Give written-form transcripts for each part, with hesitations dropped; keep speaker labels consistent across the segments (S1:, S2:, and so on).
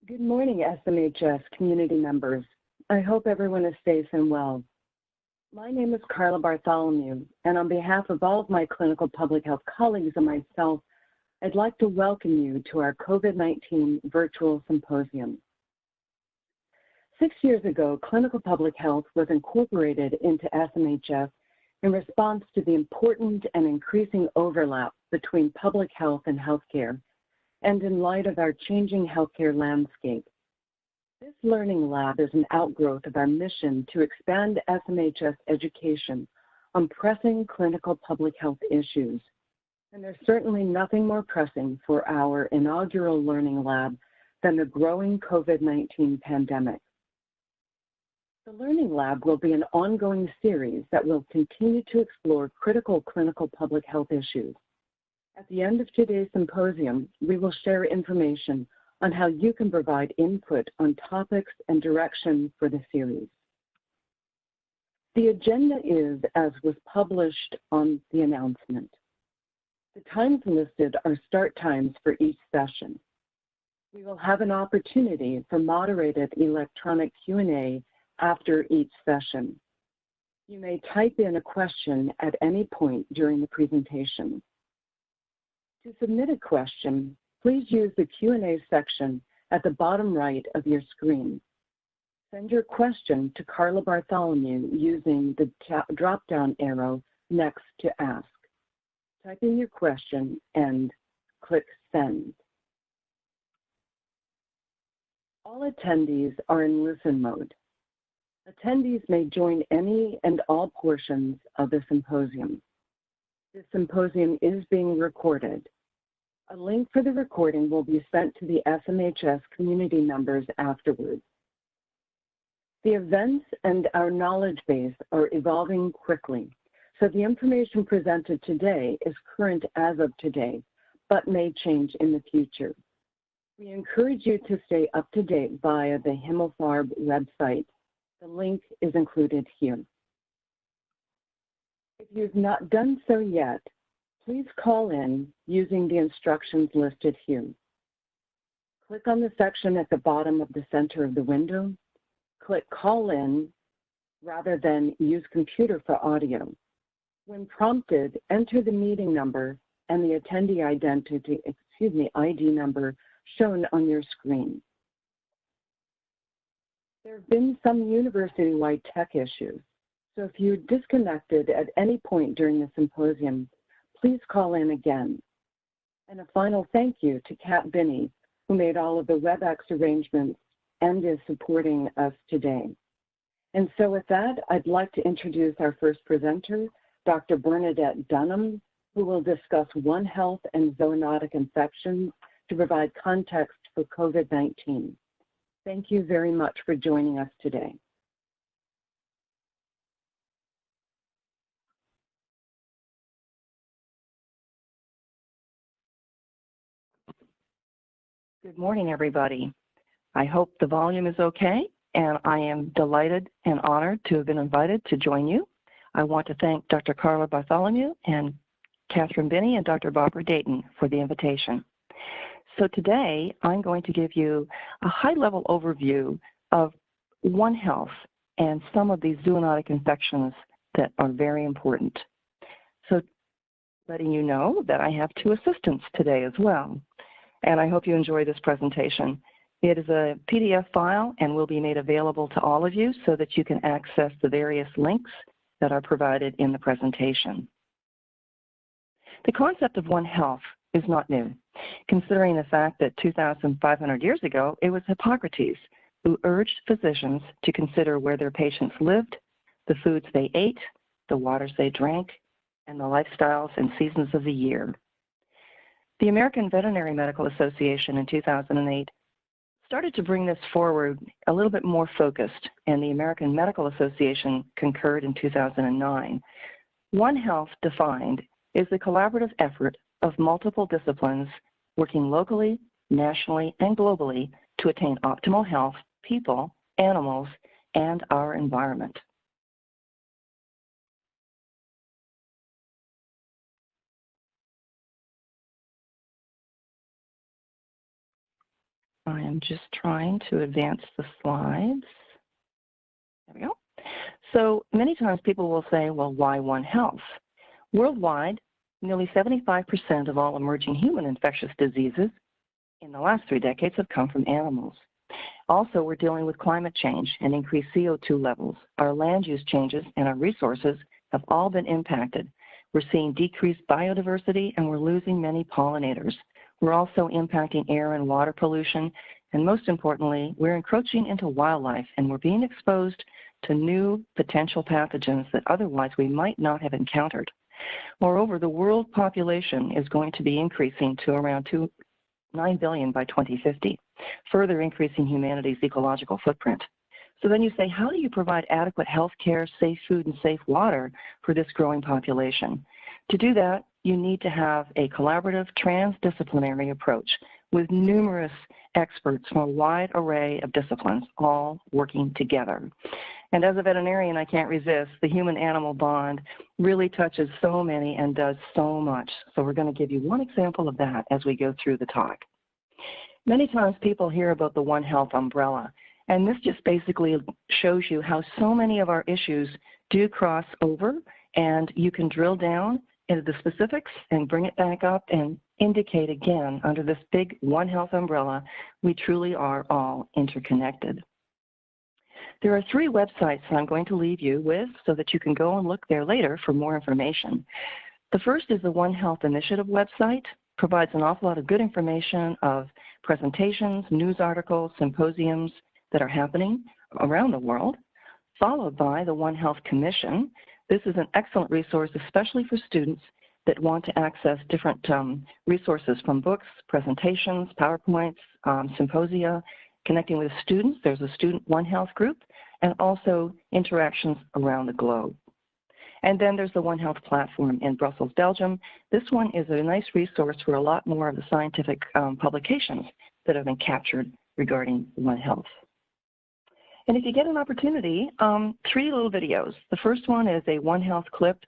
S1: Good morning, SMHS community members. I hope everyone is safe and well. My name is Carla Bartholomew, and on behalf of all of my clinical public health colleagues and myself, I'd like to welcome you to our COVID-19 virtual symposium. 6 years ago, clinical public health was incorporated into SMHS in response to the important and increasing overlap between public health and healthcare, and in light of our changing healthcare landscape. This learning lab is an outgrowth of our mission to expand SMHS education on pressing clinical public health issues. And there's certainly nothing more pressing for our inaugural learning lab than the growing COVID-19 pandemic. The Learning Lab will be an ongoing series that will continue to explore critical clinical public health issues. At the end of today's symposium, we will share information on how you can provide input on topics and direction for the series. The agenda is as was published on the announcement. The times listed are start times for each session. We will have an opportunity for moderated electronic Q&A after each session. You may type in a question at any point during the presentation. To submit a question, please use the Q&A section at the bottom right of your screen. Send your question to Carla Bartholomew using the drop-down arrow next to Ask. Type in your question and click Send. All attendees are in listen mode. Attendees may join any and all portions of the symposium. This symposium is being recorded. A link for the recording will be sent to the SMHS community members afterwards. The events and our knowledge base are evolving quickly, so the information presented today is current as of today, but may change in the future. We encourage you to stay up to date via the Himmelfarb website. The link is included here. If you've not done so yet, please call in using the instructions listed here. Click on the section at the bottom of the center of the window. Click Call In rather than Use Computer for audio. When prompted, enter the meeting number and the attendee ID number shown on your screen. There have been some university-wide tech issues, so if you're disconnected at any point during the symposium, please call in again. And a final thank you to Kat Binney, who made all of the WebEx arrangements and is supporting us today. And so with that, I'd like to introduce our first presenter, Dr. Bernadette Dunham, who will discuss OneHealth and zoonotic infections to provide context for COVID-19. Thank you very much for joining us today.
S2: Good morning, everybody. I hope the volume is okay, and I am delighted and honored to have been invited to join you. I want to thank Dr. Carla Bartholomew and Catherine Binney and Dr. Barbara Dayton for the invitation. So today, I'm going to give you a high-level overview of OneHealth and some of these zoonotic infections that are very important. So letting you know that I have two assistants today as well. And I hope you enjoy this presentation. It is a PDF file and will be made available to all of you so that you can access the various links that are provided in the presentation. The concept of OneHealth is not new, considering the fact that 2,500 years ago, it was Hippocrates who urged physicians to consider where their patients lived, the foods they ate, the waters they drank, and the lifestyles and seasons of the year. The American Veterinary Medical Association in 2008 started to bring this forward a little bit more focused, and the American Medical Association concurred in 2009. OneHealth defined is the collaborative effort of multiple disciplines working locally, nationally, and globally to attain optimal health, people, animals, and our environment. I am just trying to advance the slides. There we go. So many times people will say, well, why One Health? Worldwide, nearly 75% of all emerging human infectious diseases in the last 3 decades have come from animals. Also, we're dealing with climate change and increased CO2 levels. Our land use changes and our resources have all been impacted. We're seeing decreased biodiversity and we're losing many pollinators. We're also impacting air and water pollution, and most importantly, we're encroaching into wildlife and we're being exposed to new potential pathogens that otherwise we might not have encountered. Moreover, the world population is going to be increasing to around 9 billion by 2050, further increasing humanity's ecological footprint. So then you say, how do you provide adequate health care, safe food, and safe water for this growing population? To do that, you need to have a collaborative, transdisciplinary approach with numerous experts from a wide array of disciplines all working together. And as a veterinarian, I can't resist. The human-animal bond really touches so many and does so much. So we're going to give you one example of that as we go through the talk. Many times people hear about the One Health umbrella, and this just basically shows you how so many of our issues do cross over, and you can drill down into the specifics and bring it back up and indicate again under this big One Health umbrella, we truly are all interconnected. There are 3 websites that I'm going to leave you with so that you can go and look there later for more information. The first is the One Health Initiative website. Provides an awful lot of good information of presentations, news articles, symposiums that are happening around the world, followed by the One Health Commission. This is an excellent resource, especially for students that want to access different resources from books, presentations, PowerPoints, symposia, connecting with students. There's a student One Health group, and also interactions around the globe. And then there's the One Health platform in Brussels, Belgium. This one is a nice resource for a lot more of the scientific publications that have been captured regarding One Health. And if you get an opportunity, 3 little videos. The first one is a One Health clip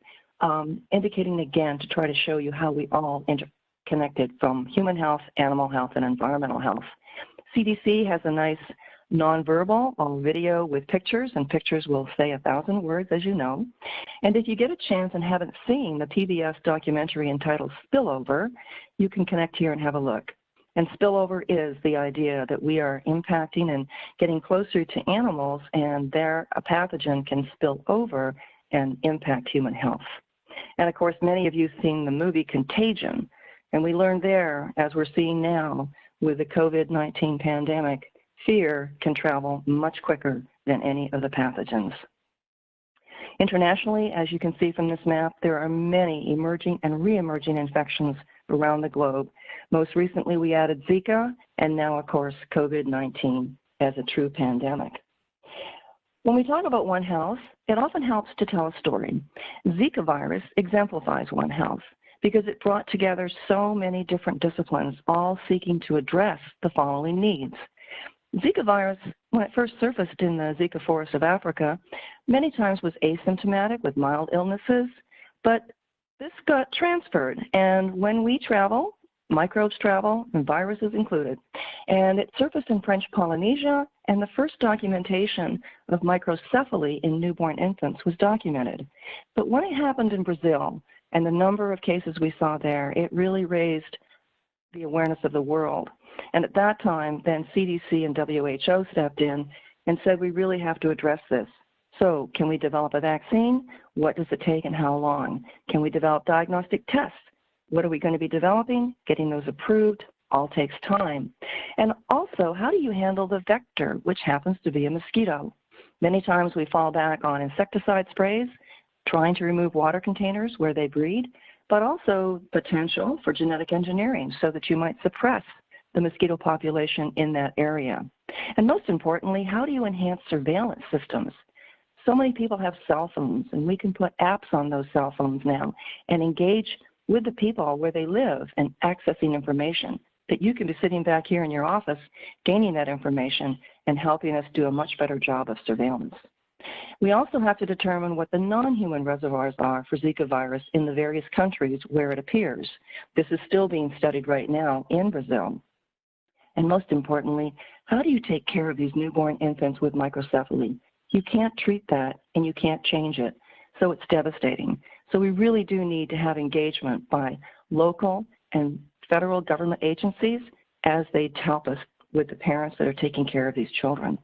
S2: indicating again to try to show you how we all interconnected from human health, animal health, and environmental health. CDC has a nice nonverbal video with pictures, and pictures will say 1,000 words, as you know. And if you get a chance and haven't seen the PBS documentary entitled Spillover, you can connect here and have a look. And spillover is the idea that we are impacting and getting closer to animals, and there a pathogen can spill over and impact human health. And of course, many of you have seen the movie Contagion, and we learned there, as we're seeing now with the COVID-19 pandemic, fear can travel much quicker than any of the pathogens. Internationally, as you can see from this map, there are many emerging and re-emerging infections around the globe. Most recently, we added Zika, and now, of course, COVID-19 as a true pandemic. When we talk about One Health, it often helps to tell a story. Zika virus exemplifies One Health because it brought together so many different disciplines, all seeking to address the following needs. Zika virus, when it first surfaced in the Zika forest of Africa, many times was asymptomatic with mild illnesses, but this got transferred, and when we travel, microbes travel, and viruses included. And it surfaced in French Polynesia, and the first documentation of microcephaly in newborn infants was documented. But when it happened in Brazil, and the number of cases we saw there, it really raised the awareness of the world. And at that time, then CDC and WHO stepped in and said, we really have to address this. So can we develop a vaccine? What does it take and how long? Can we develop diagnostic tests? What are we going to be developing? Getting those approved all takes time. And also, how do you handle the vector, which happens to be a mosquito? Many times we fall back on insecticide sprays, trying to remove water containers where they breed, but also potential for genetic engineering so that you might suppress the mosquito population in that area. And most importantly, how do you enhance surveillance systems? So many people have cell phones, and we can put apps on those cell phones now and engage with the people where they live and accessing information that you can be sitting back here in your office, gaining that information and helping us do a much better job of surveillance. We also have to determine what the non-human reservoirs are for Zika virus in the various countries where it appears. This is still being studied right now in Brazil. And most importantly, how do you take care of these newborn infants with microcephaly? You can't treat that and you can't change it. So it's devastating. So we really do need to have engagement by local and federal government agencies as they help us with the parents that are taking care of these children.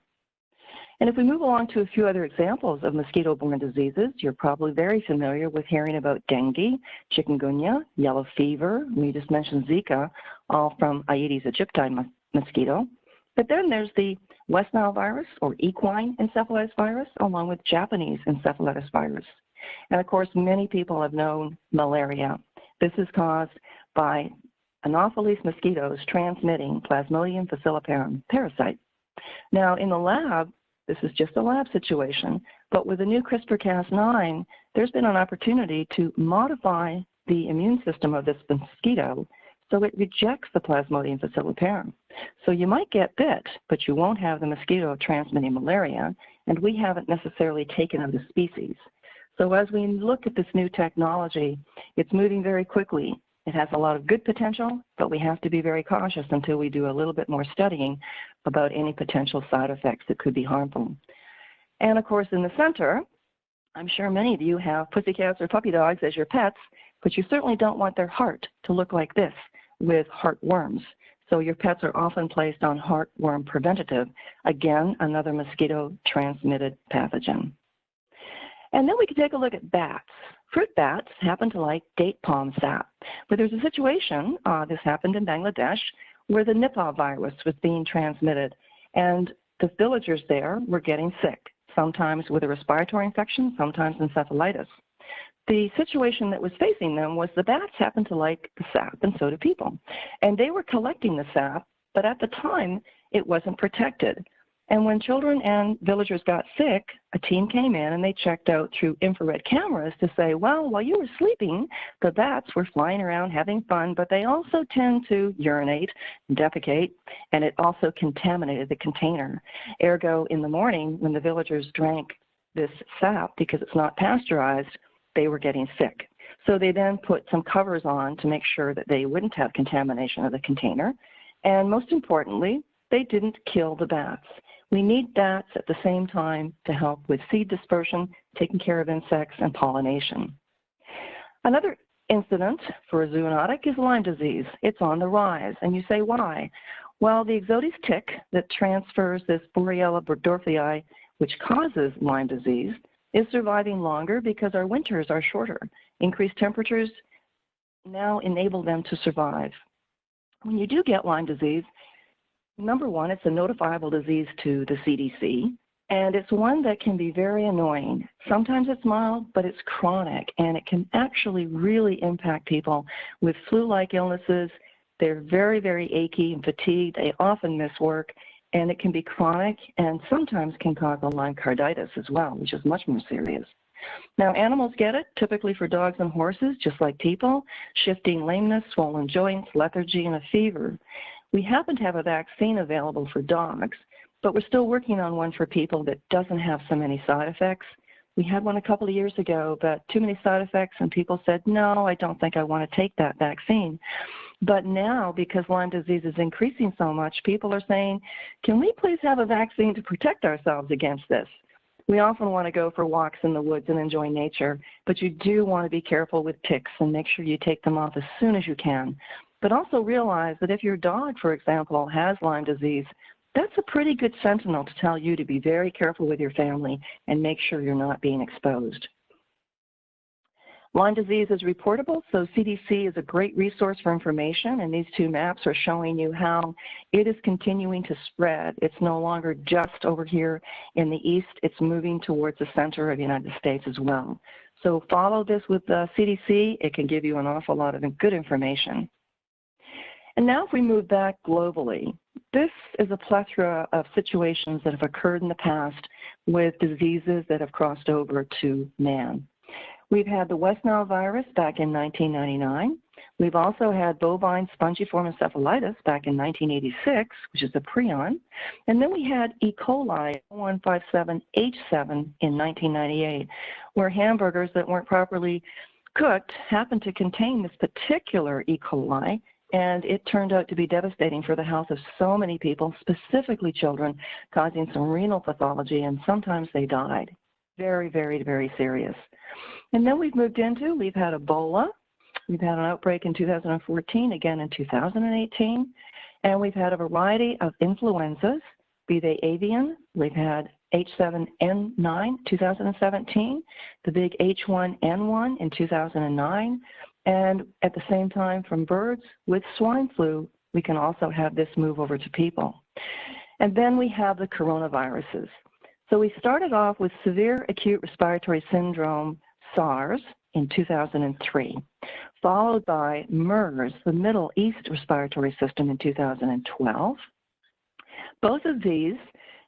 S2: And if we move along to a few other examples of mosquito-borne diseases, you're probably very familiar with hearing about dengue, chikungunya, yellow fever. We just mentioned Zika, all from Aedes aegypti mosquito. But then there's the West Nile virus, or equine encephalitis virus, along with Japanese encephalitis virus. And of course, many people have known malaria. This is caused by Anopheles mosquitoes transmitting Plasmodium falciparum parasite. Now, in the lab, this is just a lab situation, but with the new CRISPR-Cas9, there's been an opportunity to modify the immune system of this mosquito so it rejects the Plasmodium falciparum. So you might get bit, but you won't have the mosquito transmitting malaria, and we haven't necessarily taken of the species. So as we look at this new technology, it's moving very quickly. It has a lot of good potential, but we have to be very cautious until we do a little bit more studying about any potential side effects that could be harmful. And of course, in the center, I'm sure many of you have pussycats or puppy dogs as your pets, but you certainly don't want their heart to look like this with heartworms. So your pets are often placed on heartworm preventative, again, another mosquito-transmitted pathogen. And then we can take a look at bats. Fruit bats happen to like date palm sap, but there's a situation, this happened in Bangladesh, where the Nipah virus was being transmitted, and the villagers there were getting sick, sometimes with a respiratory infection, sometimes encephalitis. The situation that was facing them was the bats happened to like the sap, and so do people. And they were collecting the sap, but at the time, it wasn't protected. And when children and villagers got sick, a team came in and they checked out through infrared cameras to say, well, while you were sleeping, the bats were flying around having fun, but they also tend to urinate, defecate, and it also contaminated the container. Ergo, in the morning, when the villagers drank this sap, because it's not pasteurized, they were getting sick. So they then put some covers on to make sure that they wouldn't have contamination of the container. And most importantly, they didn't kill the bats. We need bats at the same time to help with seed dispersion, taking care of insects, and pollination. Another incident for a zoonotic is Lyme disease. It's on the rise, and you say, why? Well, the Ixodes tick that transfers this Borrelia burgdorferi, which causes Lyme disease, is surviving longer because our winters are shorter. Increased temperatures now enable them to survive. When you do get Lyme disease, number one, it's a notifiable disease to the CDC, and it's one that can be very annoying. Sometimes it's mild, but it's chronic, and it can actually really impact people with flu-like illnesses. They're very, very achy and fatigued. They often miss work, and it can be chronic and sometimes can cause a Lyme carditis as well, which is much more serious. Now, animals get it, typically for dogs and horses, just like people, shifting lameness, swollen joints, lethargy, and a fever. We happen to have a vaccine available for dogs, but we're still working on one for people that doesn't have so many side effects. We had one a couple of years ago, but too many side effects, and people said, no, I don't think I want to take that vaccine. But now, because Lyme disease is increasing so much, people are saying, can we please have a vaccine to protect ourselves against this? We often want to go for walks in the woods and enjoy nature, but you do want to be careful with ticks and make sure you take them off as soon as you can. But also realize that if your dog, for example, has Lyme disease, that's a pretty good sentinel to tell you to be very careful with your family and make sure you're not being exposed. Lyme disease is reportable, so CDC is a great resource for information, and these two maps are showing you how it is continuing to spread. It's no longer just over here in the east, it's moving towards the center of the United States as well. So follow this with the CDC, it can give you an awful lot of good information. And now if we move back globally, this is a plethora of situations that have occurred in the past with diseases that have crossed over to man. We've had the West Nile virus back in 1999. We've also had bovine spongiform encephalitis back in 1986, which is a prion. And then we had E. coli 157H7 in 1998, where hamburgers that weren't properly cooked happened to contain this particular E. coli, and it turned out to be devastating for the health of so many people, specifically children, causing some renal pathology, and sometimes they died. Very, very, very serious. And then we've had Ebola. We've had an outbreak in 2014, again in 2018, and we've had a variety of influenzas, be they avian. We've had H7N9 2017, the big H1N1 in 2009, and at the same time from birds with swine flu, we can also have this move over to people. And then we have the coronaviruses. So we started off with severe acute respiratory syndrome, SARS, in 2003, followed by MERS, the Middle East Respiratory System, in 2012. Both of these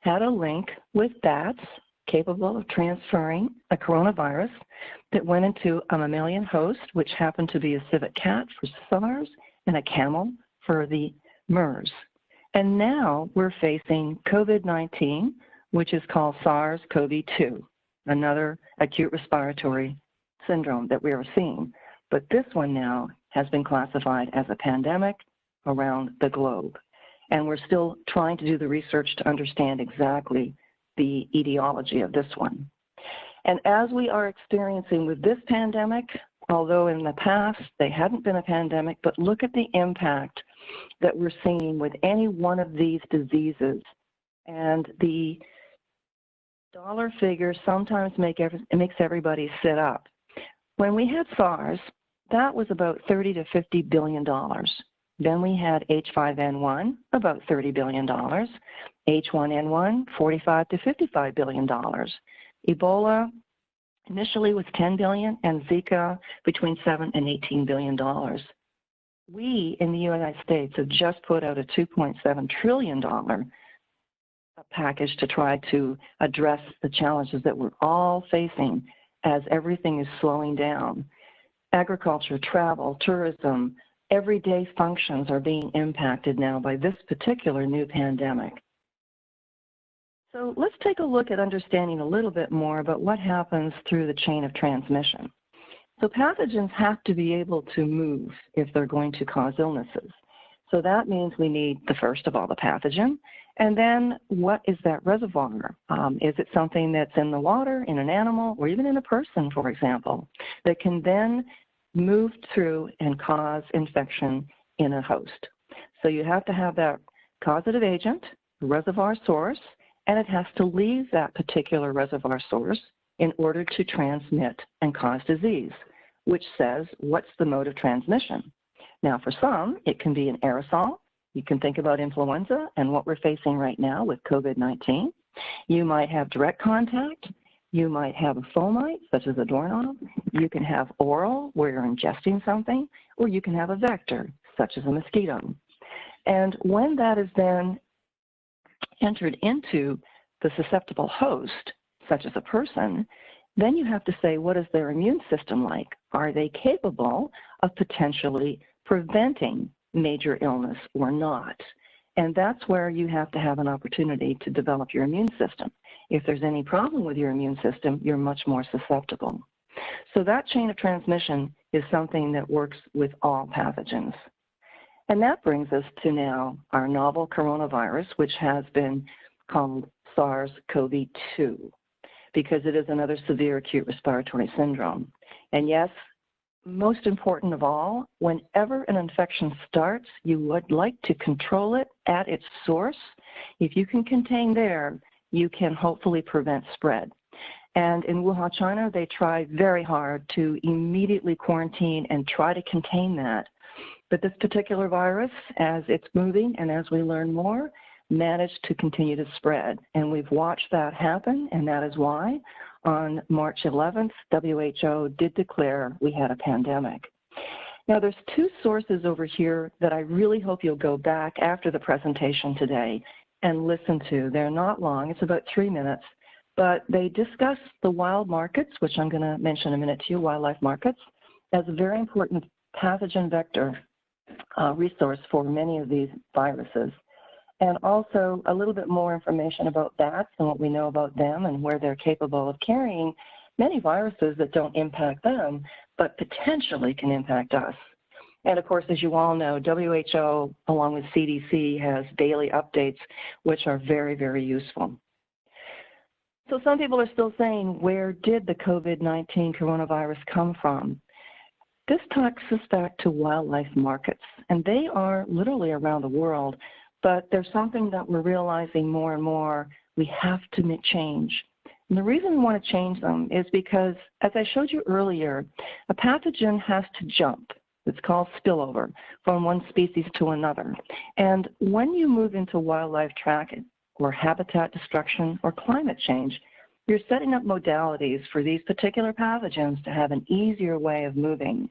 S2: had a link with bats capable of transferring a coronavirus that went into a mammalian host, which happened to be a civet cat for SARS and a camel for the MERS. And now we're facing COVID-19, which is called SARS-CoV-2, another acute respiratory syndrome that we are seeing. But this one now has been classified as a pandemic around the globe. And we're still trying to do the research to understand exactly the etiology of this one. And as we are experiencing with this pandemic, although in the past they hadn't been a pandemic, but look at the impact that we're seeing with any one of these diseases. And the dollar figures sometimes makes everybody sit up. When we had SARS, that was about $30 to $50 billion. Then we had H5N1, about $30 billion. H1N1, $45 to $55 billion. Ebola initially was $10 billion, and Zika between $7 and $18 billion. We in the United States have just put out a $2.7 trillion package to try to address the challenges that we're all facing as everything is slowing down. Agriculture, travel, tourism, everyday functions are being impacted now by this particular new pandemic. So let's take a look at understanding a little bit more about what happens through the chain of transmission. So pathogens have to be able to move if they're going to cause illnesses. So that means we need, first of all, the pathogen, and then what is that reservoir? Is it something that's in the water, in an animal, or even in a person, for example, that can then move through and cause infection in a host? So you have to have that causative agent, reservoir source, and it has to leave that particular reservoir source in order to transmit and cause disease, which says, what's the mode of transmission? Now, for some, it can be an aerosol. You can think about influenza and what we're facing right now with COVID-19. You might have direct contact. You might have a fomite, such as a doorknob. You can have oral, where you're ingesting something, or you can have a vector, such as a mosquito. And when that is then entered into the susceptible host, such as a person, then you have to say, what is their immune system like? Are they capable of potentially preventing major illness or not? And that's where you have to have an opportunity to develop your immune system. If there's any problem with your immune system, you're much more susceptible. So that chain of transmission is something that works with all pathogens. And that brings us to now our novel coronavirus, which has been called SARS-CoV-2, because it is another severe acute respiratory syndrome. And yes, most important of all, whenever an infection starts, you would like to control it at its source. If you can contain there, you can hopefully prevent spread. And in Wuhan, China, they tried very hard to immediately quarantine and try to contain that. But this particular virus, as it's moving and as we learn more, managed to continue to spread. And we've watched that happen, and that is why on March 11th, WHO did declare we had a pandemic. Now, there's two sources over here that I really hope you'll go back after the presentation today and listen to. They're not long, it's about 3 minutes, but they discuss the wild markets, which I'm going to mention in a minute to you, wildlife markets, as a very important pathogen vector resource for many of these viruses. And also a little bit more information about bats and what we know about them and where they're capable of carrying many viruses that don't impact them, but potentially can impact us. And of course, as you all know, WHO, along with CDC, has daily updates, which are very, very useful. So some people are still saying, where did the COVID-19 coronavirus come from? This takes us back to wildlife markets, and they are literally around the world, but there's something that we're realizing more and more, we have to make change. And the reason we want to change them is because, as I showed you earlier, a pathogen has to jump. It's called spillover from one species to another. And when you move into wildlife tracking or habitat destruction or climate change, you're setting up modalities for these particular pathogens to have an easier way of moving.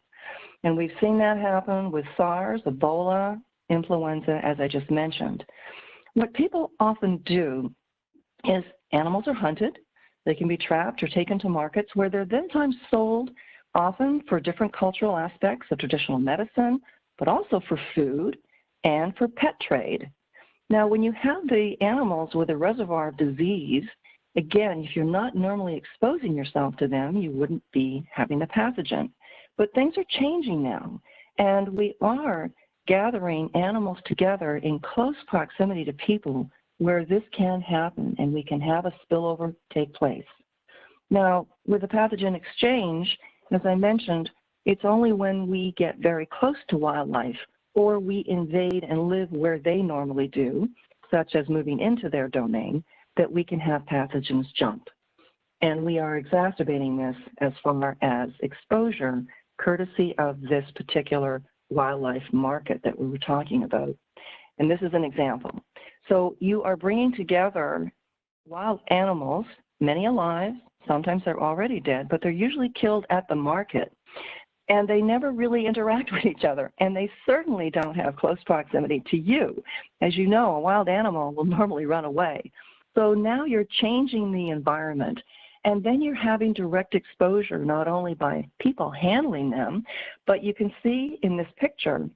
S2: And we've seen that happen with SARS, Ebola, influenza, as I just mentioned. What people often do is animals are hunted, they can be trapped or taken to markets where they're then times sold, often for different cultural aspects of traditional medicine, but also for food and for pet trade. Now, when you have the animals with a reservoir of disease, again, if you're not normally exposing yourself to them, you wouldn't be having the pathogen. But things are changing now, and we are gathering animals together in close proximity to people where this can happen, and we can have a spillover take place. Now, with the pathogen exchange, as I mentioned, it's only when we get very close to wildlife or we invade and live where they normally do, such as moving into their domain, that we can have pathogens jump. And we are exacerbating this as far as exposure, courtesy of this particular wildlife market that we were talking about. And this is an example. So you are bringing together wild animals, many alive, sometimes they're already dead, but they're usually killed at the market. And they never really interact with each other, and they certainly don't have close proximity to you. As you know, a wild animal will normally run away. So now you're changing the environment, and then you're having direct exposure, not only by people handling them, but you can see in this picture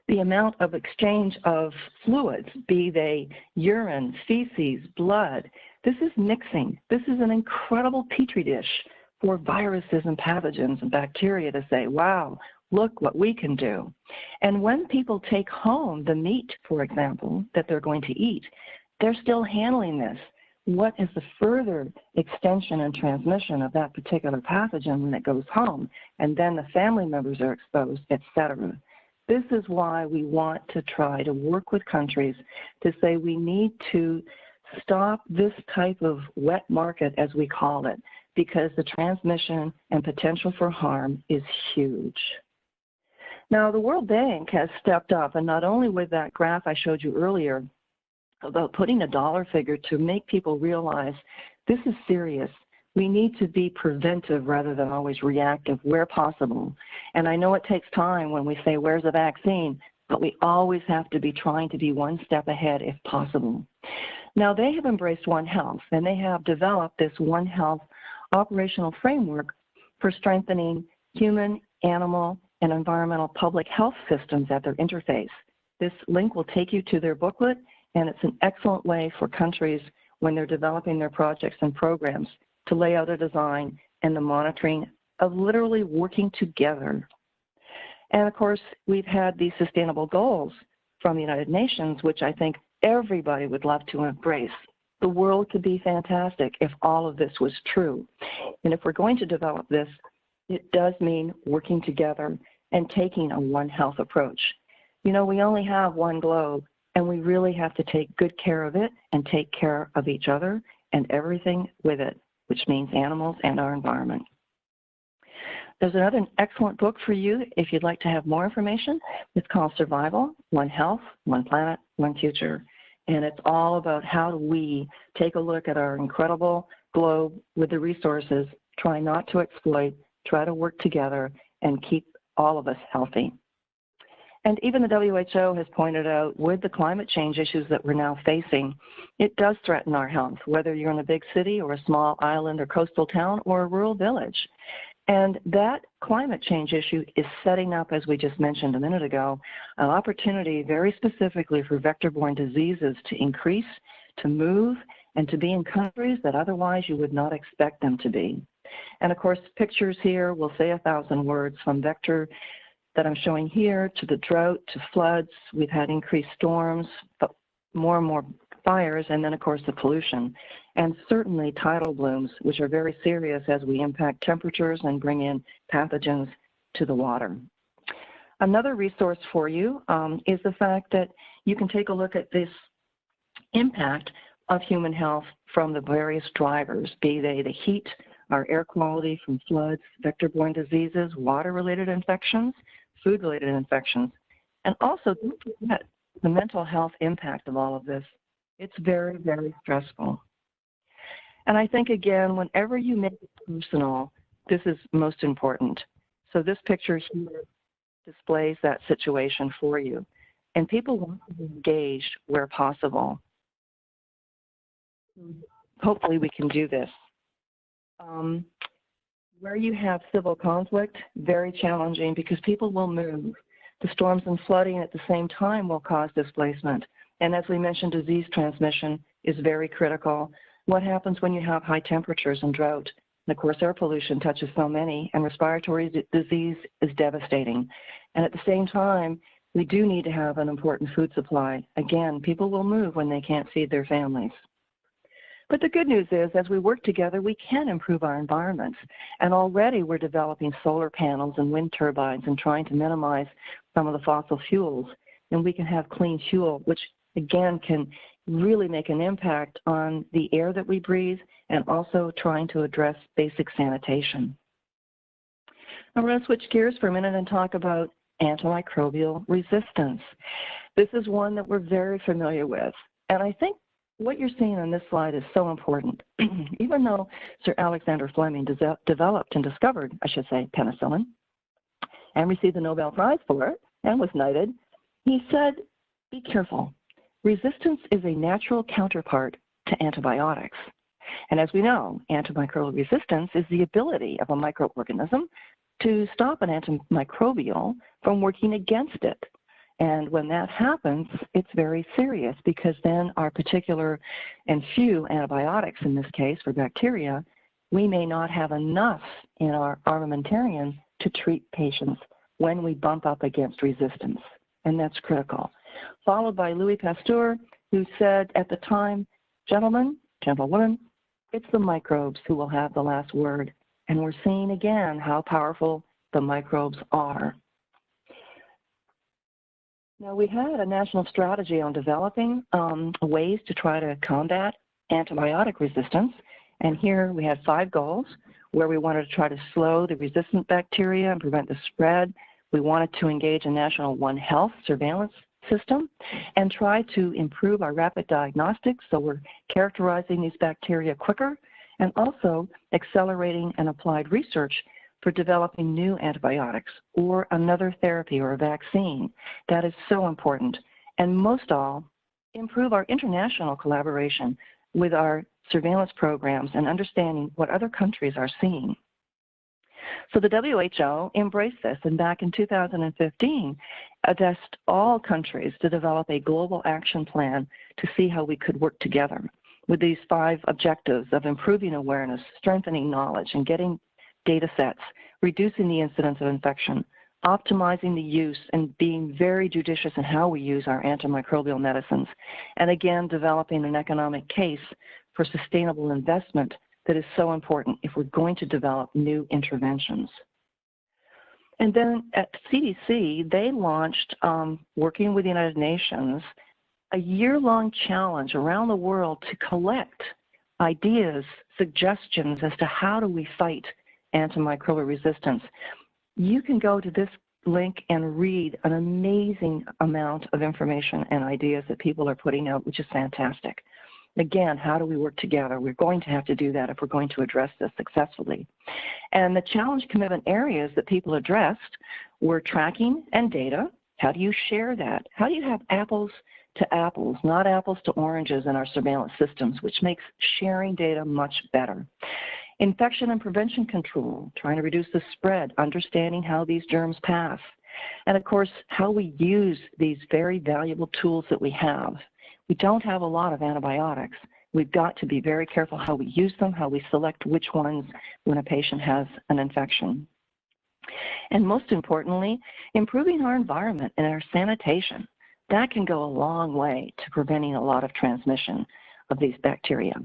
S2: the amount of exchange of fluids, be they urine, feces, blood. This is mixing. This is an incredible petri dish for viruses and pathogens and bacteria to say, wow, look what we can do. And when people take home the meat, for example, that they're going to eat, they're still handling this. What is the further extension and transmission of that particular pathogen when it goes home? And then the family members are exposed, etc. This is why we want to try to work with countries to say we need to stop this type of wet market, as we call it, because the transmission and potential for harm is huge. Now, the World Bank has stepped up, and not only with that graph I showed you earlier about putting a dollar figure to make people realize this is serious. We need to be preventive rather than always reactive where possible. And I know it takes time when we say, where's the vaccine? But we always have to be trying to be one step ahead if possible. Now, they have embraced OneHealth, and they have developed this OneHealth operational framework for strengthening human, animal, and environmental public health systems at their interface. This link will take you to their booklet, and it's an excellent way for countries when they're developing their projects and programs to lay out a design and the monitoring of literally working together. And of course, we've had these sustainable goals from the United Nations, which I think everybody would love to embrace. The world could be fantastic if all of this was true. And if we're going to develop this, it does mean working together and taking a One Health approach. You know, we only have one globe, and we really have to take good care of it and take care of each other and everything with it, which means animals and our environment. There's another excellent book for you if you'd like to have more information. It's called Survival, One Health, One Planet, One Future. And it's all about how do we take a look at our incredible globe with the resources, try not to exploit, try to work together, and keep all of us healthy. And even the WHO has pointed out with the climate change issues that we're now facing, it does threaten our health, whether you're in a big city or a small island or coastal town or a rural village. And that climate change issue is setting up, as we just mentioned a minute ago, an opportunity very specifically for vector-borne diseases to increase, to move, and to be in countries that otherwise you would not expect them to be. And of course, pictures here will say 1,000 words from vector that I'm showing here, to the drought, to floods. We've had increased storms, but more and more fires, and then, of course, the pollution. And certainly tidal blooms, which are very serious as we impact temperatures and bring in pathogens to the water. Another resource for you is the fact that you can take a look at this impact of human health from the various drivers, be they the heat, our air quality from floods, vector-borne diseases, water-related infections, food-related infections, and also don't forget the mental health impact of all of this. It's very, very stressful. And I think, again, whenever you make it personal, this is most important. So this picture here displays that situation for you. And people want to be engaged where possible. Hopefully we can do this. Where you have civil conflict, very challenging because people will move. The storms and flooding at the same time will cause displacement. And as we mentioned, disease transmission is very critical. What happens when you have high temperatures and drought? And of course, air pollution touches so many, and respiratory disease is devastating. And at the same time, we do need to have an important food supply. Again, people will move when they can't feed their families. But the good news is, as we work together, we can improve our environments. And already we're developing solar panels and wind turbines and trying to minimize some of the fossil fuels. And we can have clean fuel, which again can really make an impact on the air that we breathe and also trying to address basic sanitation. Now we're going to switch gears for a minute and talk about antimicrobial resistance. This is one that we're very familiar with. And I think what you're seeing on this slide is so important. Even though Sir Alexander Fleming developed and discovered, I should say, penicillin, and received the Nobel Prize for it, and was knighted, he said, be careful. Resistance is a natural counterpart to antibiotics. And as we know, antimicrobial resistance is the ability of a microorganism to stop an antimicrobial from working against it. And when that happens, it's very serious because then our particular and few antibiotics, in this case for bacteria, we may not have enough in our armamentarium to treat patients when we bump up against resistance. And that's critical. Followed by Louis Pasteur, who said at the time, gentlemen, gentlewomen, it's the microbes who will have the last word. And we're seeing again how powerful the microbes are. Now, we had a national strategy on developing ways to try to combat antibiotic resistance. And here we had 5 goals where we wanted to try to slow the resistant bacteria and prevent the spread. We wanted to engage a national OneHealth surveillance system and try to improve our rapid diagnostics, so we're characterizing these bacteria quicker, and also accelerating and applied research for developing new antibiotics or another therapy or a vaccine. That is so important. And most all, improve our international collaboration with our surveillance programs and understanding what other countries are seeing. So the WHO embraced this, and back in 2015, asked all countries to develop a global action plan to see how we could work together with these 5 objectives of improving awareness, strengthening knowledge, and getting data sets, reducing the incidence of infection, optimizing the use and being very judicious in how we use our antimicrobial medicines, and again, developing an economic case for sustainable investment that is so important if we're going to develop new interventions. And then at CDC, they launched, working with the United Nations, a year-long challenge around the world to collect ideas, suggestions as to how do we fight antimicrobial resistance. You can go to this link and read an amazing amount of information and ideas that people are putting out, which is fantastic. Again, how do we work together? We're going to have to do that if we're going to address this successfully. And the challenge commitment areas that people addressed were tracking and data. How do you share that? How do you have apples to apples, not apples to oranges in our surveillance systems, which makes sharing data much better? Infection and prevention control, trying to reduce the spread, understanding how these germs pass. And of course, how we use these very valuable tools that we have. We don't have a lot of antibiotics. We've got to be very careful how we use them, how we select which ones when a patient has an infection. And most importantly, improving our environment and our sanitation. That can go a long way to preventing a lot of transmission of these bacteria.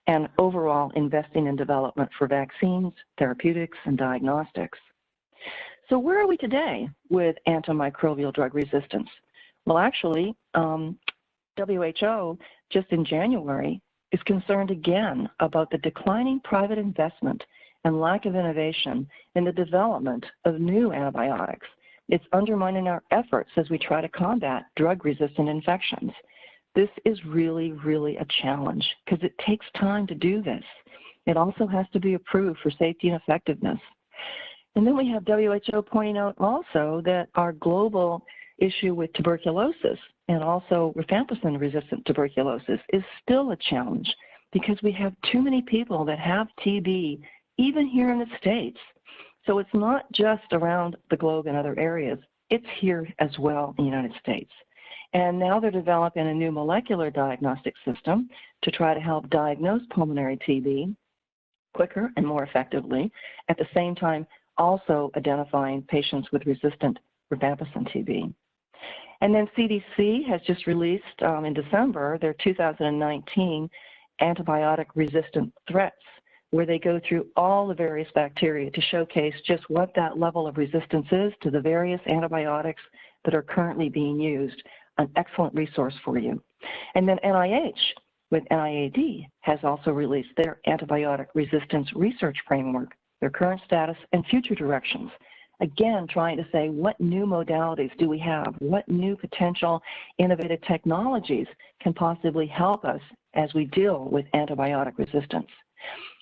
S2: And overall, investing in development for vaccines, therapeutics, and diagnostics. So where are we today with antimicrobial drug resistance? Well, actually, WHO, just in January, is concerned again about the declining private investment and lack of innovation in the development of new antibiotics. It's undermining our efforts as we try to combat drug-resistant infections. This is really, really a challenge because it takes time to do this. It also has to be approved for safety and effectiveness. And then we have WHO pointing out also that our global issue with tuberculosis and also rifampicin-resistant tuberculosis is still a challenge because we have too many people that have TB, even here in the States. So it's not just around the globe and other areas, it's here as well in the United States. And now they're developing a new molecular diagnostic system to try to help diagnose pulmonary TB quicker and more effectively, at the same time also identifying patients with resistant rifampicin TB. And then CDC has just released in December their 2019 antibiotic resistant threats, where they go through all the various bacteria to showcase just what that level of resistance is to the various antibiotics that are currently being used. An excellent resource for you. And then NIH with NIAID has also released their antibiotic resistance research framework, their current status and future directions. Again, trying to say what new modalities do we have, what new potential innovative technologies can possibly help us as we deal with antibiotic resistance.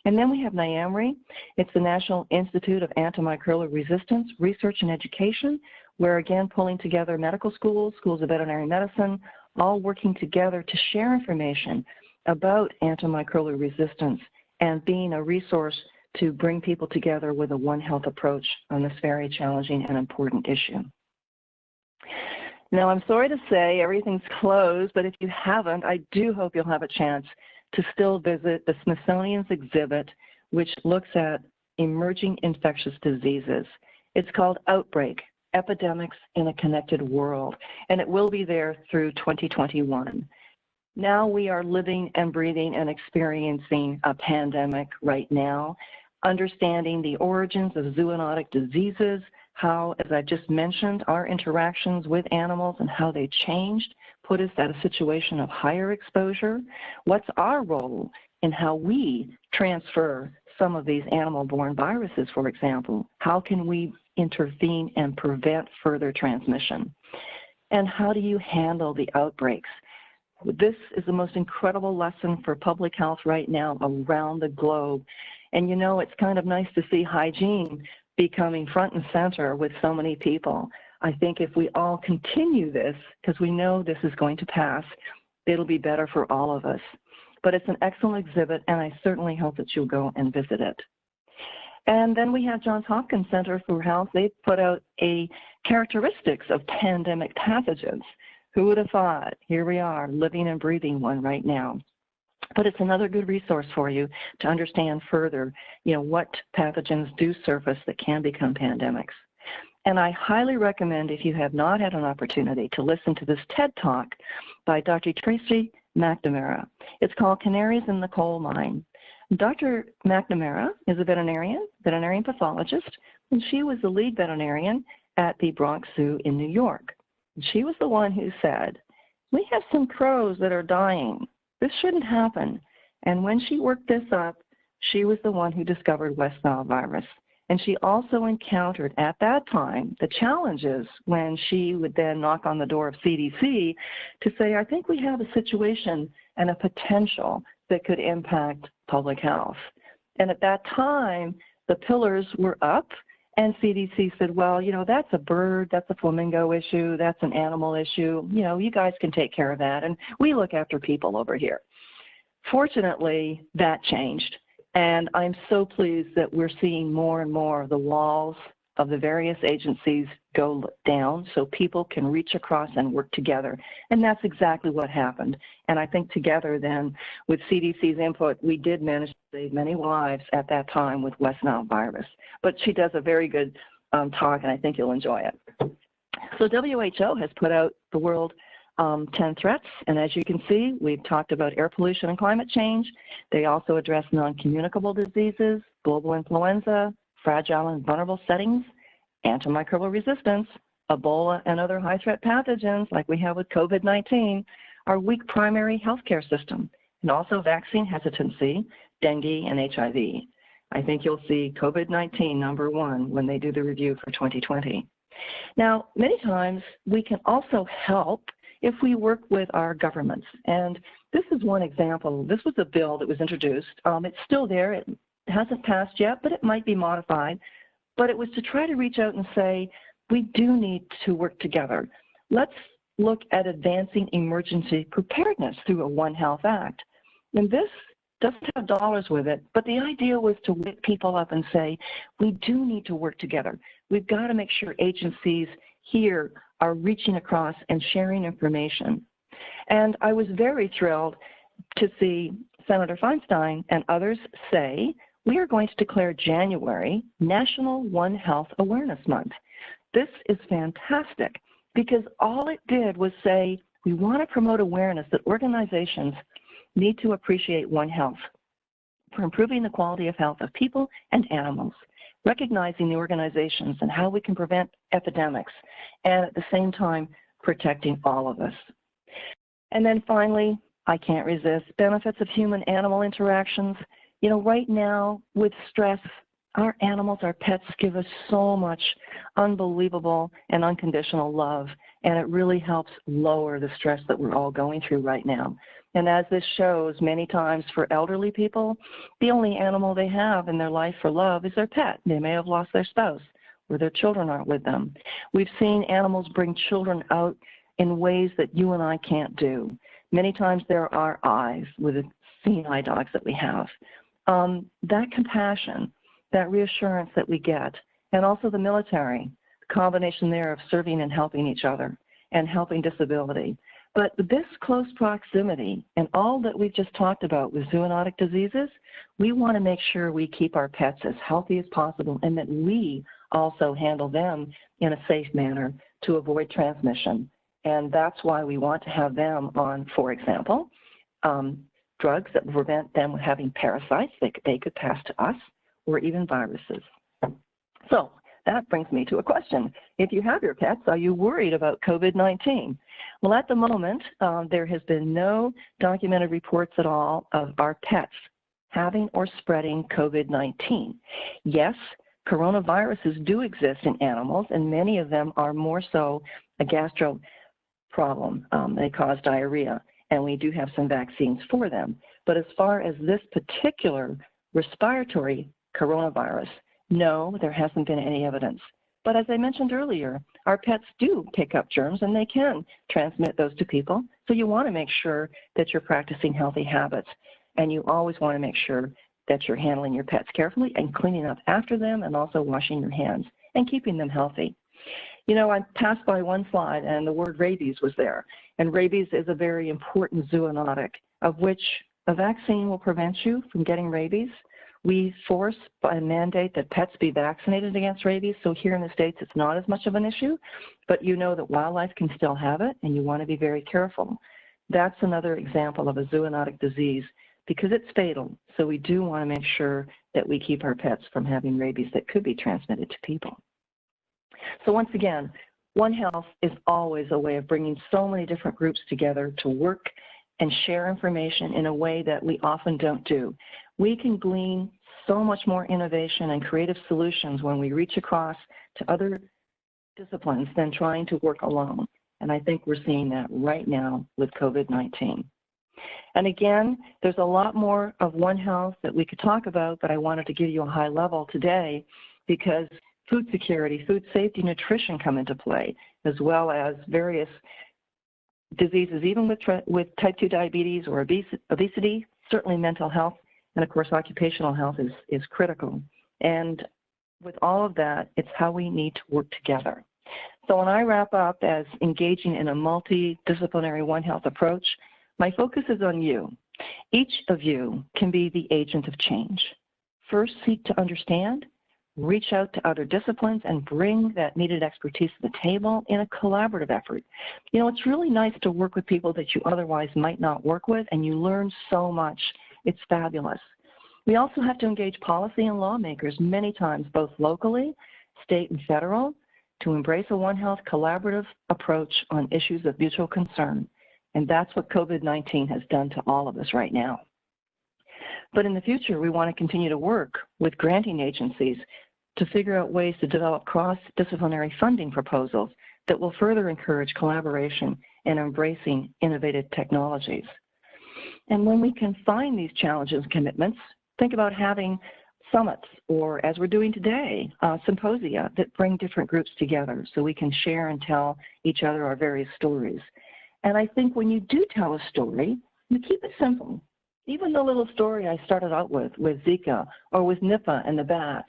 S2: And then we have NIAMRI. It's the National Institute of Antimicrobial Resistance Research and Education, where again pulling together medical schools, schools of veterinary medicine, all working together to share information about antimicrobial resistance and being a resource to bring people together with a OneHealth approach on this very challenging and important issue. Now, I'm sorry to say everything's closed, but if you haven't, I do hope you'll have a chance to still visit the Smithsonian's exhibit, which looks at emerging infectious diseases. It's called Outbreak, Epidemics in a Connected World, and it will be there through 2021. Now we are living and breathing and experiencing a pandemic right now, understanding the origins of zoonotic diseases, how, as I just mentioned, our interactions with animals and how they changed put us at a situation of higher exposure. What's our role in how we transfer some of these animal-borne viruses, for example? How can we intervene and prevent further transmission? And how do you handle the outbreaks? This is the most incredible lesson for public health right now around the globe. And you know, it's kind of nice to see hygiene becoming front and center with so many people. I think if we all continue this, because we know this is going to pass, it'll be better for all of us. But it's an excellent exhibit, and I certainly hope that you'll go and visit it. And then we have Johns Hopkins Center for Health. They put out a characteristics of pandemic pathogens. Who would have thought? Here we are, living and breathing one right now. But it's another good resource for you to understand further, what pathogens do surface that can become pandemics. And I highly recommend, if you have not had an opportunity, to listen to this TED Talk by Dr. Tracy McNamara. It's called Canaries in the Coal Mine. Dr. McNamara is a veterinarian pathologist, and she was the lead veterinarian at the Bronx Zoo in New York. She was the one who said, we have some crows that are dying. This shouldn't happen. And when she worked this up, she was the one who discovered West Nile virus. And she also encountered at that time the challenges when she would then knock on the door of CDC to say, I think we have a situation and a potential that could impact public health. And at that time, the pillars were up. And CDC said, well, that's a bird, that's a flamingo issue, that's an animal issue. You guys can take care of that. And we look after people over here. Fortunately, that changed. And I'm so pleased that we're seeing more and more of the walls of the various agencies go down so people can reach across and work together. And that's exactly what happened. And I think together then, with CDC's input, we did manage to save many lives at that time with West Nile virus. But she does a very good talk, and I think you'll enjoy it. So WHO has put out the world 10 threats, and as you can see, we've talked about air pollution and climate change. They also address non-communicable diseases, global influenza, fragile and vulnerable settings, antimicrobial resistance, Ebola, and other high-threat pathogens like we have with COVID-19, our weak primary healthcare system, and also vaccine hesitancy, dengue, and HIV. I think you'll see COVID-19 number 1 when they do the review for 2020. Now, many times we can also help if we work with our governments. And this is one example. This was a bill that was introduced. It's still there. It hasn't passed yet, but it might be modified. But it was to try to reach out and say, we do need to work together. Let's look at advancing emergency preparedness through a OneHealth Act. And this doesn't have dollars with it, but the idea was to wake people up and say, we do need to work together. We've got to make sure agencies here are reaching across and sharing information. And I was very thrilled to see Senator Feinstein and others say, we are going to declare January National One Health Awareness Month. This is fantastic because all it did was say, we want to promote awareness that organizations need to appreciate One Health for improving the quality of health of people and animals, recognizing the organizations and how we can prevent epidemics, and at the same time, protecting all of us. And then finally, I can't resist, benefits of human-animal interactions. You know, right now with stress, our animals, our pets give us so much unbelievable and unconditional love, and it really helps lower the stress that we're all going through right now. And as this shows, many times for elderly people, the only animal they have in their life for love is their pet. They may have lost their spouse or their children aren't with them. We've seen animals bring children out in ways that you and I can't do. Many times there are eyes with the seeing eye dogs that we have. That compassion, that reassurance that we get, and also the military, the combination there of serving and helping each other and helping disability. But this close proximity and all that we've just talked about with zoonotic diseases, we want to make sure we keep our pets as healthy as possible and that we also handle them in a safe manner to avoid transmission. And that's why we want to have them on, for example, drugs that prevent them from having parasites that they could pass to us, or even viruses. So that brings me to a question. If you have your pets, are you worried about COVID-19? Well, at the moment, there has been no documented reports at all of our pets having or spreading COVID-19. Yes, coronaviruses do exist in animals, and many of them are more so a gastro problem. They cause diarrhea, and we do have some vaccines for them. But as far as this particular respiratory coronavirus, no, there hasn't been any evidence. But as I mentioned earlier, our pets do pick up germs and they can transmit those to people. So you want to make sure that you're practicing healthy habits, and you always want to make sure that you're handling your pets carefully and cleaning up after them, and also washing your hands and keeping them healthy. You know, I passed by one slide and the word rabies was there. And rabies is a very important zoonotic, of which a vaccine will prevent you from getting rabies. We force by mandate that pets be vaccinated against rabies. So here in the States, it's not as much of an issue, but you know that wildlife can still have it, and you want to be very careful. That's another example of a zoonotic disease because it's fatal. So we do want to make sure that we keep our pets from having rabies that could be transmitted to people. So once again, One Health is always a way of bringing so many different groups together to work and share information in a way that we often don't do. We can glean so much more innovation and creative solutions when we reach across to other disciplines than trying to work alone. And I think we're seeing that right now with COVID-19. And again, there's a lot more of One Health that we could talk about, but I wanted to give you a high level today because food security, food safety, nutrition come into play, as well as various diseases, even with type 2 diabetes or obesity, certainly mental health, and of course occupational health is critical. And with all of that, it's how we need to work together. So when I wrap up as engaging in a multidisciplinary One Health approach, my focus is on you. Each of you can be the agent of change. First, seek to understand, reach out to other disciplines and bring that needed expertise to the table in a collaborative effort. You know, it's really nice to work with people that you otherwise might not work with, and you learn so much. It's fabulous. We also have to engage policy and lawmakers many times, both locally, state and federal, to embrace a OneHealth collaborative approach on issues of mutual concern. And that's what COVID-19 has done to all of us right now. But in the future, we want to continue to work with granting agencies to figure out ways to develop cross-disciplinary funding proposals that will further encourage collaboration and embracing innovative technologies. And when we can find these challenges and commitments, think about having summits, or as we're doing today, symposia that bring different groups together so we can share and tell each other our various stories. And I think when you do tell a story, you keep it simple. Even the little story I started out with Zika or with Nipah and the bats,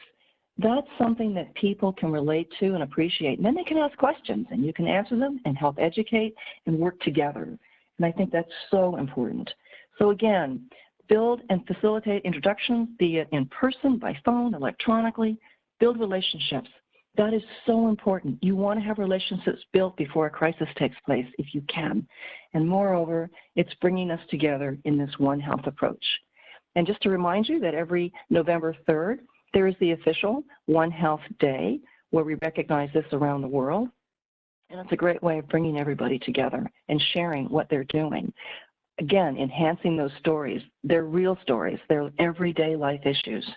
S2: that's something that people can relate to and appreciate. And then they can ask questions and you can answer them and help educate and work together. And I think that's so important. So again, build and facilitate introductions, be it in person, by phone, electronically, build relationships. That is so important. You want to have relationships built before a crisis takes place if you can. And moreover, it's bringing us together in this OneHealth approach. And just to remind you that every November 3rd, there is the official OneHealth Day where we recognize this around the world. And it's a great way of bringing everybody together and sharing what they're doing. Again, enhancing those stories. They're real stories. They're everyday life issues.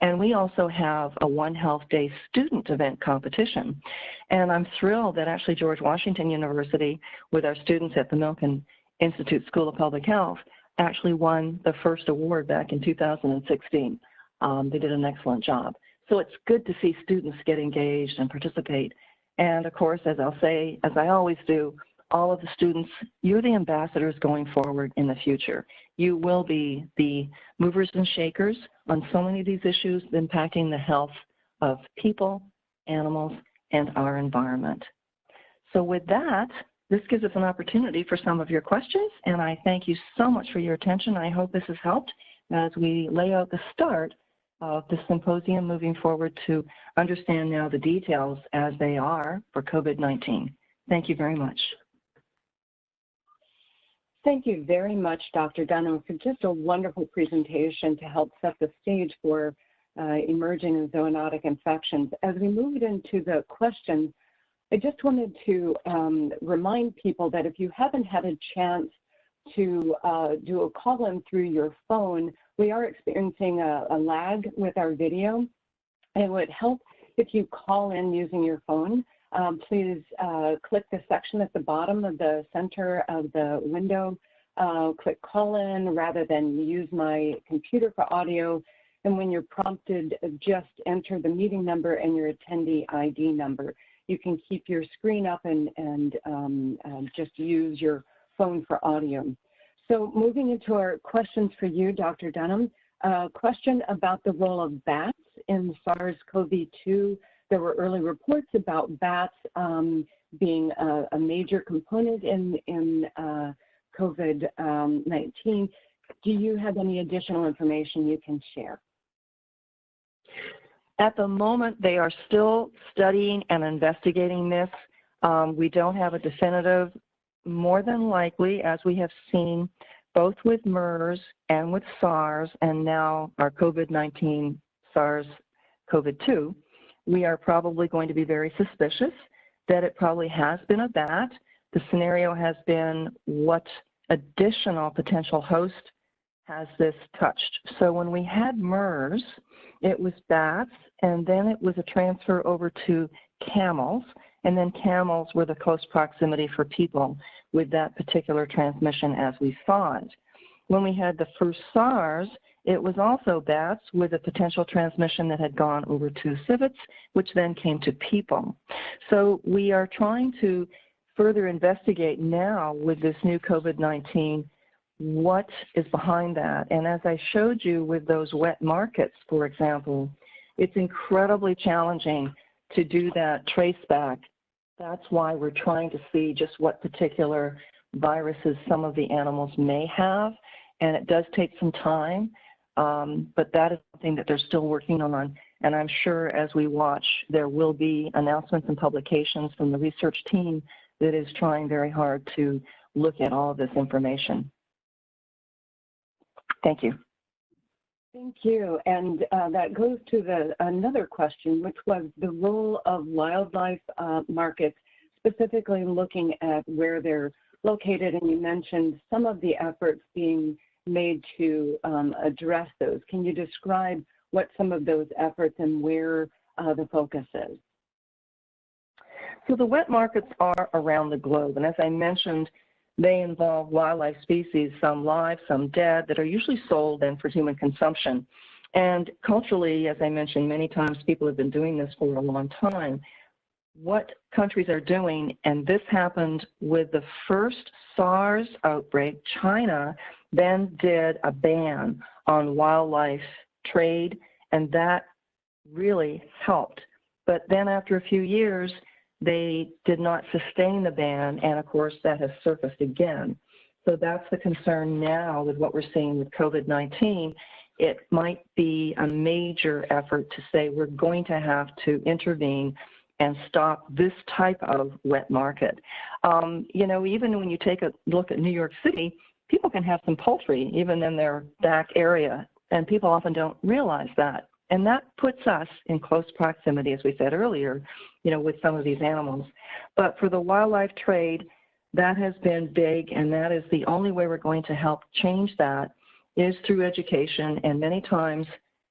S2: And we also have a OneHealth Day student event competition. And I'm thrilled that actually George Washington University, with our students at the Milken Institute School of Public Health, actually won the first award back in 2016. They did an excellent job. So it's good to see students get engaged and participate. And of course, as I'll say, as I always do, all of the students, you're the ambassadors going forward in the future. You will be the movers and shakers on so many of these issues impacting the health of people, animals, and our environment. So with that, this gives us an opportunity for some of your questions, and I thank you so much for your attention. I hope this has helped as we lay out the start of the symposium moving forward to understand now the details as they are for COVID-19. Thank you very much.
S1: Thank you very much, Dr. Dunham, for just a wonderful presentation to help set the stage for emerging zoonotic infections. As we move into the questions, I just wanted to remind people that if you haven't had a chance to do a call-in through your phone, we are experiencing a lag with our video. It would help if you call in using your phone. Please click the section at the bottom of the center of the window, click call in rather than use my computer for audio. And when you're prompted, just enter the meeting number and your attendee ID number. You can keep your screen up and just use your phone for audio. So moving into our questions for you, Dr. Dunham, question about the role of bats in SARS-CoV-2. There were early reports about bats being a major component in COVID-19. Do you have any additional information you can share?
S2: At the moment, they are still studying and investigating this. We don't have a definitive. More than likely, as we have seen both with MERS and with SARS and now our COVID-19 SARS-CoV-2, we are probably going to be very suspicious that it probably has been a bat. The scenario has been what additional potential host has this touched. So when we had MERS, it was bats, and then it was a transfer over to camels, and then camels were the close proximity for people with that particular transmission as we saw it. When we had the first SARS, it was also bats with a potential transmission that had gone over to civets, which then came to people. So we are trying to further investigate now with this new COVID-19 what is behind that. And as I showed you with those wet markets, for example, it's incredibly challenging to do that trace back. That's why we're trying to see just what particular viruses some of the animals may have. And it does take some time, but that is something that they're still working on And I'm sure as we watch, there will be announcements and publications from the research team that is trying very hard to look at all of this information. Thank you.
S1: Thank you. And that goes to another question, which was the role of wildlife markets, specifically looking at where they're located. And you mentioned some of the efforts being made to address those. Can you describe what some of those efforts and where the focus is?
S2: So the wet markets are around the globe. And as I mentioned, they involve wildlife species, some live, some dead, that are usually sold then for human consumption. And culturally, as I mentioned many times, people have been doing this for a long time. What countries are doing, and this happened with the first SARS outbreak, China then did a ban on wildlife trade, and that really helped. But then after a few years, they did not sustain the ban, and of course that has surfaced again. So that's the concern now with what we're seeing with COVID-19. It might be a major effort to say we're going to have to intervene and stop this type of wet market. You know, even when you take a look at New York City, people can have some poultry even in their back area, and people often don't realize that. And that puts us in close proximity, as we said earlier, you know, with some of these animals. But for the wildlife trade, that has been big, and that is the only way we're going to help change that is through education and many times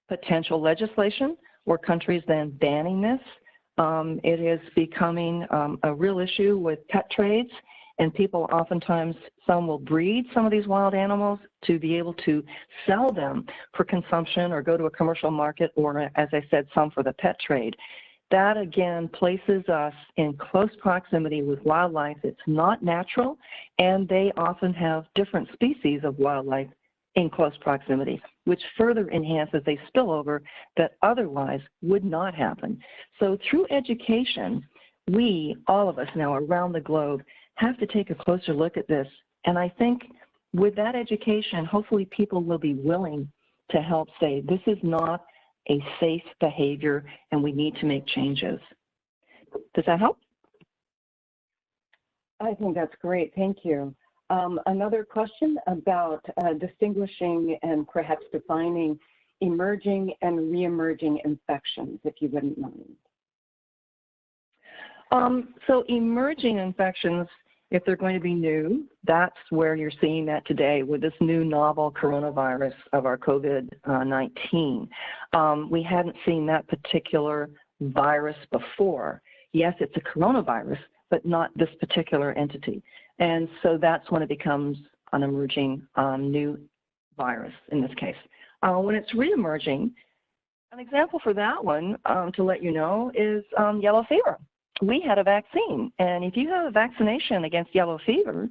S2: potential legislation or countries then banning this. It is becoming a real issue with pet trades, and people oftentimes, some will breed some of these wild animals to be able to sell them for consumption or go to a commercial market, or as I said, some for the pet trade. That again places us in close proximity with wildlife. It's not natural, and they often have different species of wildlife in close proximity, which further enhances a spillover that otherwise would not happen. So through education, we, all of us now around the globe, have to take a closer look at this. And I think with that education, hopefully people will be willing to help say, this is not a safe behavior and we need to make changes. Does that help?
S1: I think that's great. Thank you. Another question about distinguishing and perhaps defining emerging and re-emerging infections, if you wouldn't mind.
S2: So emerging infections, if they're going to be new, that's where you're seeing that today with this new novel coronavirus of our COVID-19. We hadn't seen that particular virus before. Yes, it's a coronavirus, but not this particular entity. And so that's when it becomes an emerging new virus in this case. When it's re-emerging, an example for that one, to let you know, is yellow fever. We had a vaccine, and if you have a vaccination against yellow fever,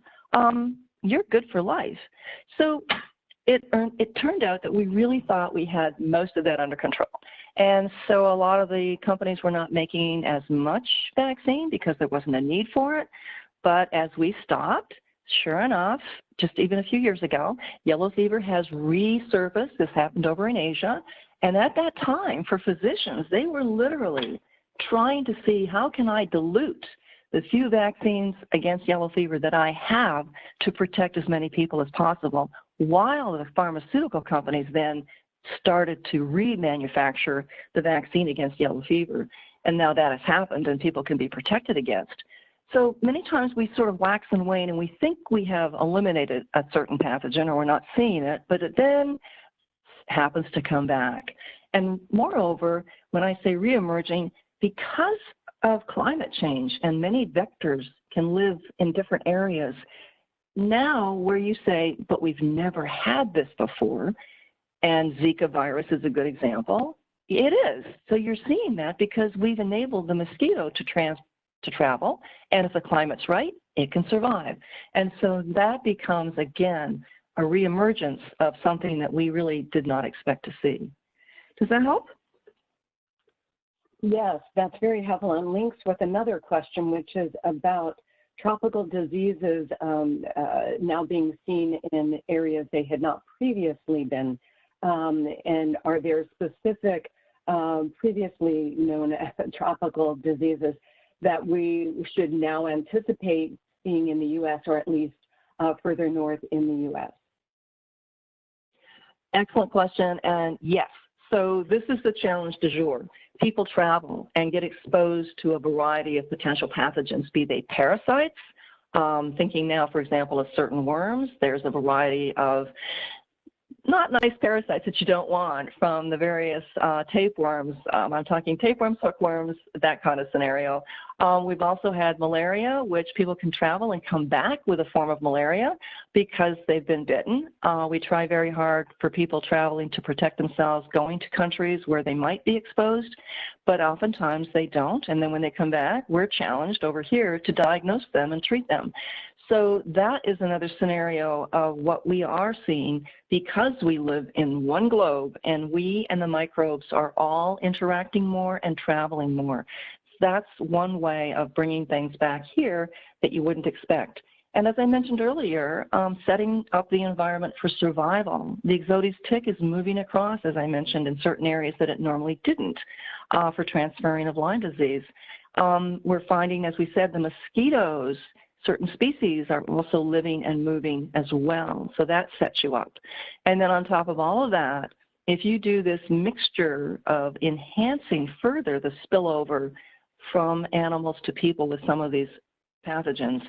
S2: you're good for life. So it turned out that we really thought we had most of that under control. And so a lot of the companies were not making as much vaccine because there wasn't a need for it. But as we stopped, sure enough, just even a few years ago, yellow fever has resurfaced. This happened over in Asia. And at that time, for physicians, they were literally trying to see how can I dilute the few vaccines against yellow fever that I have to protect as many people as possible, while the pharmaceutical companies then started to remanufacture the vaccine against yellow fever. And now that has happened and people can be protected against. So many times we sort of wax and wane and we think we have eliminated a certain pathogen or we're not seeing it, but it then happens to come back. And moreover, when I say reemerging, because of climate change and many vectors can live in different areas, now where you say, but we've never had this before, and Zika virus is a good example, it is. So you're seeing that because we've enabled the mosquito to travel, and if the climate's right, it can survive. And so that becomes, again, a reemergence of something that we really did not expect to see. Does that help?
S1: Yes, that's very helpful and links with another question, which is about tropical diseases now being seen in areas they had not previously been. And are there specific previously known as tropical diseases that we should now anticipate seeing in the U.S. or at least further north in the U.S.?
S2: Excellent question, and yes. So this is the challenge du jour. People travel and get exposed to a variety of potential pathogens, be they parasites, thinking now, for example, of certain worms. There's a variety of not nice parasites that you don't want from the various tapeworms. I'm talking tapeworms, hookworms, that kind of scenario. We've also had malaria, which people can travel and come back with a form of malaria because they've been bitten. We try very hard for people traveling to protect themselves, going to countries where they might be exposed, but oftentimes they don't. And then when they come back, we're challenged over here to diagnose them and treat them. So that is another scenario of what we are seeing because we live in one globe and we and the microbes are all interacting more and traveling more. That's one way of bringing things back here that you wouldn't expect. And as I mentioned earlier, setting up the environment for survival. The Ixodes tick is moving across, as I mentioned, in certain areas that it normally didn't for transferring of Lyme disease. We're finding, as we said, the mosquitoes, certain species are also living and moving as well, so that sets you up. And then on top of all of that, if you do this mixture of enhancing further the spillover from animals to people with some of these pathogens,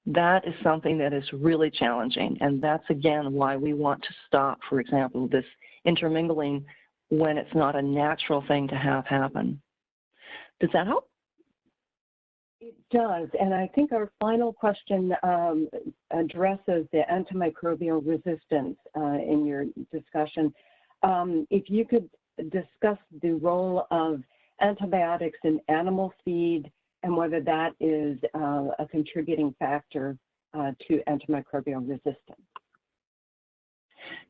S2: that is something that is really challenging, and that's again why we want to stop, for example, this intermingling when it's not a natural thing to have happen. Does that help?
S1: It does, and I think our final question addresses the antimicrobial resistance in your discussion. If you could discuss the role of antibiotics in animal feed and whether that is a contributing factor to antimicrobial resistance.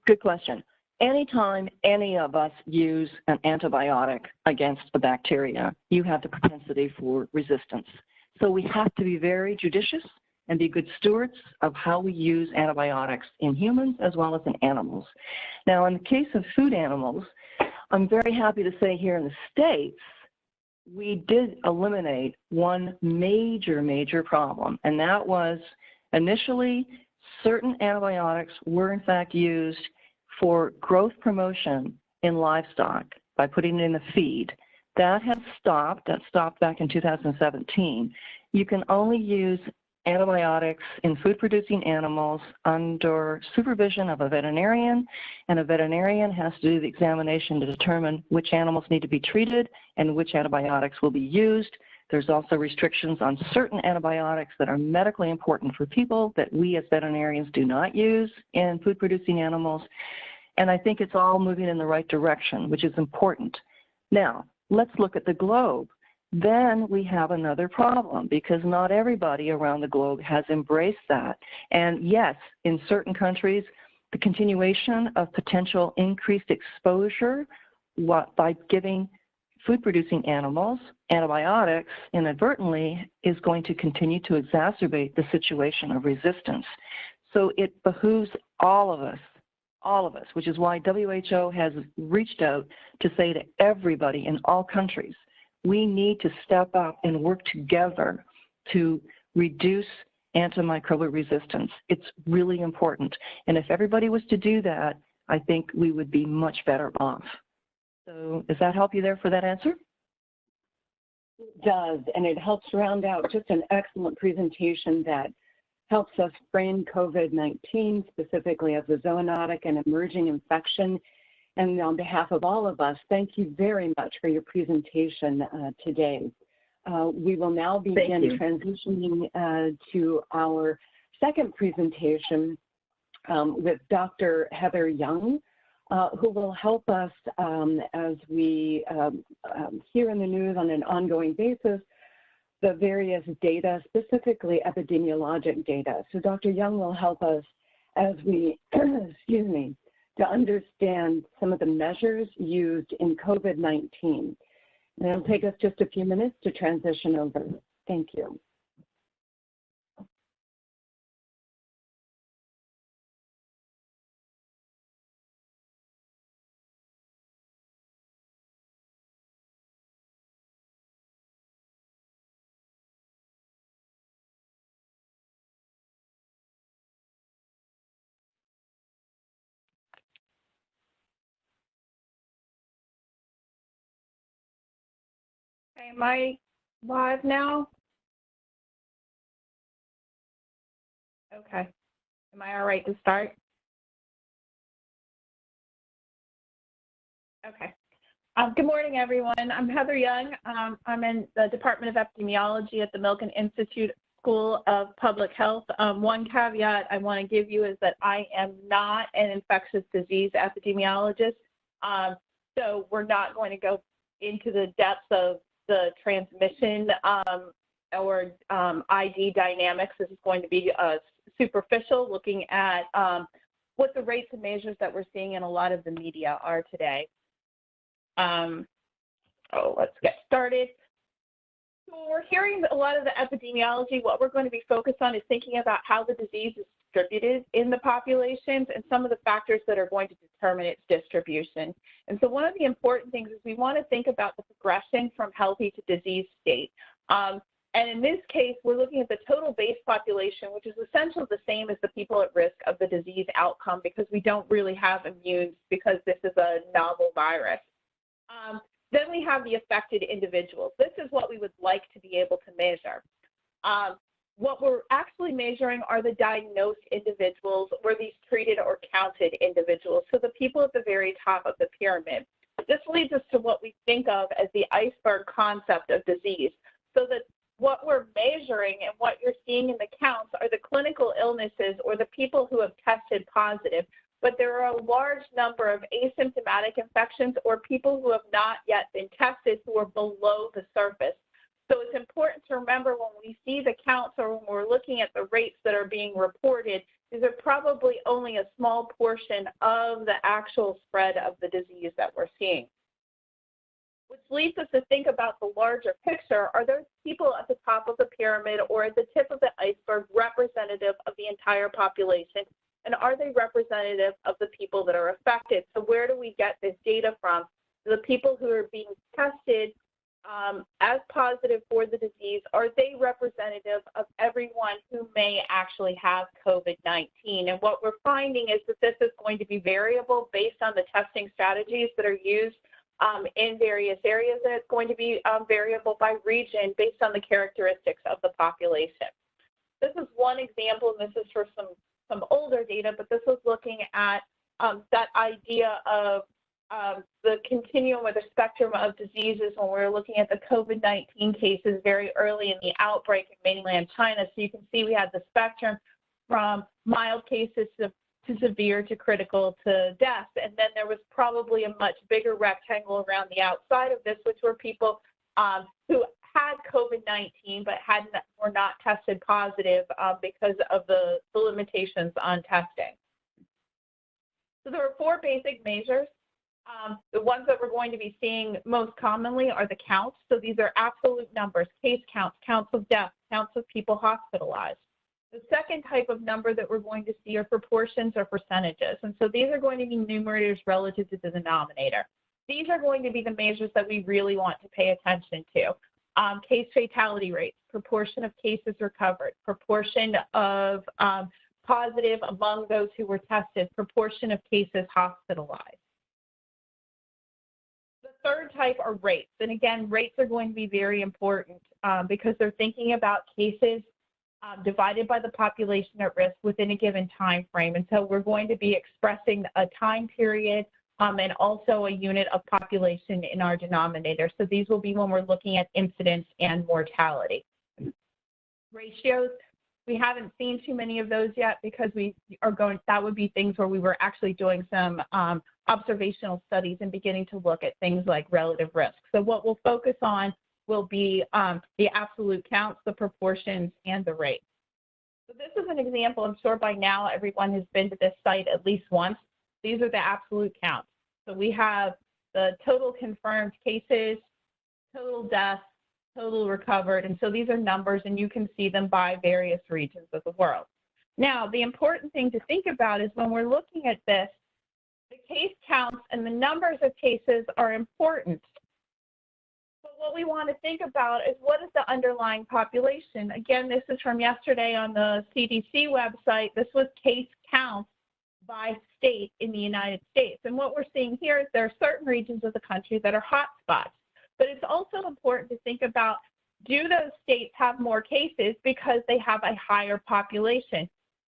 S2: Good question. Anytime any of us use an antibiotic against a bacteria, you have the propensity for resistance. So we have to be very judicious and be good stewards of how we use antibiotics in humans as well as in animals. Now, in the case of food animals, I'm very happy to say here in the States, we did eliminate one major problem, and that was initially certain antibiotics were in fact used for growth promotion in livestock by putting it in the feed. That has stopped. That stopped back in 2017. You can only use antibiotics in food-producing animals under supervision of a veterinarian, and a veterinarian has to do the examination to determine which animals need to be treated and which antibiotics will be used. There's also restrictions on certain antibiotics that are medically important for people that we as veterinarians do not use in food-producing animals. And I think it's all moving in the right direction, which is important. Now, let's look at the globe. Then we have another problem because not everybody around the globe has embraced that. And yes, in certain countries, the continuation of potential increased exposure by giving food-producing animals antibiotics inadvertently is going to continue to exacerbate the situation of resistance. So it behooves all of us, which is why WHO has reached out to say to everybody in all countries, we need to step up and work together to reduce antimicrobial resistance. It's really important. And if everybody was to do that, I think we would be much better off. So does that help you there for that answer?
S1: It does, and it helps round out just an excellent presentation that helps us frame COVID-19 specifically as a zoonotic and emerging infection. And on behalf of all of us, thank you very much for your presentation today. We will now begin transitioning to our second presentation with Dr. Heather Young, who will help us as we hear in the news on an ongoing basis the various data, specifically epidemiologic data. So Dr. Young will help us as we, excuse me, to understand some of the measures used in COVID-19. And it'll take us just a few minutes to transition over. Thank you.
S3: Am I live now? Okay. Am I all right to start? Okay. Good morning, everyone. I'm Heather Young. I'm in the Department of Epidemiology at the Milken Institute School of Public Health. One caveat I want to give you is that I am not an infectious disease epidemiologist. So we're not going to go into the depths of the transmission or ID dynamics. This is going to be superficial, looking at what the rates and measures that we're seeing in a lot of the media are today. Let's get started. So we're hearing a lot of the epidemiology. What we're going to be focused on is thinking about how the disease is distributed in the populations and some of the factors that are going to determine its distribution. And so one of the important things is we want to think about the progression from healthy to disease state. And in this case, we're looking at the total base population, which is essentially the same as the people at risk of the disease outcome because we don't really have immunes because this is a novel virus. Then we have the affected individuals. This is what we would like to be able to measure. What we're actually measuring are the diagnosed individuals or these treated or counted individuals, so the people at the very top of the pyramid. This leads us to what we think of as the iceberg concept of disease, so that what we're measuring and what you're seeing in the counts are the clinical illnesses or the people who have tested positive. But there are a large number of asymptomatic infections or people who have not yet been tested who are below the surface. So it's important to remember when we see the counts or when we're looking at the rates that are being reported, these are probably only a small portion of the actual spread of the disease that we're seeing. Which leads us to think about the larger picture. Are those people at the top of the pyramid or at the tip of the iceberg representative of the entire population? And are they representative of the people that are affected? So where do we get this data from? The people who are being tested as positive for the disease, are they representative of everyone who may actually have COVID-19? And what we're finding is that this is going to be variable based on the testing strategies that are used in various areas, and it's going to be variable by region based on the characteristics of the population. This is one example, and this is for some older data, but this was looking at that idea of the continuum or the spectrum of diseases when we were looking at the COVID-19 cases very early in the outbreak in mainland China. So you can see we had the spectrum from mild cases to severe to critical to death. And then there was probably a much bigger rectangle around the outside of this, which were people who had COVID-19 but were not tested positive because of the limitations on testing. So there are four basic measures. The ones that we're going to be seeing most commonly are the counts. So these are absolute numbers, case counts, counts of deaths, counts of people hospitalized. The second type of number that we're going to see are proportions or percentages. And so these are going to be numerators relative to the denominator. These are going to be the measures that we really want to pay attention to. Case fatality rates, proportion of cases recovered, proportion of positive among those who were tested, proportion of cases hospitalized. The third type are rates. And again, rates are going to be very important because they're thinking about cases divided by the population at risk within a given time frame. And so we're going to be expressing a time period and also a unit of population in our denominator. So these will be when we're looking at incidence and mortality. Ratios, we haven't seen too many of those yet because that would be things where we were actually doing some observational studies and beginning to look at things like relative risk. So what we'll focus on will be the absolute counts, the proportions, and the rates. So this is an example. I'm sure by now everyone has been to this site at least once. These are the absolute counts. So we have the total confirmed cases, total deaths, total recovered, and so these are numbers, and you can see them by various regions of the world. Now, the important thing to think about is when we're looking at this, the case counts and the numbers of cases are important. But what we want to think about is what is the underlying population? Again, this is from yesterday on the CDC website. This was case counts by state in the United States. And what we're seeing here is there are certain regions of the country that are hotspots. But it's also important to think about, do those states have more cases because they have a higher population?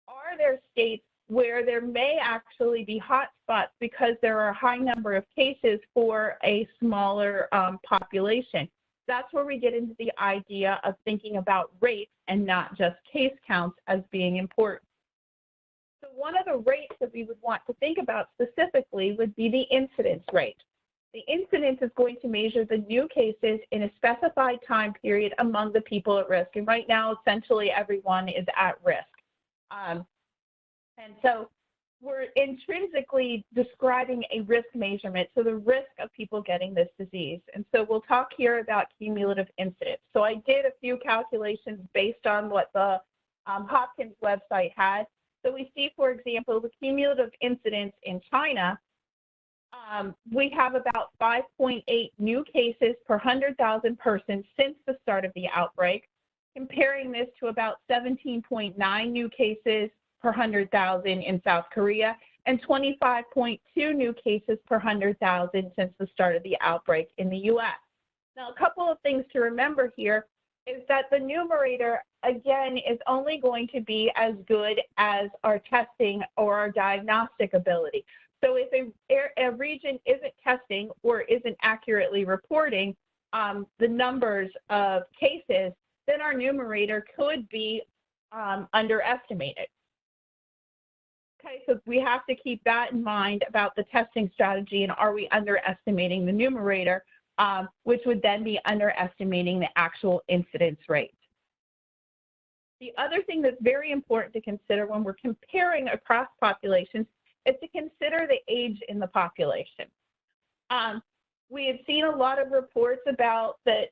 S3: Are there states where there may actually be hotspots because there are a high number of cases for a smaller population? That's where we get into the idea of thinking about rates and not just case counts as being important. So one of the rates that we would want to think about specifically would be the incidence rate. The incidence is going to measure the new cases in a specified time period among the people at risk. And right now, essentially, everyone is at risk. And so we're intrinsically describing a risk measurement, so the risk of people getting this disease. And so we'll talk here about cumulative incidence. So I did a few calculations based on what the Hopkins website had. So we see, for example, the cumulative incidence in China. We have about 5.8 new cases per 100,000 persons since the start of the outbreak, comparing this to about 17.9 new cases per 100,000 in South Korea and 25.2 new cases per 100,000 since the start of the outbreak in the U.S. Now, a couple of things to remember here is that the numerator, again, is only going to be as good as our testing or our diagnostic ability. So if a region isn't testing or isn't accurately reporting the numbers of cases, then our numerator could be underestimated. Okay, so we have to keep that in mind about the testing strategy, and are we underestimating the numerator, which would then be underestimating the actual incidence rate. The other thing that's very important to consider when we're comparing across populations is to consider the age in the population. We have seen a lot of reports about that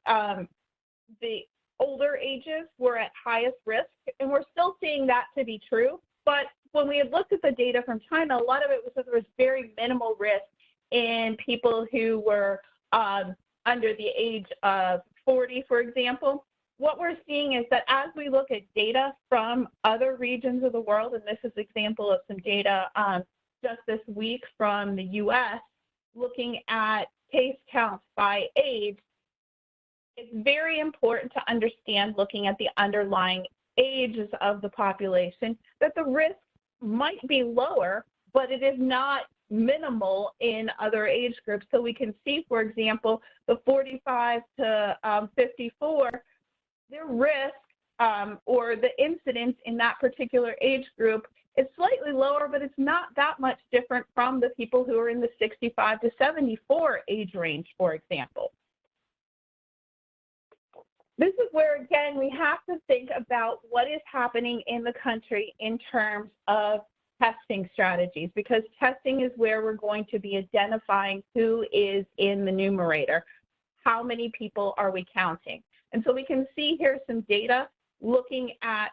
S3: the older ages were at highest risk, and we're still seeing that to be true. But when we had looked at the data from China, a lot of it was that there was very minimal risk in people who were under the age of 40, for example. What we're seeing is that as we look at data from other regions of the world, and this is an example of some data just this week from the US, looking at case counts by age, it's very important to understand, looking at the underlying ages of the population, that the risk might be lower, but it is not minimal in other age groups. So we can see, for example, the 45 to 54, their risk or the incidence in that particular age group is slightly lower, but it's not that much different from the people who are in the 65 to 74 age range, for example. This is where, again, we have to think about what is happening in the country in terms of testing strategies, because testing is where we're going to be identifying who is in the numerator. How many people are we counting? And so we can see here some data looking at,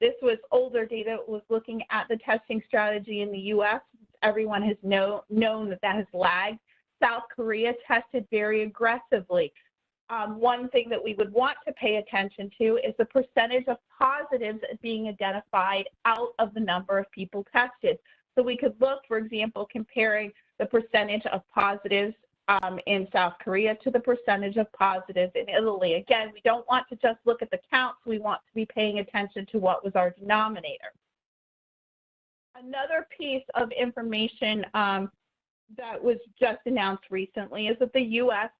S3: this was older data, it was looking at the testing strategy in the US. Everyone has known that that has lagged. South Korea tested very aggressively. One thing that we would want to pay attention to is the percentage of positives being identified out of the number of people tested. So we could look, for example, comparing the percentage of positives in South Korea to the percentage of positives in Italy. Again, we don't want to just look at the counts, we want to be paying attention to what was our denominator. Another piece of information that was just announced recently is that the US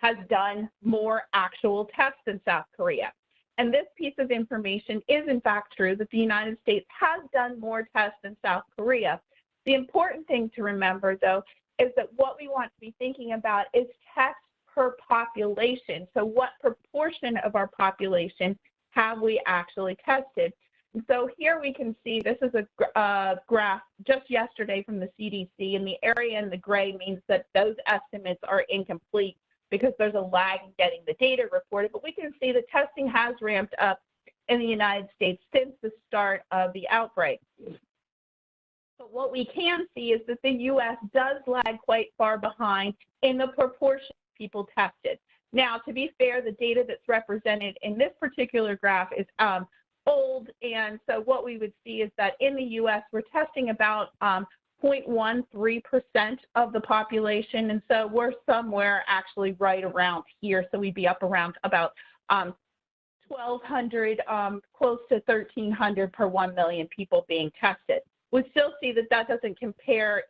S3: has done more actual tests than South Korea. And this piece of information is in fact true, that the United States has done more tests than South Korea. The important thing to remember, though, is that what we want to be thinking about is tests per population. So what proportion of our population have we actually tested? And so here we can see, this is a graph just yesterday from the CDC, and the area in the gray means that those estimates are incomplete because there's a lag in getting the data reported. But we can see the testing has ramped up in the United States since the start of the outbreak. But what we can see is that the U.S. does lag quite far behind in the proportion of people tested. Now, to be fair, the data that's represented in this particular graph is old, and so what we would see is that in the U.S. we're testing about 0.13% of the population, and so we're somewhere actually right around here. So we'd be up around about 1,200, close to 1,300 per 1 million people being tested. We still see that that doesn't compare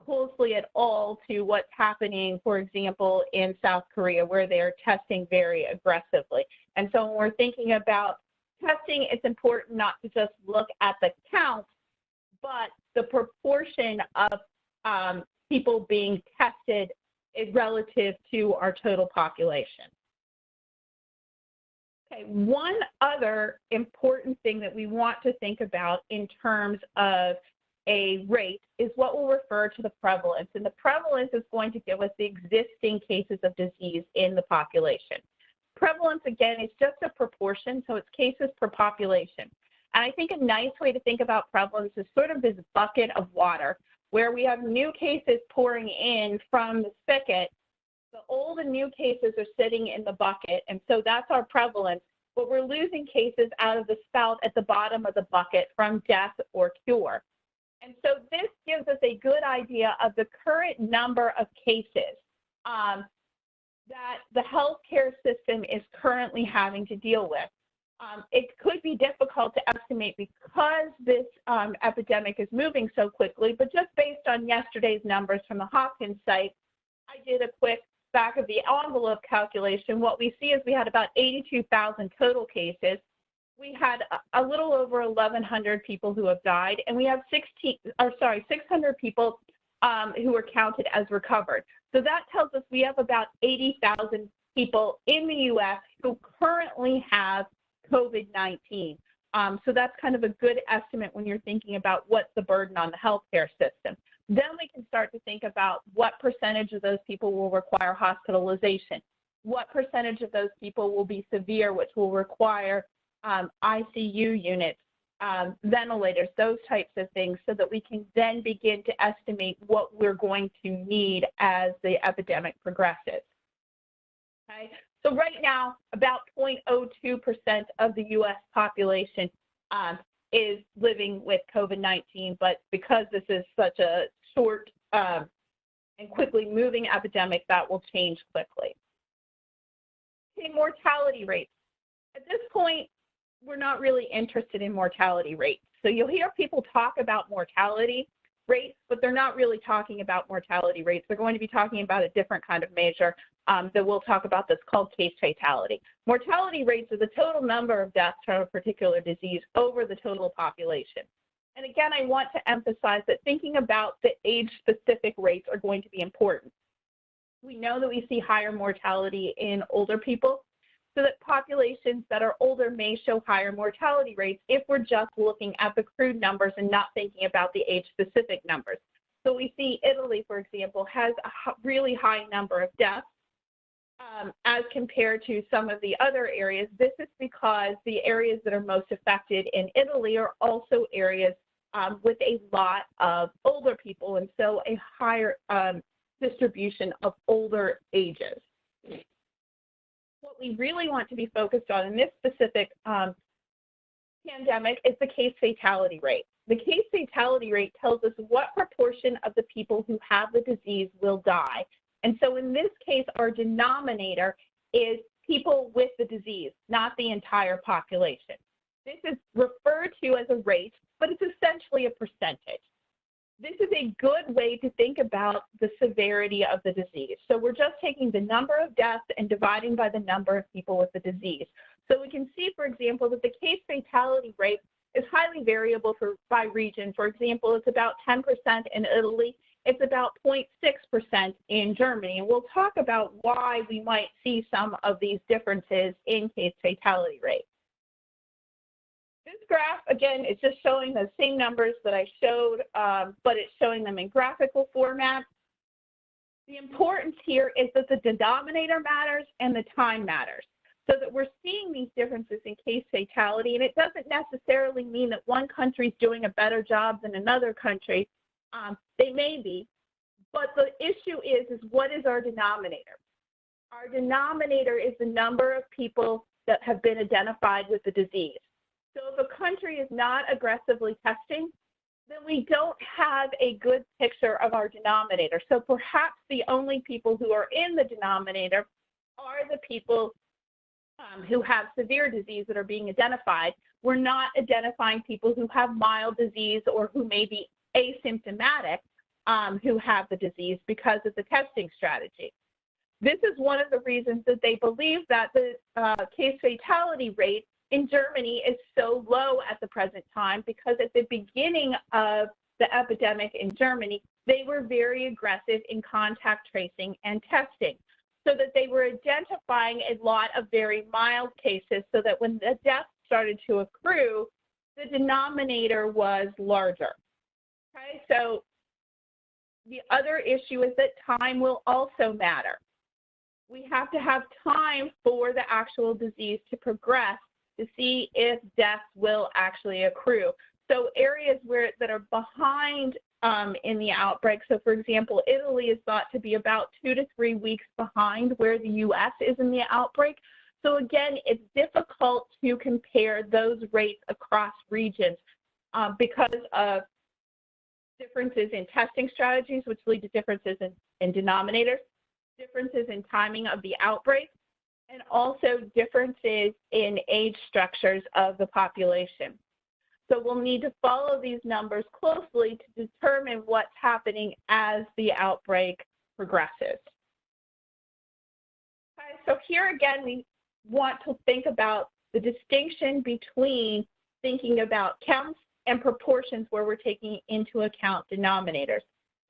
S3: closely at all to what's happening, for example, in South Korea, where they are testing very aggressively. And so when we're thinking about testing, it's important not to just look at the count, but the proportion of people being tested relative to our total population. Okay, one other important thing that we want to think about in terms of a rate is what we'll refer to the prevalence. And the prevalence is going to give us the existing cases of disease in the population. Prevalence, again, is just a proportion, so it's cases per population. And I think a nice way to think about prevalence is sort of this bucket of water where we have new cases pouring in from the spigot. The old and new cases are sitting in the bucket, and so that's our prevalence. But we're losing cases out of the spout at the bottom of the bucket from death or cure. And so this gives us a good idea of the current number of cases that the healthcare system is currently having to deal with. It could be difficult to estimate because this epidemic is moving so quickly, but just based on yesterday's numbers from the Hopkins site, I did a quick back of the envelope calculation. What we see is we had about 82,000 total cases. We had a little over 1,100 people who have died, and we have 600 people who were counted as recovered. So that tells us we have about 80,000 people in the U.S. who currently have COVID-19. So that's kind of a good estimate when you're thinking about what's the burden on the healthcare system. Then we can start to think about what percentage of those people will require hospitalization, what percentage of those people will be severe, which will require ICU units, ventilators, those types of things, so that we can then begin to estimate what we're going to need as the epidemic progresses. Okay, so right now, about 0.02% of the U.S. population is living with COVID-19, but because this is such a short and quickly moving epidemic, that will change quickly. Okay, mortality rates. At this point, we're not really interested in mortality rates. So you'll hear people talk about mortality rates, but they're not really talking about mortality rates. They're going to be talking about a different kind of measure that we'll talk about that's called case fatality. Mortality rates are the total number of deaths from a particular disease over the total population. And again, I want to emphasize that thinking about the age-specific rates are going to be important. We know that we see higher mortality in older people, so that populations that are older may show higher mortality rates if we're just looking at the crude numbers and not thinking about the age-specific numbers. So we see Italy, for example, has a really high number of deaths as compared to some of the other areas. This is because the areas that are most affected in Italy are also areas with a lot of older people, and so a higher distribution of older ages. What we really want to be focused on in this specific pandemic is the case fatality rate. The case fatality rate tells us what proportion of the people who have the disease will die. And so in this case, our denominator is people with the disease, not the entire population. This is referred to as a rate, but it's essentially a percentage. This is a good way to think about the severity of the disease. So we're just taking the number of deaths and dividing by the number of people with the disease. So we can see, for example, that the case fatality rate is highly variable by region. For example, it's about 10% in Italy. It's about 0.6% in Germany. And we'll talk about why we might see some of these differences in case fatality rate. This graph, again, is just showing the same numbers that I showed, but it's showing them in graphical format. The importance here is that the denominator matters and the time matters, so that we're seeing these differences in case fatality, and it doesn't necessarily mean that one country is doing a better job than another country. They may be, but the issue is what is our denominator? Our denominator is the number of people that have been identified with the disease. So if a country is not aggressively testing, then we don't have a good picture of our denominator. So perhaps the only people who are in the denominator are the people who have severe disease that are being identified. We're not identifying people who have mild disease or who may be asymptomatic who have the disease because of the testing strategy. This is one of the reasons that they believe that the case fatality rate in Germany is so low at the present time, because at the beginning of the epidemic in Germany, they were very aggressive in contact tracing and testing, so that they were identifying a lot of very mild cases, so that when the deaths started to accrue, the denominator was larger. Okay, so the other issue is that time will also matter. We have to have time for the actual disease to progress to see if deaths will actually accrue. So areas that are behind in the outbreak, so for example, Italy is thought to be about 2 to 3 weeks behind where the US is in the outbreak. So again, it's difficult to compare those rates across regions because of differences in testing strategies, which lead to differences in denominators, differences in timing of the outbreak, and also differences in age structures of the population. So we'll need to follow these numbers closely to determine what's happening as the outbreak progresses. Okay, so here again, we want to think about the distinction between thinking about counts and proportions where we're taking into account denominators.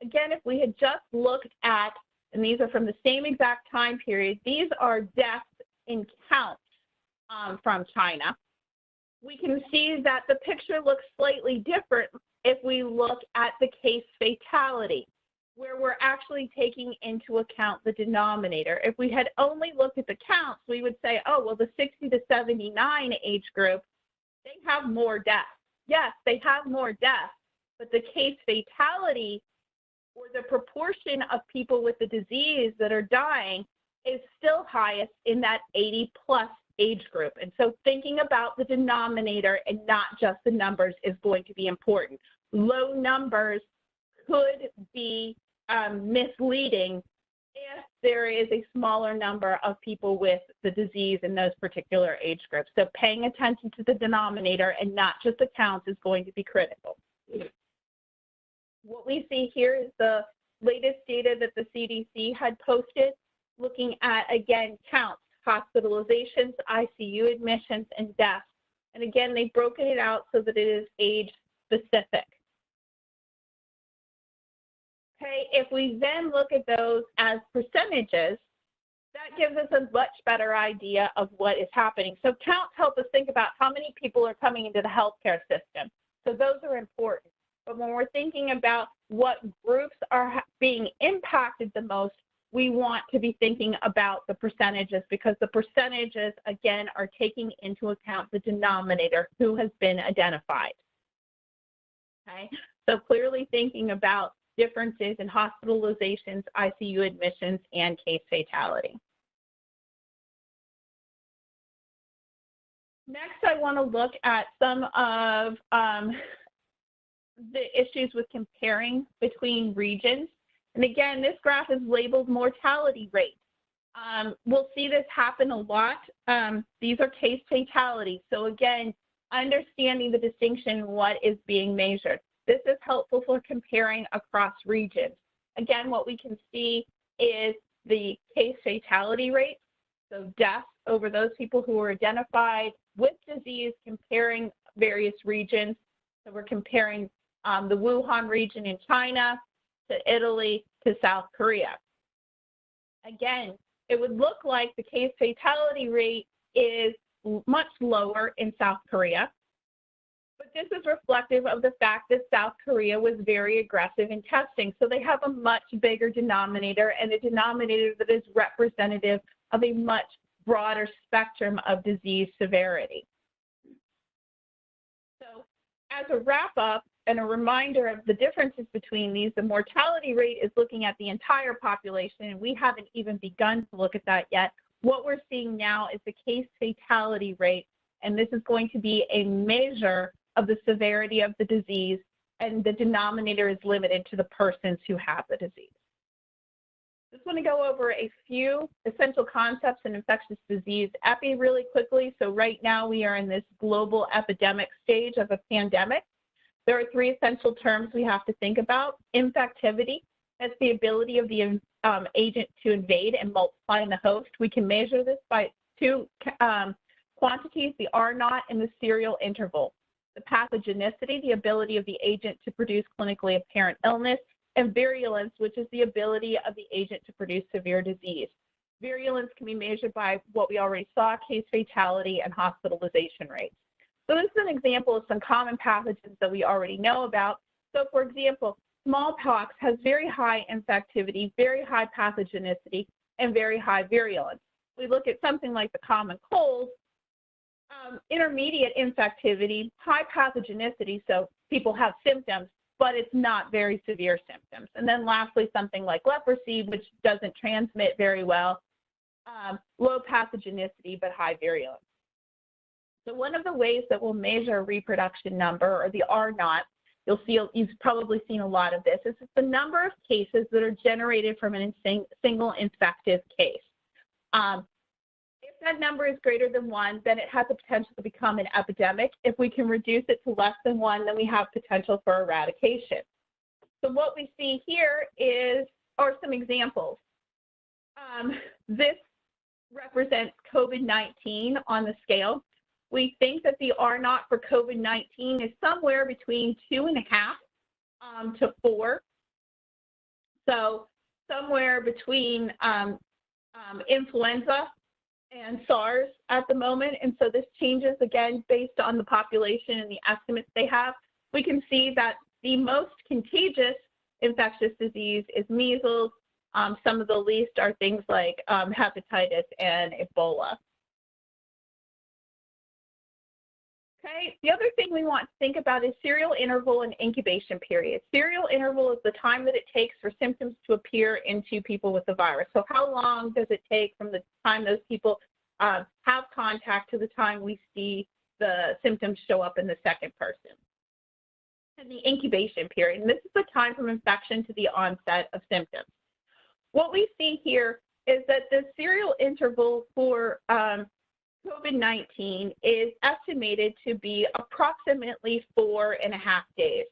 S3: Again, if we had just looked at, and these are from the same exact time period, these are deaths in counts from China. We can see that the picture looks slightly different if we look at the case fatality, where we're actually taking into account the denominator. If we had only looked at the counts, we would say, oh, well, the 60 to 79 age group, they have more deaths. Yes, they have more deaths, but the case fatality, or the proportion of people with the disease that are dying, is still highest in that 80+ age group. And so thinking about the denominator and not just the numbers is going to be important. Low numbers could be misleading if there is a smaller number of people with the disease in those particular age groups. So paying attention to the denominator and not just the counts is going to be critical. What we see here is the latest data that the CDC had posted, looking at, again, counts, hospitalizations, ICU admissions, and deaths. And again, they've broken it out so that it is age specific. Okay, if we then look at those as percentages, that gives us a much better idea of what is happening. So counts help us think about how many people are coming into the healthcare system. So those are important. But when we're thinking about what groups are being impacted the most, we want to be thinking about the percentages, because the percentages, again, are taking into account the denominator, who has been identified. Okay, so clearly thinking about differences in hospitalizations, ICU admissions, and case fatality. Next, I want to look at some of the issues with comparing between regions. And again, this graph is labeled mortality rate. We'll see this happen a lot. These are case fatalities. So again, understanding the distinction, what is being measured. This is helpful for comparing across regions. Again, what we can see is the case fatality rate, so deaths over those people who were identified with disease, comparing various regions. So we're comparing the Wuhan region in China to Italy to South Korea. Again, it would look like the case fatality rate is much lower in South Korea, but this is reflective of the fact that South Korea was very aggressive in testing. So they have a much bigger denominator, and a denominator that is representative of a much broader spectrum of disease severity. So as a wrap-up and a reminder of the differences between these, the mortality rate is looking at the entire population, and we haven't even begun to look at that yet. What we're seeing now is the case fatality rate, and this is going to be a measure of the severity of the disease and the denominator is limited to the persons who have the disease. Just want to go over a few essential concepts in infectious disease epi really quickly. So right now we are in this global epidemic stage of a pandemic. There are three essential terms we have to think about. Infectivity, that's the ability of the agent to invade and multiply in the host. We can measure this by two quantities, the R0 and the serial interval. The pathogenicity, the ability of the agent to produce clinically apparent illness, and virulence, which is the ability of the agent to produce severe disease. Virulence can be measured by what we already saw, case fatality and hospitalization rates. So this is an example of some common pathogens that we already know about. So for example, smallpox has very high infectivity, very high pathogenicity, and very high virulence. We look at something like the common cold, intermediate infectivity, high pathogenicity, so people have symptoms, but it's not very severe symptoms. And then lastly, something like leprosy, which doesn't transmit very well, low pathogenicity, but high virulence. So one of the ways that we'll measure reproduction number, or the R0, you've probably seen a lot of this, is the number of cases that are generated from a single infective case. If that number is greater than 1, then it has the potential to become an epidemic. If we can reduce it to less than 1, then we have potential for eradication. So what we see here are some examples. This represents COVID-19 on the scale. We think that the R0 for COVID-19 is somewhere between 2.5 to 4. So somewhere between influenza and SARS at the moment. And so this changes again based on the population and the estimates they have. We can see that the most contagious infectious disease is measles. Some of the least are things like hepatitis and Ebola. Okay, the other thing we want to think about is serial interval and incubation period. Serial interval is the time that it takes for symptoms to appear into people with the virus. So how long does it take from the time those people have contact to the time we see the symptoms show up in the second person? And the incubation period, and this is the time from infection to the onset of symptoms. What we see here is that the serial interval for COVID-19 is estimated to be approximately 4.5 days.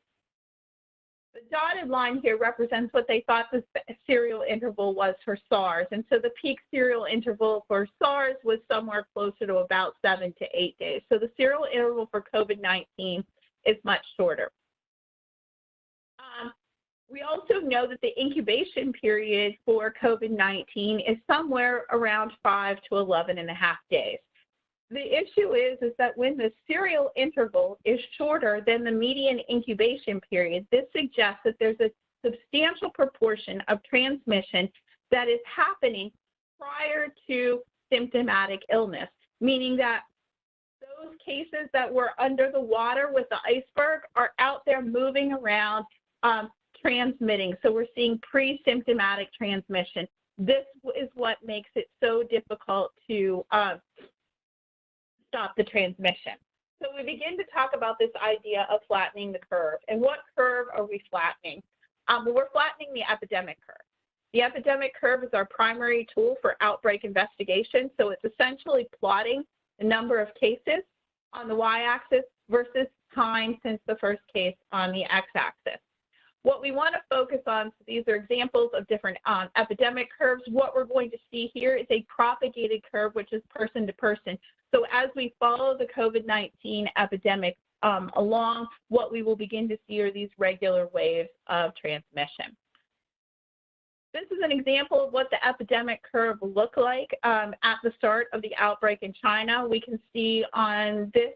S3: The dotted line here represents what they thought the serial interval was for SARS. And so the peak serial interval for SARS was somewhere closer to about 7 to 8 days. So the serial interval for COVID-19 is much shorter. We also know that the incubation period for COVID-19 is somewhere around 5 to 11.5 days. The issue is that when the serial interval is shorter than the median incubation period, this suggests that there's a substantial proportion of transmission that is happening prior to symptomatic illness, meaning that those cases that were under the water with the iceberg are out there moving around, transmitting. So we're seeing pre-symptomatic transmission. This is what makes it so difficult to stop the transmission. So we begin to talk about this idea of flattening the curve. And what curve are we flattening? We're flattening the epidemic curve. The epidemic curve is our primary tool for outbreak investigation. So it's essentially plotting the number of cases on the y-axis versus time since the first case on the x-axis. What we want to focus on, so these are examples of different epidemic curves. What we're going to see here is a propagated curve, which is person to person. So as we follow the COVID-19 epidemic along, what we will begin to see are these regular waves of transmission. This is an example of what the epidemic curve looked like at the start of the outbreak in China. We can see on this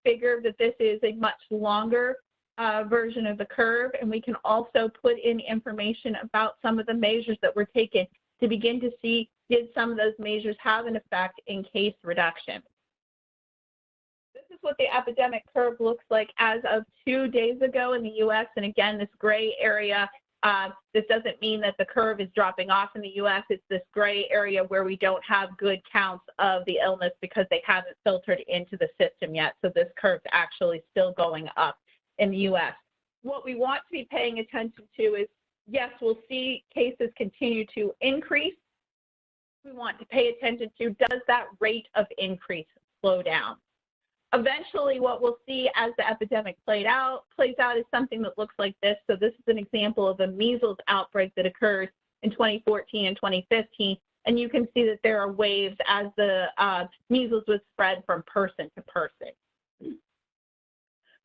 S3: figure that this is a much longer version of the curve, and we can also put in information about some of the measures that were taken to begin to see, did some of those measures have an effect in case reduction. This is what the epidemic curve looks like as of 2 days ago in the US, and again, this gray area, this doesn't mean that the curve is dropping off in the US, it's this gray area where we don't have good counts of the illness because they haven't filtered into the system yet, so this curve's actually still going up in the US. what we want to be paying attention to is, yes, we'll see cases continue to increase. We want to pay attention to, does that rate of increase slow down? Eventually, what we'll see as the epidemic plays out is something that looks like this. So this is an example of a measles outbreak that occurs in 2014 and 2015. And you can see that there are waves as the measles was spread from person to person.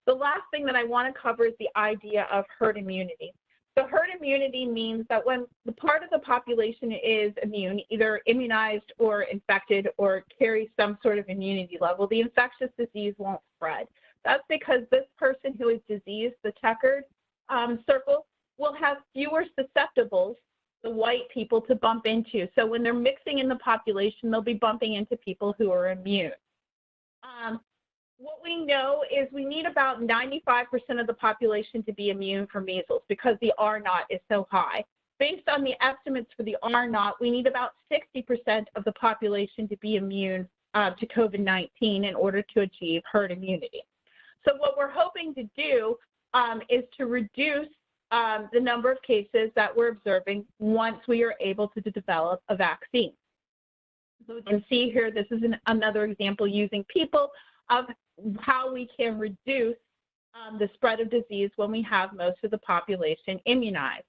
S3: The last thing that I want to cover is the idea of herd immunity. So herd immunity means that when the part of the population is immune, either immunized or infected or carries some sort of immunity level, the infectious disease won't spread. That's because this person who is diseased, the checkered circle, will have fewer susceptibles, the white people, to bump into. So when they're mixing in the population, they'll be bumping into people who are immune. What we know is we need about 95% of the population to be immune for measles because the R naught is so high. Based on the estimates for the R naught, we need about 60% of the population to be immune to COVID-19 in order to achieve herd immunity. So what we're hoping to do is to reduce the number of cases that we're observing once we are able to develop a vaccine. So we can see here, this is another example using people of how we can reduce the spread of disease when we have most of the population immunized.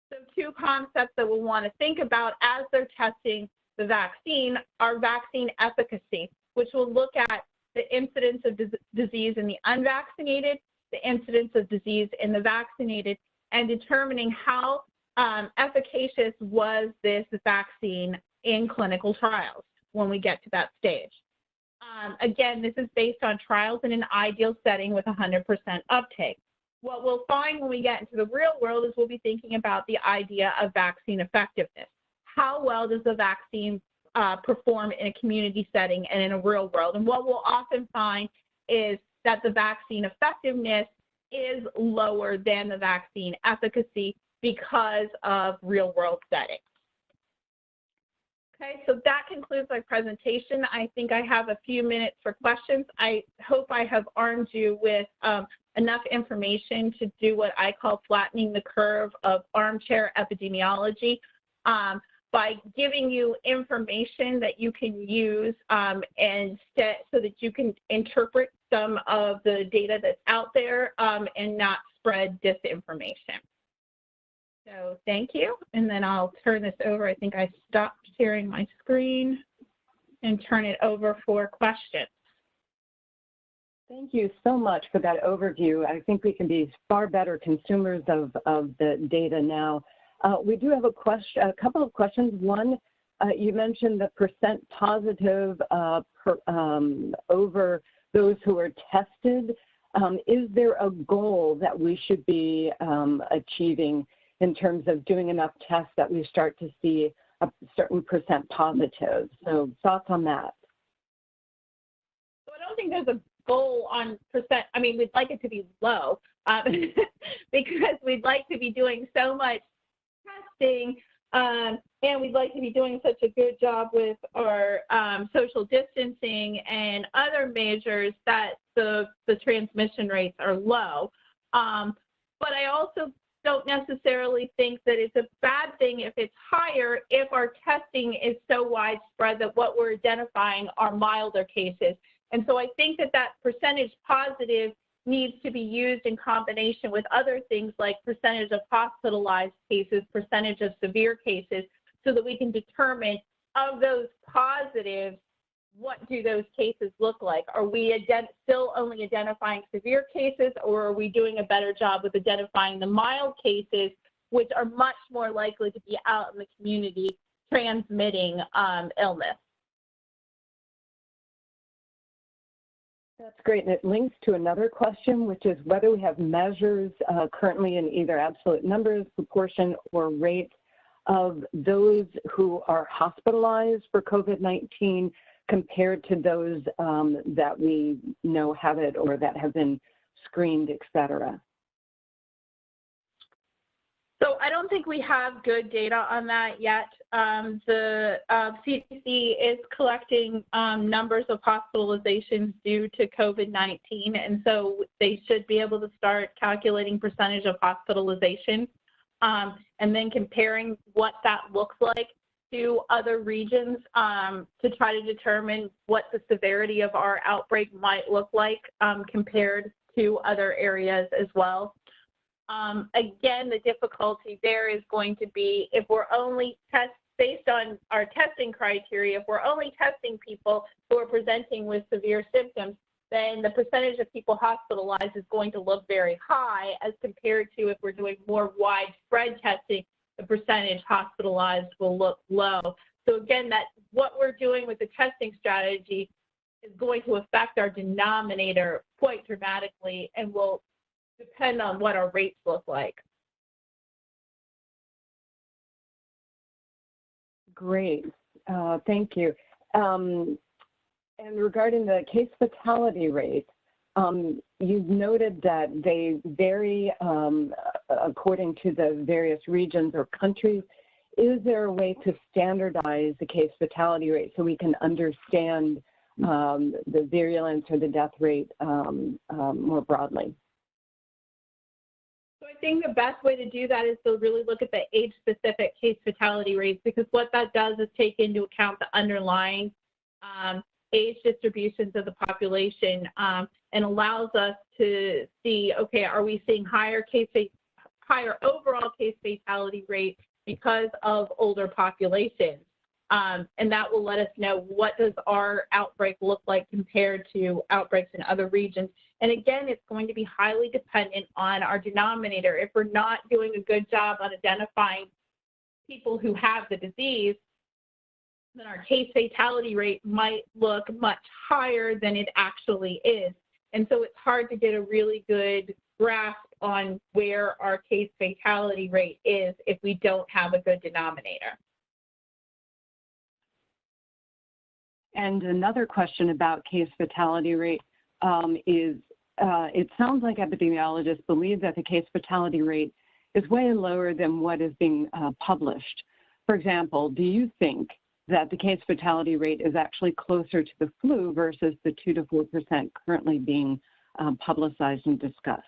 S3: So two concepts that we'll want to think about as they're testing the vaccine are vaccine efficacy, which will look at the incidence of disease in the unvaccinated, the incidence of disease in the vaccinated, and determining how efficacious was this vaccine in clinical trials when we get to that stage. Again, this is based on trials in an ideal setting with 100% uptake. What we'll find when we get into the real world is we'll be thinking about the idea of vaccine effectiveness. How well does the vaccine perform in a community setting and in a real world? And what we'll often find is that the vaccine effectiveness is lower than the vaccine efficacy because of real world settings. Okay, so that concludes my presentation. I think I have a few minutes for questions. I hope I have armed you with enough information to do what I call flattening the curve of armchair epidemiology by giving you information that you can use and so that you can interpret some of the data that's out there and not spread disinformation. So thank you, and then I'll turn this over. I think I stopped sharing my screen and turn it over for questions.
S1: Thank you so much for that overview. I think we can be far better consumers of the data now. We do have a couple of questions. One, you mentioned the percent positive over those who are tested. Is there a goal that we should be achieving in terms of doing enough tests that we start to see a certain percent positive? So thoughts on that?
S3: So I don't think there's a goal on percent. I mean, we'd like it to be low because we'd like to be doing so much testing and we'd like to be doing such a good job with our social distancing and other measures that the transmission rates are low. But I also don't necessarily think that it's a bad thing if it's higher if our testing is so widespread that what we're identifying are milder cases. And so I think that that percentage positive needs to be used in combination with other things like percentage of hospitalized cases, percentage of severe cases, so that we can determine of those positives, what do those cases look like? Are we still only identifying severe cases, or are we doing a better job with identifying the mild cases, which are much more likely to be out in the community transmitting illness?
S1: That's great, and it links to another question, which is whether we have measures currently in either absolute numbers, proportion, or rate of those who are hospitalized for COVID-19 compared to those that we know have it or that have been screened, et cetera.
S3: So I don't think we have good data on that yet. The CDC is collecting numbers of hospitalizations due to COVID-19, and so they should be able to start calculating percentage of hospitalization and then comparing what that looks like to other regions to try to determine what the severity of our outbreak might look like compared to other areas as well. Again, the difficulty there is going to be if we're only based on our testing criteria, if we're only testing people who are presenting with severe symptoms, then the percentage of people hospitalized is going to look very high as compared to if we're doing more widespread testing, the percentage hospitalized will look low. So again, what we're doing with the testing strategy is going to affect our denominator quite dramatically and will depend on what our rates look like.
S1: Great, thank you. And regarding the case fatality rate, you've noted that they vary according to the various regions or countries. Is there a way to standardize the case fatality rate so we can understand the virulence or the death rate more broadly?
S3: So I think the best way to do that is to really look at the age-specific case fatality rates, because what that does is take into account the underlying age distributions of the population and allows us to see, okay, are we seeing higher overall case fatality rate because of older populations? And that will let us know what does our outbreak look like compared to outbreaks in other regions. And again, it's going to be highly dependent on our denominator. If we're not doing a good job on identifying people who have the disease, then our case fatality rate might look much higher than it actually is. And so it's hard to get a really good grasp on where our case fatality rate is if we don't have a good denominator.
S1: And another question about case fatality rate is, it sounds like epidemiologists believe that the case fatality rate is way lower than what is being published. For example, do you think that the case fatality rate is actually closer to the flu versus the 2 to 4% currently being publicized and discussed?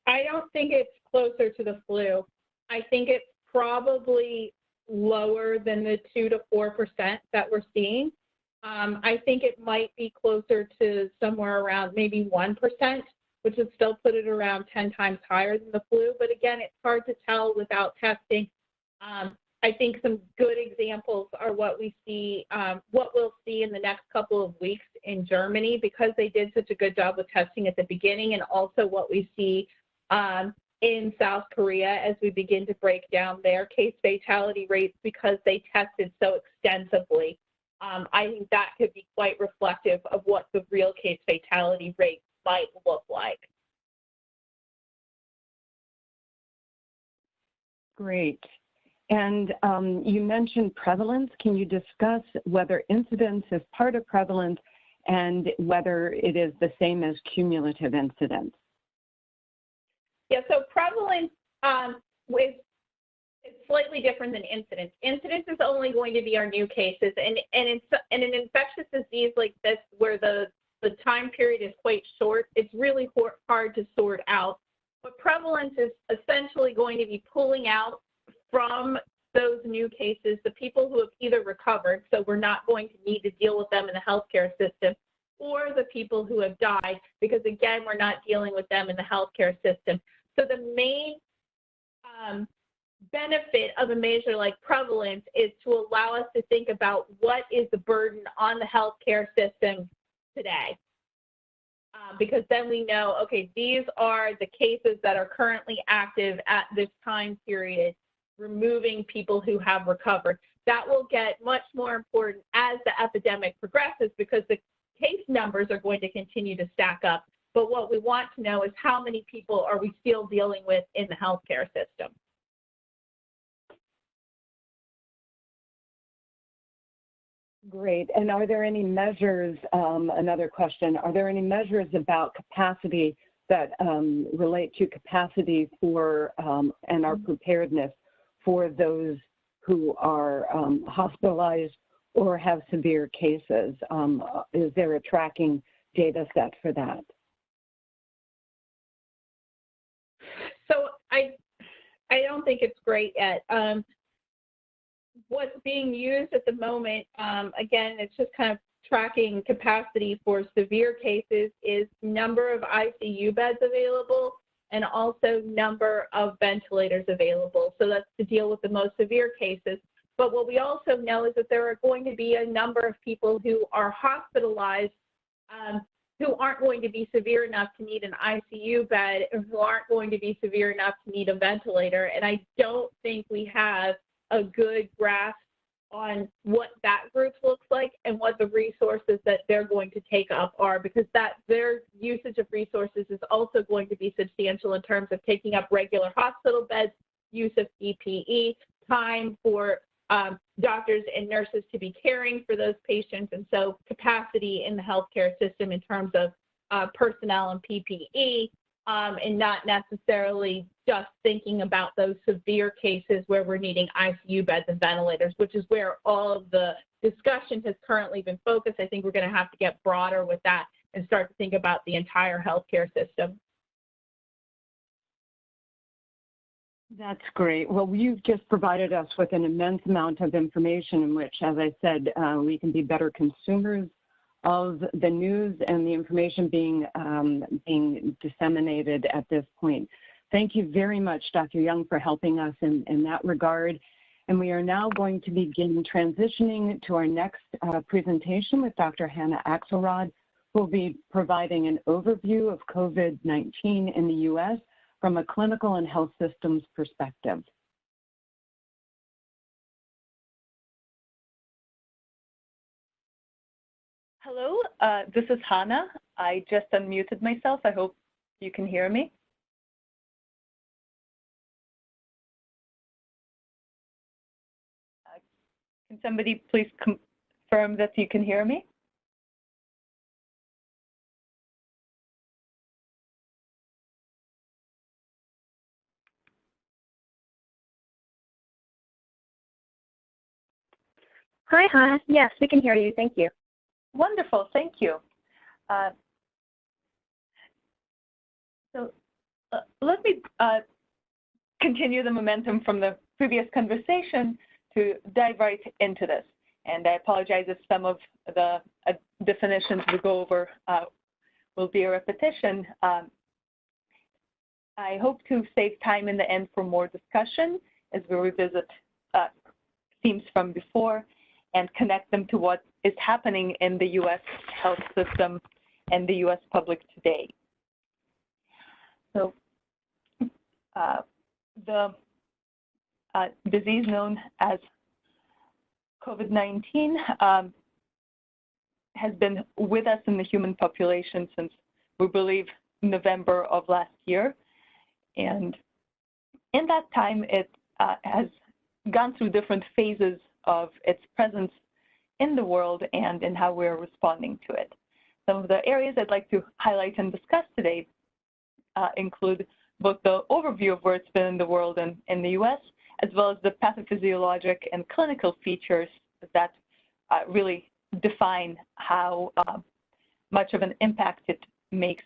S3: I don't think it's closer to the flu. I think it's probably lower than the 2 to 4% that we're seeing. I think it might be closer to somewhere around maybe 1%, which would still put it around 10 times higher than the flu. But again, it's hard to tell without testing. I think some good examples are what we see, what we'll see in the next couple of weeks in Germany, because they did such a good job with testing at the beginning, and also what we see in South Korea as we begin to break down their case fatality rates because they tested so extensively. I think that could be quite reflective of what the real case fatality rate might look like.
S1: Great. And you mentioned prevalence. Can you discuss whether incidence is part of prevalence and whether it is the same as cumulative incidence?
S3: Yeah, so prevalence is slightly different than incidence. Incidence is only going to be our new cases, and in an infectious disease like this, where the time period is quite short, it's really hard to sort out. But prevalence is essentially going to be pulling out from those new cases the people who have either recovered, so we're not going to need to deal with them in the healthcare system, or the people who have died, because again, we're not dealing with them in the healthcare system. So the main benefit of a measure like prevalence is to allow us to think about what is the burden on the healthcare system today. Because then we know, okay, these are the cases that are currently active at this time period, removing people who have recovered. That will get much more important as the epidemic progresses, because the case numbers are going to continue to stack up. But what we want to know is how many people are we still dealing with in the healthcare system.
S1: Great. And are there any measures, another question, are there any measures about capacity that relate to capacity for and our preparedness for those who are hospitalized or have severe cases? Is there a tracking data set for that?
S3: So I don't think it's great yet. What's being used at the moment, again, it's just kind of tracking capacity for severe cases, is number of ICU beds available and also number of ventilators available. So that's to deal with the most severe cases. But what we also know is that there are going to be a number of people who are hospitalized who aren't going to be severe enough to need an ICU bed and who aren't going to be severe enough to need a ventilator. And I don't think we have a good grasp on what that group looks like and what the resources that they're going to take up are, because their usage of resources is also going to be substantial in terms of taking up regular hospital beds, use of PPE, time for doctors and nurses to be caring for those patients, and so capacity in the healthcare system in terms of personnel and PPE, and not necessarily just thinking about those severe cases where we're needing ICU beds and ventilators, which is where all of the discussion has currently been focused. I think we're going to have to get broader with that and start to think about the entire healthcare system.
S1: That's great. Well, you've just provided us with an immense amount of information in which, as I said, we can be better consumers of the news and the information being disseminated at this point. Thank you very much, Dr. Young, for helping us in that regard. And we are now going to begin transitioning to our next presentation with Dr. Hannah Axelrod, who will be providing an overview of COVID-19 in the U.S. from a clinical and health systems perspective.
S4: Hello, this is Hannah. I just unmuted myself. I hope you can hear me. Can somebody please confirm that you can hear me?
S5: Hi, Hannah. Yes, we can hear you. Thank you.
S4: Wonderful. Thank you. Let me continue the momentum from the previous conversation to dive right into this. And I apologize if some of the definitions we go over will be a repetition. I hope to save time in the end for more discussion as we revisit themes from before and connect them to what is happening in the U.S. health system and the U.S. public today. So the disease known as COVID-19 has been with us in the human population since, we believe, November of last year. And in that time, it has gone through different phases of its presence in the world and in how we're responding to it. Some of the areas I'd like to highlight and discuss today include both the overview of where it's been in the world and in the US, as well as the pathophysiologic and clinical features that really define how much of an impact it makes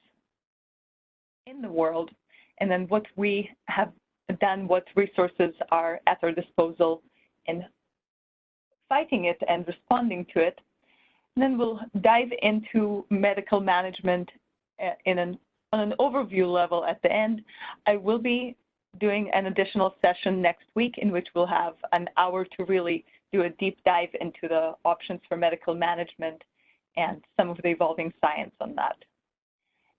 S4: in the world, and then what we have done, what resources are at our disposal in fighting it and responding to it. And then we'll dive into medical management on an overview level at the end. I will be doing an additional session next week in which we'll have an hour to really do a deep dive into the options for medical management and some of the evolving science on that.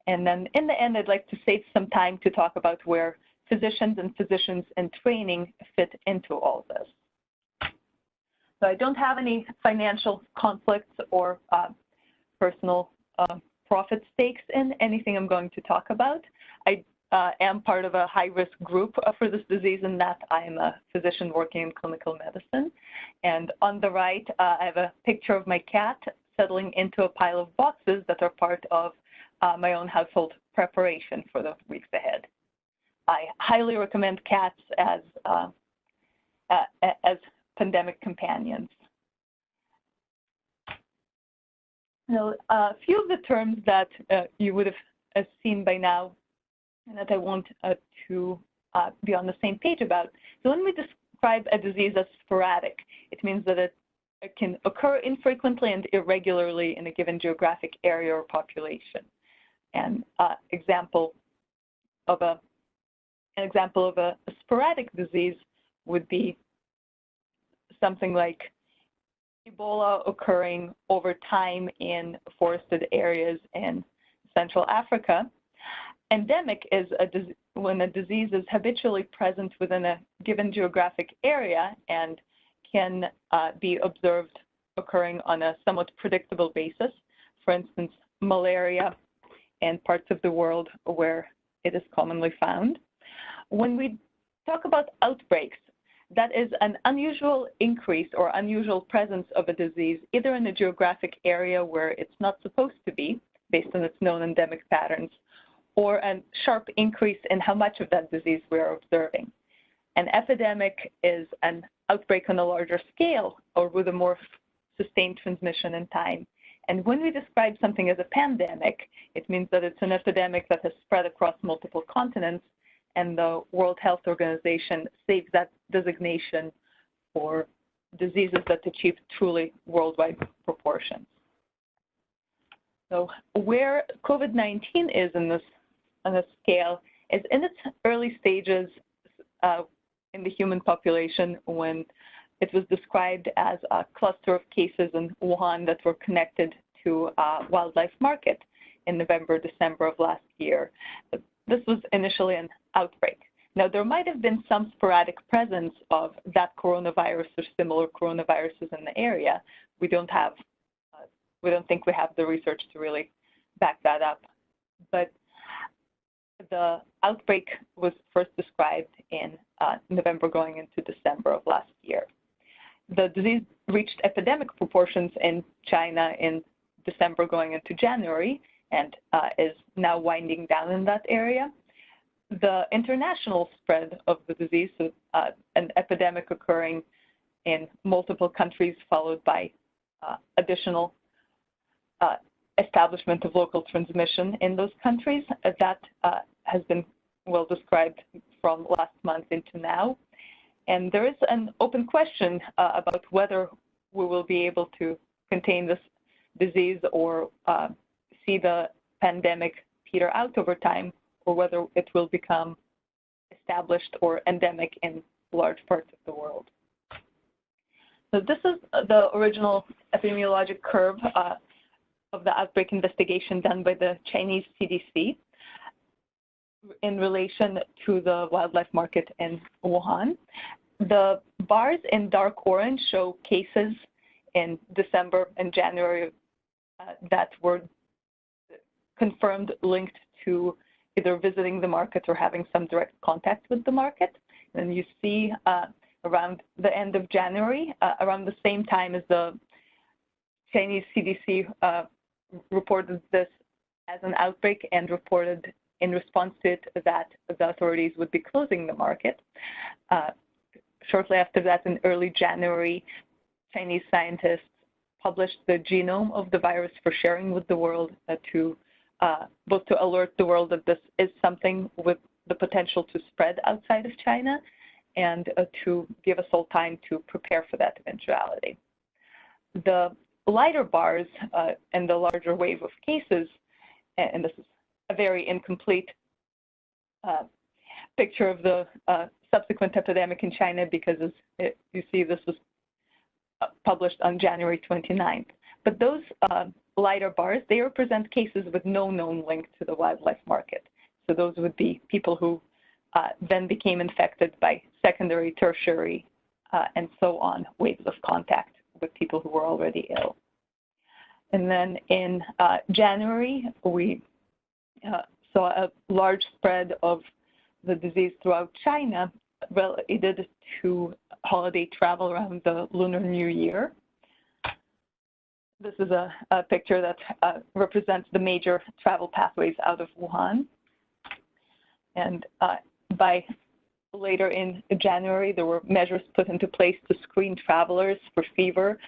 S4: And then in the end, I'd like to save some time to talk about where physicians and physicians in training fit into all this. So I don't have any financial conflicts or personal profit stakes in anything I'm going to talk about. I am part of a high-risk group for this disease in that I am a physician working in clinical medicine. And on the right, I have a picture of my cat settling into a pile of boxes that are part of my own household preparation for the weeks ahead. I highly recommend cats as pandemic companions. Now, a few of the terms that you would have seen by now and that I want to be on the same page about. So when we describe a disease as sporadic, it means that it can occur infrequently and irregularly in a given geographic area or population. And an example of a sporadic disease would be something like Ebola occurring over time in forested areas in Central Africa. Endemic is when a disease is habitually present within a given geographic area and can be observed occurring on a somewhat predictable basis. For instance, malaria in parts of the world where it is commonly found. When we talk about outbreaks, that is an unusual increase or unusual presence of a disease, either in a geographic area where it's not supposed to be, based on its known endemic patterns, or a sharp increase in how much of that disease we are observing. An epidemic is an outbreak on a larger scale or with a more sustained transmission in time. And when we describe something as a pandemic, it means that it's an epidemic that has spread across multiple continents, and the World Health Organization saves that designation for diseases that achieve truly worldwide proportions. So where COVID-19 is in this scale is in its early stages in the human population, when it was described as a cluster of cases in Wuhan that were connected to a wildlife market in November, December of last year. This was initially an outbreak. Now, there might have been some sporadic presence of that coronavirus or similar coronaviruses in the area. We don't think we have the research to really back that up. But the outbreak was first described in November going into December of last year. The disease reached epidemic proportions in China in December going into January and is now winding down in that area. The international spread of the disease, so, an epidemic occurring in multiple countries followed by additional establishment of local transmission in those countries, that has been well described from last month into now. And there is an open question about whether we will be able to contain this disease or see the pandemic peter out over time, or whether it will become established or endemic in large parts of the world. So this is the original epidemiologic curve of the outbreak investigation done by the Chinese CDC in relation to the wildlife market in Wuhan. The bars in dark orange show cases in December and January that were confirmed linked to either visiting the market or having some direct contact with the market. And you see around the end of January, around the same time as the Chinese CDC reported this as an outbreak and reported in response to it that the authorities would be closing the market. Shortly after that, in early January, Chinese scientists published the genome of the virus for sharing with the world to both to alert the world that this is something with the potential to spread outside of China and to give us all time to prepare for that eventuality. The lighter bars and the larger wave of cases, and this is a very incomplete picture of the subsequent epidemic in China because you see this was published on January 29th. But those lighter bars, they represent cases with no known link to the wildlife market. So those would be people who then became infected by secondary, tertiary, and so on, waves of contact with people who were already ill. And then in January, we saw a large spread of the disease throughout China related to holiday travel around the Lunar New Year. this is a picture that represents the major travel pathways out of Wuhan. And by later in January, there were measures put into place to screen travelers for fever,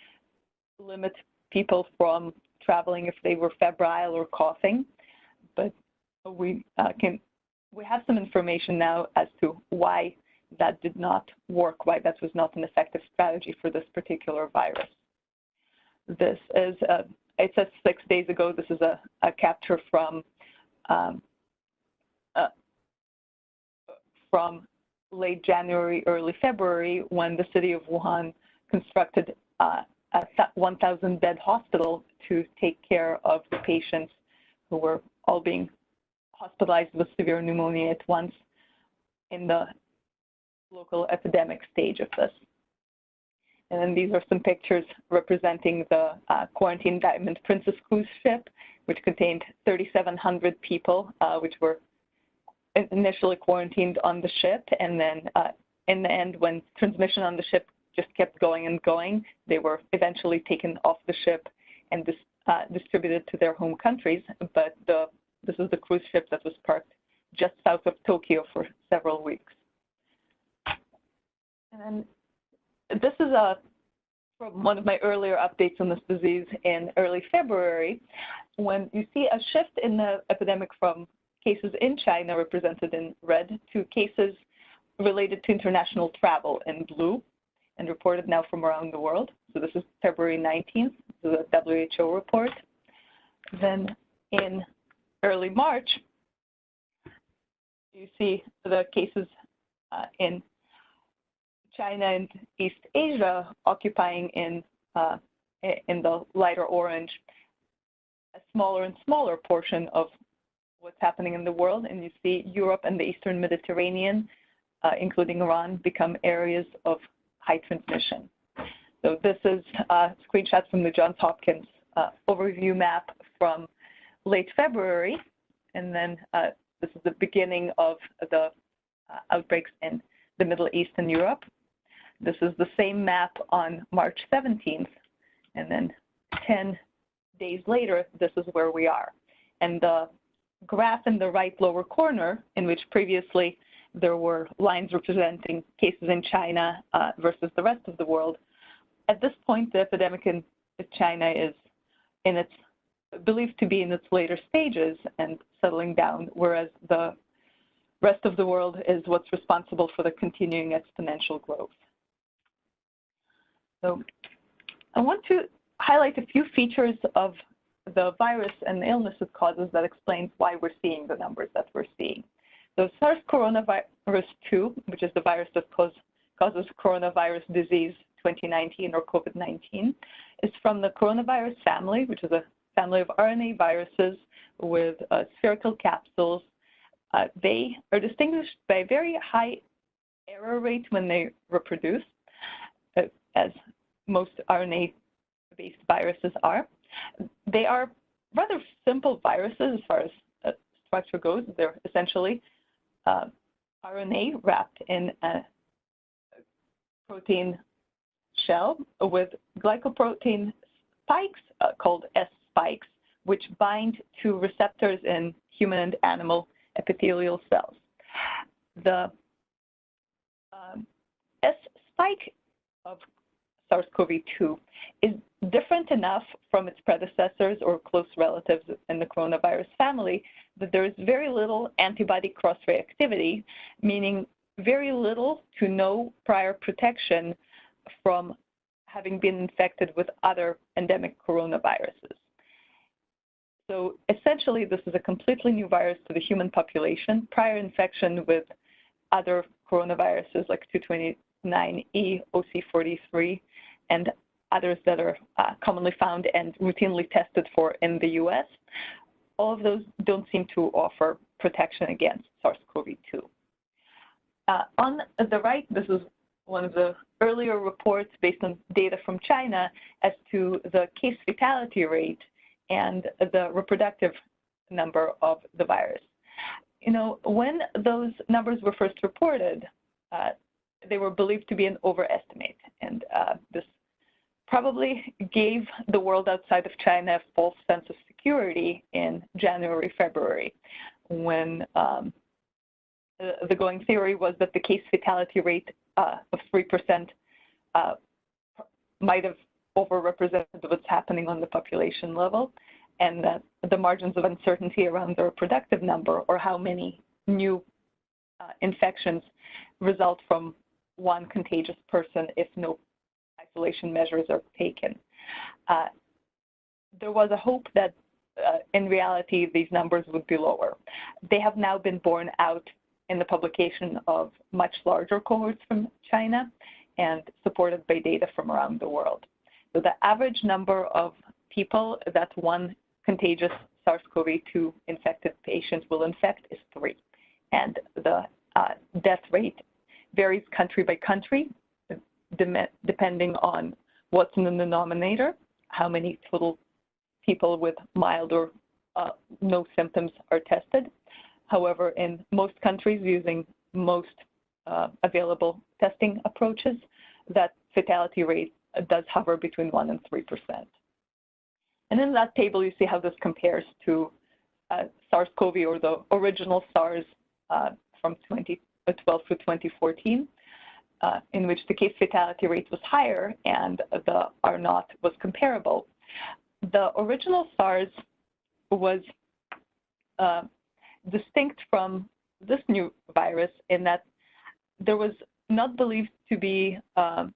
S4: limit people from traveling if they were febrile or coughing. But we have some information now as to why that did not work, why that was not an effective strategy for this particular virus. This is, it says 6 days ago, this is a capture from late January, early February, when the city of Wuhan constructed a 1,000-bed hospital to take care of the patients who were all being hospitalized with severe pneumonia at once in the local epidemic stage of this. And then these are some pictures representing the quarantine Diamond Princess cruise ship, which contained 3,700 people, which were initially quarantined on the ship. And then in the end, when transmission on the ship just kept going and going, they were eventually taken off the ship and distributed to their home countries. But this is the cruise ship that was parked just south of Tokyo for several weeks. And then this is from one of my earlier updates on this disease in early February, when you see a shift in the epidemic from cases in China, represented in red, to cases related to international travel in blue, and reported now from around the world. So this is February 19th, the WHO report. Then in early March, you see the cases in China and East Asia occupying in the lighter orange a smaller and smaller portion of what's happening in the world. And you see Europe and the Eastern Mediterranean, including Iran, become areas of high transmission. So this is screenshots from the Johns Hopkins overview map from late February. And then this is the beginning of the outbreaks in the Middle East and Europe. This is the same map on March 17th. And then 10 days later, this is where we are. And the graph in the right lower corner, in which previously there were lines representing cases in China versus the rest of the world, at this point, the epidemic in China is believed to be in its later stages and settling down, whereas the rest of the world is what's responsible for the continuing exponential growth. So I want to highlight a few features of the virus and the illness it causes that explains why we're seeing the numbers that we're seeing. So SARS coronavirus 2, which is the virus that causes coronavirus disease 2019 or COVID-19, is from the coronavirus family, which is a family of RNA viruses with spherical capsules. They are distinguished by a very high error rate when they reproduce, as most RNA-based viruses are. They are rather simple viruses as far as structure goes. They're essentially RNA wrapped in a protein shell with glycoprotein spikes called S spikes, which bind to receptors in human and animal epithelial cells. The S spike of SARS-CoV-2 is different enough from its predecessors or close relatives in the coronavirus family that there is very little antibody cross-reactivity, meaning very little to no prior protection from having been infected with other endemic coronaviruses. So essentially, this is a completely new virus to the human population. Prior infection with other coronaviruses like 229E, OC43, and others that are commonly found and routinely tested for in the US, all of those don't seem to offer protection against SARS-CoV-2. On the right, this is one of the earlier reports based on data from China as to the case fatality rate and the reproductive number of the virus. You know, when those numbers were first reported, they were believed to be an overestimate, and this probably gave the world outside of China a false sense of security in January, February, when the going theory was that the case fatality rate of 3% might have overrepresented what's happening on the population level, and that the margins of uncertainty around the reproductive number, or how many new infections result from one contagious person if no isolation measures are taken. There was a hope that in reality these numbers would be lower. They have now been borne out in the publication of much larger cohorts from China and supported by data from around the world. So the average number of people that one contagious SARS-CoV-2 infected patient will infect is 3. And the death rate varies country by country, depending on what's in the denominator, how many total people with mild or no symptoms are tested. However, in most countries using most available testing approaches, that fatality rate does hover between 1% and 3%. And in that table, you see how this compares to SARS-CoV, or the original SARS from 2012 to 2014, in which the case fatality rate was higher and the R0 was comparable. The original SARS was distinct from this new virus in that there was not believed to be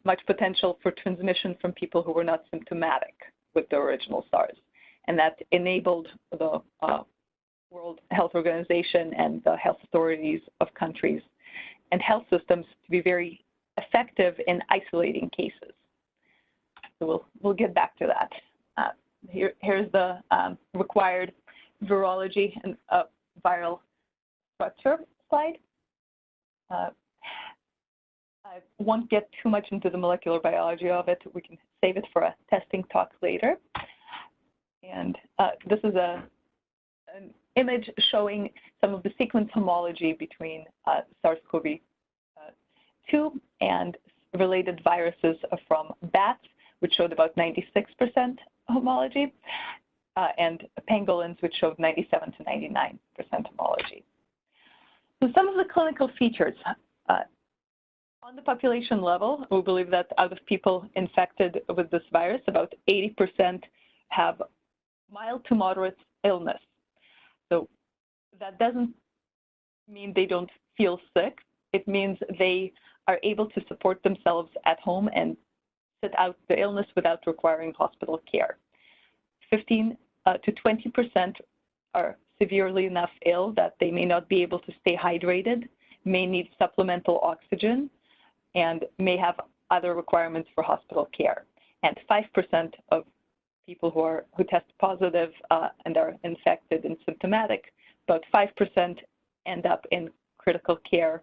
S4: much potential for transmission from people who were not symptomatic with the original SARS. And that enabled the World Health Organization and the health authorities of countries and health systems to be very effective in isolating cases. So we'll get back to that. Here's the required virology and viral structure slide. I won't get too much into the molecular biology of it. We can save it for a testing talk later. And this is an image showing some of the sequence homology between SARS-CoV-2 and related viruses from bats, which showed about 96% homology, and pangolins, which showed 97 to 99% homology. So some of the clinical features. On the population level, we believe that out of people infected with this virus, about 80% have mild to moderate illness. So that doesn't mean they don't feel sick. It means they are able to support themselves at home and sit out the illness without requiring hospital care. 15 to 20% are severely enough ill that they may not be able to stay hydrated, may need supplemental oxygen, and may have other requirements for hospital care. And 5% of people who test positive and are infected and symptomatic, about 5% end up in critical care.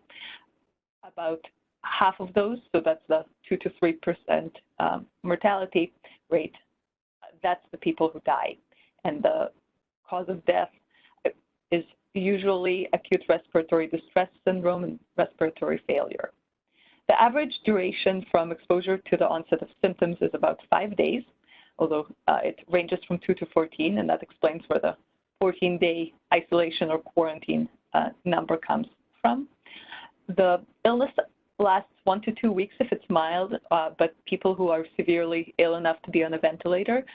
S4: About half of those, so that's the 2 to 3% mortality rate, that's the people who die. And the cause of death is usually acute respiratory distress syndrome and respiratory failure. The average duration from exposure to the onset of symptoms is about 5 days, although it ranges from 2 to 14, and that explains where the 14-day isolation or quarantine number comes from. The illness lasts 1 to 2 weeks if it's mild, but people who are severely ill enough to be on a ventilator,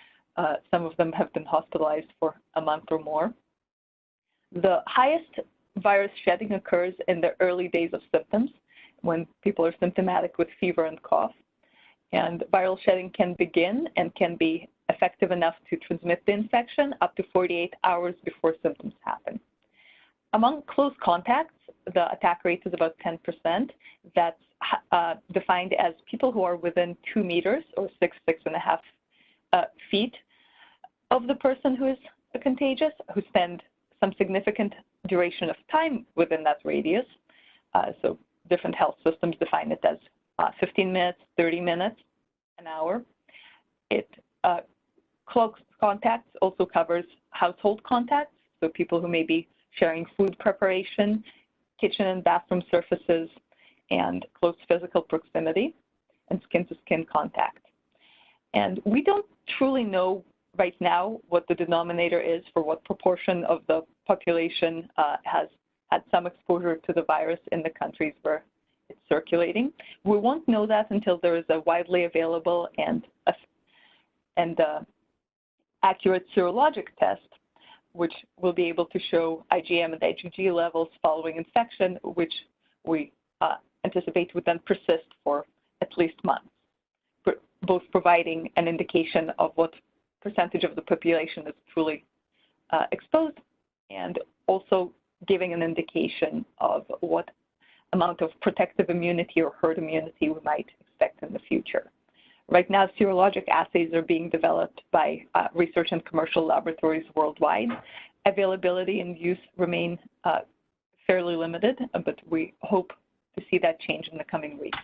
S4: some of them have been hospitalized for a month or more. The highest virus shedding occurs in the early days of symptoms, when people are symptomatic with fever and cough. And viral shedding can begin and can be effective enough to transmit the infection up to 48 hours before symptoms happen. Among close contacts, the attack rate is about 10%. That's defined as people who are within 2 meters or 6.5 feet of the person who is contagious, who spend some significant duration of time within that radius. So different health systems define it as 15 minutes, 30 minutes, an hour. Close contacts also covers household contacts, so people who may be sharing food preparation, kitchen and bathroom surfaces, and close physical proximity, and skin-to-skin contact. And we don't truly know right now what the denominator is for what proportion of the population has had some exposure to the virus in the countries where it's circulating. We won't know that until there is a widely available and accurate serologic test, which will be able to show IgM and IgG levels following infection, which we anticipate would then persist for at least months, both providing an indication of what percentage of the population is truly exposed and also giving an indication of what amount of protective immunity or herd immunity we might expect in the future. Right now, serologic assays are being developed by research and commercial laboratories worldwide. Availability and use remain fairly limited, but we hope to see that change in the coming weeks.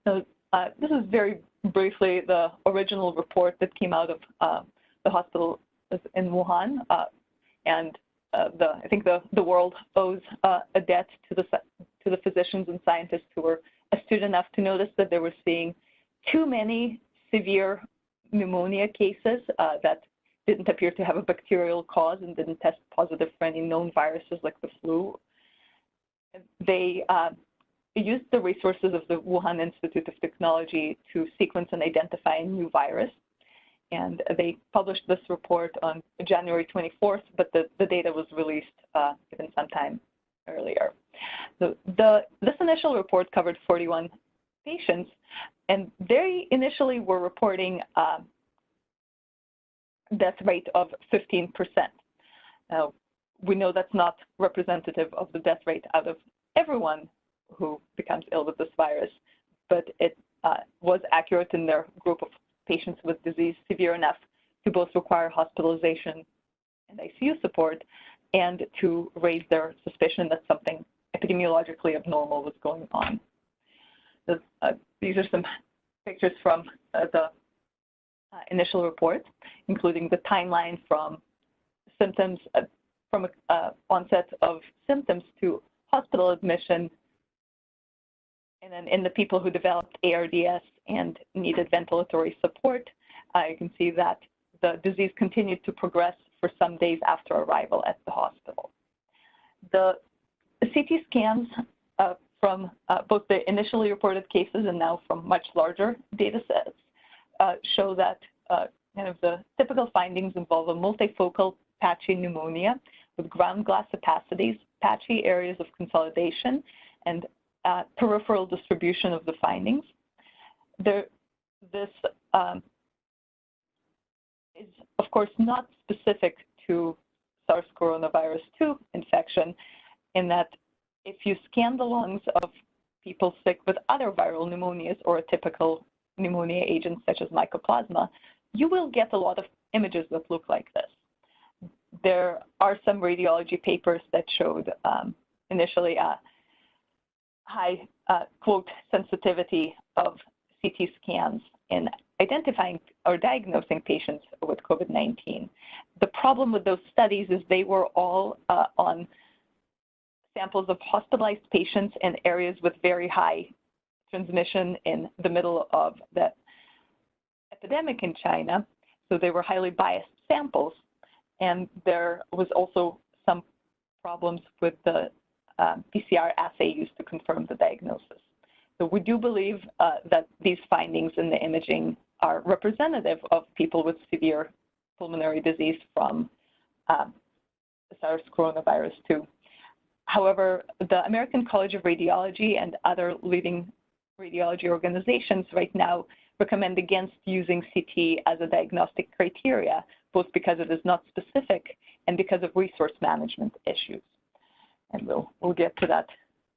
S4: So this is very briefly the original report that came out of the hospital in Wuhan, and I think the world owes a debt to the physicians and scientists who were astute enough to notice that they were seeing too many severe pneumonia cases that didn't appear to have a bacterial cause and didn't test positive for any known viruses like the flu. They used the resources of the Wuhan Institute of Technology to sequence and identify a new virus. And they published this report on January 24th, but the data was released even sometime earlier. This initial report covered 41 patients, and they initially were reporting death rate of 15%. Now, we know that's not representative of the death rate out of everyone who becomes ill with this virus, but it was accurate in their group of patients with disease severe enough to both require hospitalization and ICU support and to raise their suspicion that something epidemiologically abnormal was going on. These are some pictures from the initial report, including the timeline from symptoms, from onset of symptoms to hospital admission, and then in the people who developed ARDS and needed ventilatory support, you can see that the disease continued to progress for some days after arrival at the hospital. The CT scans from both the initially reported cases and now from much larger data sets show that kind of the typical findings involve a multifocal patchy pneumonia with ground glass opacities, patchy areas of consolidation, and peripheral distribution of the findings. This is, of course, not specific to SARS coronavirus 2 infection, in that if you scan the lungs of people sick with other viral pneumonias or atypical pneumonia agents such as mycoplasma, you will get a lot of images that look like this. There are some radiology papers that showed initially a high, quote, sensitivity of CT scans in identifying or diagnosing patients with COVID-19. The problem with those studies is they were all on samples of hospitalized patients in areas with very high transmission in the middle of the epidemic in China. So they were highly biased samples. And there was also some problems with the PCR assay used to confirm the diagnosis. So we do believe that these findings in the imaging are representative of people with severe pulmonary disease from SARS coronavirus 2. However, the American College of Radiology and other leading radiology organizations right now recommend against using CT as a diagnostic criteria, both because it is not specific and because of resource management issues. And we'll get to that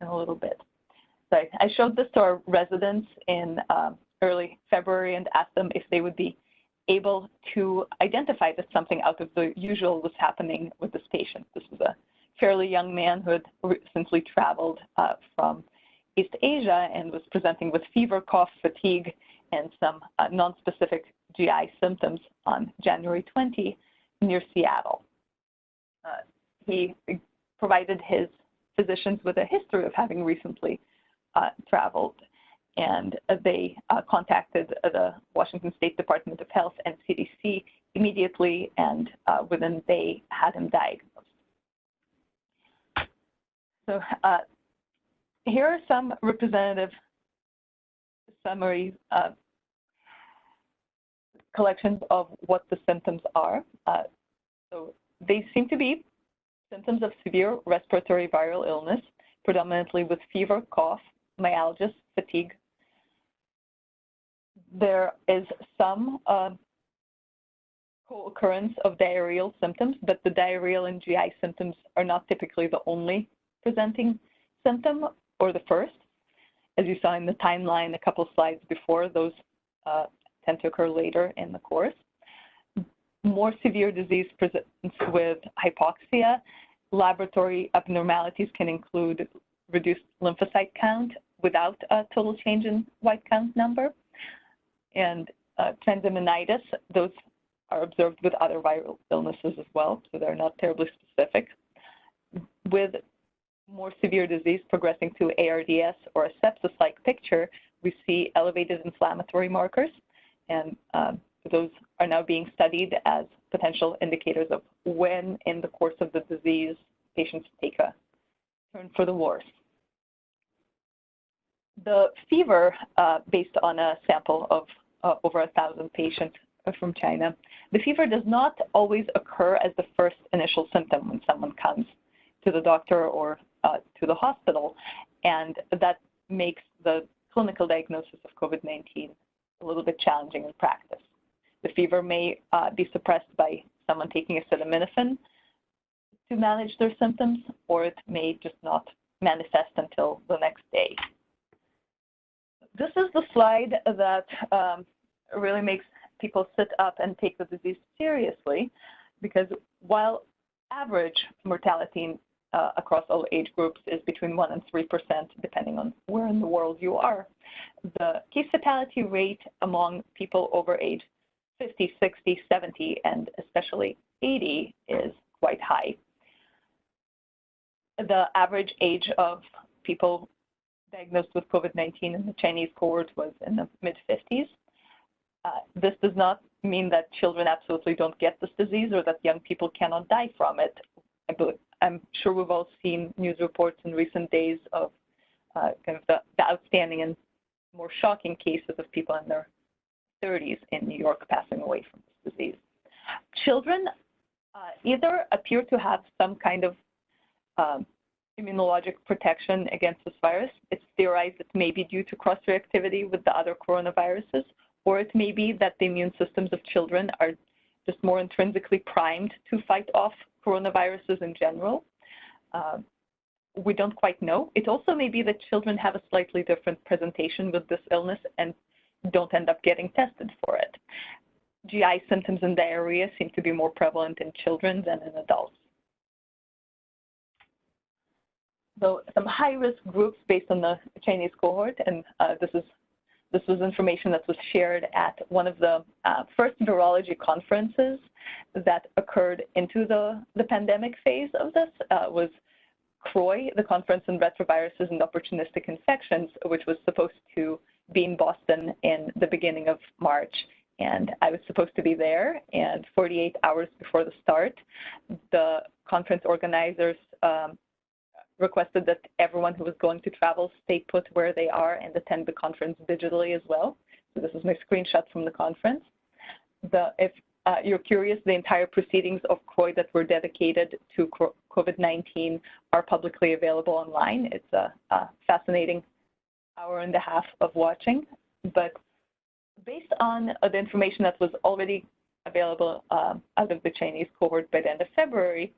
S4: in a little bit. So I showed this to our residents in early February and asked them if they would be able to identify that something out of the usual was happening with this patient. This was a fairly young man who had recently traveled from East Asia and was presenting with fever, cough, fatigue, and some nonspecific GI symptoms on January 20 near Seattle. He provided his physicians with a history of having recently traveled, and they contacted the Washington State Department of Health and CDC immediately, and within a day had him diagnosed. So here are some representative summary collections of what the symptoms are. So they seem to be symptoms of severe respiratory viral illness, predominantly with fever, cough, myalgia, fatigue. There is some co-occurrence of diarrheal symptoms, but the diarrheal and GI symptoms are not typically the only presenting symptom or the first. As you saw in the timeline a couple slides before, those tend to occur later in the course. More severe disease presents with hypoxia. Laboratory abnormalities can include reduced lymphocyte count without a total change in white count number. And transaminitis, those are observed with other viral illnesses as well, so they're not terribly specific. With more severe disease progressing to ARDS or a sepsis-like picture, we see elevated inflammatory markers, and those are now being studied as potential indicators of when in the course of the disease patients take a turn for the worse. The fever, based on a sample of over 1,000 patients from China, the fever does not always occur as the first initial symptom when someone comes to the doctor or to the hospital, and that makes the clinical diagnosis of COVID-19 a little bit challenging in practice. The fever may be suppressed by someone taking acetaminophen to manage their symptoms, or it may just not manifest until the next day. This is the slide that really makes people sit up and take the disease seriously, because while average mortality across all age groups is between 1% and 3%, depending on where in the world you are, the case fatality rate among people over age 50, 60, 70, and especially 80 is quite high. The average age of people diagnosed with COVID-19 in the Chinese cohort was in the mid-50s. This does not mean that children absolutely don't get this disease or that young people cannot die from it. I'm sure we've all seen news reports in recent days of kind of the outstanding and more shocking cases of people in their 30s in New York passing away from this disease. Children either appear to have some kind of immunologic protection against this virus. It's theorized it may be due to cross-reactivity with the other coronaviruses, or it may be that the immune systems of children are just more intrinsically primed to fight off coronaviruses in general. We don't quite know. It also may be that children have a slightly different presentation with this illness and don't end up getting tested for it. GI symptoms and diarrhea seem to be more prevalent in children than in adults. So some high-risk groups based on the Chinese cohort, and this was information that was shared at one of the first virology conferences that occurred into the pandemic phase of this, was CROI, the Conference on Retroviruses and Opportunistic Infections, which was supposed to be in Boston in the beginning of March. And I was supposed to be there, and 48 hours before the start, the conference organizers requested that everyone who was going to travel stay put where they are and attend the conference digitally as well. So this is my screenshot from the conference. If you're curious, the entire proceedings of CROI that were dedicated to COVID-19 are publicly available online. It's a fascinating hour and a half of watching. But based on the information that was already available out of the Chinese cohort by the end of February,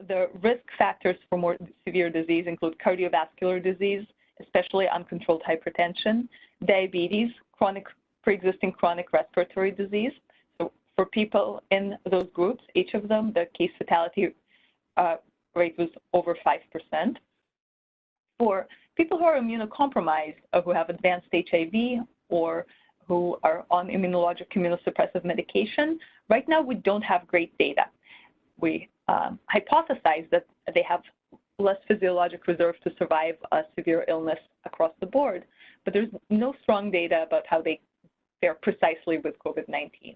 S4: the risk factors for more severe disease include cardiovascular disease, especially uncontrolled hypertension, diabetes, pre-existing chronic respiratory disease. So for people in those groups, each of them, the case fatality rate was over 5%. For people who are immunocompromised, who have advanced HIV or who are on immunologic immunosuppressive medication, right now we don't have great data. We hypothesize that they have less physiologic reserve to survive a severe illness across the board, but there's no strong data about how they fare precisely with COVID-19.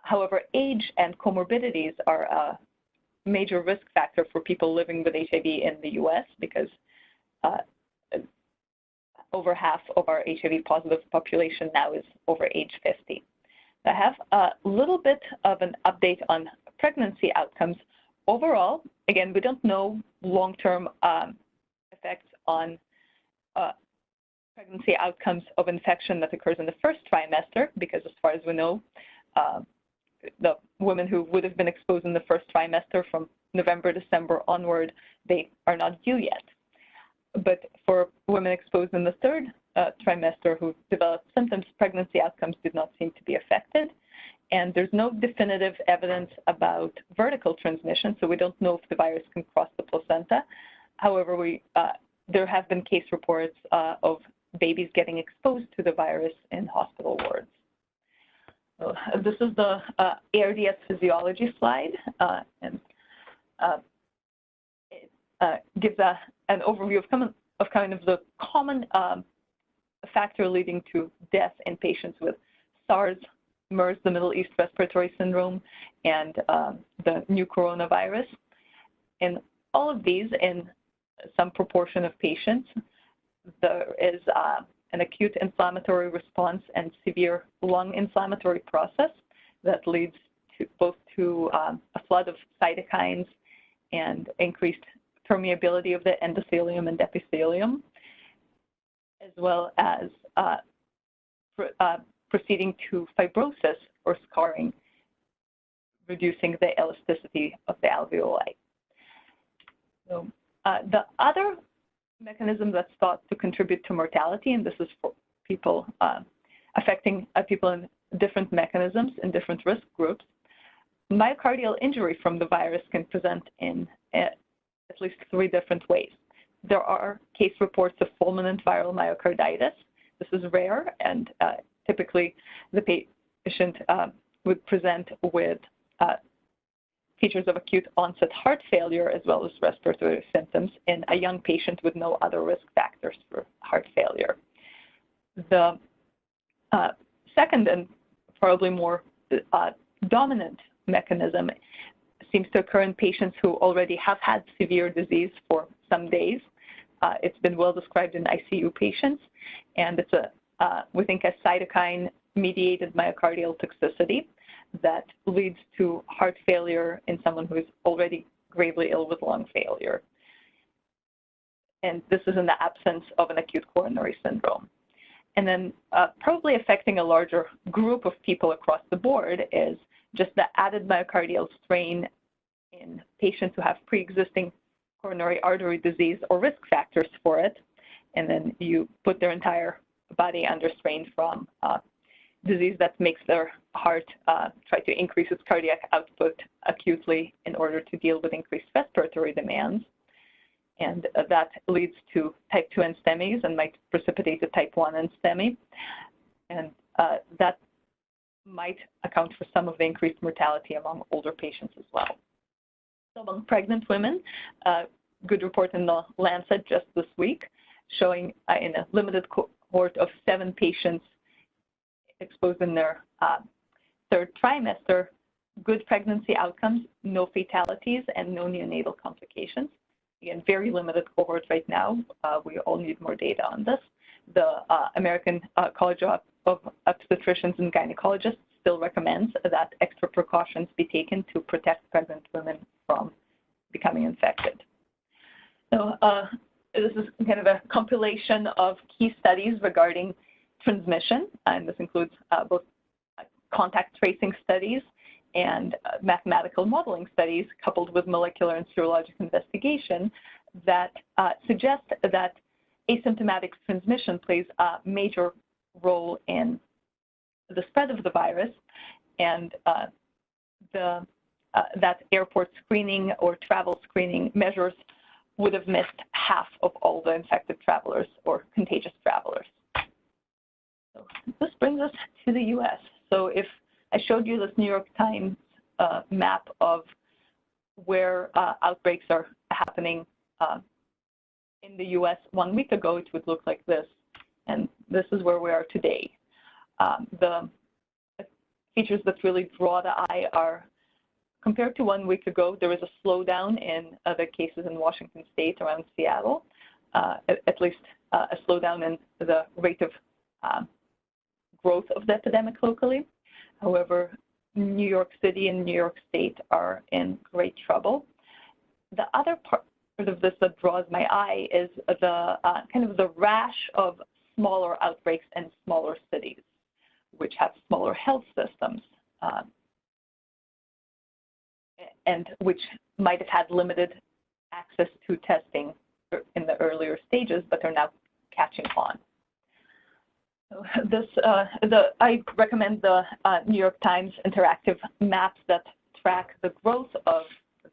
S4: However, age and comorbidities are a major risk factor for people living with HIV in the US because over half of our HIV-positive population now is over age 50. I have a little bit of an update on pregnancy outcomes. Overall, again, we don't know long-term effects on pregnancy outcomes of infection that occurs in the first trimester, because as far as we know, the women who would have been exposed in the first trimester from November, December onward, they are not due yet. But for women exposed in the third trimester who developed symptoms, pregnancy outcomes did not seem to be affected. And there's no definitive evidence about vertical transmission, so we don't know if the virus can cross the placenta. However, there have been case reports of babies getting exposed to the virus in hospital wards. So, this is the ARDS physiology slide, and it gives an overview of kind of the common factor leading to death in patients with SARS, MERS, the Middle East Respiratory Syndrome, and the new coronavirus. In all of these, in some proportion of patients, there is an acute inflammatory response and severe lung inflammatory process that leads to both to a flood of cytokines and increased permeability of the endothelium and epithelium, as well as proceeding to fibrosis or scarring, reducing the elasticity of the alveoli. So, the other mechanism that's thought to contribute to mortality, and this is for people affecting people in different mechanisms in different risk groups, myocardial injury from the virus can present in at least 3 different ways. There are case reports of fulminant viral myocarditis. This is rare, and typically the patient would present with features of acute onset heart failure as well as respiratory symptoms in a young patient with no other risk factors for heart failure. The second and probably more dominant mechanism seems to occur in patients who already have had severe disease for some days. It's been well described in ICU patients, and it's we think a cytokine-mediated myocardial toxicity that leads to heart failure in someone who is already gravely ill with lung failure. And this is in the absence of an acute coronary syndrome. And then probably affecting a larger group of people across the board is just the added myocardial strain in patients who have pre-existing coronary artery disease or risk factors for it. And then you put their entire body under strain from disease that makes their heart try to increase its cardiac output acutely in order to deal with increased respiratory demands. And that leads to type 2 NSTEMIs and might precipitate a type 1 NSTEMI. And that might account for some of the increased mortality among older patients as well. So among pregnant women, good report in the Lancet just this week showing in a limited cohort of 7 patients exposed in their third trimester, good pregnancy outcomes, no fatalities, and no neonatal complications. Again, very limited cohort right now. We all need more data on this. The American College of Obstetricians and Gynecologists still recommends that extra precautions be taken to protect pregnant women from becoming infected. So this is kind of a compilation of key studies regarding transmission, and this includes both contact tracing studies and mathematical modeling studies coupled with molecular and serologic investigation that suggest that asymptomatic transmission plays a major role in the spread of the virus, and that airport screening or travel screening measures would have missed half of all the infected travelers or contagious travelers. So this brings us to the US. So if I showed you this New York Times map of where outbreaks are happening in the US 1 week ago, it would look like this. And this is where we are today. The features that really draw the eye are, compared to 1 week ago, there is a slowdown in the cases in Washington State around Seattle, at least a slowdown in the rate of growth of the epidemic locally. However, New York City and New York State are in great trouble. The other part of this that draws my eye is the kind of the rash of smaller outbreaks in smaller cities, which have smaller health systems and which might have had limited access to testing in the earlier stages, but are now catching on. So I recommend the New York Times interactive maps that track the growth of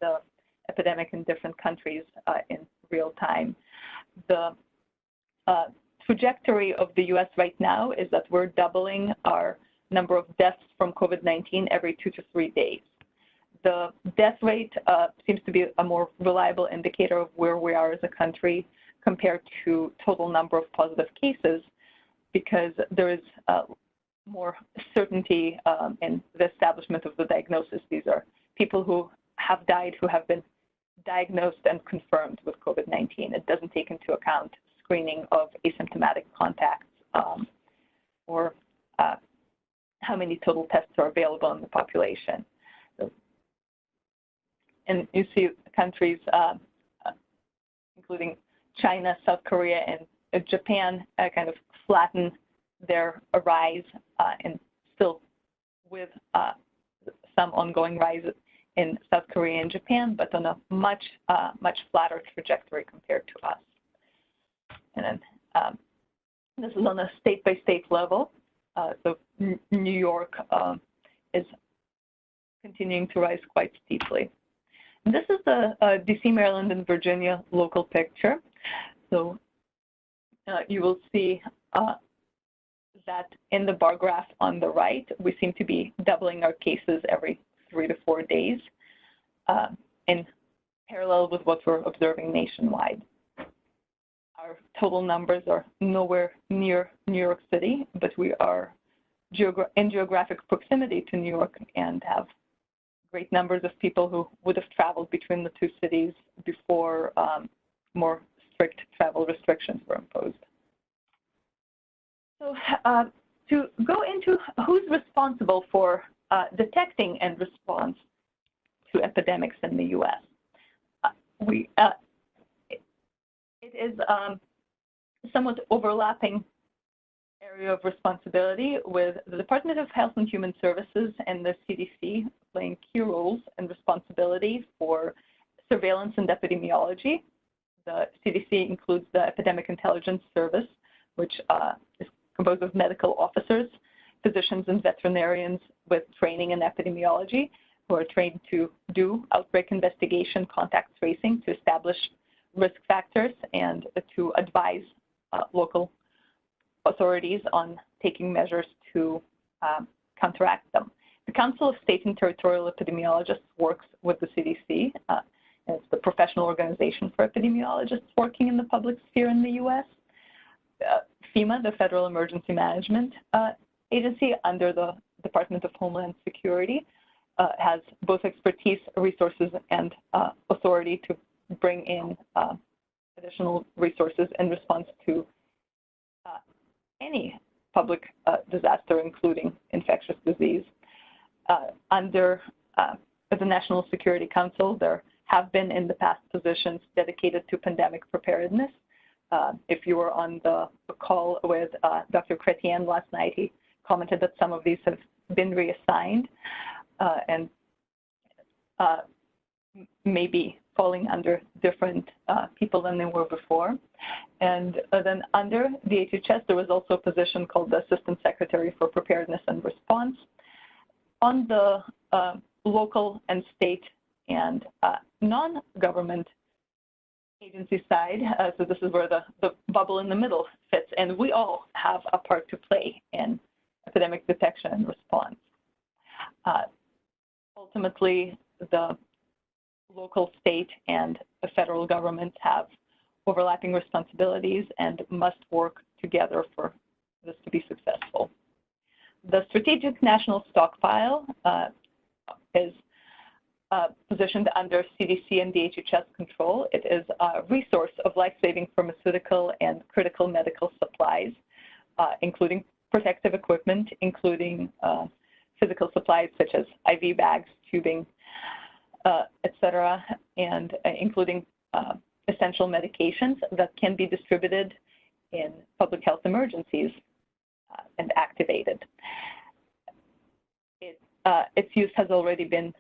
S4: the epidemic in different countries in real time. The trajectory of the US right now is that we're doubling our number of deaths from COVID-19 every 2 to 3 days. The death rate seems to be a more reliable indicator of where we are as a country compared to total number of positive cases, because there is more certainty in the establishment of the diagnosis. These are people who have died, who have been diagnosed and confirmed with COVID-19. It doesn't take into account screening of asymptomatic contacts or how many total tests are available in the population. So, and you see countries including China, South Korea, and Japan kind of flatten their rise and still with some ongoing rise in South Korea and Japan, but on a much flatter trajectory compared to us. And then this is on a state-by-state level. So New York is continuing to rise quite steeply. And this is the DC, Maryland, and Virginia local picture. So you will see that in the bar graph on the right, we seem to be doubling our cases every 3 to 4 days in parallel with what we're observing nationwide. Our total numbers are nowhere near New York City, but we are in geographic proximity to New York and have great numbers of people who would have traveled between the two cities before more strict travel restrictions were imposed. So to go into who's responsible for detecting and response to epidemics in the U.S., it is somewhat overlapping area of responsibility, with the Department of Health and Human Services and the CDC playing key roles and responsibility for surveillance and epidemiology. The CDC includes the Epidemic Intelligence Service, which is composed of medical officers, physicians, and veterinarians with training in epidemiology, who are trained to do outbreak investigation, contact tracing, to establish risk factors, and to advise local authorities on taking measures to counteract them. The Council of State and Territorial Epidemiologists works with the CDC. And it's the professional organization for epidemiologists working in the public sphere in the U.S. FEMA, the Federal Emergency Management Agency under the Department of Homeland Security, has both expertise, resources, and authority to bring in additional resources in response to any public disaster, including infectious disease. Under the National Security Council, there have been in the past positions dedicated to pandemic preparedness. If you were on the call with Dr. Chrétien last night, he commented that some of these have been reassigned and maybe falling under different people than they were before. And then under DHHS, there was also a position called the Assistant Secretary for Preparedness and Response. On the local and state and non-government agency side, so this is where the bubble in the middle fits, and we all have a part to play in epidemic detection and response. Ultimately, the local, state, and the federal government have overlapping responsibilities and must work together for The Strategic National Stockpile is positioned under CDC and DHHS control. It is a resource of life-saving pharmaceutical and critical medical supplies, including protective equipment, including physical supplies such as IV bags, tubing, etc., and including essential medications that can be distributed in public health emergencies and activated. Its use has already been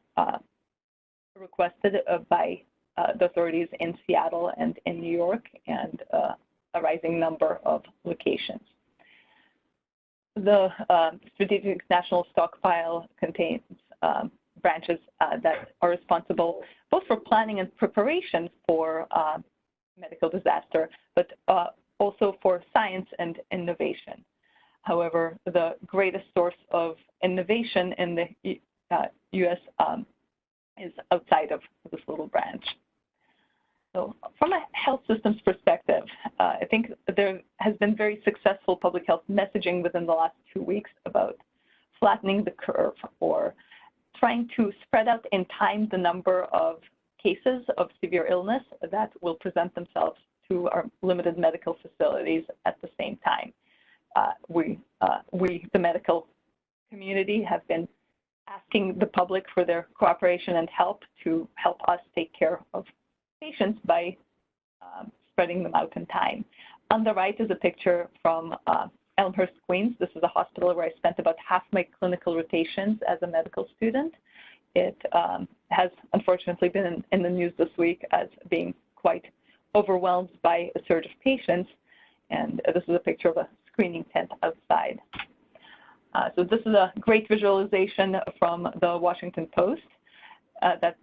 S4: requested by the authorities in Seattle and in New York and a rising number of locations. The Strategic National Stockpile contains branches that are responsible both for planning and preparation for medical disaster, but also for science and innovation. However, the greatest source of innovation in the U.S. Is outside of this little branch. So from a health systems perspective, I think there has been very successful public health messaging within the last 2 weeks about flattening the curve or trying to spread out in time the number of cases of severe illness that will present themselves to our limited medical facilities at the same time. We, the medical community, have been asking the public for their cooperation and help to help us take care of patients by spreading them out in time. On the right is a picture from Elmhurst, Queens. This is a hospital where I spent about half my clinical rotations as a medical student. It has unfortunately been in the news this week as being quite overwhelmed by a surge of patients. And this is a picture of a screening tent outside. So this is a great visualization from the Washington Post that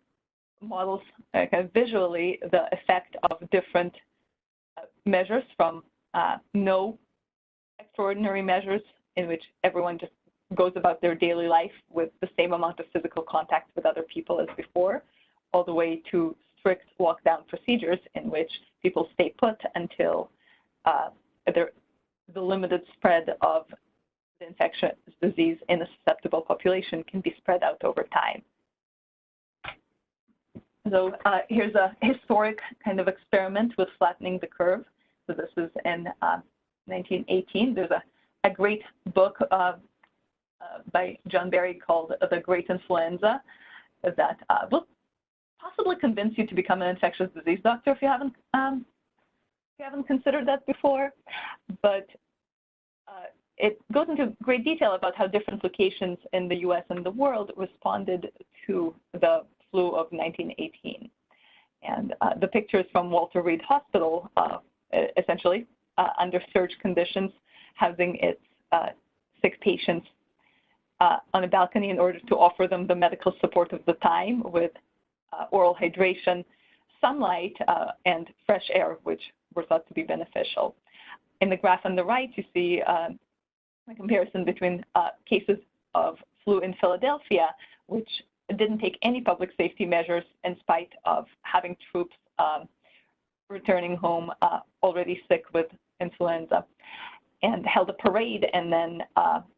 S4: models kind of visually the effect of different measures, from no extraordinary measures in which everyone just goes about their daily life with the same amount of physical contact with other people as before, all the way to strict lockdown procedures in which people stay put until the limited spread of the infectious disease in a susceptible population can be spread out over time. So here's a historic kind of experiment with flattening the curve. So this is in 1918. There's a great book by John Barry called The Great Influenza that will possibly convince you to become an infectious disease doctor if you haven't considered that before. But it goes into great detail about how different locations in the U.S. and the world responded to the flu of 1918. And the picture is from Walter Reed Hospital, essentially under surge conditions, housing its sick patients on a balcony in order to offer them the medical support of the time with oral hydration, sunlight, and fresh air, which were thought to be beneficial. In the graph on the right, you see a comparison between cases of flu in Philadelphia, which didn't take any public safety measures in spite of having troops returning home already sick with influenza, and held a parade, and then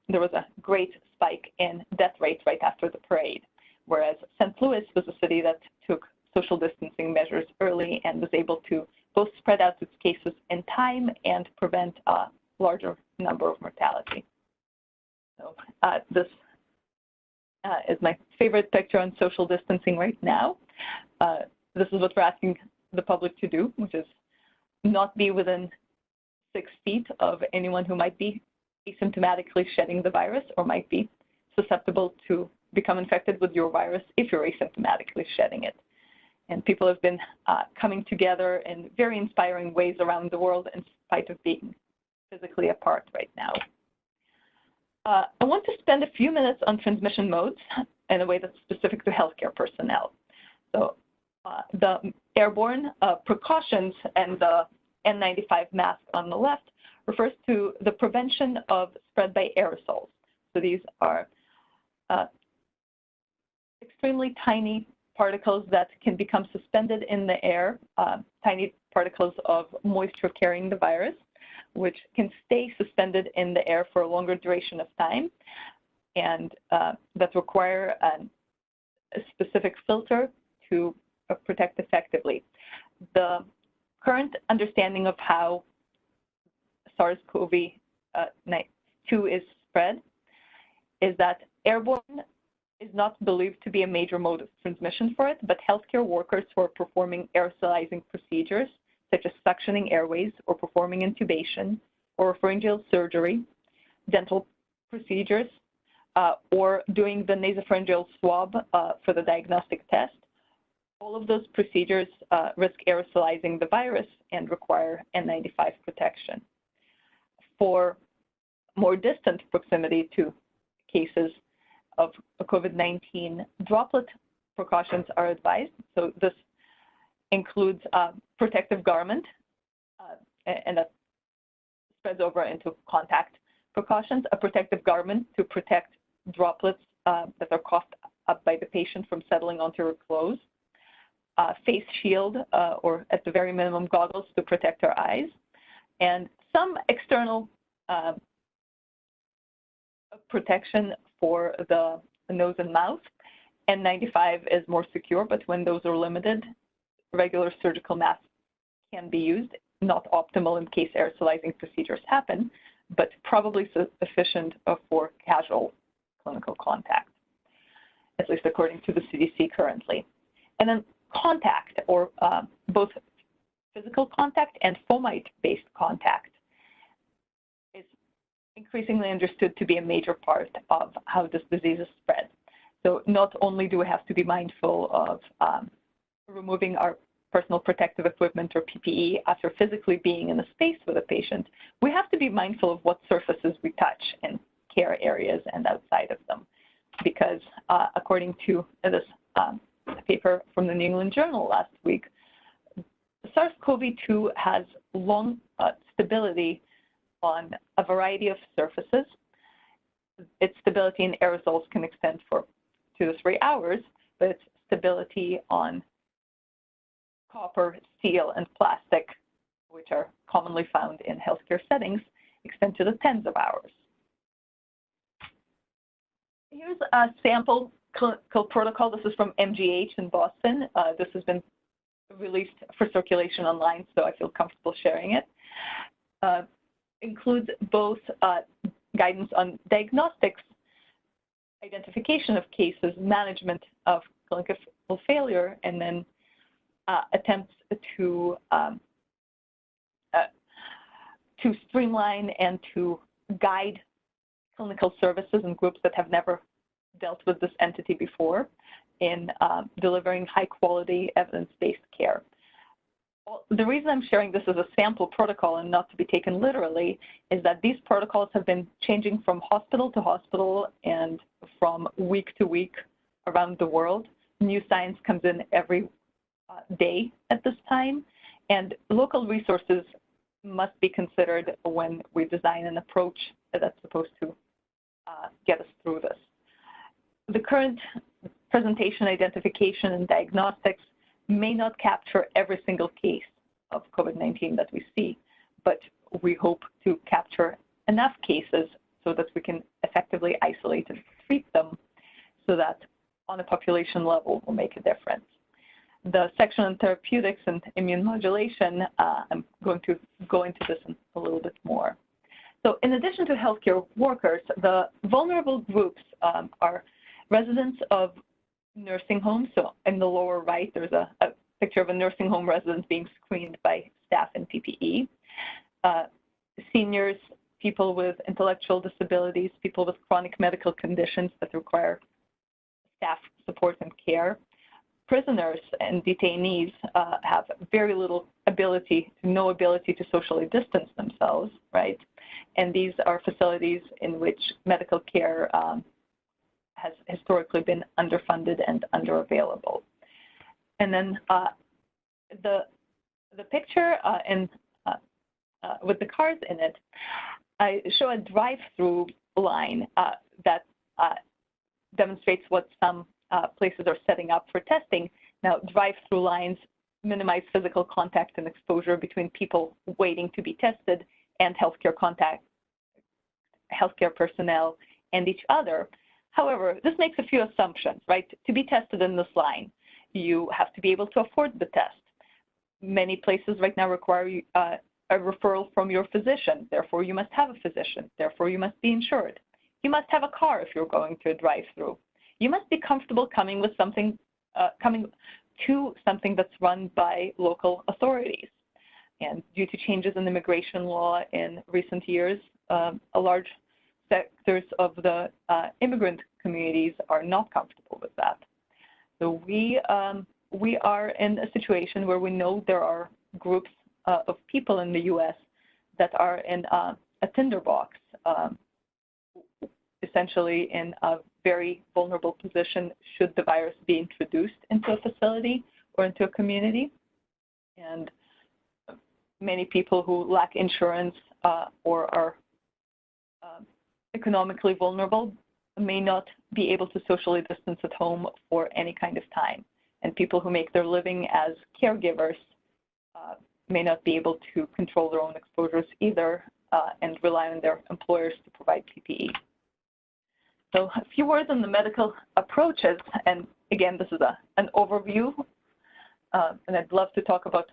S4: there was a great spike in death rates right after the parade, whereas St. Louis was a city that took social distancing measures early and was able to both spread out its cases in time and prevent a larger number of mortality. So this is my favorite picture on social distancing right now. This is what we're asking the public to do, which is not be within 6 feet of anyone who might be asymptomatically shedding the virus or might be susceptible to become infected with your virus if you're asymptomatically shedding it. And people have been coming together in very inspiring ways around the world in spite of being physically apart right now. I want to spend a few minutes on transmission modes in a way that's specific to healthcare personnel. So the airborne precautions and the N95 mask on the left refers to the prevention of spread by aerosols. So these are extremely tiny particles that can become suspended in the air, tiny particles of moisture carrying the virus, which can stay suspended in the air for a longer duration of time. and that require a specific filter to protect effectively. The current understanding of how SARS-CoV-2 is spread is that airborne is not believed to be a major mode of transmission for it, but healthcare workers who are performing aerosolizing procedures, such as suctioning airways or performing intubation or pharyngeal surgery, dental procedures, or doing the nasopharyngeal swab for the diagnostic test, all of those procedures risk aerosolizing the virus and require N95 protection. For more distant proximity to cases of COVID-19, droplet precautions are advised. So this includes protective garment, and that spreads over into contact precautions, a protective garment to protect droplets that are coughed up by the patient from settling onto her clothes, face shield, or at the very minimum goggles to protect her eyes, and some external protection for the nose and mouth. N95 is more secure, but when those are limited, regular surgical masks can be used, not optimal in case aerosolizing procedures happen, but probably sufficient for casual clinical contact, at least according to the CDC currently. And then contact, or both physical contact and fomite-based contact, is increasingly understood to be a major part of how this disease is spread. So not only do we have to be mindful of removing our personal protective equipment or PPE after physically being in a space with a patient, we have to be mindful of what surfaces we touch in care areas and outside of them. Because according to this paper from the New England Journal last week, SARS-CoV-2 has long stability on a variety of surfaces. Its stability in aerosols can extend for 2 to 3 hours, but its stability on copper, steel, and plastic, which are commonly found in healthcare settings, extend to the tens of hours. Here's a sample clinical protocol. This is from MGH in Boston. This has been released for circulation online, so I feel comfortable sharing it. Includes both guidance on diagnostics, identification of cases, management of clinical failure, and then attempts to streamline and to guide clinical services and groups that have never dealt with this entity before in delivering high-quality, evidence-based care. Well, the reason I'm sharing this as a sample protocol and not to be taken literally is that these protocols have been changing from hospital to hospital and from week to week around the world. New science comes in every day at this time, and local resources must be considered when we design an approach that's supposed to get us through this. The current presentation, identification, and diagnostics may not capture every single case of COVID-19 that we see, but we hope to capture enough cases so that we can effectively isolate and treat them so that on a population level will make a difference. The section on therapeutics and immune modulation, I'm going to go into this a little bit more. So in addition to healthcare workers, the vulnerable groups are residents of nursing homes. So in the lower right, there's a picture of a nursing home resident being screened by staff in PPE. Seniors, people with intellectual disabilities, people with chronic medical conditions that require staff support and care. Prisoners and detainees have very little ability, no ability to socially distance themselves, right? And these are facilities in which medical care has historically been underfunded and underavailable. And then the picture with the cars in it, I show a drive-through line that demonstrates what some places are setting up for testing. Now, drive-through lines minimize physical contact and exposure between people waiting to be tested and healthcare personnel and each other. However, this makes a few assumptions, right? To be tested in this line, you have to be able to afford the test. Many places right now require a referral from your physician. Therefore, you must have a physician. Therefore, you must be insured. You must have a car if you're going to a drive-through. You must be comfortable coming to something that's run by local authorities. And due to changes in immigration law in recent years, a large sectors of the immigrant communities are not comfortable with that. So we are in a situation where we know there are groups of people in the U.S. that are in a tinderbox, essentially in a very vulnerable position should the virus be introduced into a facility or into a community. And many people who lack insurance or are economically vulnerable may not be able to socially distance at home for any kind of time. And people who make their living as caregivers may not be able to control their own exposures either and rely on their employers to provide PPE. So a few words on the medical approaches, and again, this is an overview, and I'd love to talk about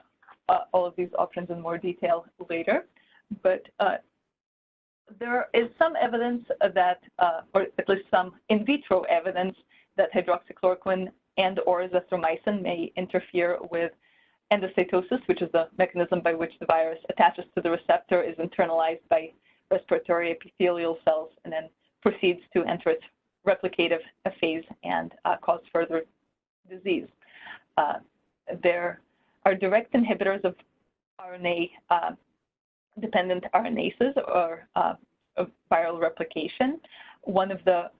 S4: all of these options in more detail later, but there is some evidence that, or at least some in vitro evidence that hydroxychloroquine and or azithromycin may interfere with endocytosis, which is the mechanism by which the virus attaches to the receptor, is internalized by respiratory epithelial cells, and then proceeds to enter its replicative phase and cause further disease. There are direct inhibitors of RNA-dependent RNases or of viral replication. One of the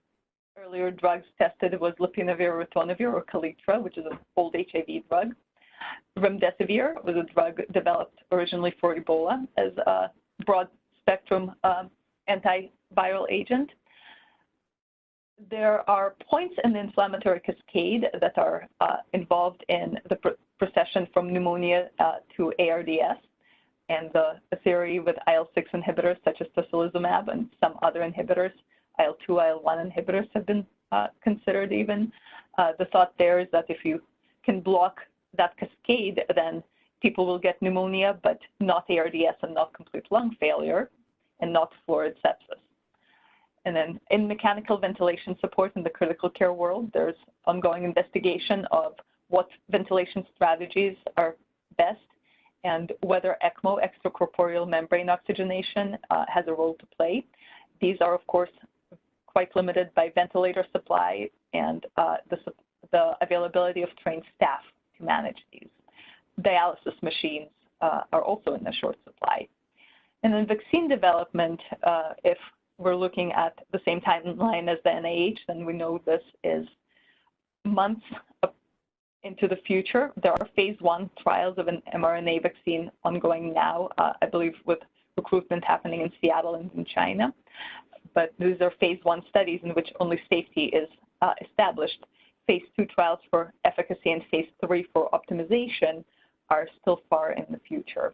S4: earlier drugs tested was lopinavir, ritonavir, or Kaletra, which is an old HIV drug. Remdesivir was a drug developed originally for Ebola as a broad-spectrum antiviral agent. There are points in the inflammatory cascade that are involved in the procession from pneumonia to ARDS, and the theory with IL-6 inhibitors such as tocilizumab and some other inhibitors, IL-2, IL-1 inhibitors have been considered even. The thought there is that if you can block that cascade, then people will get pneumonia, but not ARDS and not complete lung failure and not florid sepsis. And then in mechanical ventilation support in the critical care world, there's ongoing investigation of what ventilation strategies are best and whether ECMO, extracorporeal membrane oxygenation, has a role to play. These are, of course, quite limited by ventilator supply and the availability of trained staff to manage these. Dialysis machines are also in a short supply. And then vaccine development, if we're looking at the same timeline as the NIH, then we know this is months into the future. There are phase 1 trials of an mRNA vaccine ongoing now, I believe with recruitment happening in Seattle and in China. But these are phase 1 studies in which only safety is established. Phase 2 trials for efficacy and phase 3 for optimization are still far in the future.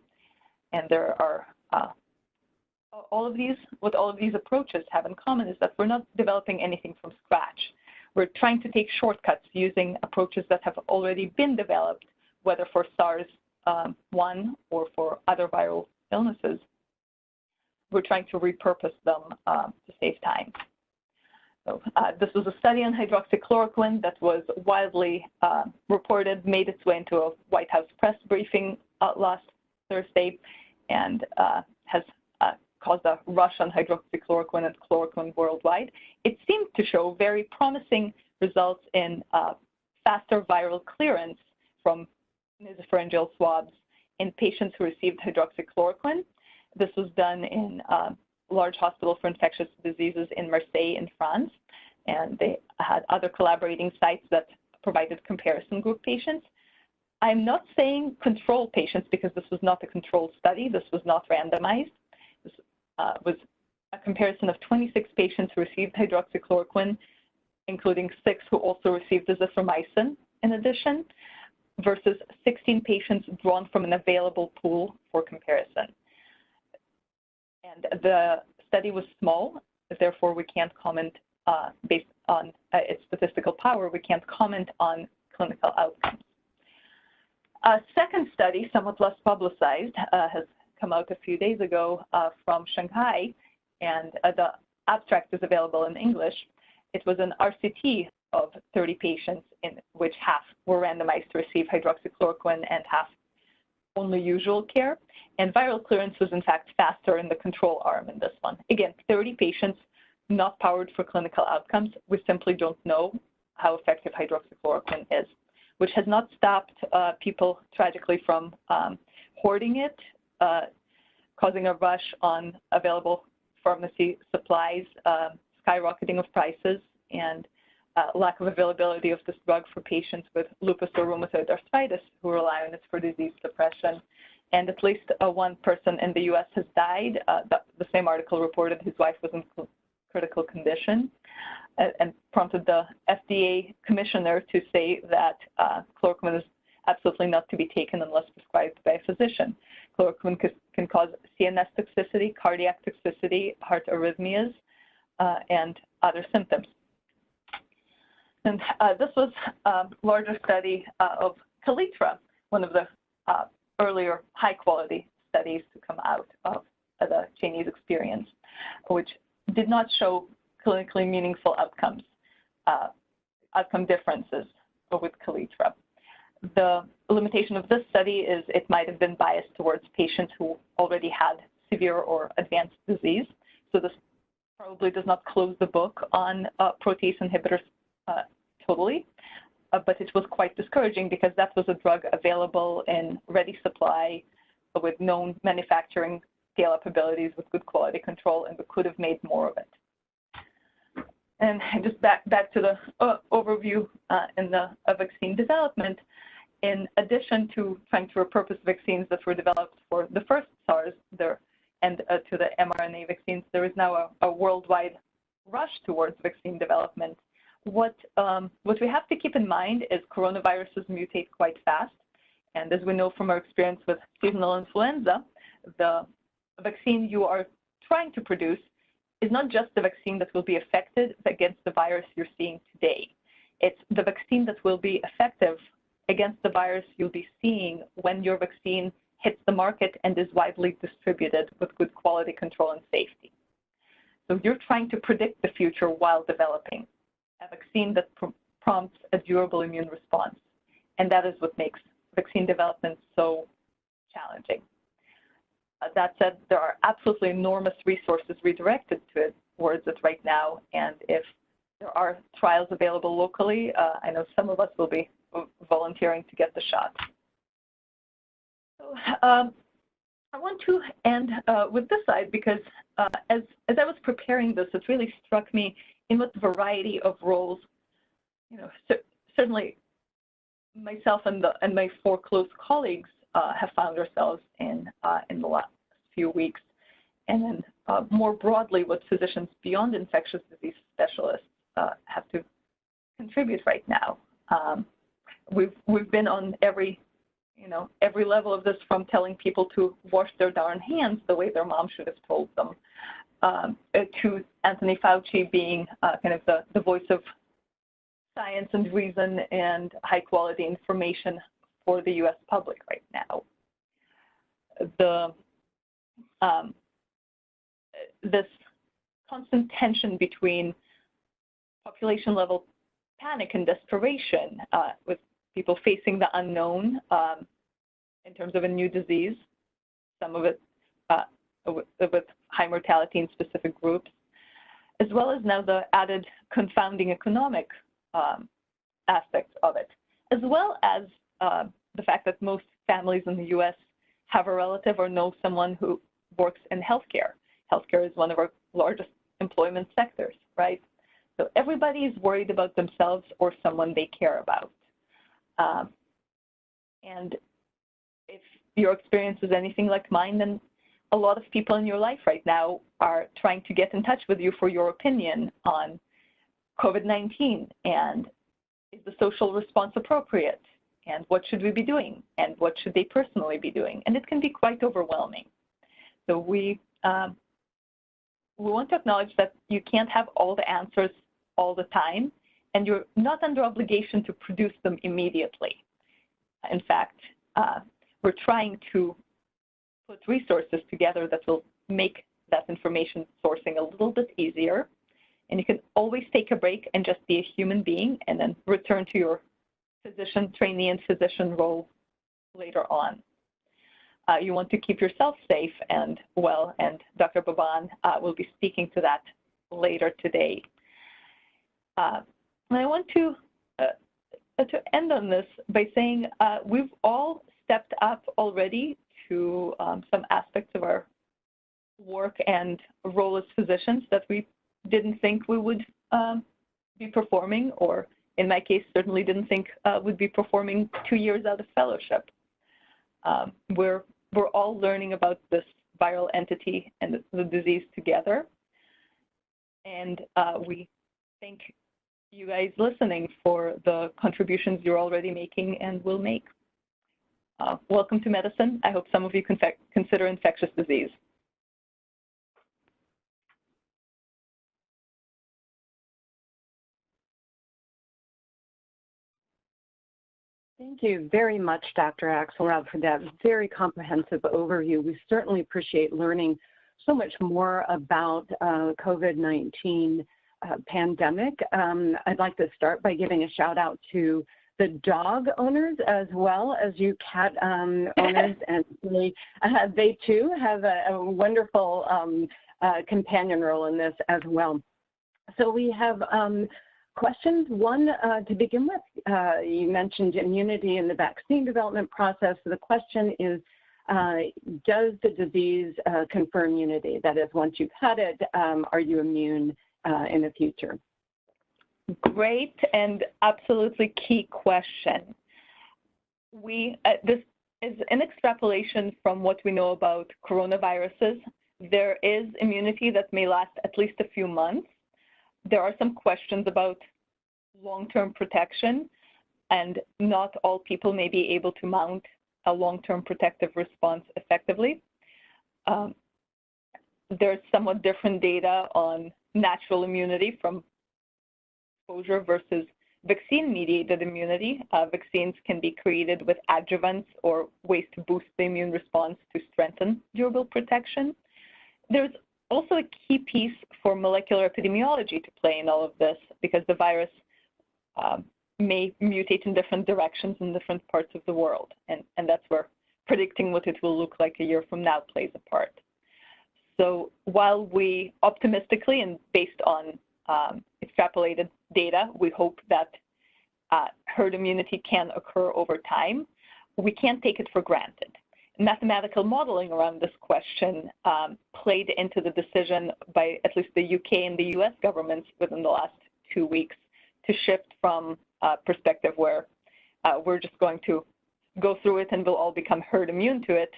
S4: And there are what all of these approaches have in common is that we're not developing anything from scratch. We're trying to take shortcuts using approaches that have already been developed, whether for SARS-1 or for other viral illnesses. We're trying to repurpose them to save time. So this was a study on hydroxychloroquine that was widely reported, made its way into a White House press briefing last Thursday, and has caused a rush on hydroxychloroquine and chloroquine worldwide. It seemed to show very promising results in faster viral clearance from nasopharyngeal swabs in patients who received hydroxychloroquine. This was done in a large hospital for infectious diseases in Marseille in France, and they had other collaborating sites that provided comparison group patients. I'm not saying control patients because this was not a controlled study. This was not randomized. This was a comparison of 26 patients who received hydroxychloroquine, including 6 who also received azithromycin in addition, versus 16 patients drawn from an available pool for comparison. And the study was small, therefore we can't comment based on its statistical power, we can't comment on clinical outcomes. A second study, somewhat less publicized, has come out a few days ago from Shanghai, and the abstract is available in English. It was an RCT of 30 patients in which half were randomized to receive hydroxychloroquine and half only usual care. And viral clearance was in fact faster in the control arm in this one. Again, 30 patients not powered for clinical outcomes. We simply don't know how effective hydroxychloroquine is, which has not stopped people tragically from hoarding it, causing a rush on available pharmacy supplies, skyrocketing of prices, and lack of availability of this drug for patients with lupus or rheumatoid arthritis who rely on it for disease suppression. And at least one person in the U.S. has died. The same article reported his wife was in critical condition and prompted the FDA commissioner to say that chloroquine is absolutely not to be taken unless prescribed by a physician. Chloroquine can cause CNS toxicity, cardiac toxicity, heart arrhythmias, and other symptoms. And this was a larger study of Kaletra, one of the earlier high-quality studies to come out of the Chinese experience, which did not show clinically meaningful outcomes, outcome differences with Kaletra. The limitation of this study is it might have been biased towards patients who already had severe or advanced disease. So this probably does not close the book on protease inhibitors totally, but it was quite discouraging because that was a drug available in ready supply with known manufacturing scale-up abilities with good quality control, and we could have made more of it. And just back to the overview in the vaccine development, in addition to trying to repurpose vaccines that were developed for the first SARS and to the mRNA vaccines, there is now a worldwide rush towards vaccine development. What we have to keep in mind is coronaviruses mutate quite fast. And as we know from our experience with seasonal influenza, the vaccine you are trying to produce is not just the vaccine that will be effective against the virus you're seeing today. It's the vaccine that will be effective against the virus you'll be seeing when your vaccine hits the market and is widely distributed with good quality control and safety. So you're trying to predict the future while developing a vaccine that prompts a durable immune response. And that is what makes vaccine development so challenging. That said, there are absolutely enormous resources redirected towards it right now. And if there are trials available locally, I know some of us will be volunteering to get the shot. So I want to end with this slide because as I was preparing this, it really struck me in what variety of roles, certainly myself and my four close colleagues have found ourselves in the last few weeks, and then more broadly, what physicians beyond infectious disease specialists have to contribute right now. We've been on every level of this, from telling people to wash their darn hands the way their mom should have told them, to Anthony Fauci being kind of the voice of science and reason and high quality information for the U.S. public right now. This constant tension between population level panic and desperation with people facing the unknown in terms of a new disease, some of it with high mortality in specific groups, as well as now the added confounding economic aspects of it, as well as the fact that most families in the U.S. have a relative or know someone who works in healthcare. Healthcare is one of our largest employment sectors, right? So everybody is worried about themselves or someone they care about. And if your experience is anything like mine, then a lot of people in your life right now are trying to get in touch with you for your opinion on COVID-19 and is the social response appropriate, and what should we be doing, and what should they personally be doing, and it can be quite overwhelming. So we want to acknowledge that you can't have all the answers all the time, and you're not under obligation to produce them immediately. In fact, we're trying to put resources together that will make that information sourcing a little bit easier. And you can always take a break and just be a human being and then return to your physician trainee and physician role later on. You want to keep yourself safe and well, and Dr. Baban will be speaking to that later today. And I want to end on this by saying we've all stepped up already to some aspects of our work and role as physicians that we didn't think we would be performing, or in my case, certainly didn't think would be performing 2 years out of fellowship. We're all learning about this viral entity and the disease together. And we thank you guys listening for the contributions you're already making and will make. Welcome to medicine. I hope some of you consider infectious disease.
S1: Thank you very much, Dr. Axelrod, for that very comprehensive overview. We certainly appreciate learning so much more about COVID-19 pandemic. I'd like to start by giving a shout out to the dog owners as well as you cat owners, and they too have a wonderful companion role in this as well. So we have questions. One, to begin with, you mentioned immunity in the vaccine development process. So the question is, does the disease confer immunity? That is, once you've had it, are you immune in the future?
S4: Great and absolutely key question. This is an extrapolation from what we know about coronaviruses. There is immunity that may last at least a few months. There are some questions about long-term protection, and not all people may be able to mount a long-term protective response effectively. There's somewhat different data on natural immunity from exposure versus vaccine-mediated immunity. Vaccines can be created with adjuvants or ways to boost the immune response to strengthen durable protection. There's also a key piece for molecular epidemiology to play in all of this, because the virus may mutate in different directions in different parts of the world, and that's where predicting what it will look like a year from now plays a part. So while we optimistically and based on extrapolated data, we hope that herd immunity can occur over time, we can't take it for granted. Mathematical modeling around this question played into the decision by at least the UK and the US governments within the last 2 weeks to shift from a perspective where we're just going to go through it and we'll all become herd immune to it,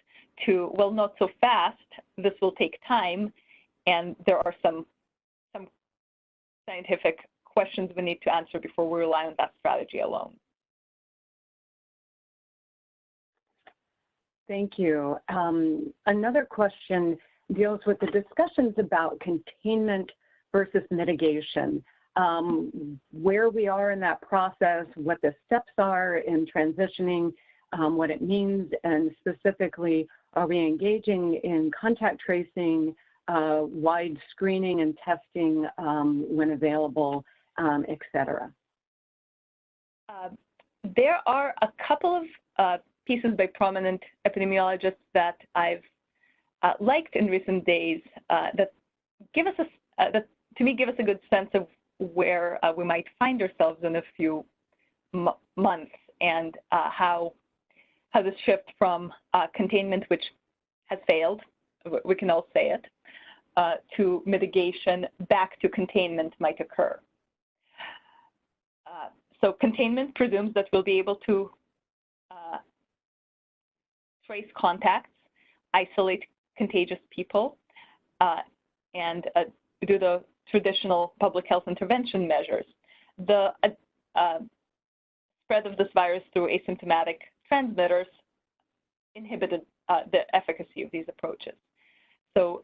S4: to, well, not so fast, this will take time, and there are some scientific questions we need to answer before we rely on that strategy alone.
S1: Thank you. Another question deals with the discussions about containment versus mitigation, where we are in that process, what the steps are in transitioning, what it means, and specifically, are we engaging in contact tracing, wide screening and testing when available, et cetera?
S4: There are a couple of pieces by prominent epidemiologists that I've liked in recent days that give us that to me give us a good sense of where we might find ourselves in a few months, and how this shift from containment, which has failed, we can all say it, to mitigation back to containment might occur. So containment presumes that we'll be able to trace contacts, isolate contagious people, and do the traditional public health intervention measures. The spread of this virus through asymptomatic transmitters inhibited the efficacy of these approaches. So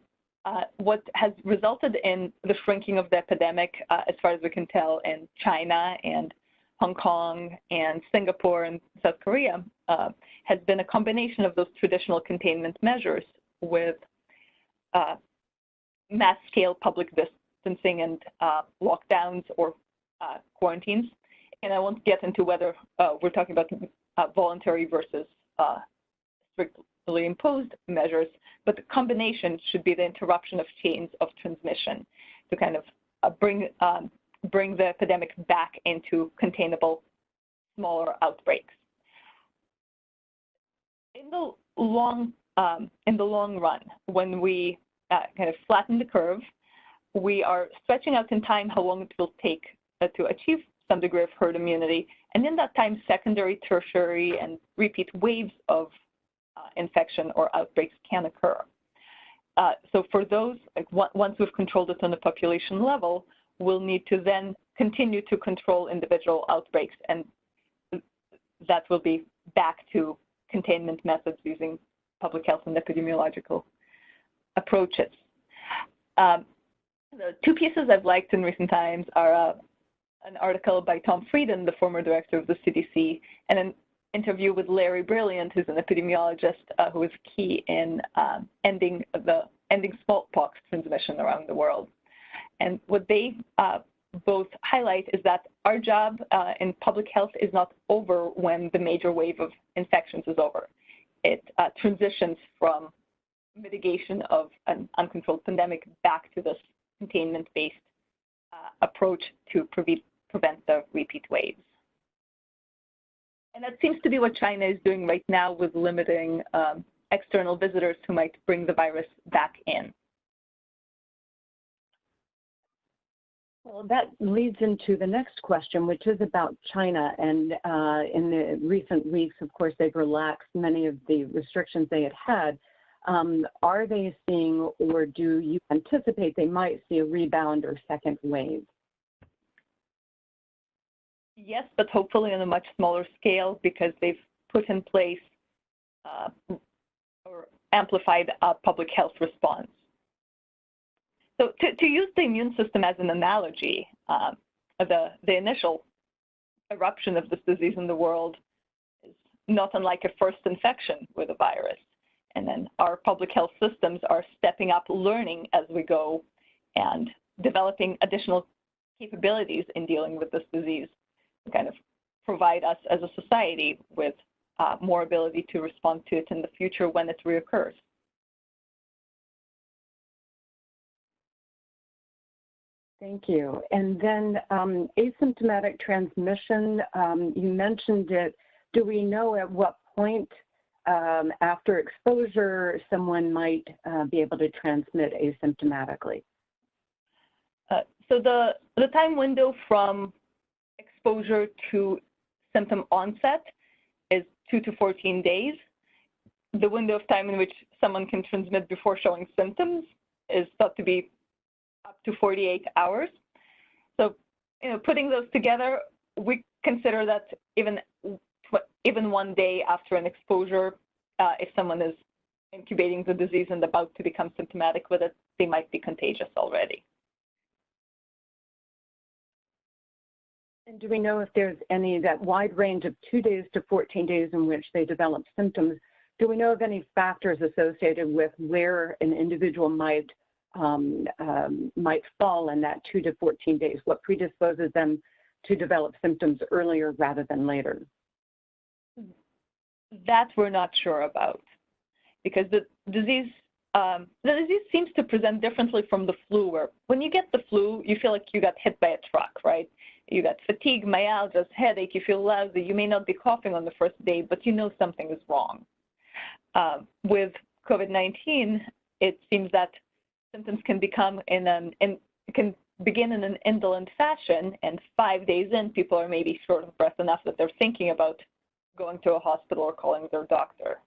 S4: what has resulted in the shrinking of the epidemic, as far as we can tell, in China and Hong Kong and Singapore and South Korea, has been a combination of those traditional containment measures with mass-scale public distancing and lockdowns or quarantines. And I won't get into whether we're talking about voluntary versus strictly imposed measures, but the combination should be the interruption of chains of transmission to kind of bring the epidemic back into containable, smaller outbreaks. In the long run, when we kind of flatten the curve, we are stretching out in time how long it will take to achieve some degree of herd immunity, and in that time, secondary, tertiary, and repeat waves of infection or outbreaks can occur. So for those, like once we've controlled it on the population level, we'll need to then continue to control individual outbreaks, and that will be back to containment methods using public health and epidemiological approaches. The two pieces I've liked in recent times are an article by Tom Frieden, the former director of the CDC, and an interview with Larry Brilliant, who's an epidemiologist who was key in ending smallpox transmission around the world. And what they both highlight is that our job in public health is not over when the major wave of infections is over. It transitions from mitigation of an uncontrolled pandemic back to this containment-based approach to prevent the repeat waves. And that seems to be what China is doing right now with limiting external visitors who might bring the virus back in.
S1: Well, that leads into the next question, which is about China. And in the recent weeks, of course, they've relaxed many of the restrictions they had. Are they seeing, or do you anticipate they might see a rebound or second wave?
S4: Yes, but hopefully on a much smaller scale, because they've put in place or amplified a public health response. So to use the immune system as an analogy, the initial eruption of this disease in the world is not unlike a first infection with a virus. And then our public health systems are stepping up, learning as we go, and developing additional capabilities in dealing with this disease to kind of provide us as a society with more ability to respond to it in the future when it reoccurs.
S1: Thank you. And then asymptomatic transmission, you mentioned it. Do we know at what point after exposure someone might be able to transmit asymptomatically?
S4: So the time window from exposure to symptom onset is 2 to 14 days. The window of time in which someone can transmit before showing symptoms is thought to be up to 48 hours. So, putting those together, we consider that even 1 day after an exposure, if someone is incubating the disease and about to become symptomatic with it, they might be contagious already.
S1: And do we know if there's that wide range of 2 days to 14 days in which they develop symptoms? Do we know of any factors associated with where an individual might fall in that 2 to 14 days? What predisposes them to develop symptoms earlier rather than later?
S4: That we're not sure about, because the disease seems to present differently from the flu, where when you get the flu, you feel like you got hit by a truck, right? You got fatigue, myalgia, headache, you feel lousy, you may not be coughing on the first day, but you know something is wrong. With COVID-19, it seems that symptoms can begin in an indolent fashion, and 5 days in, people are maybe short of breath enough that they're thinking about going to a hospital or calling their doctor.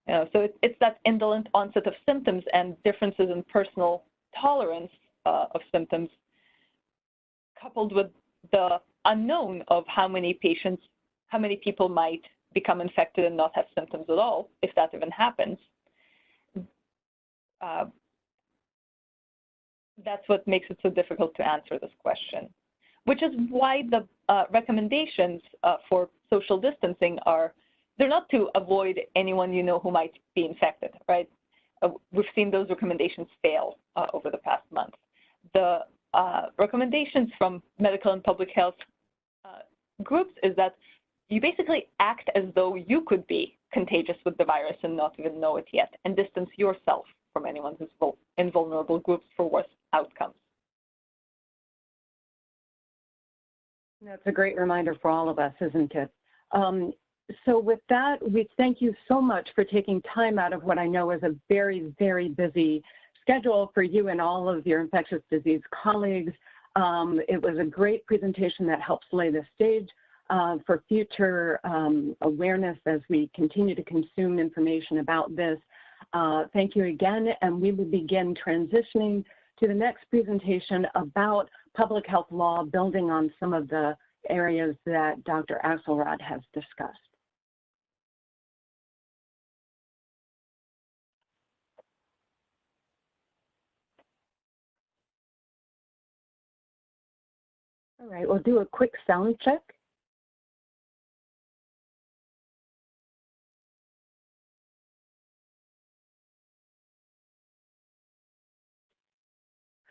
S4: So it's that indolent onset of symptoms and differences in personal tolerance of symptoms, coupled with the unknown of how many people might become infected and not have symptoms at all, if that even happens. that's what makes it so difficult to answer this question, which is why the recommendations for social distancing they're not to avoid anyone you know who might be infected, right? We've seen those recommendations fail over the past month. The recommendations from medical and public health groups is that you basically act as though you could be contagious with the virus and not even know it yet, and distance yourself from anyone who's in vulnerable groups for worse outcomes.
S1: That's a great reminder for all of us, isn't it? So with that, we thank you so much for taking time out of what I know is a very, very busy schedule for you and all of your infectious disease colleagues. It was a great presentation that helps lay the stage for future awareness as we continue to consume information about this. Thank you again, and we will begin transitioning to the next presentation about public health law, building on some of the areas that Dr. Axelrod has discussed. All right, we'll do a quick sound check.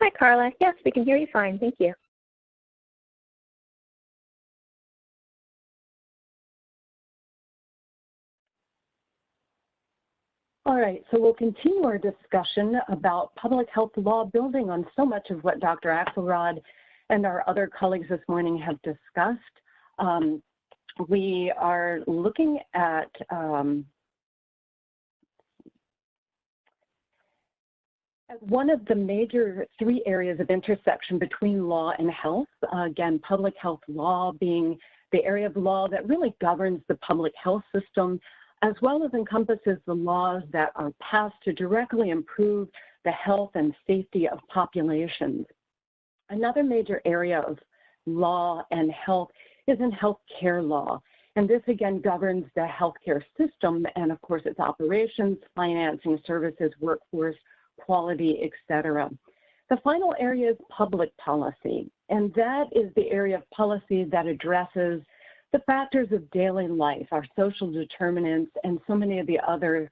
S5: Hi, Carla. Yes, we can hear you fine. Thank you.
S1: All right, so we'll continue our discussion about public health law, building on so much of what Dr. Axelrod and our other colleagues this morning have discussed. We are looking at one of the major three areas of intersection between law and health. Again, public health law being the area of law that really governs the public health system, as well as encompasses the laws that are passed to directly improve the health and safety of populations. Another major area of law and health is in healthcare law. And this again governs the healthcare system and of course its operations, financing, services, workforce, quality, etc. The final area is public policy, and that is the area of policy that addresses the factors of daily life, our social determinants, and so many of the other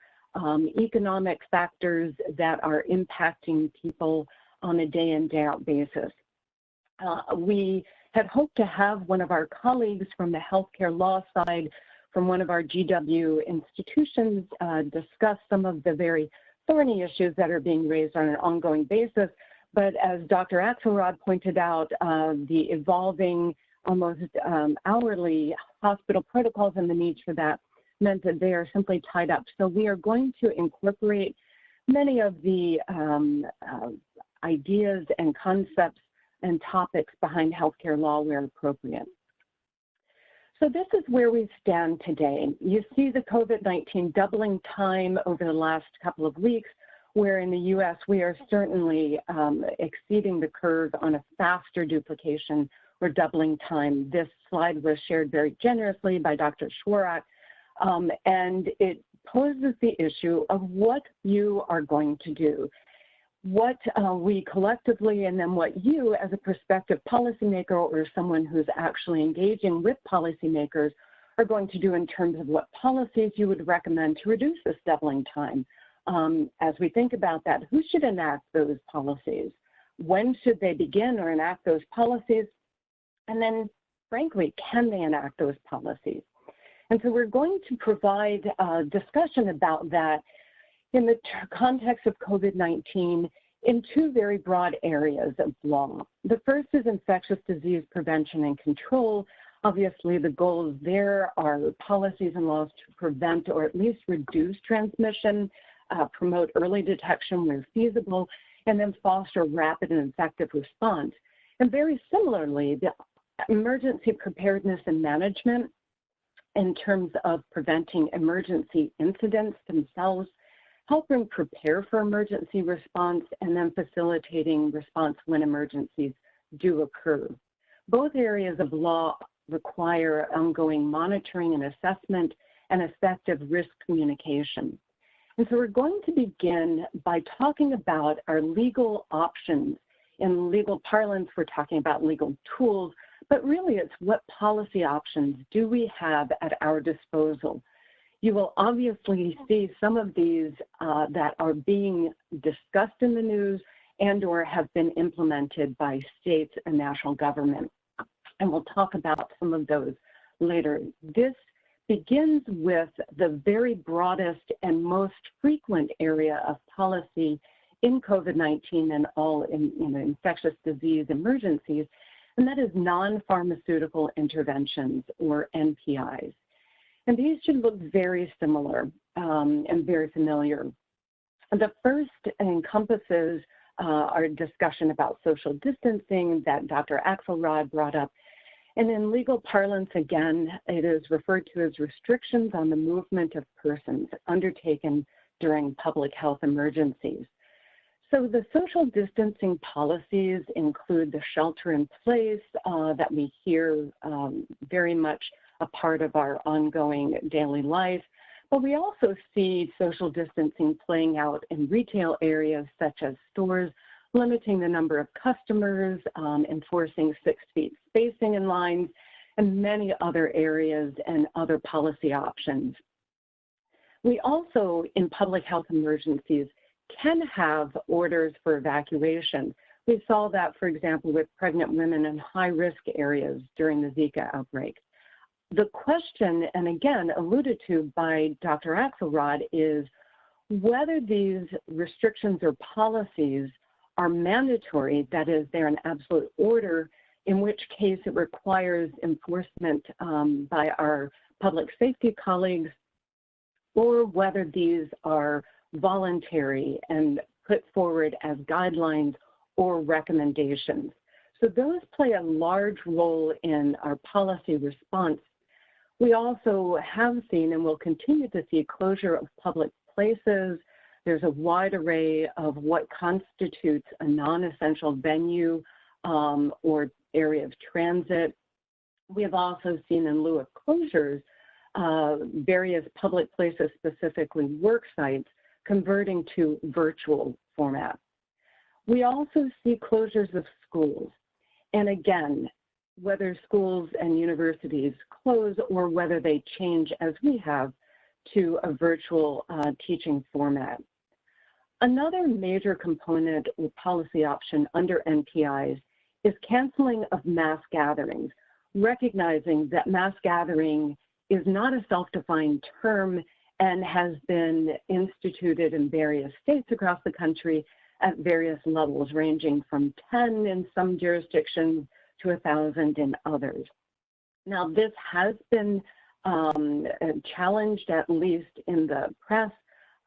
S1: economic factors that are impacting people on a day in, day out basis. We had hoped to have one of our colleagues from the healthcare law side from one of our GW institutions discuss some of the very thorny issues that are being raised on an ongoing basis. But as Dr. Axelrod pointed out, the evolving almost hourly hospital protocols and the needs for that meant that they are simply tied up. So we are going to incorporate many of the ideas and concepts and topics behind healthcare law where appropriate. So this is where we stand today. You see the COVID-19 doubling time over the last couple of weeks, where in the US we are certainly exceeding the curve on a faster duplication or doubling time. This slide was shared very generously by Dr. Schwarak, and it poses the issue of what you are going to do. What we collectively, and then what you as a prospective policymaker or someone who's actually engaging with policymakers are going to do in terms of what policies you would recommend to reduce this doubling time. As we think about that, who should enact those policies? When should they begin or enact those policies? And then, frankly, can they enact those policies? And so we're going to provide a discussion about that in the context of COVID-19 in two very broad areas of law. The first is infectious disease prevention and control. Obviously, the goals there are policies and laws to prevent or at least reduce transmission, promote early detection where feasible, and then foster rapid and effective response. And very similarly, the emergency preparedness and management in terms of preventing emergency incidents themselves, helping prepare for emergency response, and then facilitating response when emergencies do occur. Both areas of law require ongoing monitoring and assessment and effective risk communication. And so we're going to begin by talking about our legal options In legal parlance, we're talking about legal tools, but really it's what policy options do we have at our disposal. You will obviously see some of these that are being discussed in the news and or have been implemented by states and national government. And we'll talk about some of those later. This begins with the very broadest and most frequent area of policy in COVID-19 and all in infectious disease emergencies, and that is non-pharmaceutical interventions, or NPIs. And these should look very similar and very familiar. The first encompasses our discussion about social distancing that Dr. Axelrod brought up. And in legal parlance, again, it is referred to as restrictions on the movement of persons undertaken during public health emergencies. So the social distancing policies include the shelter in place that we hear very much a part of our ongoing daily life, but we also see social distancing playing out in retail areas such as stores, limiting the number of customers, enforcing 6 feet spacing in lines, and many other areas and other policy options. We also, in public health emergencies, can have orders for evacuation. We saw that, for example, with pregnant women in high-risk areas during the Zika outbreak. The question, and again alluded to by Dr. Axelrod, is whether these restrictions or policies are mandatory, that is, they're an absolute order, in which case it requires enforcement by our public safety colleagues, or whether these are voluntary and put forward as guidelines or recommendations. So those play a large role in our policy response. We also have seen and will continue to see closure of public places. There's a wide array of what constitutes a non-essential venue or area of transit. We have also seen, in lieu of closures, various public places, specifically work sites, converting to virtual format. We also see closures of schools. And again, whether schools and universities close or whether they change, as we have, to a virtual teaching format. Another major component or policy option under NPIs is canceling of mass gatherings, recognizing that mass gathering is not a self-defined term and has been instituted in various states across the country at various levels, ranging from 10 in some jurisdictions to 1,000 in others. Now, this has been challenged, at least in the press,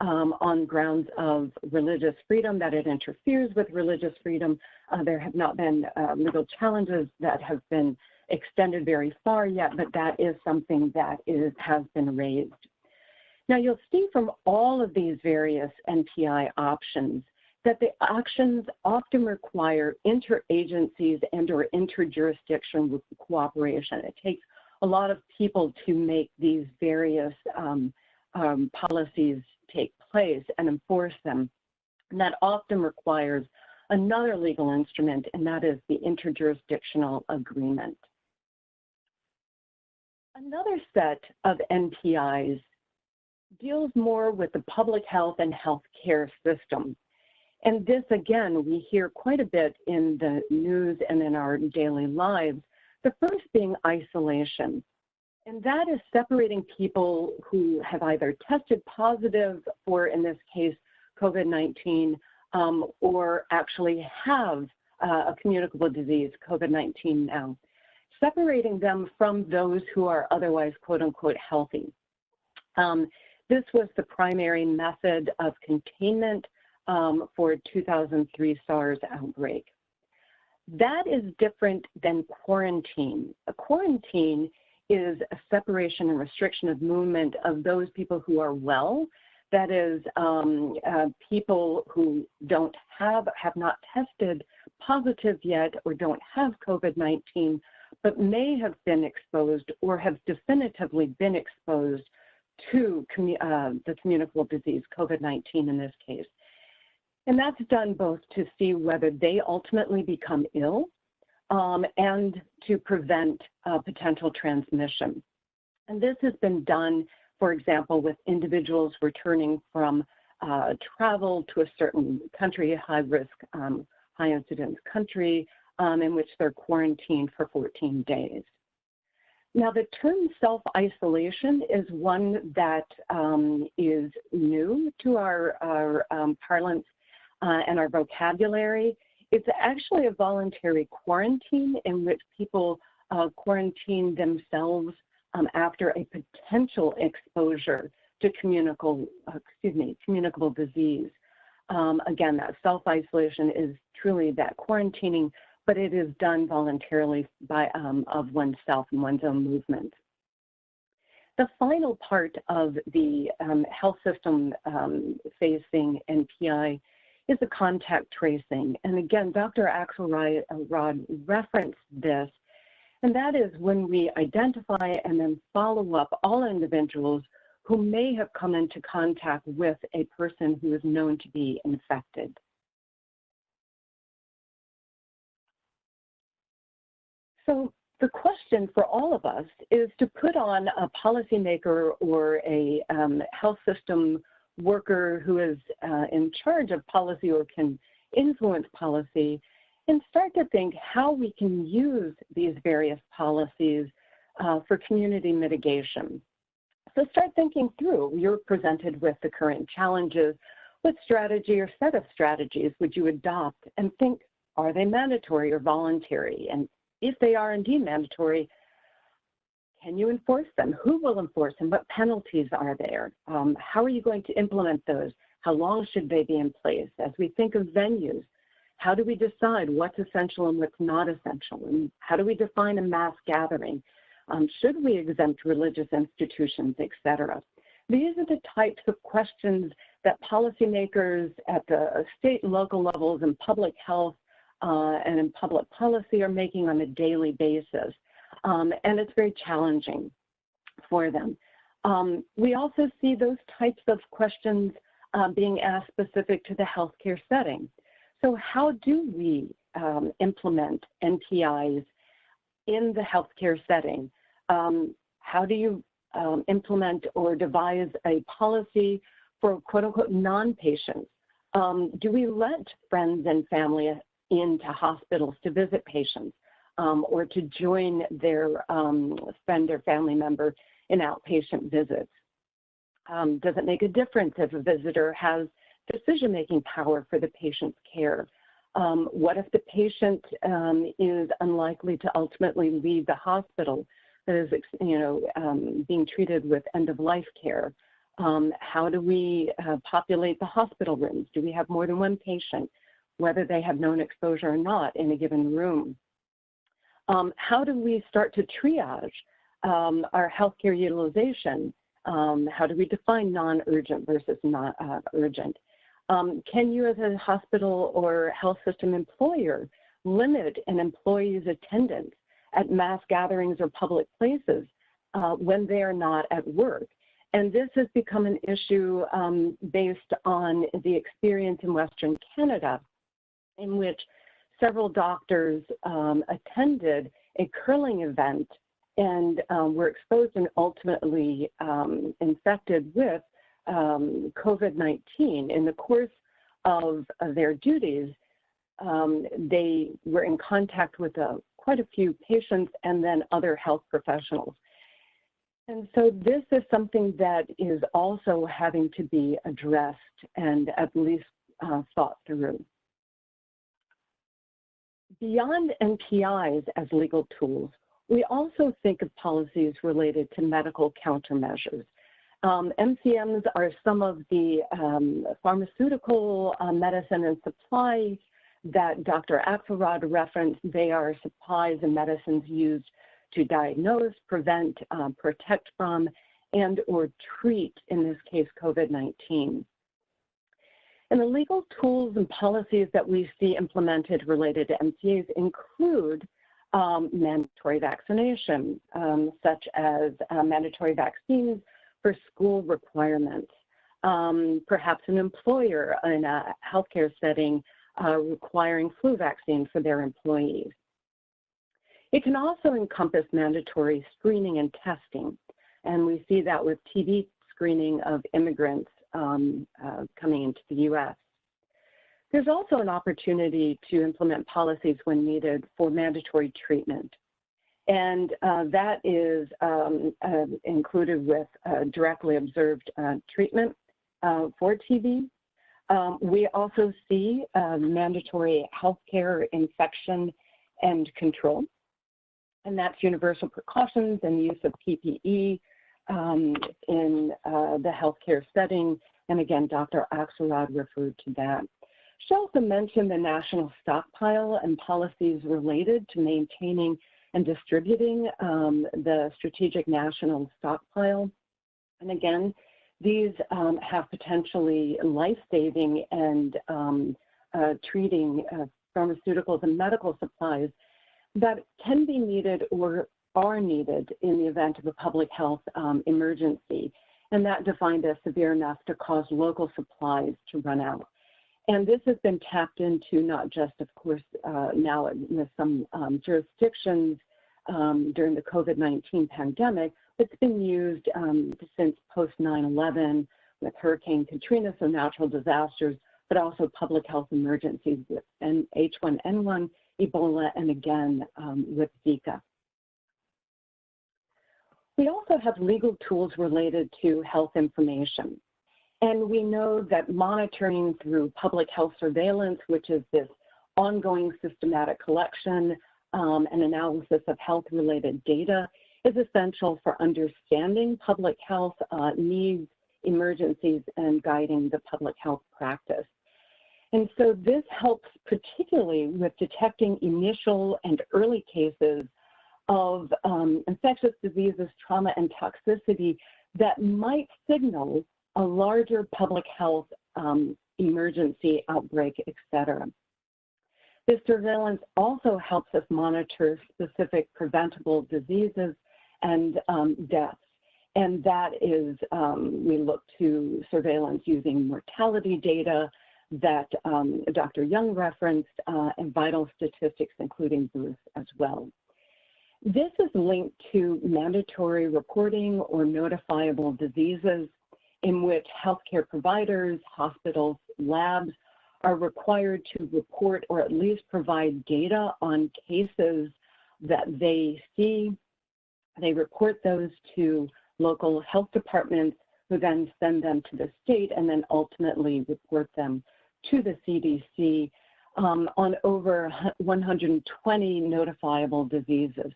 S1: on grounds of religious freedom, that it interferes with religious freedom. There have not been legal challenges that have been extended very far yet, but that is something that has been raised. Now, you'll see from all of these various NPI options that the actions often require interagencies and or interjurisdictional cooperation. It takes a lot of people to make these various policies take place and enforce them. And that often requires another legal instrument, and that is the interjurisdictional agreement. Another set of NPIs deals more with the public health and healthcare system. And this, again, we hear quite a bit in the news and in our daily lives. The first being isolation. And that is separating people who have either tested positive for, in this case, COVID-19, or actually have a communicable disease, COVID-19 now, separating them from those who are otherwise, quote unquote, healthy. This was the primary method of containment for 2003 SARS outbreak. That is different than quarantine. A quarantine is a separation and restriction of movement of those people who are well, that is, people who have not tested positive yet or don't have COVID-19, but may have been exposed or have definitively been exposed to the communicable disease, COVID-19 in this case. And that's done both to see whether they ultimately become ill and to prevent potential transmission. And this has been done, for example, with individuals returning from travel to a certain country, high-risk, high-incidence country, in which they're quarantined for 14 days. Now, the term self-isolation is one that is new to our parlance and our vocabulary. It's actually a voluntary quarantine in which people quarantine themselves after a potential exposure to communicable disease. Again, that self-isolation is truly that quarantining, but it is done voluntarily by of oneself and one's own movement. The final part of the health system facing NPI is the contact tracing. And again, Dr. Axelrod referenced this, and that is when we identify and then follow up all individuals who may have come into contact with a person who is known to be infected. So the question for all of us is to put on a policymaker or a health system worker who is in charge of policy or can influence policy and start to think how we can use these various policies for community mitigation. So start thinking through. You're presented with the current challenges. What strategy or set of strategies would you adopt? And think, are they mandatory or voluntary? And if they are indeed mandatory, can you enforce them? Who will enforce them? What penalties are there? How are you going to implement those? How long should they be in place? As we think of venues, how do we decide what's essential and what's not essential? And how do we define a mass gathering? Should we exempt religious institutions, et cetera? These are the types of questions that policymakers at the state and local levels in public health and in public policy are making on a daily basis. And it's very challenging for them. We also see those types of questions being asked specific to the healthcare setting. So how do we implement NPIs in the healthcare setting? How do you implement or devise a policy for quote-unquote non-patients? Do we let friends and family into hospitals to visit patients or to join their friend or family member in outpatient visits? Does it make a difference if a visitor has decision-making power for the patient's care? What if the patient is unlikely to ultimately leave the hospital, that is, being treated with end-of-life care? How do we populate the hospital rooms? Do we have more than one patient, whether they have known exposure or not, in a given room? How do we start to triage our healthcare utilization? How do we define non-urgent versus not urgent? Can you, as a hospital or health system employer, limit an employee's attendance at mass gatherings or public places when they are not at work? And this has become an issue based on the experience in Western Canada, in which several doctors attended a curling event and were exposed and ultimately infected with COVID-19. In the course of their duties, they were in contact with quite a few patients and then other health professionals. And so this is something that is also having to be addressed and at least thought through. Beyond NPIs as legal tools, we also think of policies related to medical countermeasures. MCMs are some of the pharmaceutical medicine and supplies that Dr. Axelrod referenced. They are supplies and medicines used to diagnose, prevent, protect from, and or treat, in this case, COVID-19. And the legal tools and policies that we see implemented related to MCAs include mandatory vaccination, such as mandatory vaccines for school requirements. perhaps an employer in a healthcare setting requiring flu vaccine for their employees. It can also encompass mandatory screening and testing, and we see that with TB screening of immigrants coming into the U.S. There's also an opportunity to implement policies when needed for mandatory treatment, and that is included with directly observed treatment for TB. We also see mandatory healthcare infection and control, and that's universal precautions and use of PPE in the healthcare setting. And again, Dr. Axelrod referred to that. She also mentioned the national stockpile and policies related to maintaining and distributing the strategic national stockpile. And again, these have potentially life-saving and treating pharmaceuticals and medical supplies that can be needed or are needed in the event of a public health emergency, and that defined as severe enough to cause local supplies to run out. And this has been tapped into not just, of course, now with some jurisdictions during the COVID-19 pandemic, but it's been used since post 9/11 with Hurricane Katrina, so natural disasters, but also public health emergencies with H1N1, Ebola, and again with Zika. We also have legal tools related to health information. And we know that monitoring through public health surveillance, which is this ongoing systematic collection and analysis of health-related data, is essential for understanding public health needs, emergencies, and guiding the public health practice. And so this helps particularly with detecting initial and early cases of infectious diseases, trauma, and toxicity that might signal a larger public health emergency, outbreak, et cetera. This surveillance also helps us monitor specific preventable diseases and deaths. And that is, we look to surveillance using mortality data that Dr. Young referenced and vital statistics, including birth as well. This is linked to mandatory reporting or notifiable diseases in which healthcare providers, hospitals, labs are required to report or at least provide data on cases that they see. They report those to local health departments who then send them to the state and then ultimately report them to the CDC on over 120 notifiable diseases.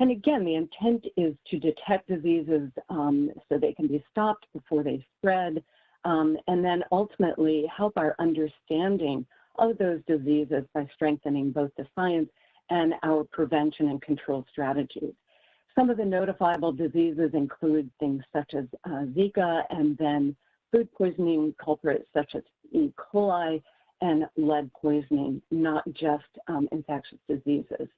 S1: And again, the intent is to detect diseases so they can be stopped before they spread, and then ultimately help our understanding of those diseases by strengthening both the science and our prevention and control strategies. Some of the notifiable diseases include things such as Zika, and then food poisoning culprits such as E. coli and lead poisoning, not just infectious diseases.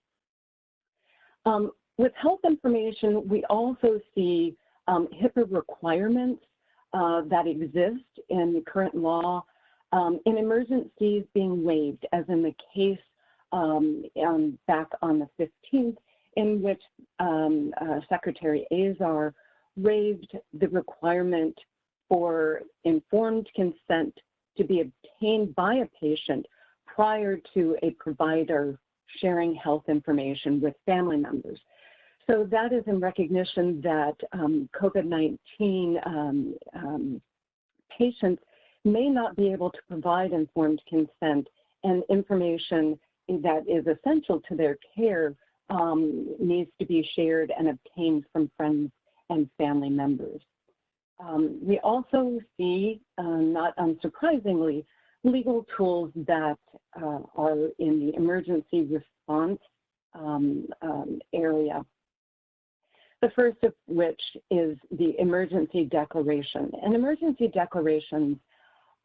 S1: With health information, we also see HIPAA requirements that exist in the current law in emergencies being waived, as in the case back on the 15th, in which Secretary Azar waived the requirement for informed consent to be obtained by a patient prior to a provider sharing health information with family members. So that is in recognition that COVID-19 patients may not be able to provide informed consent, and information that is essential to their care needs to be shared and obtained from friends and family members. We also see, not unsurprisingly, legal tools that are in the emergency response area. The first of which is the emergency declaration. And emergency declarations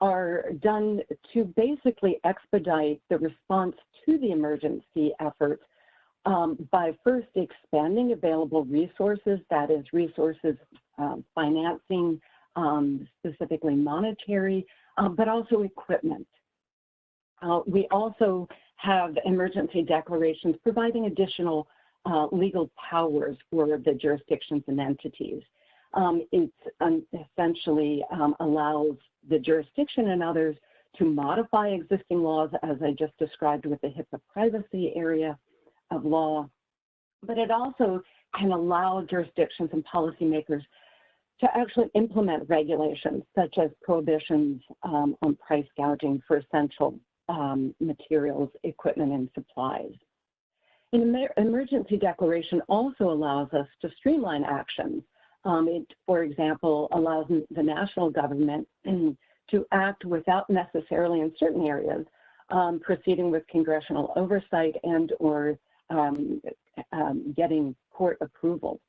S1: are done to basically expedite the response to the emergency efforts by first expanding available resources, that is resources, financing, specifically monetary, but also equipment. We also have emergency declarations providing additional legal powers for the jurisdictions and entities. It essentially allows the jurisdiction and others to modify existing laws, as I just described with the HIPAA privacy area of law, but it also can allow jurisdictions and policymakers to actually implement regulations such as prohibitions on price gouging for essential materials, equipment, and supplies. An emergency declaration also allows us to streamline actions. It, for example, allows the national government to act without necessarily, in certain areas, proceeding with congressional oversight and or getting court approval.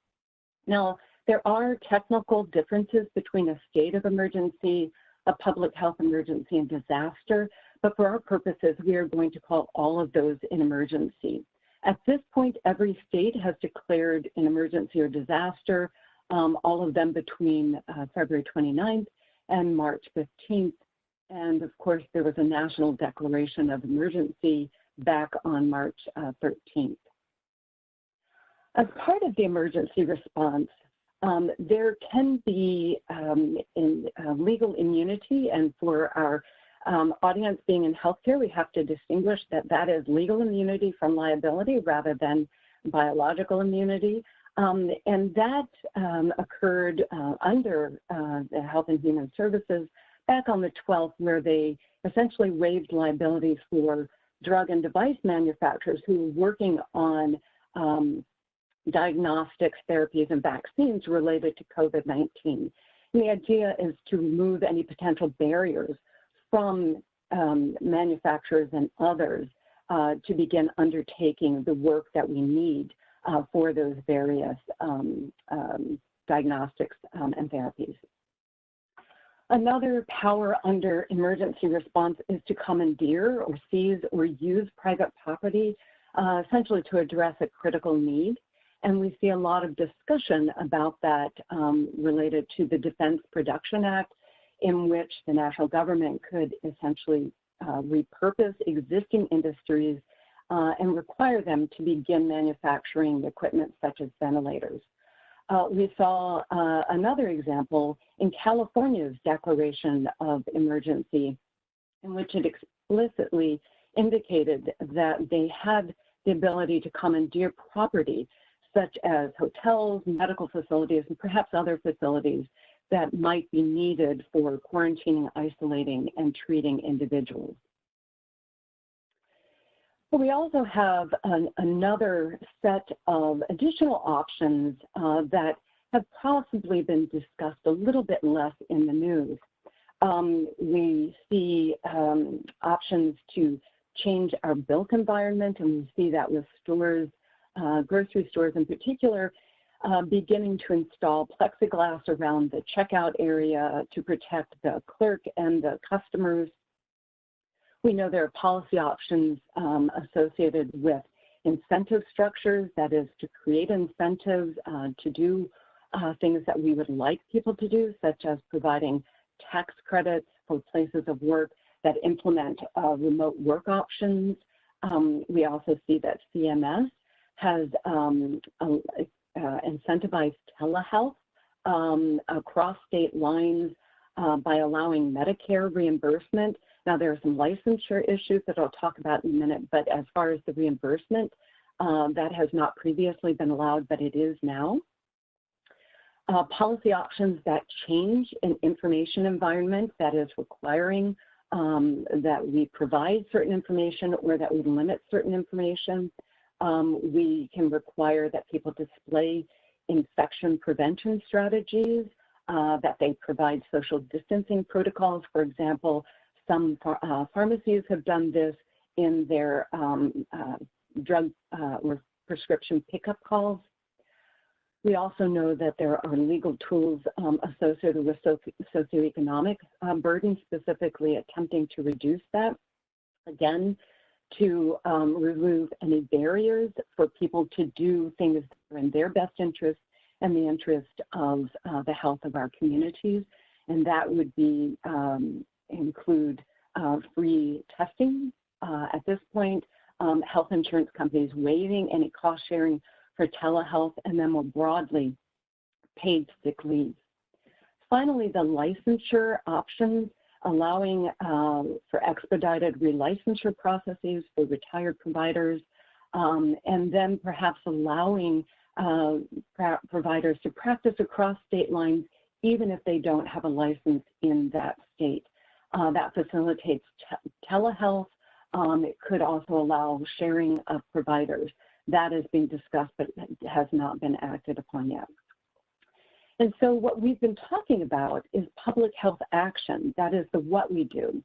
S1: Now, there are technical differences between a state of emergency, a public health emergency, and disaster, but for our purposes, we are going to call all of those an emergency. At this point, every state has declared an emergency or disaster, all of them between February 29th and March 15th. And of course, there was a national declaration of emergency back on March 13th. As part of the emergency response, there can be legal immunity, and for our audience being in healthcare, we have to distinguish that that is legal immunity from liability rather than biological immunity. And that occurred under the Health and Human Services back on the 12th, where they essentially waived liability for drug and device manufacturers who were working on diagnostics, therapies, and vaccines related to COVID-19. And the idea is to remove any potential barriers from manufacturers and others to begin undertaking the work that we need for those various diagnostics and therapies. Another power under emergency response is to commandeer or seize or use private property, essentially to address a critical need. And we see a lot of discussion about that related to the Defense Production Act, in which the national government could essentially repurpose existing industries and require them to begin manufacturing equipment such as ventilators. We saw another example in California's declaration of emergency, in which it explicitly indicated that they had the ability to commandeer property such as hotels, medical facilities, and perhaps other facilities that might be needed for quarantining, isolating, and treating individuals. We also have another set of additional options that have possibly been discussed a little bit less in the news. We see options to change our built environment, and we see that with stores, grocery stores in particular, beginning to install plexiglass around the checkout area to protect the clerk and the customers. We know there are policy options associated with incentive structures, that is to create incentives to do things that we would like people to do, such as providing tax credits for places of work that implement remote work options. We also see that CMS has incentivized telehealth across state lines by allowing Medicare reimbursement. Now, there are some licensure issues that I'll talk about in a minute, but as far as the reimbursement, that has not previously been allowed, but it is now. Policy options that change an information environment, that is requiring that we provide certain information or that we limit certain information. We can require that people display infection prevention strategies, that they provide social distancing protocols. For example, some pharmacies have done this in their drug or prescription pickup calls. We also know that there are legal tools associated with socioeconomic burden, specifically attempting to reduce that, again, to remove any barriers for people to do things that are in their best interest and the interest of the health of our communities. and that would be include free testing at this point, health insurance companies waiving any cost sharing for telehealth, and then more broadly, paid sick leave. Finally, the licensure options, allowing for expedited relicensure processes for retired providers, and then perhaps allowing providers to practice across state lines even if they don't have a license in that state. That facilitates telehealth. It could also allow sharing of providers. That is being discussed but has not been acted upon yet. And so what we've been talking about is public health action. That is the what we do.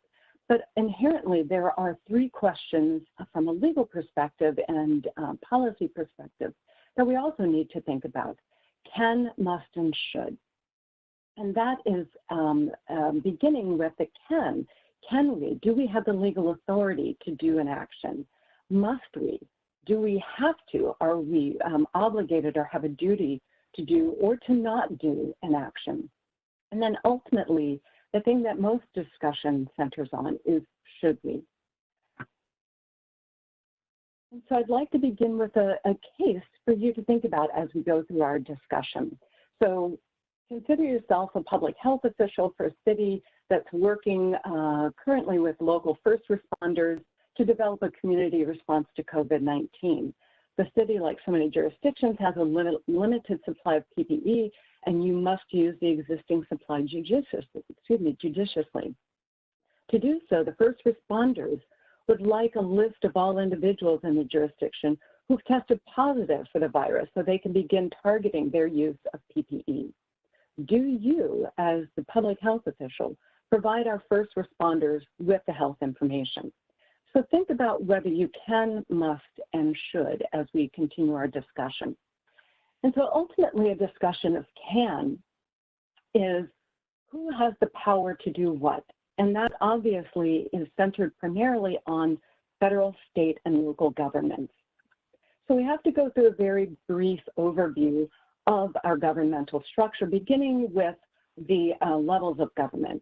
S1: But inherently, there are three questions from a legal perspective and policy perspective that we also need to think about: can, must, and should. And that is beginning with the can. Can we? Do we have the legal authority to do an action? Must we? Do we have to? Are we obligated or have a duty to do or to not do an action? And then ultimately, the thing that most discussion centers on is should we? And so I'd like to begin with a case for you to think about as we go through our discussion. So consider yourself a public health official for a city that's working currently with local first responders to develop a community response to COVID-19. The city, like so many jurisdictions, has a limited supply of PPE, and you must use the existing supply judiciously. To do so, the first responders would like a list of all individuals in the jurisdiction who've tested positive for the virus so they can begin targeting their use of PPE. Do you, as the public health official, provide our first responders with the health information? So think about whether you can, must, and should as we continue our discussion. And so ultimately a discussion of can is who has the power to do what? And that obviously is centered primarily on federal, state, and local governments. So we have to go through a very brief overview of our governmental structure, beginning with the levels of government.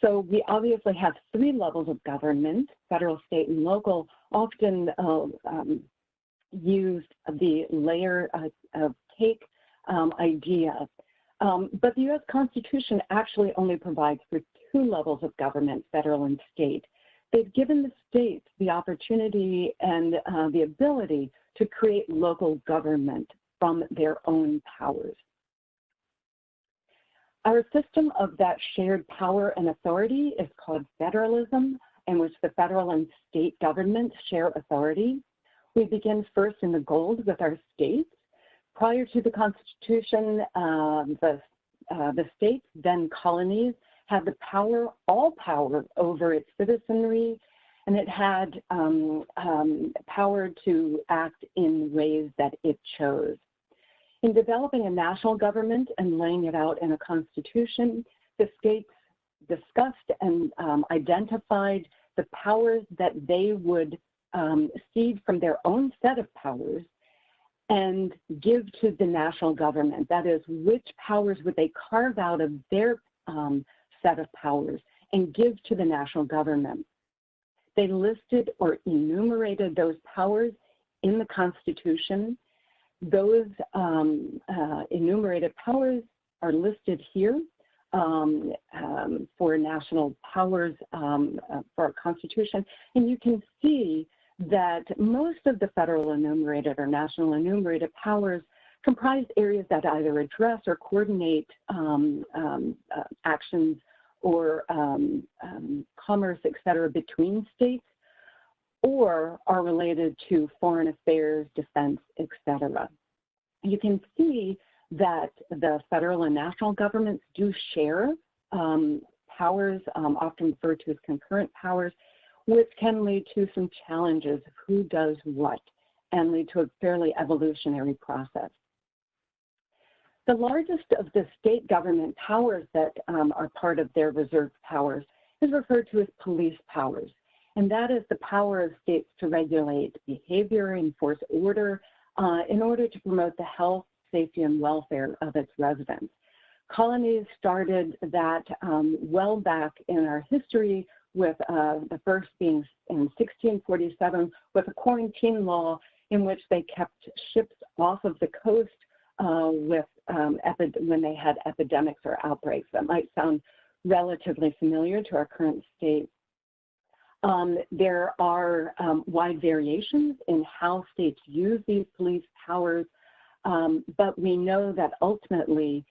S1: So we obviously have three levels of government: federal, state, and local. Often used the layer of cake idea. But the U.S. Constitution actually only provides for two levels of government, federal and state. They've given the states the opportunity and the ability to create local government from their own powers. Our system of that shared power and authority is called federalism, in which the federal and state governments share authority. We begin first in the gold with our states. Prior to the Constitution, the states, then colonies, had the power, all power over its citizenry, and it had power to act in ways that it chose. In developing a national government and laying it out in a constitution, the states discussed and identified the powers that they would cede from their own set of powers and give to the national government. That is, which powers would they carve out of their set of powers and give to the national government. They listed or enumerated those powers in the Constitution. Those enumerated powers are listed here for national powers for our Constitution. And you can see that most of the federal enumerated or national enumerated powers comprise areas that either address or coordinate actions or commerce, et cetera, between states, or are related to foreign affairs, defense, et cetera. You can see that the federal and national governments do share powers, often referred to as concurrent powers, which can lead to some challenges of who does what and lead to a fairly evolutionary process. The largest of the state government powers that are part of their reserved powers is referred to as police powers. And that is the power of states to regulate behavior, enforce order, in order to promote the health, safety, and welfare of its residents. Colonies started that well back in our history, with the first being in 1647 with a quarantine law in which they kept ships off of the coast when they had epidemics or outbreaks. That might sound relatively familiar to our current state. There are wide variations in how states use these police powers, but we know that ultimately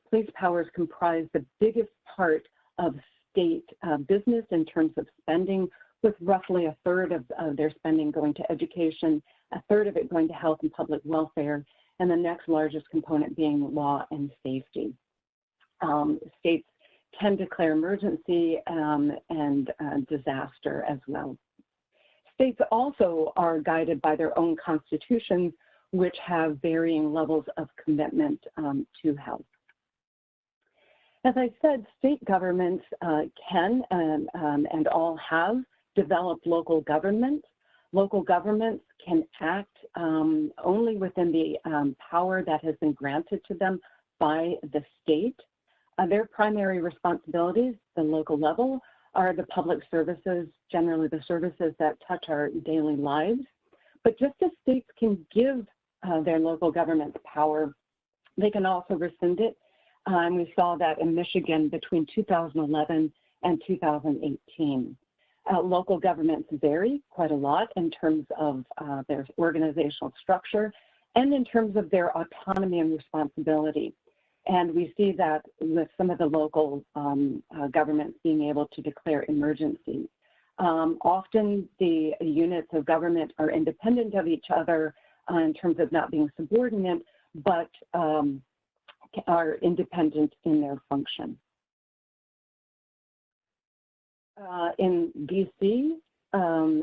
S1: police powers comprise the biggest part of state business in terms of spending, with roughly a third of their spending going to education, a third of it going to health and public welfare, and the next largest component being law and safety. States can declare emergency and disaster as well. States also are guided by their own constitutions, which have varying levels of commitment to health. As I said, state governments can and all have developed local governments. Local governments can act only within the power that has been granted to them by the state. Their primary responsibilities, the local level, are the public services, generally the services that touch our daily lives. But just as states can give their local governments power, they can also rescind it. And we saw that in Michigan between 2011 and 2018. Local governments vary quite a lot in terms of their organizational structure and in terms of their autonomy and responsibility. And we see that with some of the local governments being able to declare emergencies. Often the units of government are independent of each other in terms of not being subordinate, but are independent in their function. In DC,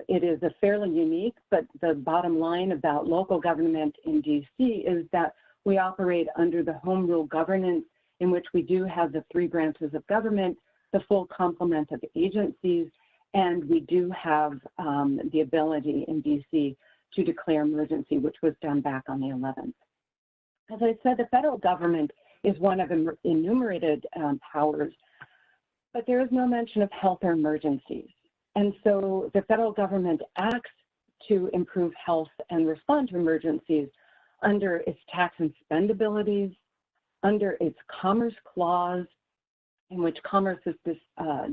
S1: it is a fairly unique, but the bottom line about local government in DC is that we operate under the home rule governance, in which we do have the three branches of government, the full complement of agencies, and we do have the ability in DC to declare emergency, which was done back on the 11th. As I said, the federal government is one of enumerated powers, but there is no mention of health or emergencies. And so the federal government acts to improve health and respond to emergencies under its tax and spend abilities, under its Commerce Clause, in which commerce is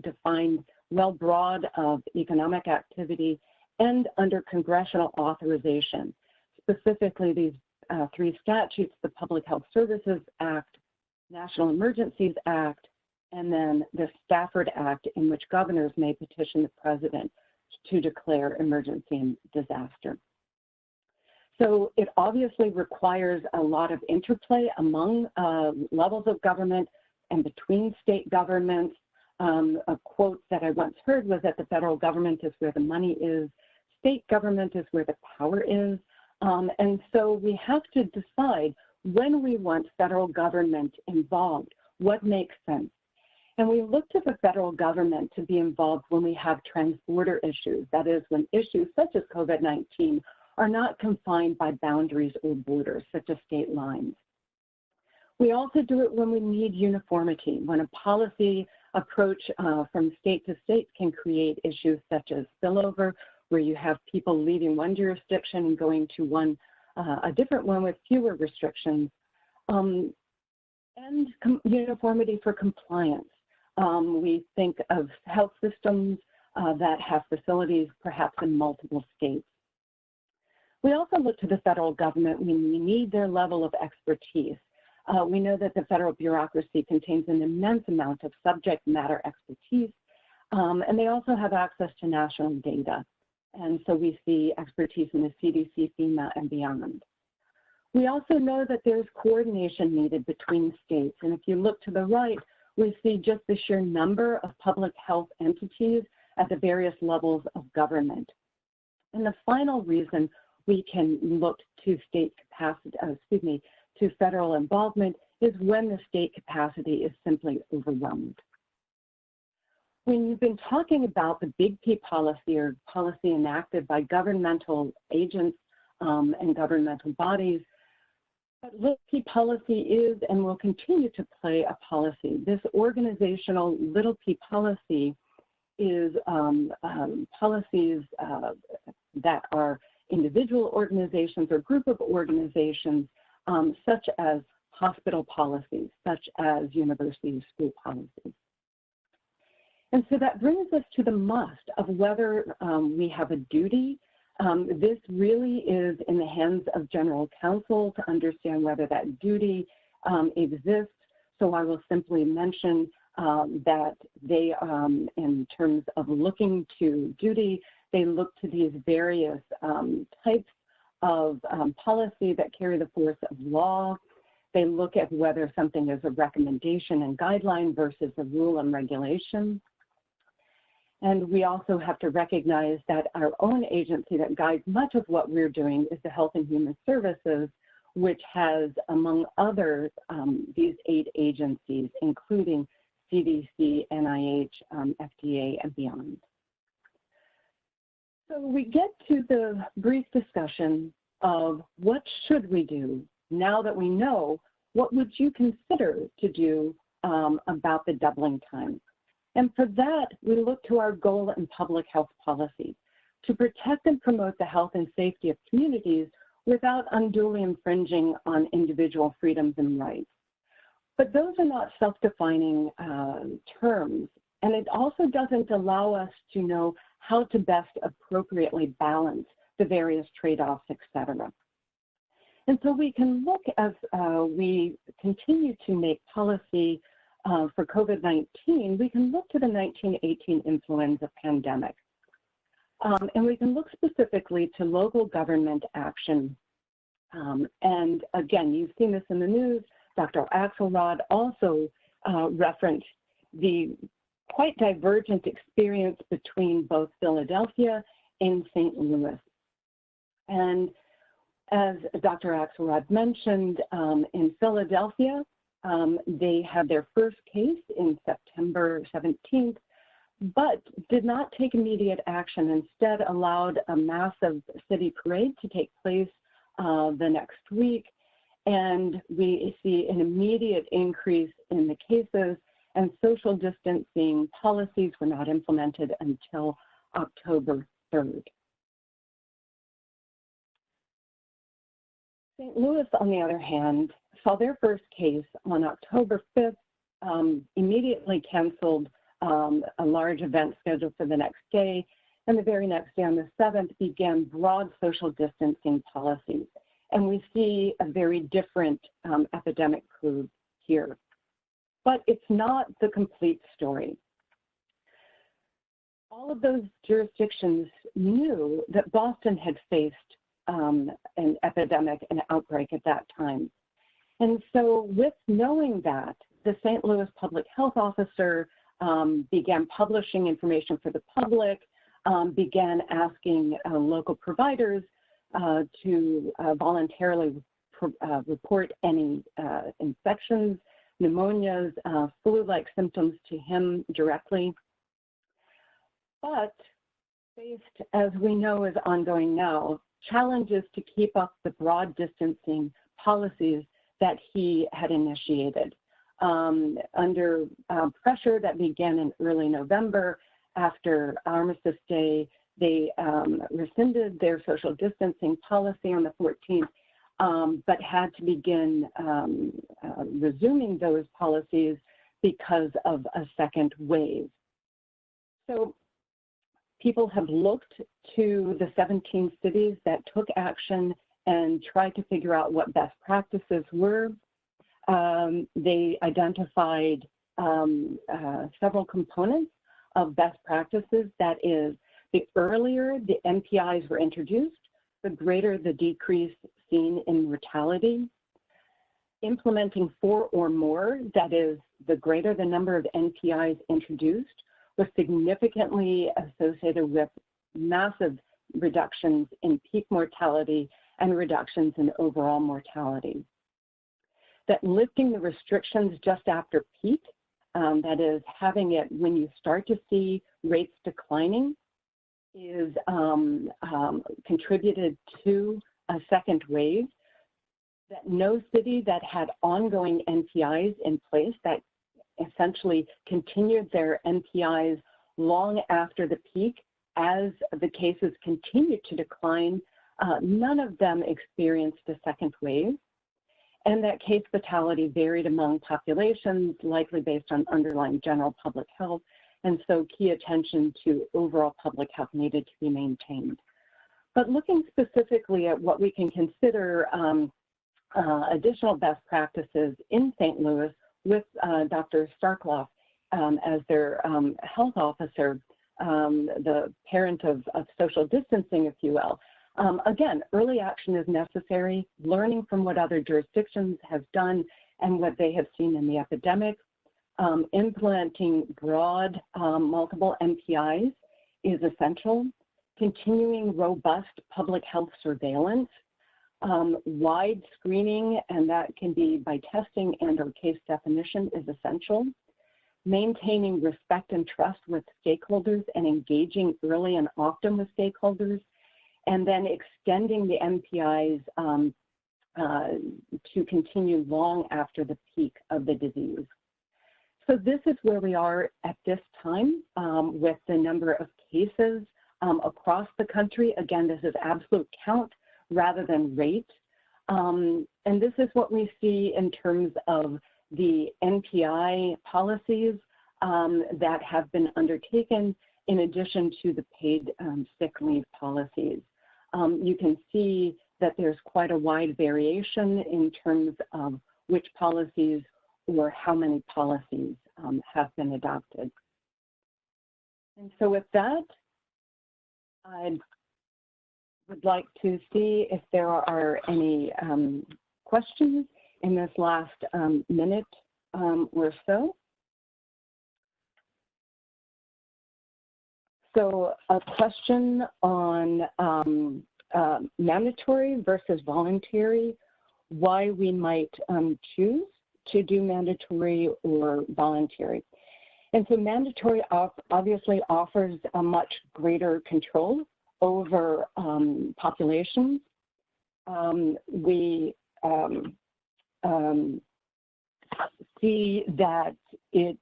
S1: defined well broad of economic activity, and under congressional authorization. Specifically, these three statutes, the Public Health Services Act, National Emergencies Act, and then the Stafford Act, in which governors may petition the president to declare emergency and disaster. So it obviously requires a lot of interplay among levels of government and between state governments. A quote that I once heard was that the federal government is where the money is, state government is where the power is. And so we have to decide when we want federal government involved, what makes sense. And we look to the federal government to be involved when we have transborder issues, that is, when issues such as COVID-19 are not confined by boundaries or borders, such as state lines. We also do it when we need uniformity, when a policy approach from state to state can create issues such as spillover, where you have people leaving one jurisdiction and going to a different one with fewer restrictions, and uniformity for compliance. We think of health systems that have facilities perhaps in multiple states. We also look to the federal government when we need their level of expertise. We know that the federal bureaucracy contains an immense amount of subject matter expertise, and they also have access to national data. And so we see expertise in the CDC, FEMA, and beyond. We also know that there's coordination needed between states. And if you look to the right, we see just the sheer number of public health entities at the various levels of government. And the final reason we can look to state capacity, to federal involvement is when the state capacity is simply overwhelmed. When you've been talking about the big P policy, or policy enacted by governmental agents and governmental bodies, But Little P policy is and will continue to play a policy. This organizational Little P policy is policies that are individual organizations or group of organizations, such as hospital policies, such as university school policies. And so that brings us to the must of whether we have a duty. This really is in the hands of general counsel to understand whether that duty exists. So I will simply mention that they, in terms of looking to duty, they look to these various types of policy that carry the force of law. They look at whether something is a recommendation and guideline versus a rule and regulation. And we also have to recognize that our own agency that guides much of what we're doing is the Health and Human Services, which has, among others, these 8 agencies, including CDC, NIH, FDA, and beyond. So we get to the brief discussion of what should we do now that we know. What would you consider to do about the doubling time? And for that, we look to our goal in public health policy, to protect and promote the health and safety of communities without unduly infringing on individual freedoms and rights. But those are not self-defining terms, and it also doesn't allow us to know how to best appropriately balance the various trade-offs, et cetera. And so we can look as we continue to make policy for COVID-19, we can look to the 1918 influenza pandemic. And we can look specifically to local government action. And again, you've seen this in the news. Dr. Axelrod also referenced the quite divergent experience between both Philadelphia and St. Louis. And as Dr. Axelrod mentioned, in Philadelphia, they had their first case in September 17th, but did not take immediate action. Instead, allowed a massive city parade to take place the next week. And we see an immediate increase in the cases, and social distancing policies were not implemented until October 3rd. St. Louis, on the other hand, saw their first case on October 5th, immediately canceled a large event scheduled for the next day, and the very next day on the 7th began broad social distancing policies. And we see a very different epidemic curve here. But it's not the complete story. All of those jurisdictions knew that Boston had faced an epidemic, an outbreak at that time. And so with knowing that, the St. Louis public health officer began publishing information for the public, began asking local providers to voluntarily report any infections, pneumonias, flu-like symptoms to him directly. But faced, as we know is ongoing now, challenges to keep up the broad distancing policies that he had initiated. Under pressure that began in early November after Armistice Day, they rescinded their social distancing policy on the 14th, but had to begin resuming those policies because of a second wave. So people have looked to the 17 cities that took action and tried to figure out what best practices were. They identified several components of best practices. That is, the earlier the NPIs were introduced, the greater the decrease seen in mortality. Implementing 4 or more, that is, the greater the number of NPIs introduced, was significantly associated with massive reductions in peak mortality and reductions in overall mortality. That lifting the restrictions just after peak, that is, having it when you start to see rates declining, is contributed to a second wave. that no city that had ongoing NPIs in place that essentially continued their NPIs long after the peak as the cases continued to decline, none of them experienced a second wave. And that case fatality varied among populations, likely based on underlying general public health, and so key attention to overall public health needed to be maintained. But looking specifically at what we can consider additional best practices in St. Louis with Dr. Starkloff as their health officer, the parent of social distancing, if you will. Again, early action is necessary, learning from what other jurisdictions have done and what they have seen in the epidemic. Implementing broad multiple NPIs is essential. Continuing robust public health surveillance, wide screening, and that can be by testing and or case definition, is essential. Maintaining respect and trust with stakeholders and engaging early and often with stakeholders, and then extending the NPIs to continue long after the peak of the disease. So this is where we are at this time with the number of cases across the country. Again, this is absolute count rather than rate. And this is what we see in terms of the NPI policies that have been undertaken in addition to the paid sick leave policies. You can see that there's quite a wide variation in terms of which policies or how many policies have been adopted. And so with that, I would like to see if there are any questions in this last minute or so. So a question on mandatory versus voluntary, why we might choose to do mandatory or voluntary. And so mandatory obviously offers a much greater control over populations. We see that it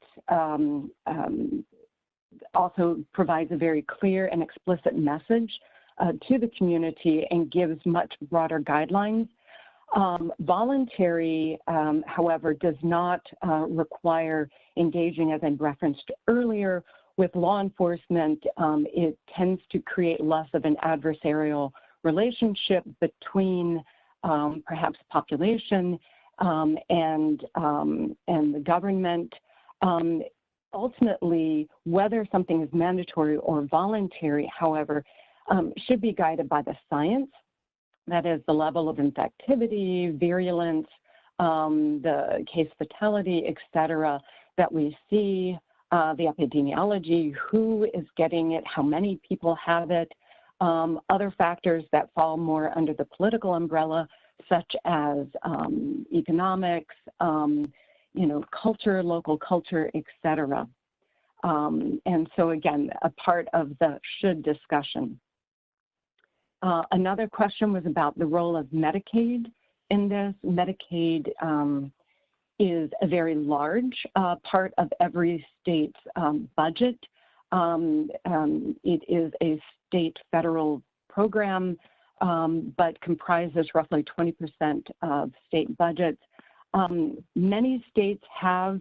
S1: also provides a very clear and explicit message to the community and gives much broader guidelines. Voluntary, however, does not require engaging, as I referenced earlier, with law enforcement. It tends to create less of an adversarial relationship between perhaps population and the government. Ultimately, whether something is mandatory or voluntary, however, should be guided by the science. That is the level of infectivity, virulence, the case fatality, et cetera, that we see, the epidemiology, who is getting it, how many people have it, other factors that fall more under the political umbrella, such as economics, culture, local culture, et cetera. And so again, a part of the should discussion. Another question was about the role of Medicaid in this. Medicaid is a very large part of every state's budget. It is a state federal program, but comprises roughly 20% of state budgets. Many states have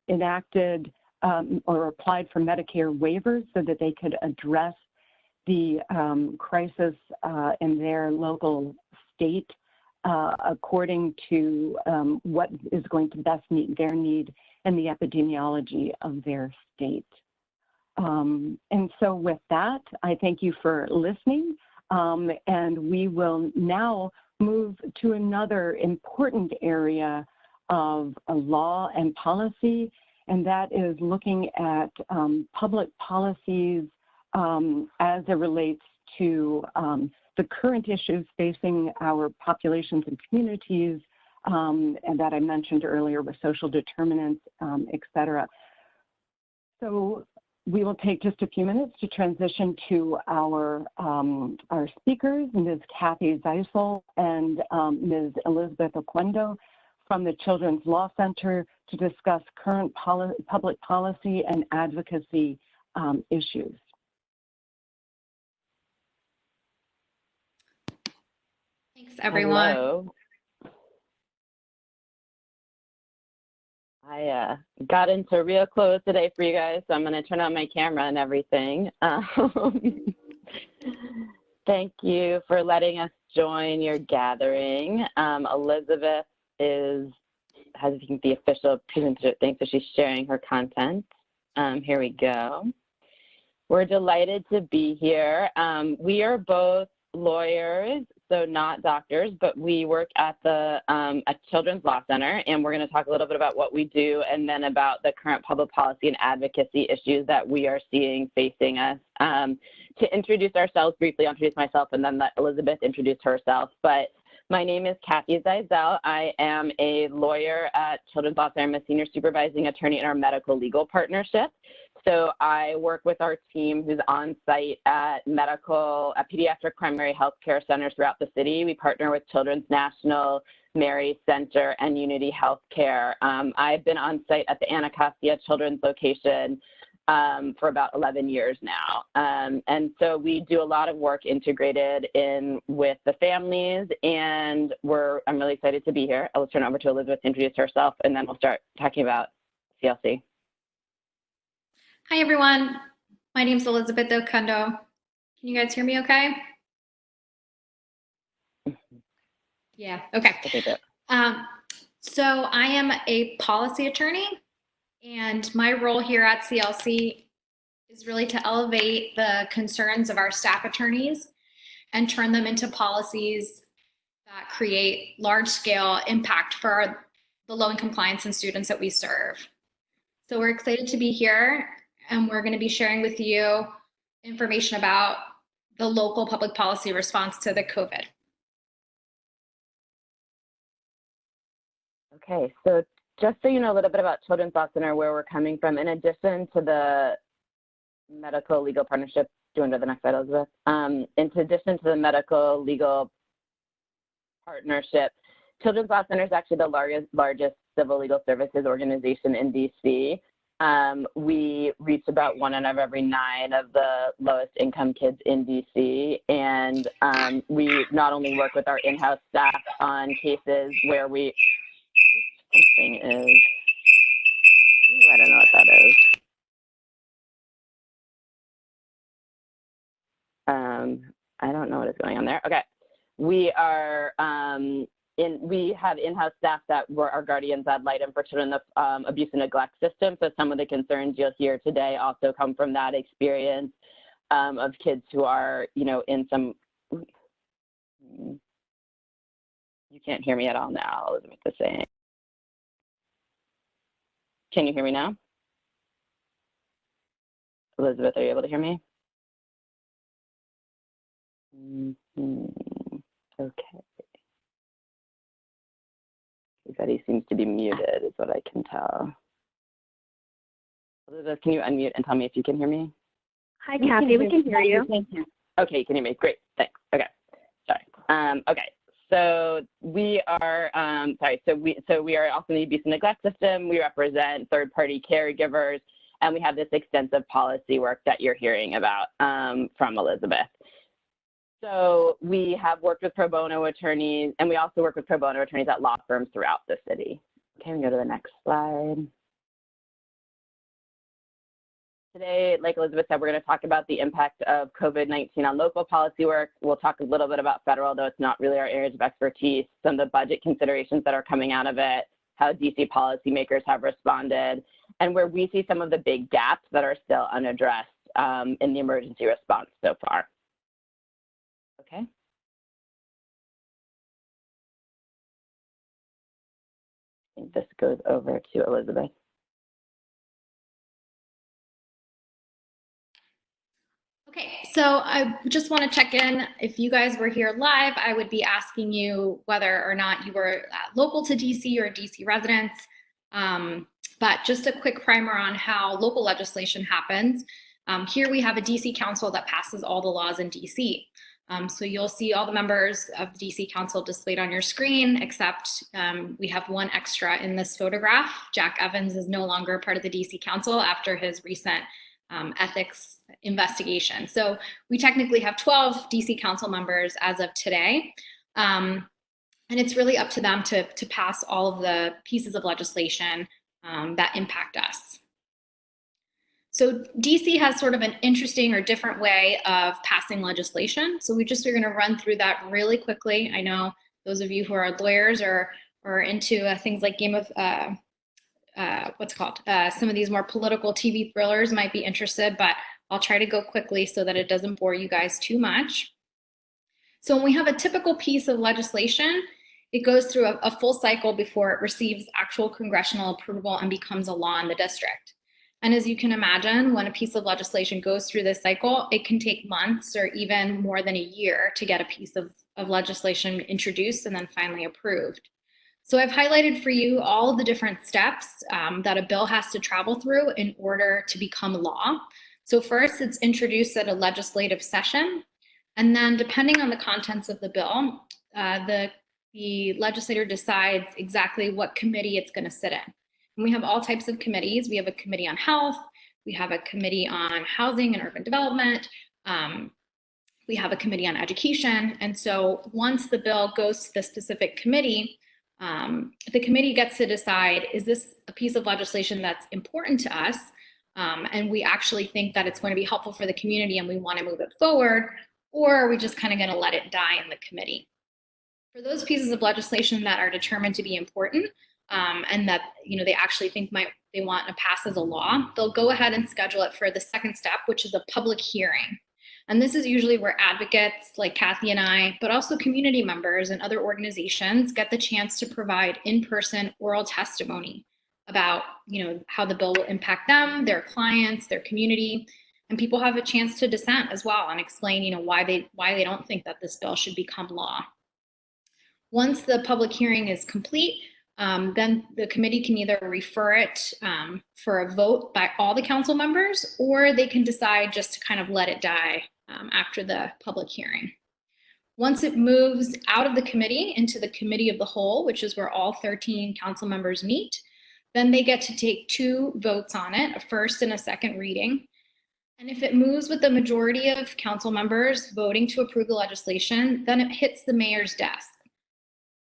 S1: enacted or applied for Medicare waivers so that they could address the crisis in their local state according to what is going to best meet their need and the epidemiology of their state. And so with that, I thank you for listening, and we will now move to another important area of law and policy, and that is looking at public policies as it relates to the current issues facing our populations and communities, and that I mentioned earlier with social determinants, et cetera. So we will take just a few minutes to transition to our speakers, Ms. Kathy Zeisel and Ms. Elizabeth Oquendo from the Children's Law Center to discuss current public policy and advocacy issues.
S6: Thanks, everyone.
S7: Hello. I got into real close today for you guys, so I'm going to turn on my camera and everything. Thank you for letting us join your gathering. Elizabeth has the official presentation thing, so she's sharing her content. Here we go. We're delighted to be here. We are both lawyers, so not doctors, but we work at the Children's Law Center, and we're going to talk a little bit about what we do and then about the current public policy and advocacy issues that we are seeing facing us. To introduce ourselves briefly, I'll introduce myself and then let Elizabeth introduce herself. But my name is Kathy Zeisel. I am a lawyer at Children's Law Center. I'm a senior supervising attorney in our medical legal partnership. So I work with our team who's on site at pediatric primary health care centers throughout the city. We partner with Children's National, Mary Center, and Unity Healthcare. I've been on site at the Anacostia Children's location for about 11 years now. And so we do a lot of work integrated in with the families, and I'm really excited to be here. I'll turn it over to Elizabeth to introduce herself, and then we'll start talking about CLC.
S6: Hi, everyone. My name is Elizabeth Oquendo. Can you guys hear me okay? Yeah, okay. So I am a policy attorney, and my role here at CLC is really to elevate the concerns of our staff attorneys and turn them into policies that create large-scale impact for the low-income clients and students that we serve. So we're excited to be here, and we're going to be sharing with you information about the local public policy response to the COVID.
S7: Okay, so just so you know a little bit about Children's Law Center, where we're coming from, in addition to the medical legal partnership, do you want to do the next slide, Elizabeth? In addition to the medical legal partnership, Children's Law Center is actually the largest civil legal services organization in DC. We reach about 1 out of every 9 of the lowest income kids in DC. And we not only work with our in-house staff on cases where something is, I don't know what that is. I don't know what is going on there. Okay. We are, we have in-house staff that were our guardians ad litem for children in the abuse and neglect system. So some of the concerns you'll hear today also come from that experience of kids who are, in some, you can't hear me at all now, Elizabeth is saying. Can you hear me now? Elizabeth, are you able to hear me? Okay. Everybody seems to be muted, is what I can tell. Elizabeth, can you unmute and tell me if you can hear me?
S5: Hi, Kathy. We can hear you.
S1: Thank you.
S7: Okay, you can hear me. Great. Thanks. Okay. Sorry. Okay. So we are we are also in the abuse and neglect system. We represent third-party caregivers, and we have this extensive policy work that you're hearing about from Elizabeth. So we have worked with pro bono attorneys, and we also work with pro bono attorneys at law firms throughout the city. Okay, we can go to the next slide. Today, like Elizabeth said, we're going to talk about the impact of COVID-19 on local policy work. We'll talk a little bit about federal, though it's not really our areas of expertise, some of the budget considerations that are coming out of it, how DC policymakers have responded, and where we see some of the big gaps that are still unaddressed in the emergency response so far. Okay. I think this goes over to Elizabeth.
S6: Okay, so I just want to check in. If you guys were here live, I would be asking you whether or not you were local to DC or DC residents. But just a quick primer on how local legislation happens. Here we have a DC council that passes all the laws in DC. So you'll see all the members of the DC council displayed on your screen, except we have one extra in this photograph. Jack Evans is no longer part of the DC council after his recent ethics investigation. So we technically have 12 DC council members as of today. And it's really up to them to pass all of the pieces of legislation that impact us. So DC has sort of an interesting or different way of passing legislation. So we just are going to run through that really quickly. I know those of you who are lawyers or into things like some of these more political TV thrillers might be interested, but I'll try to go quickly so that it doesn't bore you guys too much. So when we have a typical piece of legislation, it goes through a full cycle before it receives actual congressional approval and becomes a law in the district. And as you can imagine, when a piece of legislation goes through this cycle, it can take months or even more than a year to get a piece of legislation introduced and then finally approved. So I've highlighted for you all of the different steps that a bill has to travel through in order to become law. So first, it's introduced at a legislative session. And then depending on the contents of the bill, the legislator decides exactly what committee it's going to sit in. And we have all types of committees. We have a committee on health. We have a committee on housing and urban development. We have a committee on education. And so once the bill goes to the specific committee, the committee gets to decide, is this a piece of legislation that's important to us? And we actually think that it's going to be helpful for the community and we want to move it forward, or are we just kind of going to let it die in the committee? For those pieces of legislation that are determined to be important, and that they actually think they want to pass as a law, they'll go ahead and schedule it for the second step, which is a public hearing. And this is usually where advocates like Kathy and I, but also community members and other organizations get the chance to provide in-person oral testimony about how the bill will impact them, their clients, their community, and people have a chance to dissent as well and explain why they don't think that this bill should become law. Once the public hearing is complete, then the committee can either refer it for a vote by all the council members, or they can decide just to kind of let it die after the public hearing. Once it moves out of the committee into the committee of the whole, which is where all 13 council members meet, then they get to take 2 votes on it, a first and a second reading. And if it moves with the majority of council members voting to approve the legislation, then it hits the mayor's desk,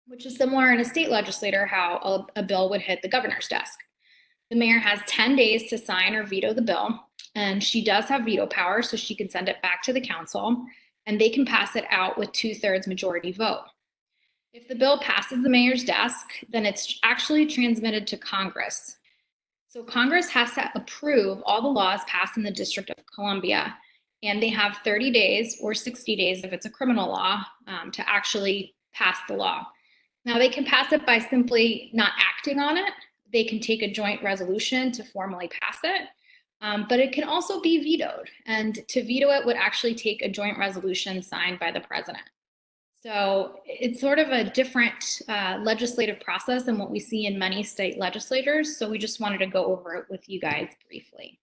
S6: which is similar in a state legislature how a bill would hit the governor's desk. The mayor has 10 days to sign or veto the bill, and she does have veto power, so she can send it back to the council, and they can pass it out with 2/3 majority vote. If the bill passes the mayor's desk, then it's actually transmitted to Congress. So Congress has to approve all the laws passed in the District of Columbia, and they have 30 days or 60 days if it's a criminal law to actually pass the law. Now, they can pass it by simply not acting on it. They can take a joint resolution to formally pass it, but it can also be vetoed. And to veto it would actually take a joint resolution signed by the president. So it's sort of a different legislative process than what we see in many state legislatures. So we just wanted to go over it with you guys briefly.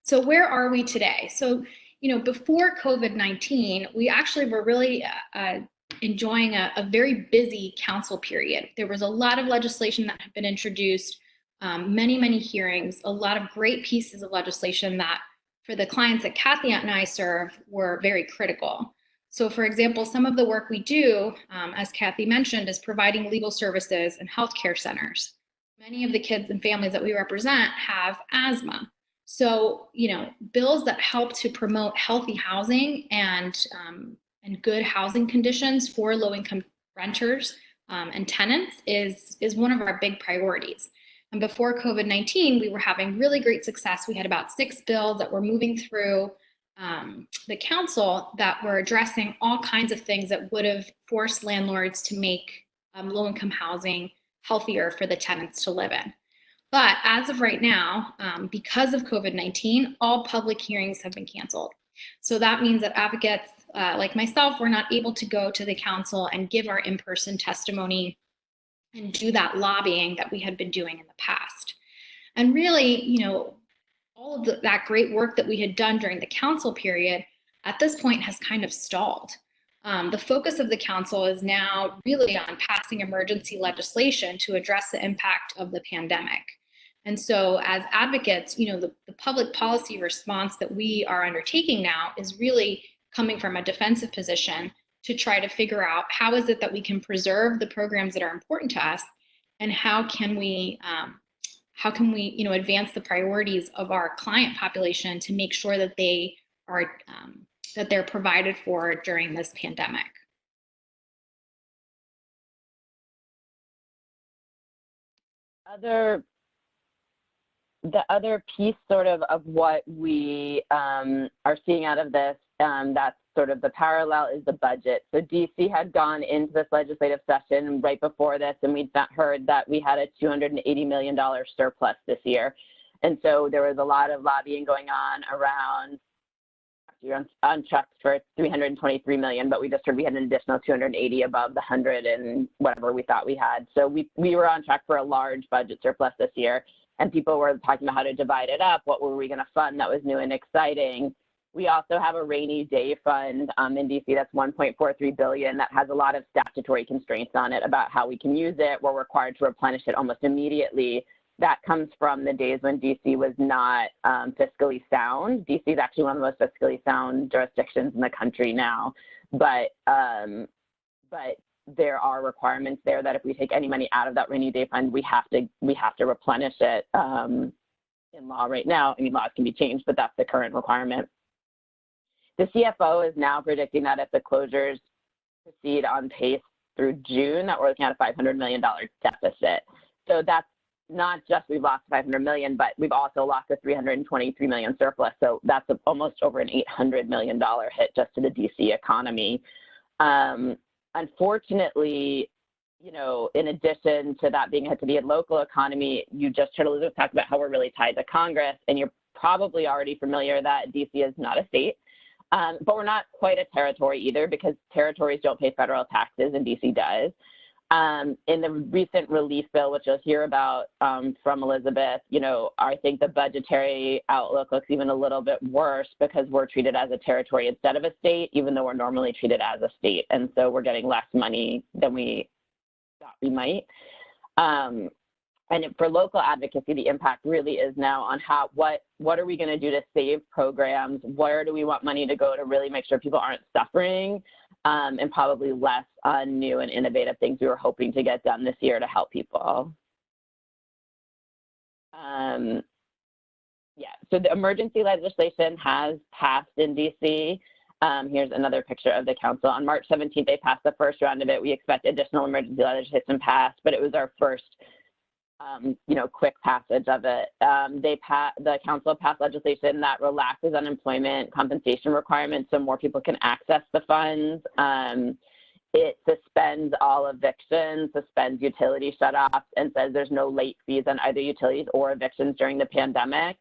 S6: So where are we today? So, before COVID-19, we actually were really enjoying a very busy council period. There was a lot of legislation that had been introduced, many hearings, a lot of great pieces of legislation that for the clients that Kathy and I serve were very critical. So for example, some of the work we do, as Kathy mentioned, is providing legal services in healthcare centers. Many of the kids and families that we represent have asthma. So, bills that help to promote healthy housing and good housing conditions for low-income renters and tenants is one of our big priorities. And before COVID-19, we were having really great success. We had about 6 bills that were moving through the council that were addressing all kinds of things that would have forced landlords to make low-income housing healthier for the tenants to live in. But as of right now, because of COVID-19, all public hearings have been canceled. So that means that advocates like myself were not able to go to the council and give our in-person testimony and do that lobbying that we had been doing in the past. And really, you know, all of that great work that we had done during the council period at this point has kind of stalled. The focus of the council is now really on passing emergency legislation to address the impact of the pandemic. And so as advocates, you know, the public policy response that we are undertaking now is really coming from a defensive position to try to figure out how is it that we can preserve the programs that are important to us, and how can we you know, advance the priorities of our client population to make sure that they are that they're provided for during this pandemic.
S7: The other piece sort of what we are seeing out of this, that's sort of the parallel, is the budget. So DC had gone into this legislative session right before this, and we'd heard that we had a $280 million surplus this year. And so there was a lot of lobbying going on around, you're on track for 323 million, but we just heard we had an additional 280 above the 100 and whatever we thought we had. So we were on track for a large budget surplus this year, and people were talking about how to divide it up. What were we going to fund that was new and exciting? We also have a rainy day fund in DC that's $1.43 billion that has a lot of statutory constraints on it about how we can use it. We're required to replenish it almost immediately. That comes from the days when DC was not fiscally sound. DC is actually one of the most fiscally sound jurisdictions in the country now, but there are requirements there that if we take any money out of that rainy day fund, we have to replenish it in law right now. I mean, laws can be changed, but that's the current requirement. The CFO is now predicting that if the closures proceed on pace through June, that we're looking at a $500 million deficit. So that's not just we've lost $500 million, but we've also lost a $323 million surplus. So that's almost over an $800 million hit just to the DC economy. Unfortunately, you know, in addition to that being a hit to the local economy, you just heard Elizabeth talk about how we're really tied to Congress, and you're probably already familiar that DC is not a state. But we're not quite a territory either, because territories don't pay federal taxes and DC does. In the recent relief bill, which you'll hear about from Elizabeth, you know, I think the budgetary outlook looks even a little bit worse because we're treated as a territory instead of a state, even though we're normally treated as a state. And so we're getting less money than we thought we might. And for local advocacy, the impact really is now on what are we going to do to save programs? Where do we want money to go to really make sure people aren't suffering? And probably less on new and innovative things we were hoping to get done this year to help people. Yeah, so the emergency legislation has passed in DC. Here's another picture of the council. On March 17th, they passed the first round of it. We expect additional emergency legislation passed, but it was our first you know, quick passage of it. The council passed legislation that relaxes unemployment compensation requirements so more people can access the funds. It suspends all evictions, suspends utility shutoffs, and says there's no late fees on either utilities or evictions during the pandemic.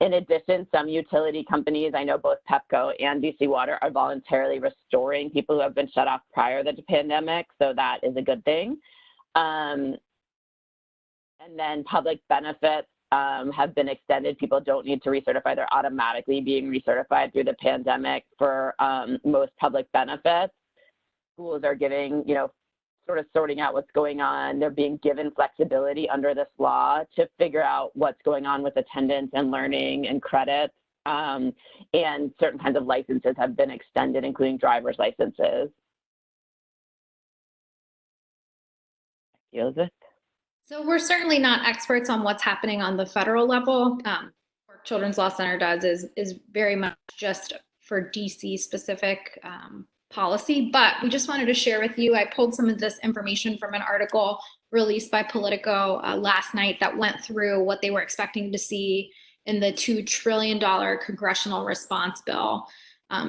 S7: In addition, some utility companies, I know both Pepco and DC Water, are voluntarily restoring people who have been shut off prior to the pandemic, so that is a good thing. And then public benefits have been extended. People don't need to recertify. They're automatically being recertified through the pandemic for most public benefits. Schools are getting, you know, sort of sorting out what's going on. They're being given flexibility under this law to figure out what's going on with attendance and learning and credits. And certain kinds of licenses have been extended, including driver's licenses. Elizabeth?
S6: So we're certainly not experts on what's happening on the federal level. What Children's Law Center does is very much just for DC specific policy, but we just wanted to share with you, I pulled some of this information from an article released by Politico last night that went through what they were expecting to see in the $2 trillion congressional response bill.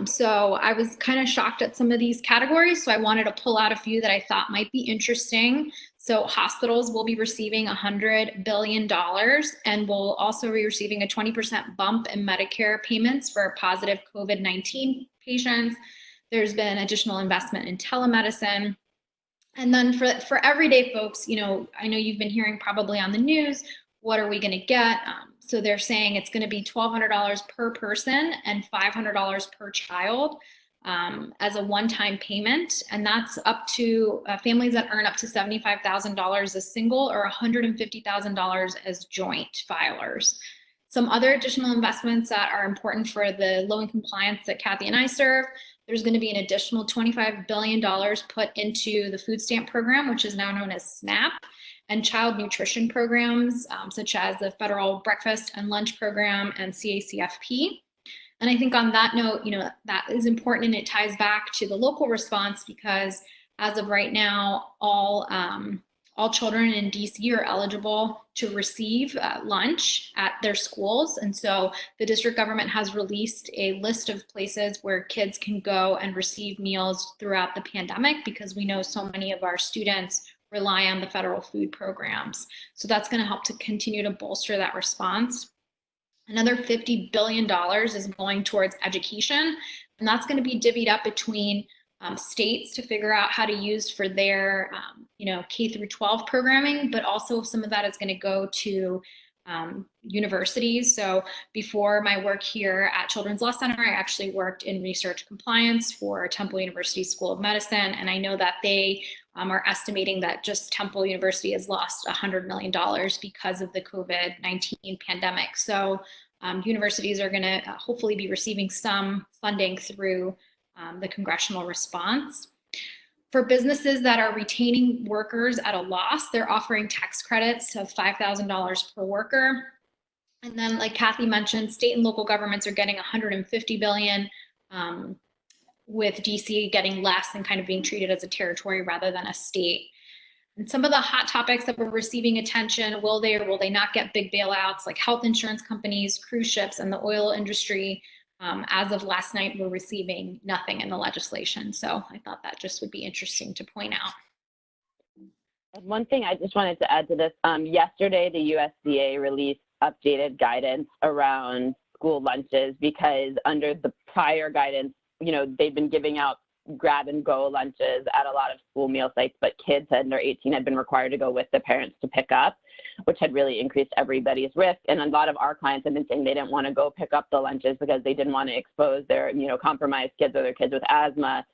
S6: So I was kind of shocked at some of these categories, so I wanted to pull out a few that I thought might be interesting. So hospitals will be receiving $100 billion and will also be receiving a 20% bump in Medicare payments for positive COVID-19 patients. There's been additional investment in telemedicine. And then for everyday folks, I know you've been hearing probably on the news, what are we going to get? So they're saying it's going to be $1,200 per person and $500 per child as a one-time payment. And that's up to families that earn up to $75,000 as single or $150,000 as joint filers. Some other additional investments that are important for the low-income clients that Kathy and I serve, there's going to be an additional $25 billion put into the food stamp program, which is now known as SNAP, and child nutrition programs, such as the Federal Breakfast and Lunch Program and CACFP. And I think on that note, that is important, and it ties back to the local response, because as of right now, all children in DC are eligible to receive lunch at their schools. And so the district government has released a list of places where kids can go and receive meals throughout the pandemic, because we know so many of our students rely on the federal food programs. So that's going to help to continue to bolster that response. Another $50 billion is going towards education, and that's going to be divvied up between states to figure out how to use for their, K through 12 programming, but also some of that is going to go to universities. So before my work here at Children's Law Center, I actually worked in research compliance for Temple University School of Medicine, and I know that they are estimating that just Temple University has lost $100 million because of the COVID-19 pandemic. So universities are going to hopefully be receiving some funding through the congressional response. For businesses that are retaining workers at a loss, they're offering tax credits of $5,000 per worker. And then, like Kathy mentioned, state and local governments are getting $150 billion, with DC getting less and kind of being treated as a territory rather than a state. And some of the hot topics that were receiving attention, will they or will they not get big bailouts, like health insurance companies, cruise ships, and the oil industry, as of last night, were receiving nothing in the legislation. So I thought that just would be interesting to point out.
S7: One thing I just wanted to add to this, yesterday the USDA released updated guidance around school lunches, because under the prior guidance, they've been giving out grab and go lunches at a lot of school meal sites, but kids under 18 had been required to go with the parents to pick up, which had really increased everybody's risk. And a lot of our clients have been saying they didn't want to go pick up the lunches because they didn't want to expose their, compromised kids or their kids with asthma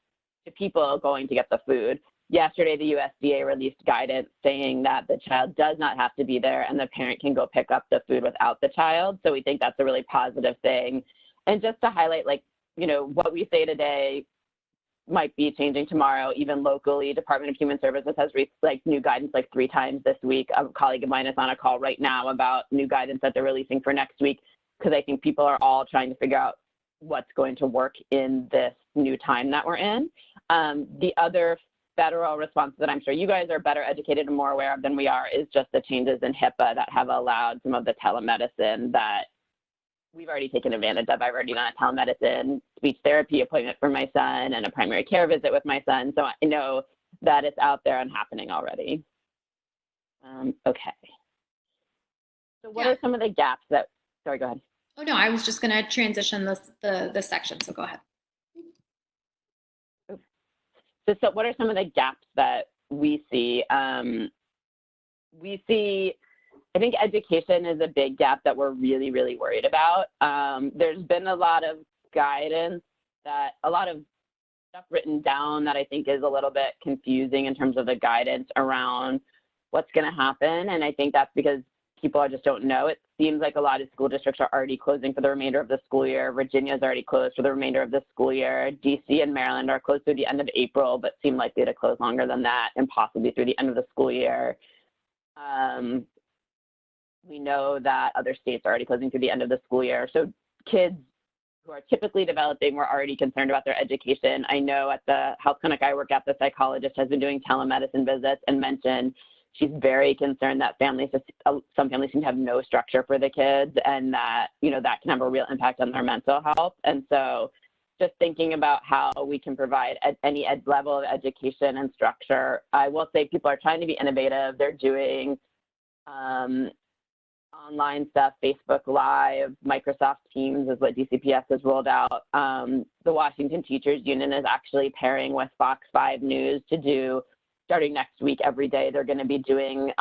S7: to people going to get the food. Yesterday, the USDA released guidance saying that the child does not have to be there and the parent can go pick up the food without the child. So we think that's a really positive thing. And just to highlight, what we say today might be changing tomorrow. Even locally, Department of Human Services has new guidance 3 times this week. A colleague of mine is on a call right now about new guidance that they're releasing for next week, because I think people are all trying to figure out what's going to work in this new time that we're in. The other federal response that I'm sure you guys are better educated and more aware of than we are is just the changes in HIPAA that have allowed some of the telemedicine that we've already taken advantage of. I've already done a telemedicine speech therapy appointment for my son and a primary care visit with my son. So I know that it's out there and happening already. Okay. So what are some of the gaps that, sorry, go ahead.
S6: Oh no, I was just going to transition the section, so go ahead.
S7: So what are some of the gaps that we see? I think education is a big gap that we're really, really worried about. There's been a lot of guidance, a lot of stuff written down that I think is a little bit confusing in terms of the guidance around what's going to happen. And I think that's because people just don't know. It seems like a lot of school districts are already closing for the remainder of the school year. Virginia's already closed for the remainder of the school year. DC and Maryland are closed through the end of April, but seem likely to close longer than that and possibly through the end of the school year. We know that other states are already closing through the end of the school year. So kids who are typically developing were already concerned about their education. I know at the health clinic I work at, the psychologist has been doing telemedicine visits and mentioned she's very concerned that some families seem to have no structure for the kids, and that, that can have a real impact on their mental health. And so just thinking about how we can provide any level of education and structure. I will say people are trying to be innovative. They're doing online stuff, Facebook Live, Microsoft Teams is what DCPS has rolled out. The Washington Teachers Union is actually pairing with Fox 5 News to do starting next week, every day, they're going to be doing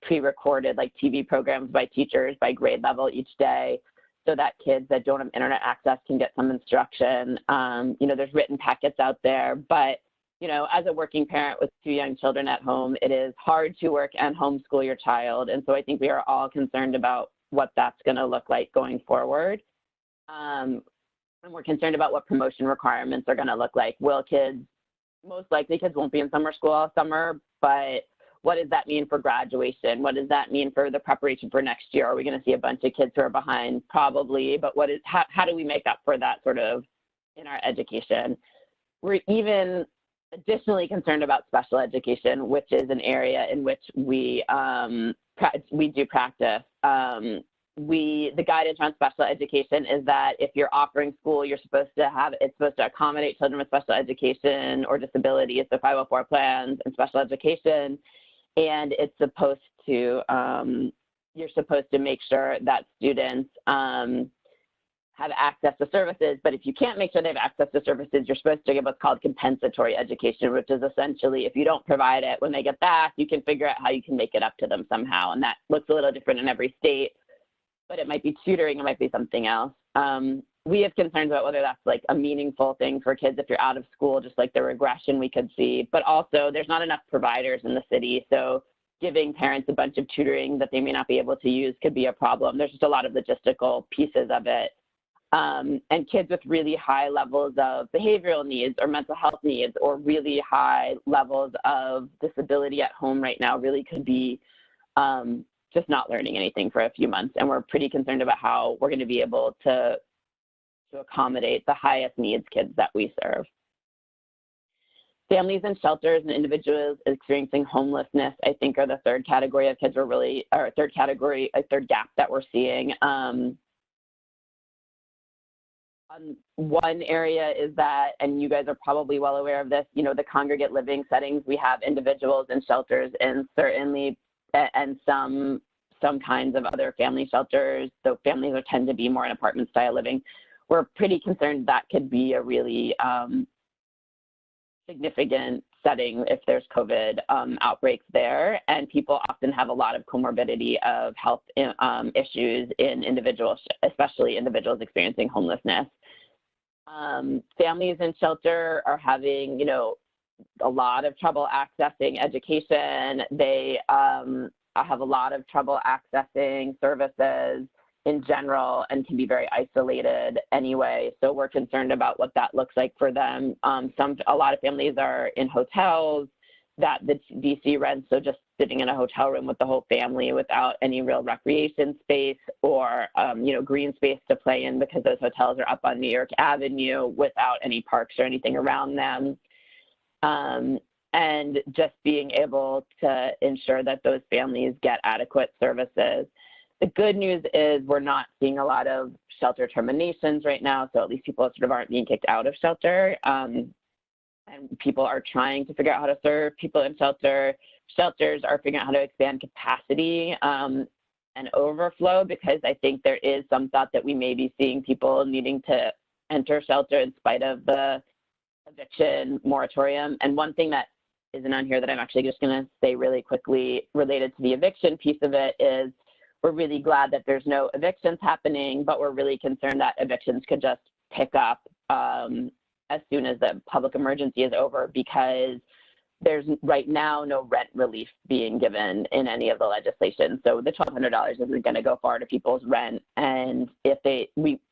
S7: pre-recorded like TV programs by teachers by grade level each day, so that kids that don't have internet access can get some instruction. There's written packets out there, but as a working parent with 2 young children at home, it is hard to work and homeschool your child. And so I think we are all concerned about what that's going to look like going forward. And we're concerned about what promotion requirements are going to look like. Most likely kids won't be in summer school all summer, but what does that mean for graduation? What does that mean for the preparation for next year? Are we going to see a bunch of kids who are behind? Probably, but how do we make up for that sort of in our education? We're even additionally concerned about special education, which is an area in which we do practice. The guidance around special education is that if you're offering school, it's supposed to accommodate children with special education or disabilities, so 504 plans and special education, and it's supposed to, you're supposed to make sure that students have access to services, but if you can't make sure they have access to services, you're supposed to give what's called compensatory education, which is essentially if you don't provide it when they get back, you can figure out how you can make it up to them somehow, and that looks a little different in every state. But it might be tutoring, it might be something else. We have concerns about whether that's like a meaningful thing for kids if you're out of school, just like the regression we could see. But also, there's not enough providers in the city, so giving parents a bunch of tutoring that they may not be able to use could be a problem. There's just a lot of logistical pieces of it. And kids with really high levels of behavioral needs or mental health needs or really high levels of disability at home right now really could be just not learning anything for a few months. And we're pretty concerned about how we're going to be able to accommodate the highest needs kids that we serve. Families in shelters and individuals experiencing homelessness, I think, are the third category of kids a third gap that we're seeing. One area is that, and you guys are probably well aware of this, the congregate living settings, we have individuals in shelters and certainly, and some kinds of other family shelters, though families tend to be more in apartment style living. We're pretty concerned that could be a really significant setting if there's COVID outbreaks there, and people often have a lot of comorbidity of health issues in individuals, especially individuals experiencing homelessness. Families in shelter are having, a lot of trouble accessing education. They have a lot of trouble accessing services in general and can be very isolated anyway. So we're concerned about what that looks like for them. A lot of families are in hotels that the DC rents, so just sitting in a hotel room with the whole family without any real recreation space or, green space to play in because those hotels are up on New York Avenue without any parks or anything around them. And just being able to ensure that those families get adequate services. The good news is we're not seeing a lot of shelter terminations right now, so at least people sort of aren't being kicked out of shelter. And people are trying to figure out how to serve people in shelter. Shelters are figuring out how to expand capacity and overflow, because I think there is some thought that we may be seeing people needing to enter shelter in spite of the eviction moratorium. And one thing that isn't on here that I'm actually just going to say really quickly related to the eviction piece of it is we're really glad that there's no evictions happening, but we're really concerned that evictions could just pick up as soon as the public emergency is over, because there's right now no rent relief being given in any of the legislation. So the $1,200 isn't going to go far to people's rent. And if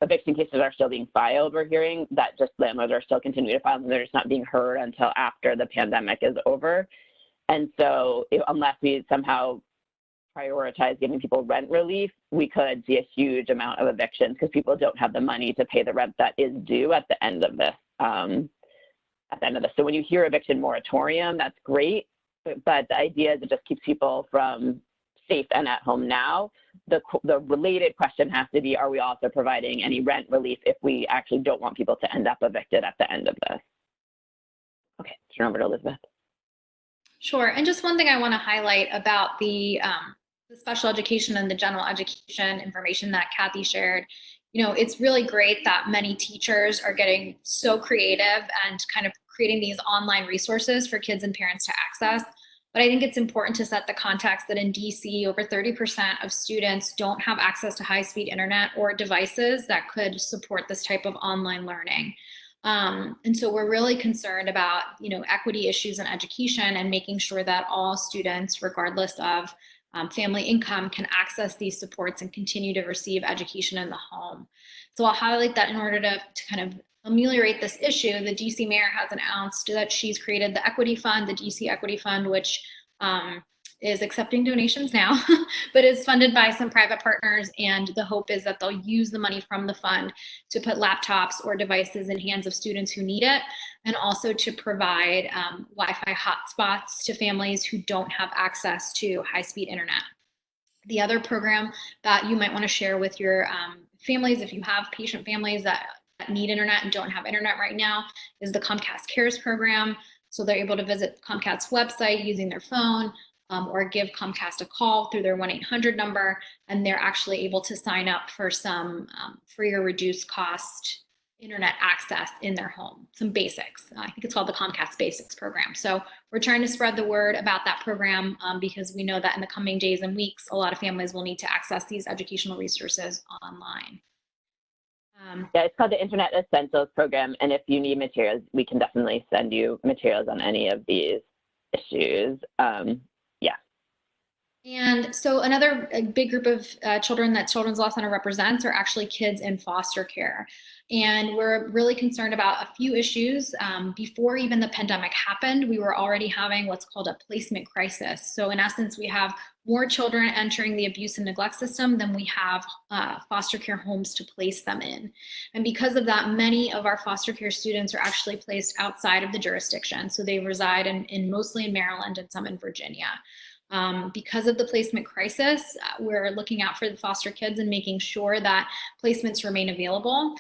S7: eviction cases are still being filed, we're hearing that just landlords are still continuing to file them. They're just not being heard until after the pandemic is over. And so unless we somehow prioritize giving people rent relief, we could see a huge amount of evictions because people don't have the money to pay the rent that is due at the end of this. So when you hear eviction moratorium, that's great, but the idea is it just keeps people from safe and at home now. The related question has to be, are we also providing any rent relief if we actually don't want people to end up evicted at the end of this? Okay, turn over to Elizabeth.
S6: Sure, and just one thing I want to highlight about the special education and the general education information that Kathy shared. It's really great that many teachers are getting so creative and kind of creating these online resources for kids and parents to access. But I think it's important to set the context that in DC, over 30% of students don't have access to high-speed internet or devices that could support this type of online learning. And so we're really concerned about, equity issues in education and making sure that all students, regardless of family income, can access these supports and continue to receive education in the home. So I'll highlight that in order to kind of ameliorate this issue, the DC mayor has announced that she's created the Equity Fund, the DC Equity Fund, which is accepting donations now, but is funded by some private partners. And the hope is that they'll use the money from the fund to put laptops or devices in hands of students who need it, and also to provide Wi-Fi hotspots to families who don't have access to high-speed internet. The other program that you might want to share with your families, if you have patient families that need internet and don't have internet right now, is the Comcast Cares program. So they're able to visit Comcast's website using their phone, or give Comcast a call through their 1-800 number, and they're actually able to sign up for some free or reduced cost internet access in their home, some basics. I think it's called the Comcast Basics program. So we're trying to spread the word about that program because we know that in the coming days and weeks, a lot of families will need to access these educational resources online.
S7: Yeah, it's called the Internet Essentials Program, and if you need materials, we can definitely send you materials on any of these issues.
S6: And so another big group of children that Children's Law Center represents are actually kids in foster care. And we're really concerned about a few issues. Before even the pandemic happened, we were already having what's called a placement crisis. So in essence, we have more children entering the abuse and neglect system than we have foster care homes to place them in. And because of that, many of our foster care students are actually placed outside of the jurisdiction. So they reside in mostly in Maryland and some in Virginia. Because of the placement crisis, we're looking out for the foster kids and making sure that placements remain available.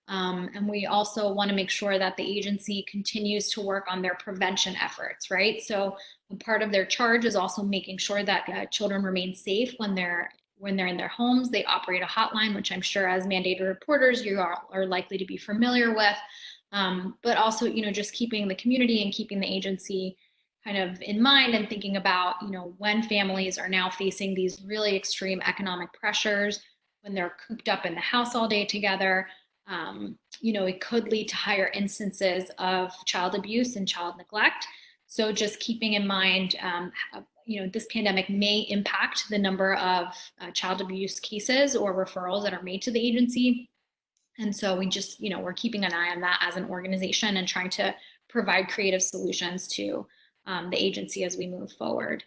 S6: And we also want to make sure that the agency continues to work on their prevention efforts, right? So part of their charge is also making sure that children remain safe when they're in their homes. They operate a hotline, which I'm sure as mandated reporters you are likely to be familiar with, but also, just keeping the community and keeping the agency kind of in mind and thinking about, when families are now facing these really extreme economic pressures, when they're cooped up in the house all day together, it could lead to higher instances of child abuse and child neglect. So just keeping in mind, this pandemic may impact the number of child abuse cases or referrals that are made to the agency. And so we just, we're keeping an eye on that as an organization and trying to provide creative solutions to the agency as we move forward.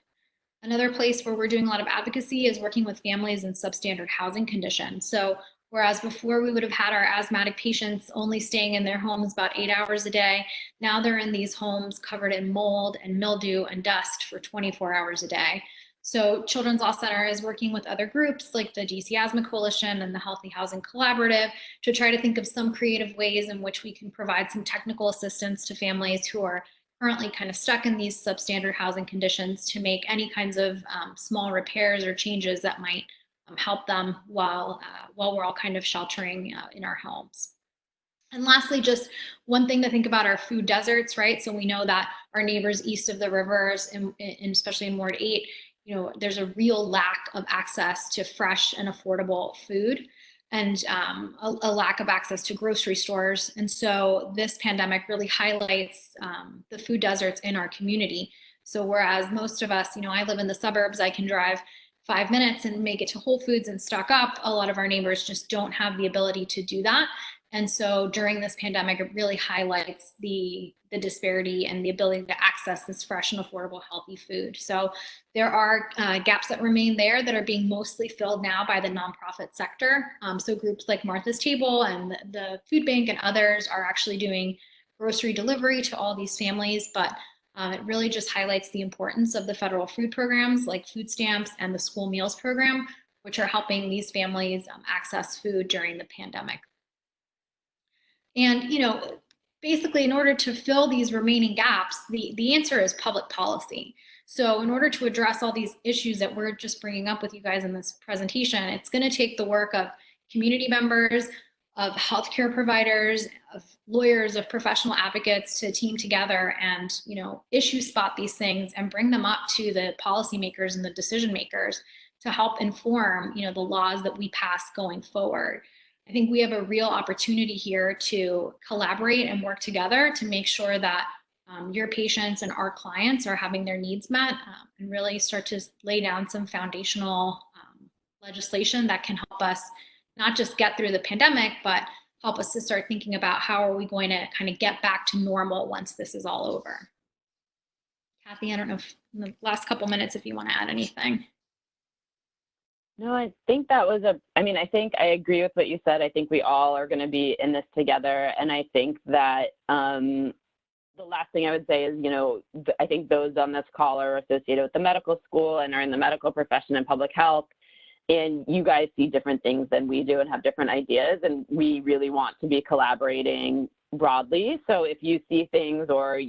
S6: Another place where we're doing a lot of advocacy is working with families in substandard housing conditions. So whereas before we would have had our asthmatic patients only staying in their homes about 8 hours a day, now they're in these homes covered in mold and mildew and dust for 24 hours a day. So Children's Law Center is working with other groups like the DC Asthma Coalition and the Healthy Housing Collaborative to try to think of some creative ways in which we can provide some technical assistance to families who are currently kind of stuck in these substandard housing conditions to make any kinds of small repairs or changes that might help them while we're all kind of sheltering in our homes. And lastly, just one thing to think about are food deserts, right? So we know that our neighbors east of the rivers, and especially in Ward 8, there's a real lack of access to fresh and affordable food, and a lack of access to grocery stores. And so this pandemic really highlights the food deserts in our community. So whereas most of us, I live in the suburbs, I can drive 5 minutes and make it to Whole Foods and stock up, a lot of our neighbors just don't have the ability to do that. And so during this pandemic, it really highlights the disparity and the ability to access this fresh and affordable, healthy food. So there are gaps that remain there that are being mostly filled now by the nonprofit sector. So groups like Martha's Table and the Food Bank and others are actually doing grocery delivery to all these families, but it really just highlights the importance of the federal food programs like food stamps and the school meals program, which are helping these families access food during the pandemic. And, basically, in order to fill these remaining gaps, the answer is public policy. So in order to address all these issues that we're just bringing up with you guys in this presentation, it's going to take the work of community members, of healthcare providers, of lawyers, of professional advocates to team together and, issue spot these things and bring them up to the policymakers and the decision makers to help inform, the laws that we pass going forward. I think we have a real opportunity here to collaborate and work together to make sure that your patients and our clients are having their needs met and really start to lay down some foundational legislation that can help us not just get through the pandemic, but help us to start thinking about how are we going to kind of get back to normal once this is all over. Kathy, I don't know if in the last couple minutes if you want to add anything.
S7: No, I think that was I think I agree with what you said. I think we all are going to be in this together. And I think that the last thing I would say is, I think those on this call are associated with the medical school and are in the medical profession and public health. And you guys see different things than we do and have different ideas. And we really want to be collaborating broadly. So if you see things or,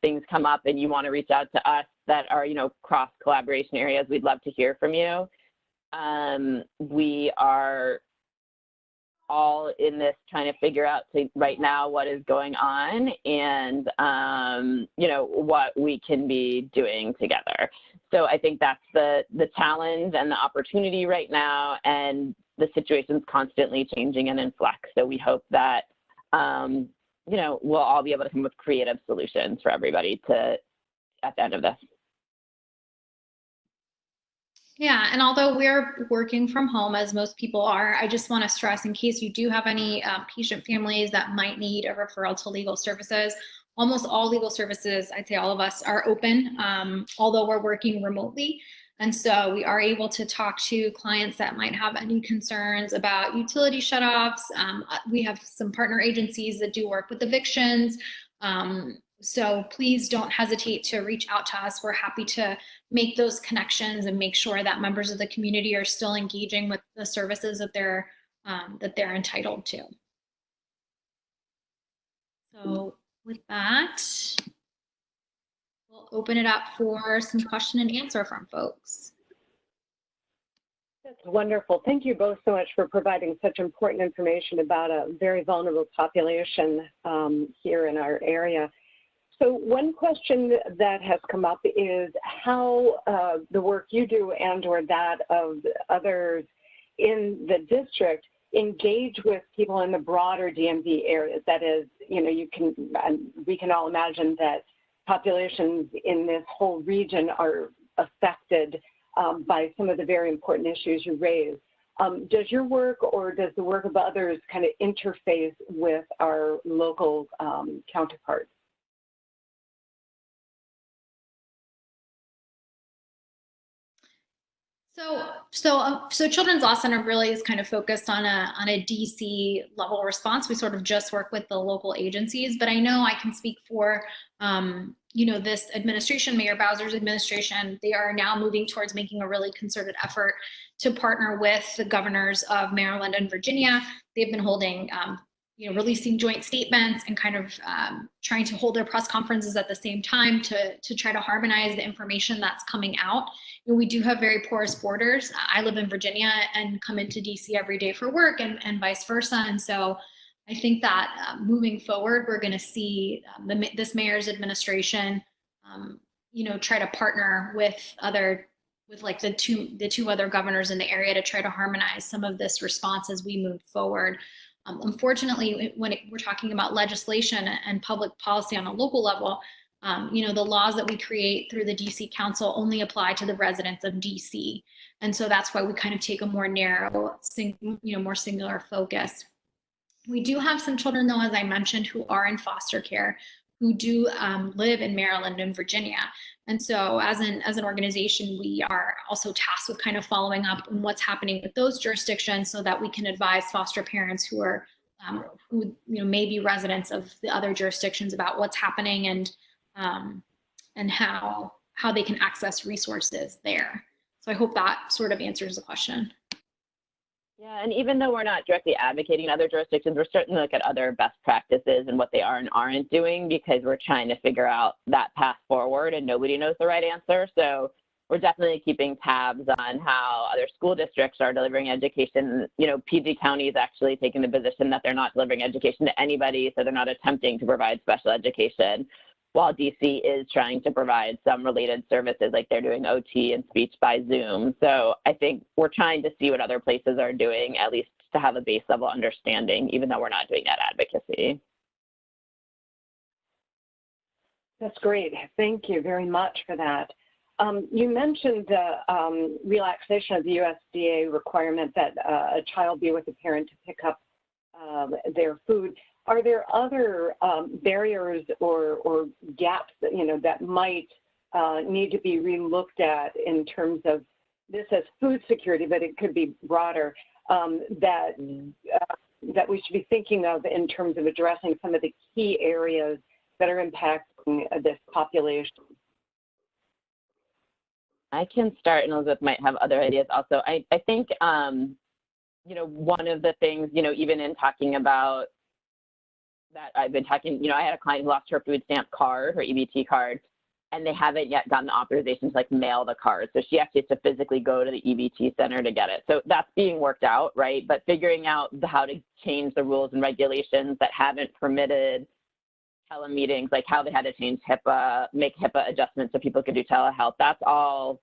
S7: things come up and you want to reach out to us that are, cross collaboration areas, we'd love to hear from you. We are all in this trying to figure out right now what is going on and, what we can be doing together. So I think that's the challenge and the opportunity right now, and the situation's constantly changing and in flux. So we hope that, we'll all be able to come with creative solutions for everybody at the end of this.
S6: Yeah, and although we're working from home, as most people are, I just want to stress, in case you do have any patient families that might need a referral to legal services, almost all legal services, I'd say all of us, are open, although we're working remotely. And so we are able to talk to clients that might have any concerns about utility shutoffs. We have some partner agencies that do work with evictions. So please don't hesitate to reach out to us. We're happy to make those connections and make sure that members of the community are still engaging with the services that they're entitled to. So with that, we'll open it up for some question and answer from folks.
S1: That's wonderful. Thank you both so much for providing such important information about a very vulnerable population here in our area. So one question that has come up is how the work you do and or that of others in the district engage with people in the broader DMV areas. That is, we can all imagine that populations in this whole region are affected by some of the very important issues you raise. Does your work or does the work of others kind of interface with our local counterparts?
S6: So Children's Law Center really is kind of focused on a DC level response. We sort of just work with the local agencies, but I know I can speak for, this administration, Mayor Bowser's administration. They are now moving towards making a really concerted effort to partner with the governors of Maryland and Virginia. They've been holding, releasing joint statements and kind of trying to hold their press conferences at the same time to try to harmonize the information that's coming out. We do have very porous borders. I live in Virginia and come into DC every day for work and vice versa. And so I think that moving forward, we're going to see this mayor's administration, try to partner with the two other governors in the area to try to harmonize some of this response as we move forward. Unfortunately, when we're talking about legislation and public policy on a local level, the laws that we create through the DC Council only apply to the residents of DC. And so that's why we kind of take a more narrow, more singular focus. We do have some children, though, as I mentioned, who are in foster care, who do live in Maryland and Virginia. And so as an organization, we are also tasked with kind of following up on what's happening with those jurisdictions so that we can advise foster parents who are who may be residents of the other jurisdictions about what's happening and how they can access resources there. So I hope that sort of answers the question.
S7: Yeah, and even though we're not directly advocating in other jurisdictions, we're starting to look at other best practices and what they are and aren't doing, because we're trying to figure out that path forward and nobody knows the right answer. So we're definitely keeping tabs on how other school districts are delivering education. You know, PG County is actually taking the position that they're not delivering education to anybody, so they're not attempting to provide special education, while DC is trying to provide some related services, like they're doing OT and speech by Zoom. So I think we're trying to see what other places are doing, at least to have a base level understanding, even though we're not doing that advocacy.
S1: That's great. Thank you very much for that. You mentioned the relaxation of the USDA requirement that a child be with a parent to pick up their food. Are there other barriers or gaps that, that might need to be relooked at in terms of this as food security, but it could be broader, that we should be thinking of in terms of addressing some of the key areas that are impacting this population?
S7: I can start, and Elizabeth might have other ideas also. I think, one of the things, even in talking about that I've been talking, I had a client who lost her food stamp card, her EBT card, and they haven't yet gotten the authorization to mail the card. So she actually has to physically go to the EBT center to get it. So that's being worked out, right? But figuring out how to change the rules and regulations that haven't permitted telemeetings, like how they had to change HIPAA, make HIPAA adjustments so people could do telehealth. That's all,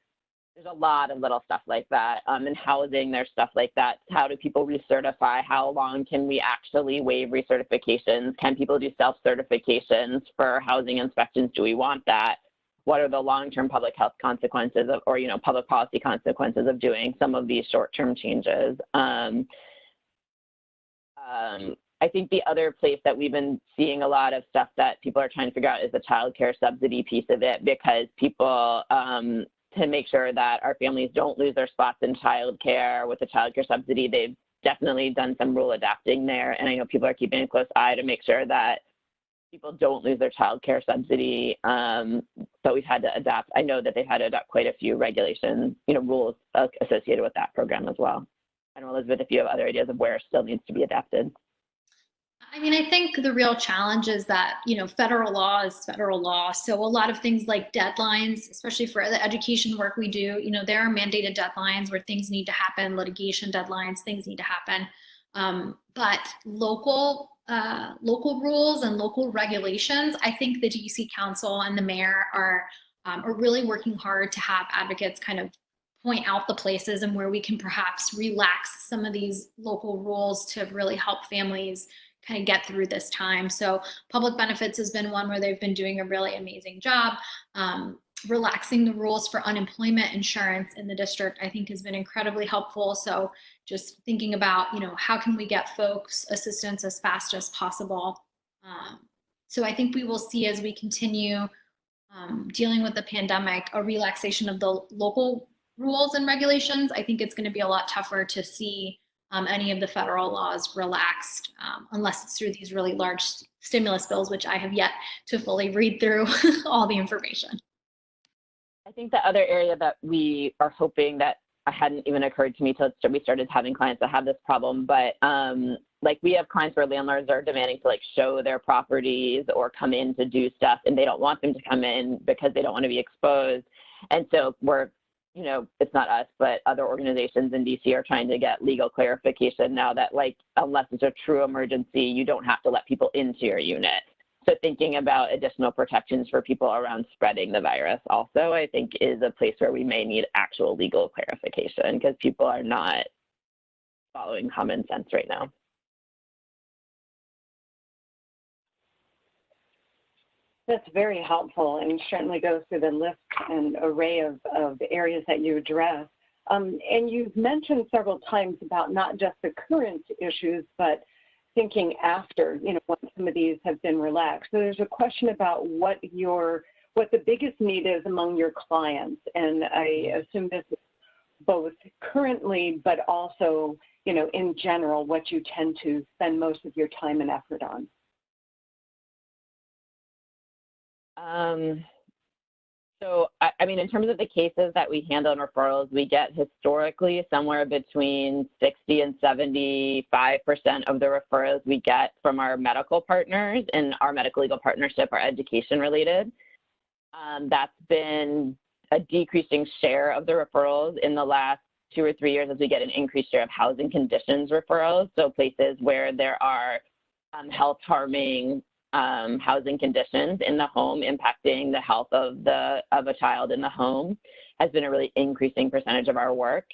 S7: there's a lot of little stuff like that. In housing, there's stuff like that. How do people recertify? How long can we actually waive recertifications? Can people do self-certifications for housing inspections? Do we want that? What are the long-term public health consequences of, or, public policy consequences of doing some of these short-term changes? I think the other place that we've been seeing a lot of stuff that people are trying to figure out is the child care subsidy piece of it, because people, to make sure that our families don't lose their spots in child care with the child care subsidy, they've definitely done some rule adapting there. And I know people are keeping a close eye to make sure that people don't lose their child care subsidy. But we've had to adapt. I know that they've had to adapt quite a few regulations, rules associated with that program as well. I don't know, Elizabeth, if you have other ideas of where it still needs to be adapted.
S6: I mean, I think the real challenge is that, federal law is federal law. So a lot of things like deadlines, especially for the education work we do, there are mandated deadlines where things need to happen, litigation deadlines, things need to happen. But local rules and local regulations, I think the DC Council and the mayor are really working hard to have advocates kind of point out the places and where we can perhaps relax some of these local rules to really help families kind of get through this time. So public benefits has been one where they've been doing a really amazing job. Relaxing the rules for unemployment insurance in the district, I think, has been incredibly helpful. So just thinking about, how can we get folks assistance as fast as possible? So I think we will see, as we continue dealing with the pandemic, a relaxation of the local rules and regulations. I think it's going to be a lot tougher to see any of the federal laws relaxed unless it's through these really large stimulus bills, which I have yet to fully read through all the information.
S7: I think the other area that we are hoping that hadn't even occurred to me till we started having clients that have this problem, but we have clients where landlords are demanding to show their properties or come in to do stuff, and they don't want them to come in because they don't want to be exposed. And so we're, it's not us, but other organizations in DC are trying to get legal clarification now that unless it's a true emergency, you don't have to let people into your unit. So thinking about additional protections for people around spreading the virus also, I think, is a place where we may need actual legal clarification, because people are not following common sense right now.
S1: That's very helpful, and certainly goes through the list and array of areas that you address. And you've mentioned several times about not just the current issues, but thinking after, when some of these have been relaxed. So there's a question about what the biggest need is among your clients, and I assume this is both currently, but also, in general, what you tend to spend most of your time and effort on.
S7: So, I mean, in terms of the cases that we handle in referrals, we get historically somewhere between 60 and 75% of the referrals we get from our medical partners, and our medical legal partnership are education related. That's been a decreasing share of the referrals in the last 2 or 3 years as we get an increased share of housing conditions referrals. So places where there are health harming housing conditions in the home impacting the health of a child in the home has been a really increasing percentage of our work.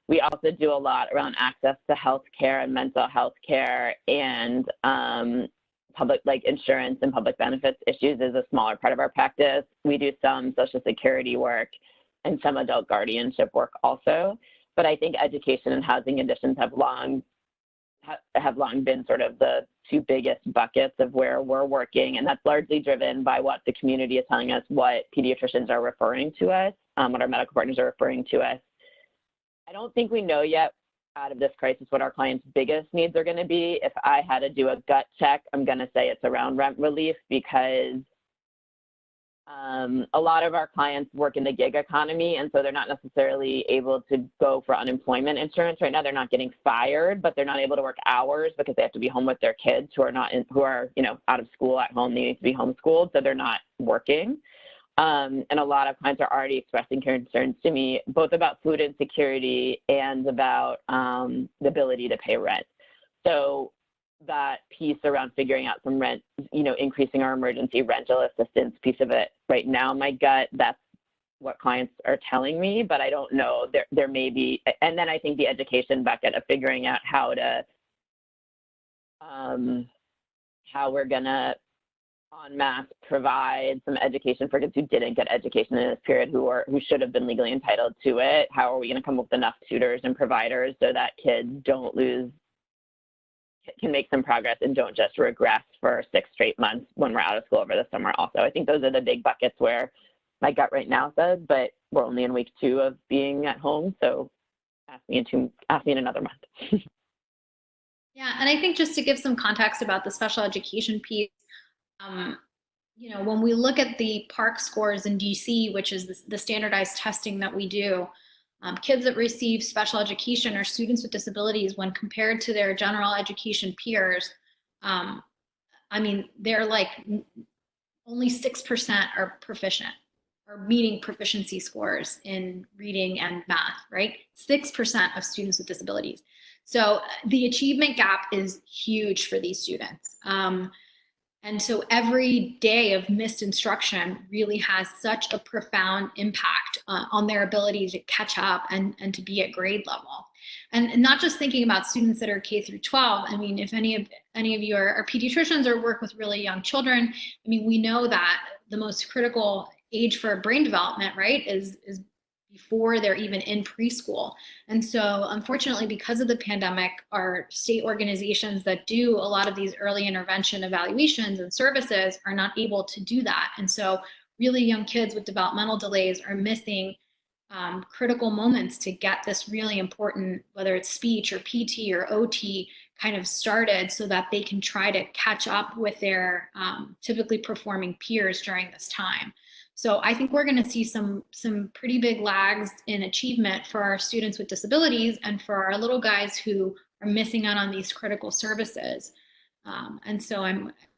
S7: We also do a lot around access to health care and mental health care, and public, like insurance and public benefits issues is a smaller part of our practice. We do some Social Security work and some adult guardianship work also. But I think education and housing conditions have long been sort of the 2 biggest buckets of where we're working, and that's largely driven by what the community is telling us, what pediatricians are referring to us, what our medical partners are referring to us. I don't think we know yet out of this crisis what our clients' biggest needs are going to be. If I had to do a gut check, I'm going to say it's around rent relief, because a lot of our clients work in the gig economy, and so they're not necessarily able to go for unemployment insurance right now. They're not getting fired, but they're not able to work hours because they have to be home with their kids who are out of school at home. They need to be homeschooled, so they're not working. And a lot of clients are already expressing concerns to me, both about food insecurity and about the ability to pay rent. So that piece around figuring out some rent, increasing our emergency rental assistance piece of it right now, my gut, that's what clients are telling me, but I don't know. There may be, and then I think the education bucket of figuring out how we're gonna en masse provide some education for kids who didn't get education in this period, who should have been legally entitled to it. How are we going to come up with enough tutors and providers so that kids can make some progress and don't just regress for 6 straight months when we're out of school over the summer also. I think those are the big buckets where my gut right now says, but we're only in week 2 of being at home, so ask me in another month.
S6: Yeah, and I think just to give some context about the special education piece, when we look at the PARCC scores in DC, which is the standardized testing that we do, kids that receive special education or students with disabilities, when compared to their general education peers, they're like only 6% are proficient or meeting proficiency scores in reading and math, right? 6% of students with disabilities. So the achievement gap is huge for these students. And so every day of missed instruction really has such a profound impact on their ability to catch up and to be at grade level. And not just thinking about students that are K through 12. I mean, if any of you are pediatricians or work with really young children, I mean, we know that the most critical age for brain development, right, is before they're even in preschool. And so unfortunately, because of the pandemic, our state organizations that do a lot of these early intervention evaluations and services are not able to do that. And so really young kids with developmental delays are missing critical moments to get this really important, whether it's speech or PT or OT, kind of started so that they can try to catch up with their typically performing peers during this time. So I think we're going to see some pretty big lags in achievement for our students with disabilities and for our little guys who are missing out on these critical services. And so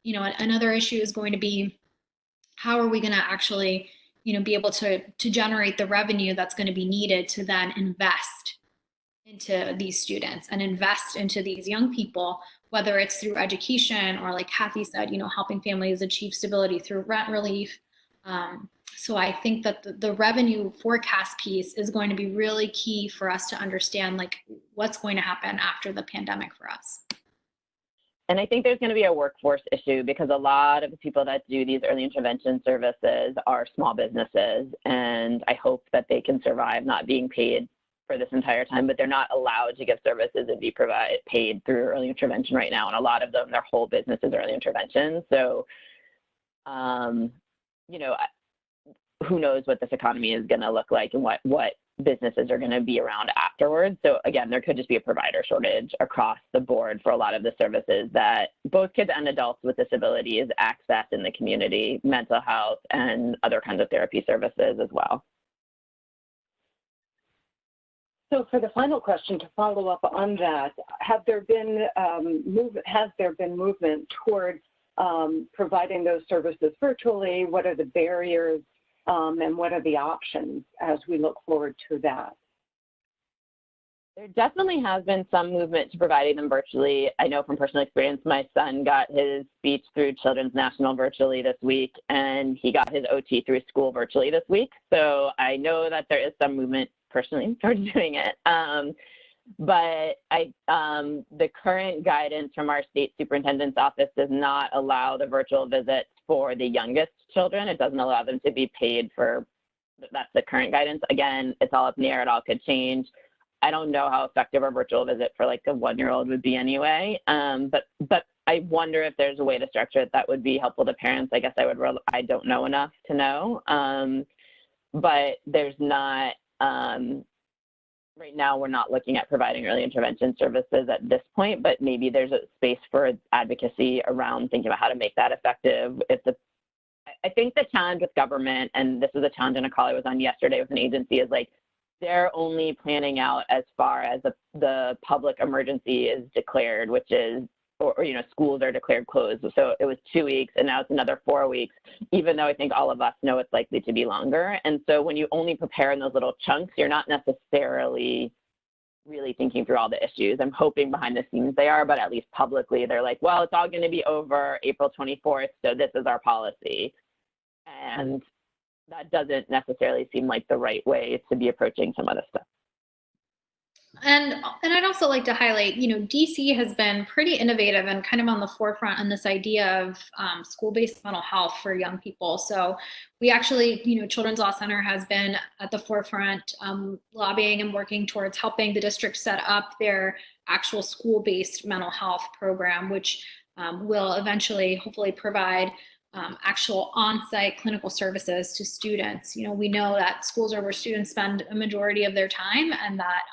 S6: another issue is going to be, how are we going to actually, be able to generate the revenue that's going to be needed to then invest into these students and invest into these young people, whether it's through education or, like Kathy said, helping families achieve stability through rent relief. So I think that the revenue forecast piece is going to be really key for us to understand, like, what's going to happen after the pandemic for us.
S7: And I think there's going to be a workforce issue, because a lot of the people that do these early intervention services are small businesses, and I hope that they can survive not being paid for this entire time, but they're not allowed to give services and be paid through early intervention right now. And a lot of them, their whole business is early intervention. So, who knows what this economy is going to look like and what businesses are going to be around afterwards. So again, there could just be a provider shortage across the board for a lot of the services that both kids and adults with disabilities access in the community, mental health and other kinds of therapy services as well.
S1: So for the final question, to follow up on that, has there been movement toward providing those services virtually? What are the barriers and what are the options as we look forward to that?
S7: There definitely has been some movement to providing them virtually. I know from personal experience, my son got his speech through Children's National virtually this week, and he got his OT through school virtually this week. So I know that there is some movement personally towards doing it. But the current guidance from our state superintendent's office does not allow the virtual visits for the youngest children. It doesn't allow them to be paid for, that's the current guidance. Again, it's all up in the air, it all could change. I don't know how effective a virtual visit for like a 1-year-old would be anyway. But I wonder if there's a way to structure it that would be helpful to parents. I guess I don't know enough to know. But there's not, right now we're not looking at providing early intervention services at this point, but maybe there's a space for advocacy around thinking about how to make that effective. I think the challenge with government, and this was a challenge in a call I was on yesterday with an agency, is like, they're only planning out as far as the public emergency is declared, which is, or schools are declared closed. So it was 2 weeks, and now it's another 4 weeks, even though I think all of us know it's likely to be longer. And so when you only prepare in those little chunks, you're not necessarily really thinking through all the issues. I'm hoping behind the scenes they are, but at least publicly, they're like, well, it's all going to be over April 24th, so this is our policy. And that doesn't necessarily seem like the right way to be approaching some of this stuff.
S6: And I'd also like to highlight, DC has been pretty innovative and kind of on the forefront on this idea of school-based mental health for young people. So we actually, Children's Law Center has been at the forefront lobbying and working towards helping the district set up their actual school-based mental health program, which will eventually hopefully provide actual on-site clinical services to students. We know that schools are where students spend a majority of their time, and that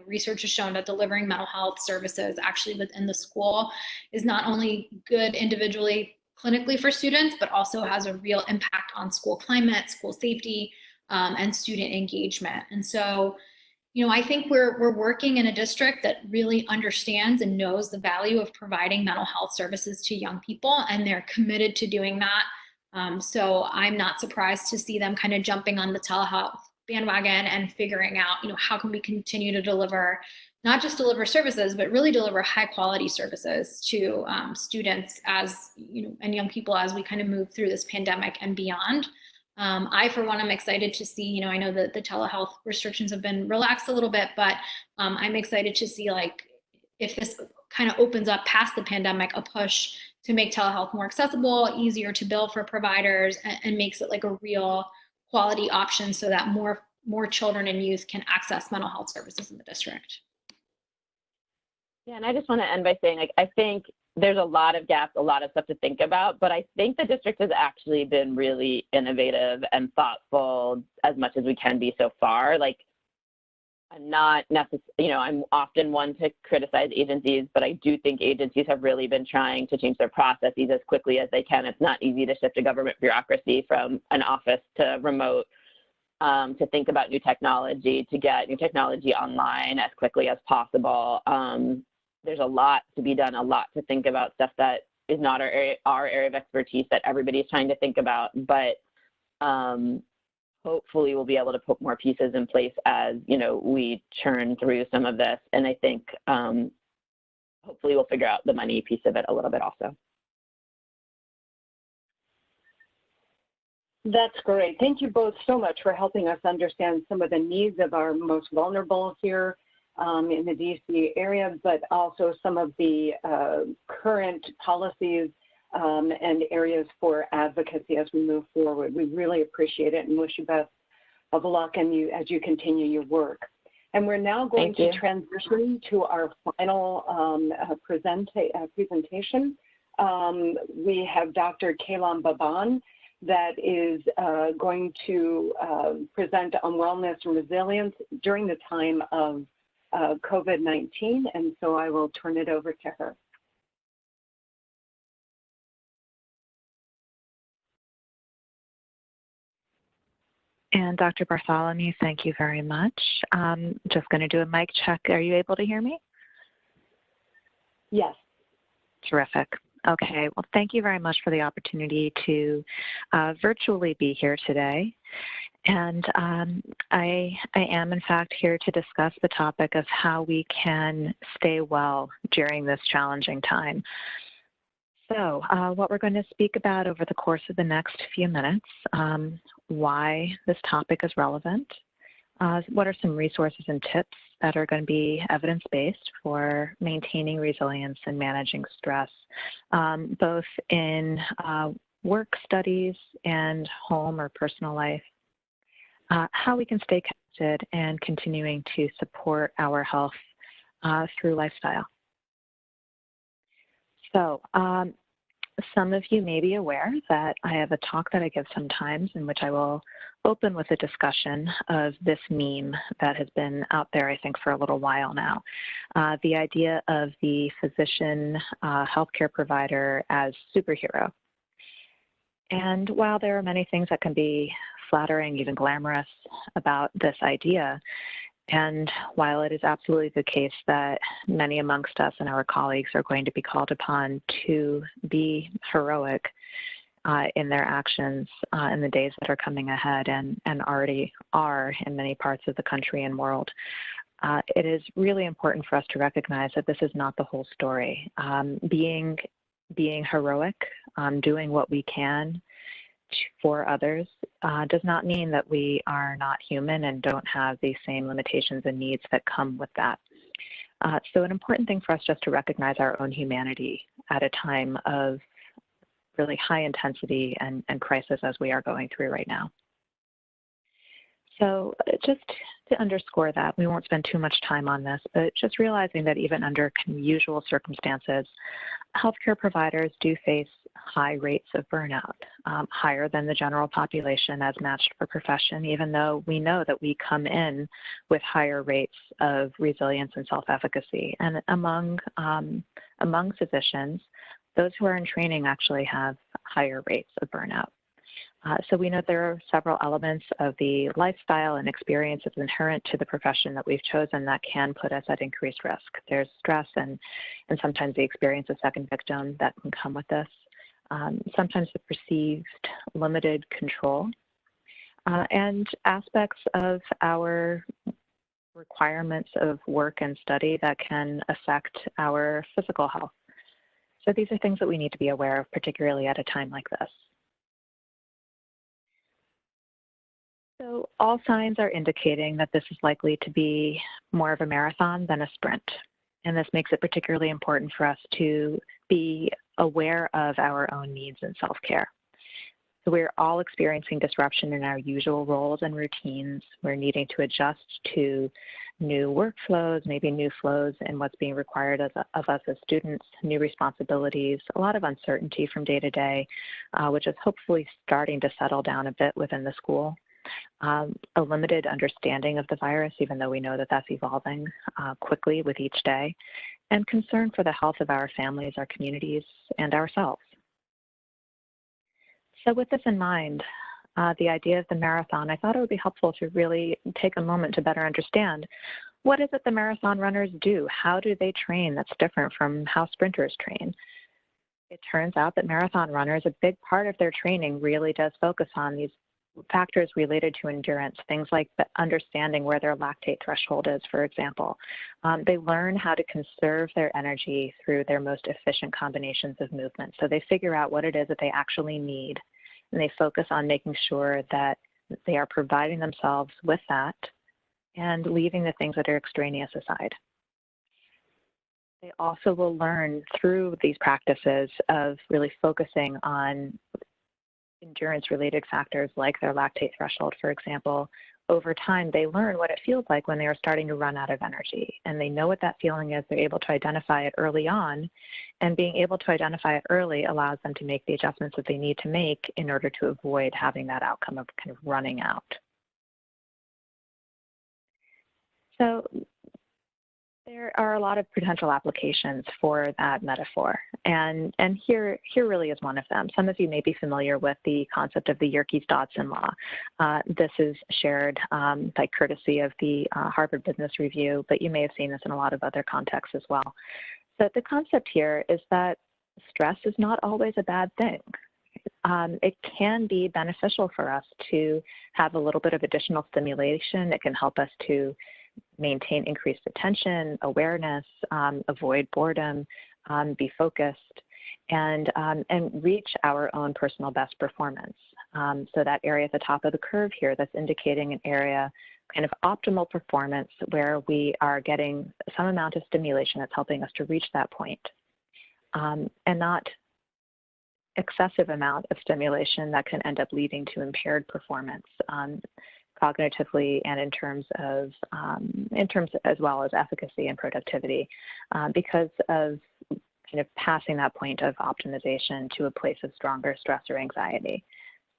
S6: research has shown that delivering mental health services actually within the school is not only good individually, clinically for students, but also has a real impact on school climate, school safety, and student engagement. And so, I think we're working in a district that really understands and knows the value of providing mental health services to young people, and they're committed to doing that. So I'm not surprised to see them kind of jumping on the telehealth bandwagon and figuring out, how can we continue to deliver, not just deliver services, but really deliver high quality services to students as, and young people as we kind of move through this pandemic and beyond. I, for one, am excited to see, I know that the telehealth restrictions have been relaxed a little bit, but I'm excited to see, like, if this kind of opens up past the pandemic, a push to make telehealth more accessible, easier to bill for providers, and makes it like a real quality option so that more children and youth can access mental health services in the district.
S7: Yeah, and I just want to end by saying, like, I think there's a lot of gaps, a lot of stuff to think about, but I think the district has actually been really innovative and thoughtful as much as we can be so far. Like, I'm not necessarily, I'm often one to criticize agencies, but I do think agencies have really been trying to change their processes as quickly as they can. It's not easy to shift a government bureaucracy from an office to remote, to think about new technology, to get new technology online as quickly as possible. There's a lot to be done, a lot to think about, stuff that is not our area of expertise that everybody's trying to think about, but hopefully we'll be able to put more pieces in place as, we churn through some of this. And I think hopefully we'll figure out the money piece of it a little bit also.
S1: That's great. Thank you both so much for helping us understand some of the needs of our most vulnerable here in the DC area, but also some of the current policies and areas for advocacy as we move forward. We really appreciate it and wish you best of luck as you continue your work. And we're now going to transition to our final presentation. We have Dr. Kailan Baban that is going to present on wellness and resilience during the time of COVID-19, and so I will turn it over to her.
S5: And Dr. Bartholomew, thank you very much. Just going to do a mic check. Are you able to hear me?
S1: Yes.
S5: Terrific. Okay, well, thank you very much for the opportunity to virtually be here today. And I am, in fact, here to discuss the topic of how we can stay well during this challenging time. So what we're going to speak about over the course of the next few minutes, why this topic is relevant, what are some resources and tips that are going to be evidence-based for maintaining resilience and managing stress, both in work studies and home or personal life, how we can stay connected and continuing to support our health through lifestyle. So some of you may be aware that I have a talk that I give sometimes in which I will open with a discussion of this meme that has been out there, I think, for a little while now. The idea of the physician, healthcare provider as superhero. And while there are many things that can be flattering, even glamorous about this idea, and while it is absolutely the case that many amongst us and our colleagues are going to be called upon to be heroic in their actions in the days that are coming ahead and already are in many parts of the country and world, it is really important for us to recognize that this is not the whole story. Being heroic, doing what we can for others does not mean that we are not human and don't have the same limitations and needs that come with that. So an important thing for us just to recognize our own humanity at a time of really high intensity and crisis as we are going through right now. So just to underscore that, we won't spend too much time on this, but just realizing that even under usual circumstances, healthcare providers do face high rates of burnout, higher than the general population as matched for profession, even though we know that we come in with higher rates of resilience and self-efficacy. And among physicians, those who are in training actually have higher rates of burnout. So we know there are several elements of the lifestyle and experiences inherent to the profession that we've chosen that can put us at increased risk. There's stress and sometimes the experience of second victim that can come with this. Sometimes the perceived limited control and aspects of our requirements of work and study that can affect our physical health. So these are things that we need to be aware of, particularly at a time like this. So all signs are indicating that this is likely to be more of a marathon than a sprint. And this makes it particularly important for us to be aware of our own needs and self-care. So we're all experiencing disruption in our usual roles and routines. We're needing to adjust to new workflows, maybe new flows in what's being required of us as students, new responsibilities, a lot of uncertainty from day to day, which is hopefully starting to settle down a bit within the school. A limited understanding of the virus, even though we know that that's evolving quickly with each day, and concern for the health of our families, our communities, and ourselves. So with this in mind, the idea of the marathon, I thought it would be helpful to really take a moment to better understand what is it the marathon runners do? How do they train that's different from how sprinters train? It turns out that marathon runners, a big part of their training really does focus on these factors related to endurance, things like the understanding where their lactate threshold is, for example. They learn how to conserve their energy through their most efficient combinations of movement. So they figure out what it is that they actually need, and they focus on making sure that they are providing themselves with that and leaving the things that are extraneous aside. They also will learn through these practices of really focusing on endurance-related factors like their lactate threshold, for example. Over time, they learn what it feels like when they are starting to run out of energy, and they know what that feeling is. They're able to identify it early on, and being able to identify it early allows them to make the adjustments that they need to make in order to avoid having that outcome of kind of running out. So there are a lot of potential applications for that metaphor, and here really is one of them. Some of you may be familiar with the concept of the Yerkes-Dodson law. This is shared by courtesy of the Harvard Business Review, but you may have seen this in a lot of other contexts as well. So the concept here is that stress is not always a bad thing. It can be beneficial for us to have a little bit of additional stimulation. It can help us to maintain increased attention, awareness, avoid boredom, be focused, and reach our own personal best performance. So that area at the top of the curve here, that's indicating an area kind of optimal performance where we are getting some amount of stimulation that's helping us to reach that point, and not excessive amount of stimulation that can end up leading to impaired performance cognitively and in terms as well as efficacy and productivity because of kind of passing that point of optimization to a place of stronger stress or anxiety.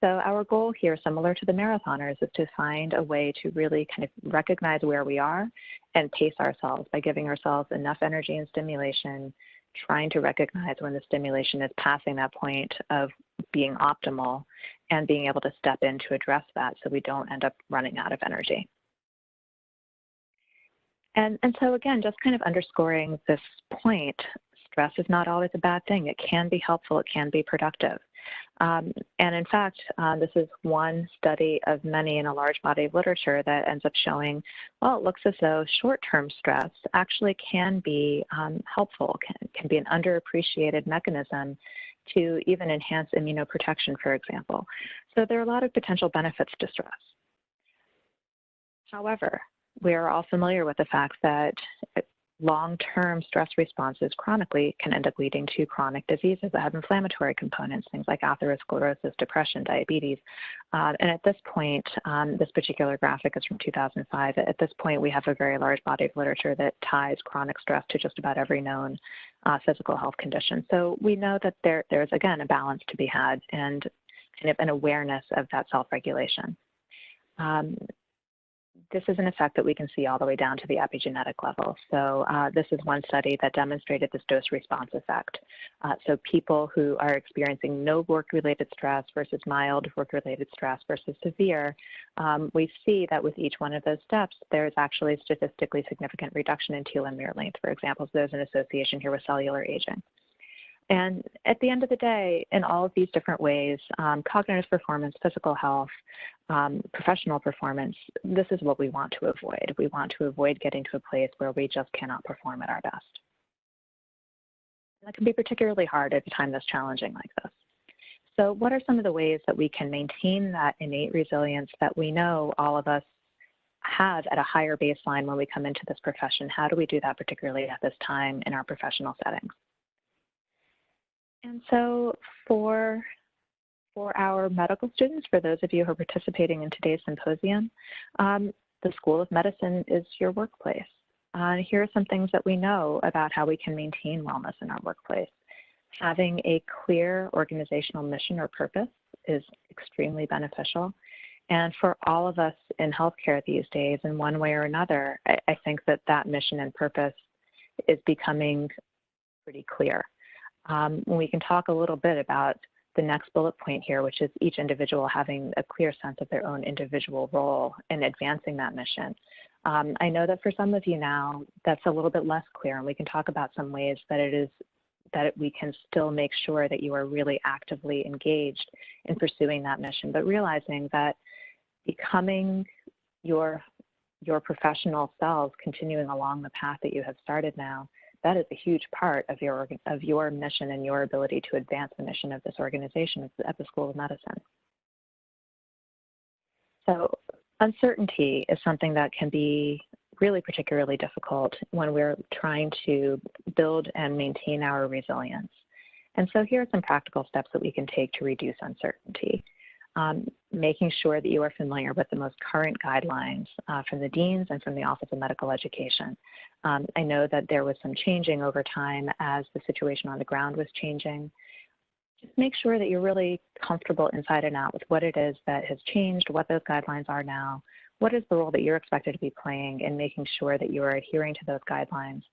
S5: So our goal here, similar to the marathoners, is to find a way to really kind of recognize where we are and pace ourselves by giving ourselves enough energy and stimulation, trying to recognize when the stimulation is passing that point of being optimal and being able to step in to address that so we don't end up running out of energy. And so again, just kind of underscoring this point, stress is not always a bad thing. It can be helpful, it can be productive. And in fact, this is one study of many in a large body of literature that ends up showing, well, it looks as though short-term stress actually can be helpful, can be an underappreciated mechanism to even enhance immunoprotection, for example. So there are a lot of potential benefits to stress. However, we are all familiar with the fact that long-term stress responses chronically can end up leading to chronic diseases that have inflammatory components, things like atherosclerosis, depression, diabetes. And at this point, this particular graphic is from 2005. At this point, we have a very large body of literature that ties chronic stress to just about every known physical health condition. So we know that there's, again, a balance to be had and kind of an awareness of that self-regulation. This is an effect that we can see all the way down to the epigenetic level. So this is one study that demonstrated this dose-response effect. So people who are experiencing no work-related stress versus mild work-related stress versus severe, we see that with each one of those steps, there's actually a statistically significant reduction in telomere length, for example. So there's an association here with cellular aging. And at the end of the day, in all of these different ways, cognitive performance, physical health, professional performance, this is what we want to avoid. We want to avoid getting to a place where we just cannot perform at our best. And that can be particularly hard at a time that's challenging like this. So what are some of the ways that we can maintain that innate resilience that we know all of us have at a higher baseline when we come into this profession? How do we do that, particularly at this time in our professional settings? And so for our medical students, for those of you who are participating in today's symposium, the School of Medicine is your workplace. Here are some things that we know about how we can maintain wellness in our workplace. Having a clear organizational mission or purpose is extremely beneficial. And for all of us in healthcare these days, in one way or another, I think that mission and purpose is becoming pretty clear. We can talk a little bit about the next bullet point here, which is each individual having a clear sense of their own individual role in advancing that mission. I know that for some of you now, that's a little bit less clear, and we can talk about some ways that we can still make sure that you are really actively engaged in pursuing that mission, but realizing that becoming your professional selves, continuing along the path that you have started now, that is a huge part of your mission and your ability to advance the mission of this organization at the School of Medicine. So uncertainty is something that can be really particularly difficult when we're trying to build and maintain our resilience. And so here are some practical steps that we can take to reduce uncertainty. Making sure that you are familiar with the most current guidelines from the deans and from the Office of Medical Education. I know that there was some changing over time as the situation on the ground was changing. Just make sure that you're really comfortable inside and out with what it is that has changed, what those guidelines are now, what is the role that you're expected to be playing in making sure that you are adhering to those guidelines,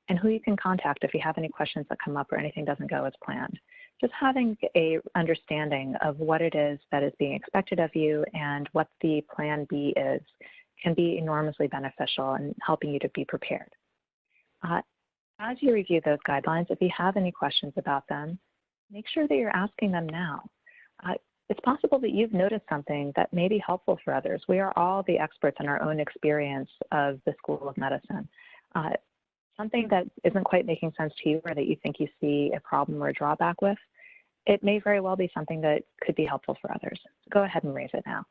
S5: and who you can contact if you have any questions that come up or anything doesn't go as planned. Just having a understanding of what it is that is being expected of you and what the plan B is can be enormously beneficial in helping you to be prepared. As you review those guidelines, if you have any questions about them, make sure that you're asking them now. It's possible that you've noticed something that may be helpful for others. We are all the experts in our own experience of the School of Medicine. Something that isn't quite making sense to you or that you think you see a problem or a drawback with, it may very well be something that could be helpful for others. So go ahead and raise it now.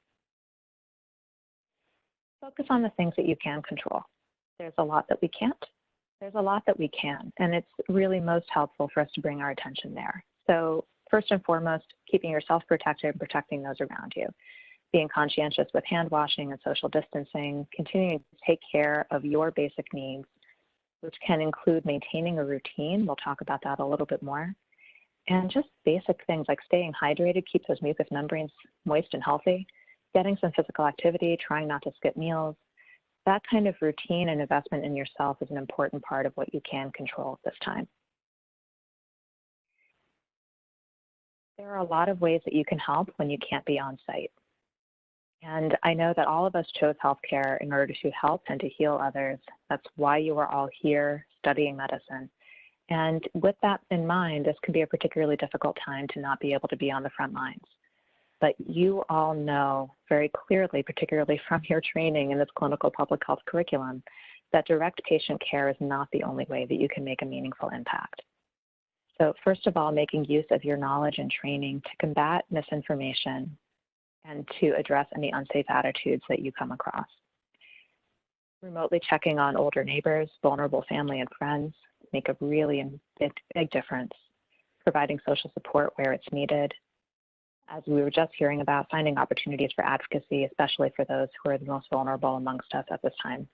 S5: Focus on the things that you can control. There's a lot that we can't. There's a lot that we can, and it's really most helpful for us to bring our attention there. So first and foremost, keeping yourself protected and protecting those around you. Being conscientious with hand washing and social distancing, continuing to take care of your basic needs, which can include maintaining a routine. We'll talk about that a little bit more. And just basic things like staying hydrated, keep those mucous membranes moist and healthy, getting some physical activity, trying not to skip meals. That kind of routine and investment in yourself is an important part of what you can control at this time. There are a lot of ways that you can help when you can't be on site. And I know that all of us chose healthcare in order to help and to heal others. That's why you are all here studying medicine. And with that in mind, this can be a particularly difficult time to not be able to be on the front lines. But you all know very clearly, particularly from your training in this clinical public health curriculum, that direct patient care is not the only way that you can make a meaningful impact. So first of all, making use of your knowledge and training to combat misinformation and to address any unsafe attitudes that you come across. Remotely checking on older neighbors, vulnerable family and friends make a really big difference. Providing social support where it's needed. As we were just hearing about, finding opportunities for advocacy, especially for those who are the most vulnerable amongst us at this time.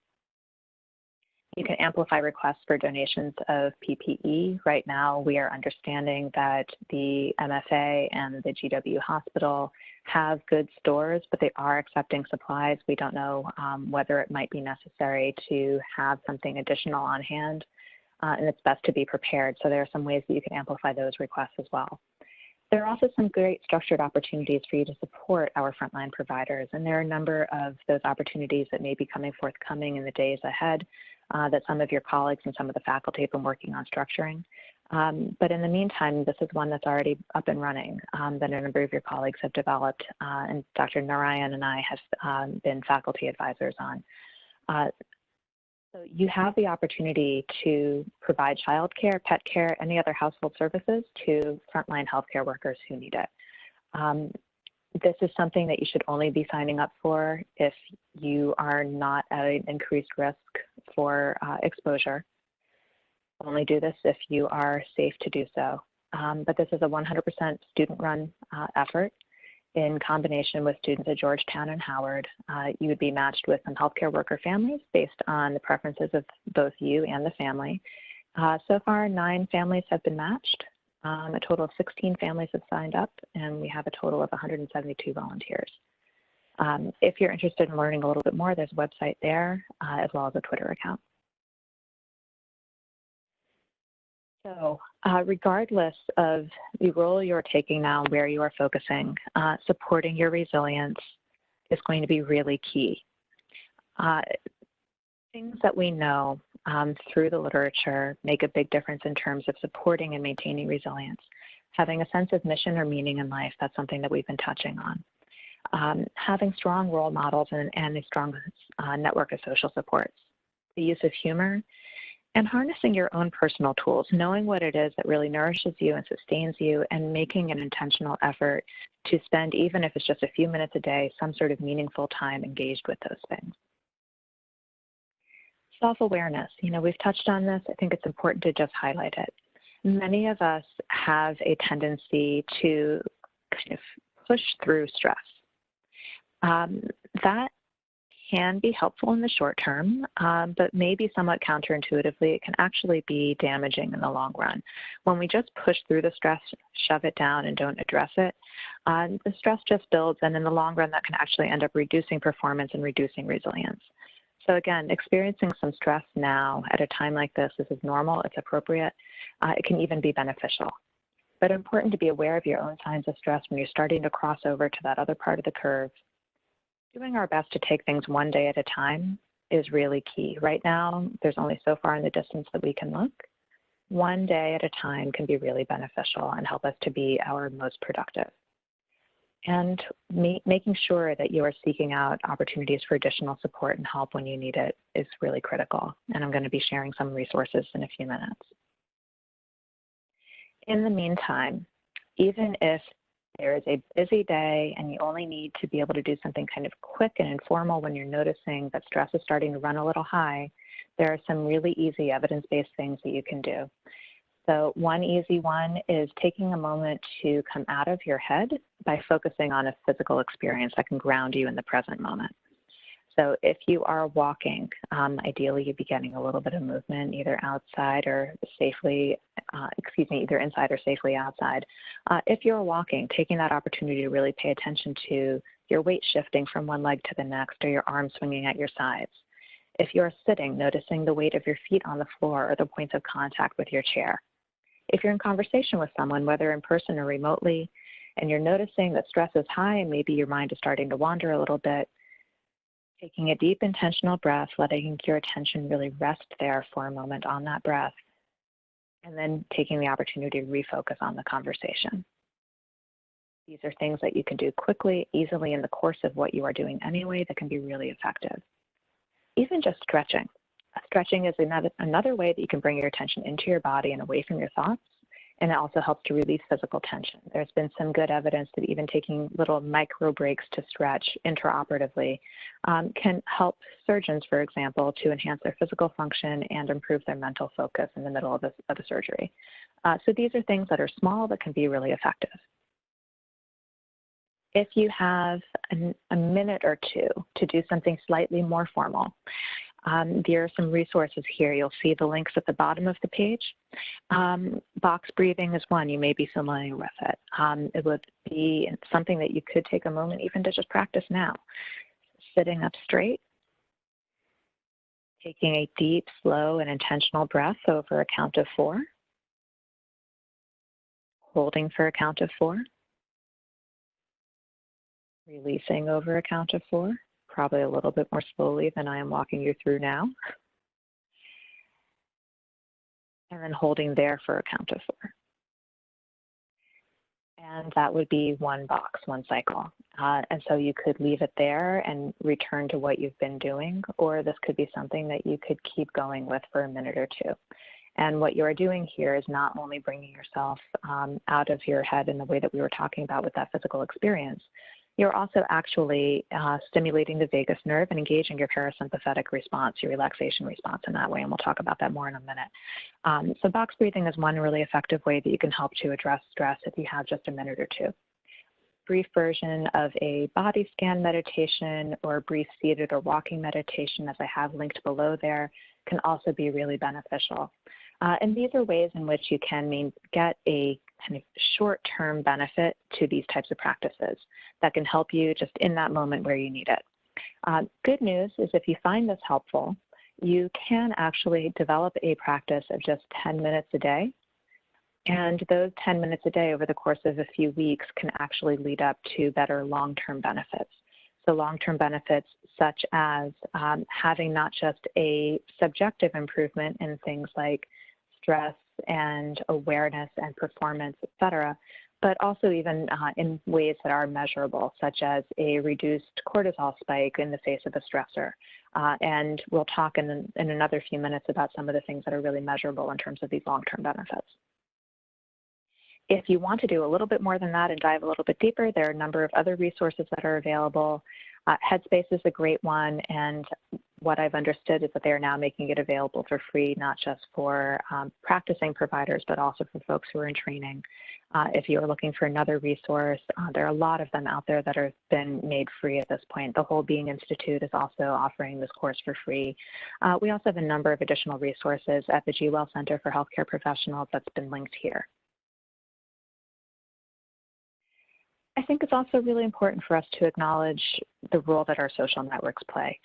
S5: You can amplify requests for donations of PPE. Right now, we are understanding that the MFA and the GW Hospital have good stores, but they are accepting supplies. We don't know whether it might be necessary to have something additional on hand, and it's best to be prepared. So there are some ways that you can amplify those requests as well. There are also some great structured opportunities for you to support our frontline providers, and there are a number of those opportunities that may be coming forthcoming in the days ahead that some of your colleagues and some of the faculty have been working on structuring. But in the meantime, this is one that's already up and running that a number of your colleagues have developed, and Dr. Narayan and I have been faculty advisors on. So you have the opportunity to provide childcare, pet care, any other household services to frontline healthcare workers who need it. This is something that you should only be signing up for if you are not at an increased risk for exposure. Only do this if you are safe to do so. But this is a 100% student-run effort. In combination with students at Georgetown and Howard, you would be matched with some healthcare worker families based on the preferences of both you and the family. So far, 9 families have been matched. A total of 16 families have signed up, and we have a total of 172 volunteers. If you're interested in learning a little bit more, there's a website there, as well as a Twitter account. So regardless of the role you're taking now, where you are focusing, supporting your resilience is going to be really key. Things that we know through the literature make a big difference in terms of supporting and maintaining resilience. Having a sense of mission or meaning in life, that's something that we've been touching on. Having strong role models and a strong network of social supports. The use of humor, and harnessing your own personal tools, knowing what it is that really nourishes you and sustains you, and making an intentional effort to spend, even if it's just a few minutes a day, some sort of meaningful time engaged with those things. Self-awareness, we've touched on this. I think it's important to just highlight it. Many of us have a tendency to kind of push through stress. That can be helpful in the short term, but maybe somewhat counterintuitively, it can actually be damaging in the long run. When we just push through the stress, shove it down, and don't address it, the stress just builds, and in the long run, that can actually end up reducing performance and reducing resilience. So again, experiencing some stress now at a time like this is normal, it's appropriate, it can even be beneficial. But important to be aware of your own signs of stress when you're starting to cross over to that other part of the curve. Doing our best to take things one day at a time is really key. Right now, there's only so far in the distance that we can look. one day at a time can be really beneficial and help us to be our most productive. And making sure that you are seeking out opportunities for additional support and help when you need it is really critical. And I'm going to be sharing some resources in a few minutes. In the meantime, even if there is a busy day and you only need to be able to do something kind of quick and informal when you're noticing that stress is starting to run a little high, there are some really easy evidence-based things that you can do. So one easy one is taking a moment to come out of your head by focusing on a physical experience that can ground you in the present moment. So if you are walking, ideally you'd be getting a little bit of movement either outside or safely, either inside or safely outside. If you're walking, taking that opportunity to really pay attention to your weight shifting from one leg to the next or your arms swinging at your sides. If you're sitting, noticing the weight of your feet on the floor or the points of contact with your chair. If you're in conversation with someone, whether in person or remotely, and you're noticing that stress is high and maybe your mind is starting to wander a little bit, taking a deep intentional breath, letting your attention really rest there for a moment on that breath, and then taking the opportunity to refocus on the conversation. These are things that you can do quickly, easily in the course of what you are doing anyway that can be really effective. Even just stretching. Stretching is another way that you can bring your attention into your body and away from your thoughts, and it also helps to release physical tension. There's been some good evidence that even taking little micro breaks to stretch intraoperatively can help surgeons, for example, to enhance their physical function and improve their mental focus in the middle of the surgery. So these are things that are small but can be really effective. If you have a minute or two to do something slightly more formal, there are some resources here. You'll see the links at the bottom of the page. Box breathing is one. You may be familiar with it. It would be something that you could take a moment even to just practice now. Sitting up straight, taking a deep, slow, and intentional breath over a count of 4, holding for a count of 4, releasing over a count of 4. Probably a little bit more slowly than I am walking you through now. And then holding there for a count of 4. And that would be one box, one cycle. And so you could leave it there and return to what you've been doing, or this could be something that you could keep going with for a minute or two. And what you are doing here is not only bringing yourself out of your head in the way that we were talking about with that physical experience, you're also actually stimulating the vagus nerve and engaging your parasympathetic response, your relaxation response in that way, and we'll talk about that more in a minute. So box breathing is one really effective way that you can help to address stress if you have just a minute or two. Brief version of a body scan meditation or brief seated or walking meditation, as I have linked below there, can also be really beneficial. And these are ways in which you can get a kind of short-term benefit to these types of practices that can help you just in that moment where you need it. Good news is if you find this helpful, you can actually develop a practice of just 10 minutes a day. And those 10 minutes a day over the course of a few weeks can actually lead up to better long-term benefits. So long-term benefits such as having not just a subjective improvement in things like stress and awareness and performance, et cetera, but also even in ways that are measurable, such as a reduced cortisol spike in the face of a stressor. And we'll talk in another few minutes about some of the things that are really measurable in terms of these long-term benefits. If you want to do a little bit more than that and dive a little bit deeper, there are a number of other resources that are available. Headspace is a great one, and what I've understood is that they are now making it available for free, not just for practicing providers, but also for folks who are in training. If you're looking for another resource, there are a lot of them out there that have been made free at this point. The Whole Being Institute is also offering this course for free. We also have a number of additional resources at the GWell Center for Healthcare Professionals that's been linked here. I think it's also really important for us to acknowledge the role that our social networks play.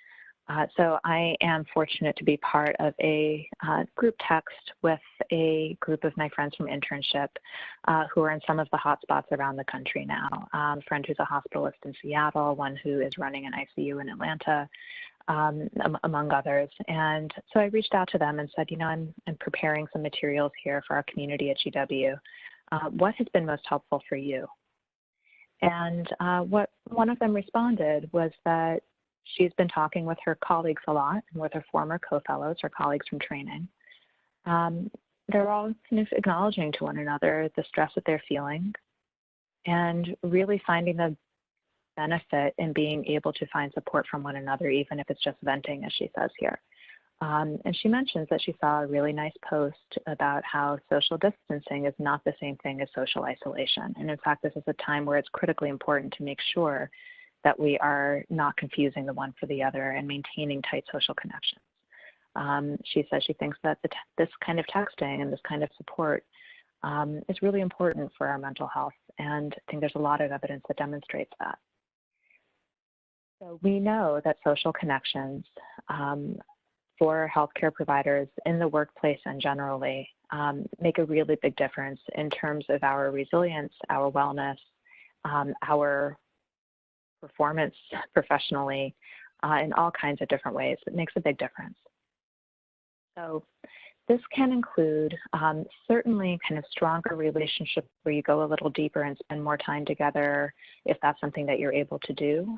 S5: So I am fortunate to be part of a group text with a group of my friends from internship who are in some of the hotspots around the country now. A friend who's a hospitalist in Seattle, one who is running an ICU in Atlanta, among others. And so I reached out to them and said, I'm preparing some materials here for our community at GW. What has been most helpful for you? And what one of them responded was that she's been talking with her colleagues a lot, and with her former co-fellows, her colleagues from training. They're all kind of acknowledging to one another the stress that they're feeling and really finding the benefit in being able to find support from one another, even if it's just venting, as she says here. And she mentions that she saw a really nice post about how social distancing is not the same thing as social isolation. And in fact, this is a time where it's critically important to make sure that we are not confusing the one for the other and maintaining tight social connections. She says she thinks that this kind of texting and this kind of support is really important for our mental health, and I think there's a lot of evidence that demonstrates that. So we know that social connections for healthcare providers in the workplace and generally make a really big difference in terms of our resilience, our wellness, our performance professionally in all kinds of different ways. It makes a big difference. So this can include certainly kind of stronger relationships where you go a little deeper and spend more time together if that's something that you're able to do.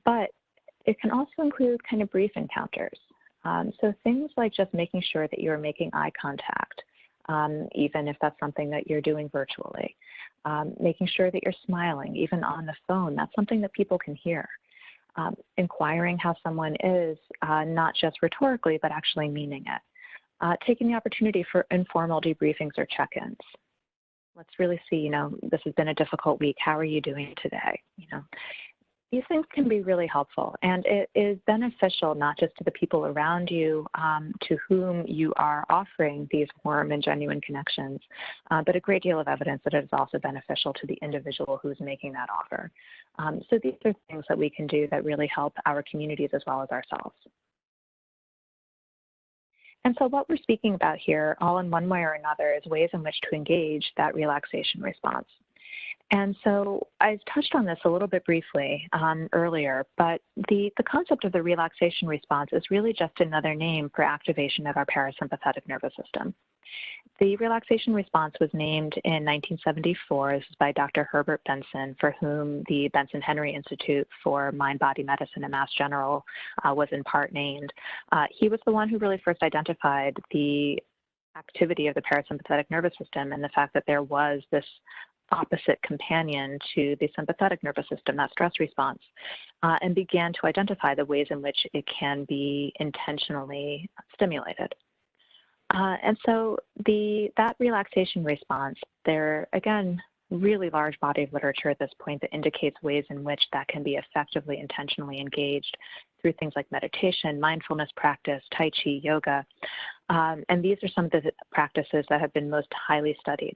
S5: But it can also include kind of brief encounters. So things like just making sure that you're making eye contact, even if that's something that you're doing virtually. Making sure that you're smiling, even on the phone. That's something that people can hear. Inquiring how someone is, not just rhetorically, but actually meaning it. Taking the opportunity for informal debriefings or check-ins. Let's really see, this has been a difficult week. How are you doing today? These things can be really helpful, and it is beneficial not just to the people around you to whom you are offering these warm and genuine connections, but a great deal of evidence that it is also beneficial to the individual who's making that offer. So these are things that we can do that really help our communities as well as ourselves. And so what we're speaking about here, all in one way or another, is ways in which to engage that relaxation response. And so I touched on this a little bit briefly earlier, but the concept of the relaxation response is really just another name for activation of our parasympathetic nervous system. The relaxation response was named in 1974. This is by Dr. Herbert Benson, for whom the Benson Henry Institute for Mind-Body Medicine at Mass General was in part named. He was the one who really first identified the activity of the parasympathetic nervous system and the fact that there was this opposite companion to the sympathetic nervous system, that stress response, and began to identify the ways in which it can be intentionally stimulated. And so that relaxation response, there, again, really large body of literature at this point that indicates ways in which that can be effectively, intentionally engaged through things like meditation, mindfulness practice, Tai Chi, yoga. And these are some of the practices that have been most highly studied.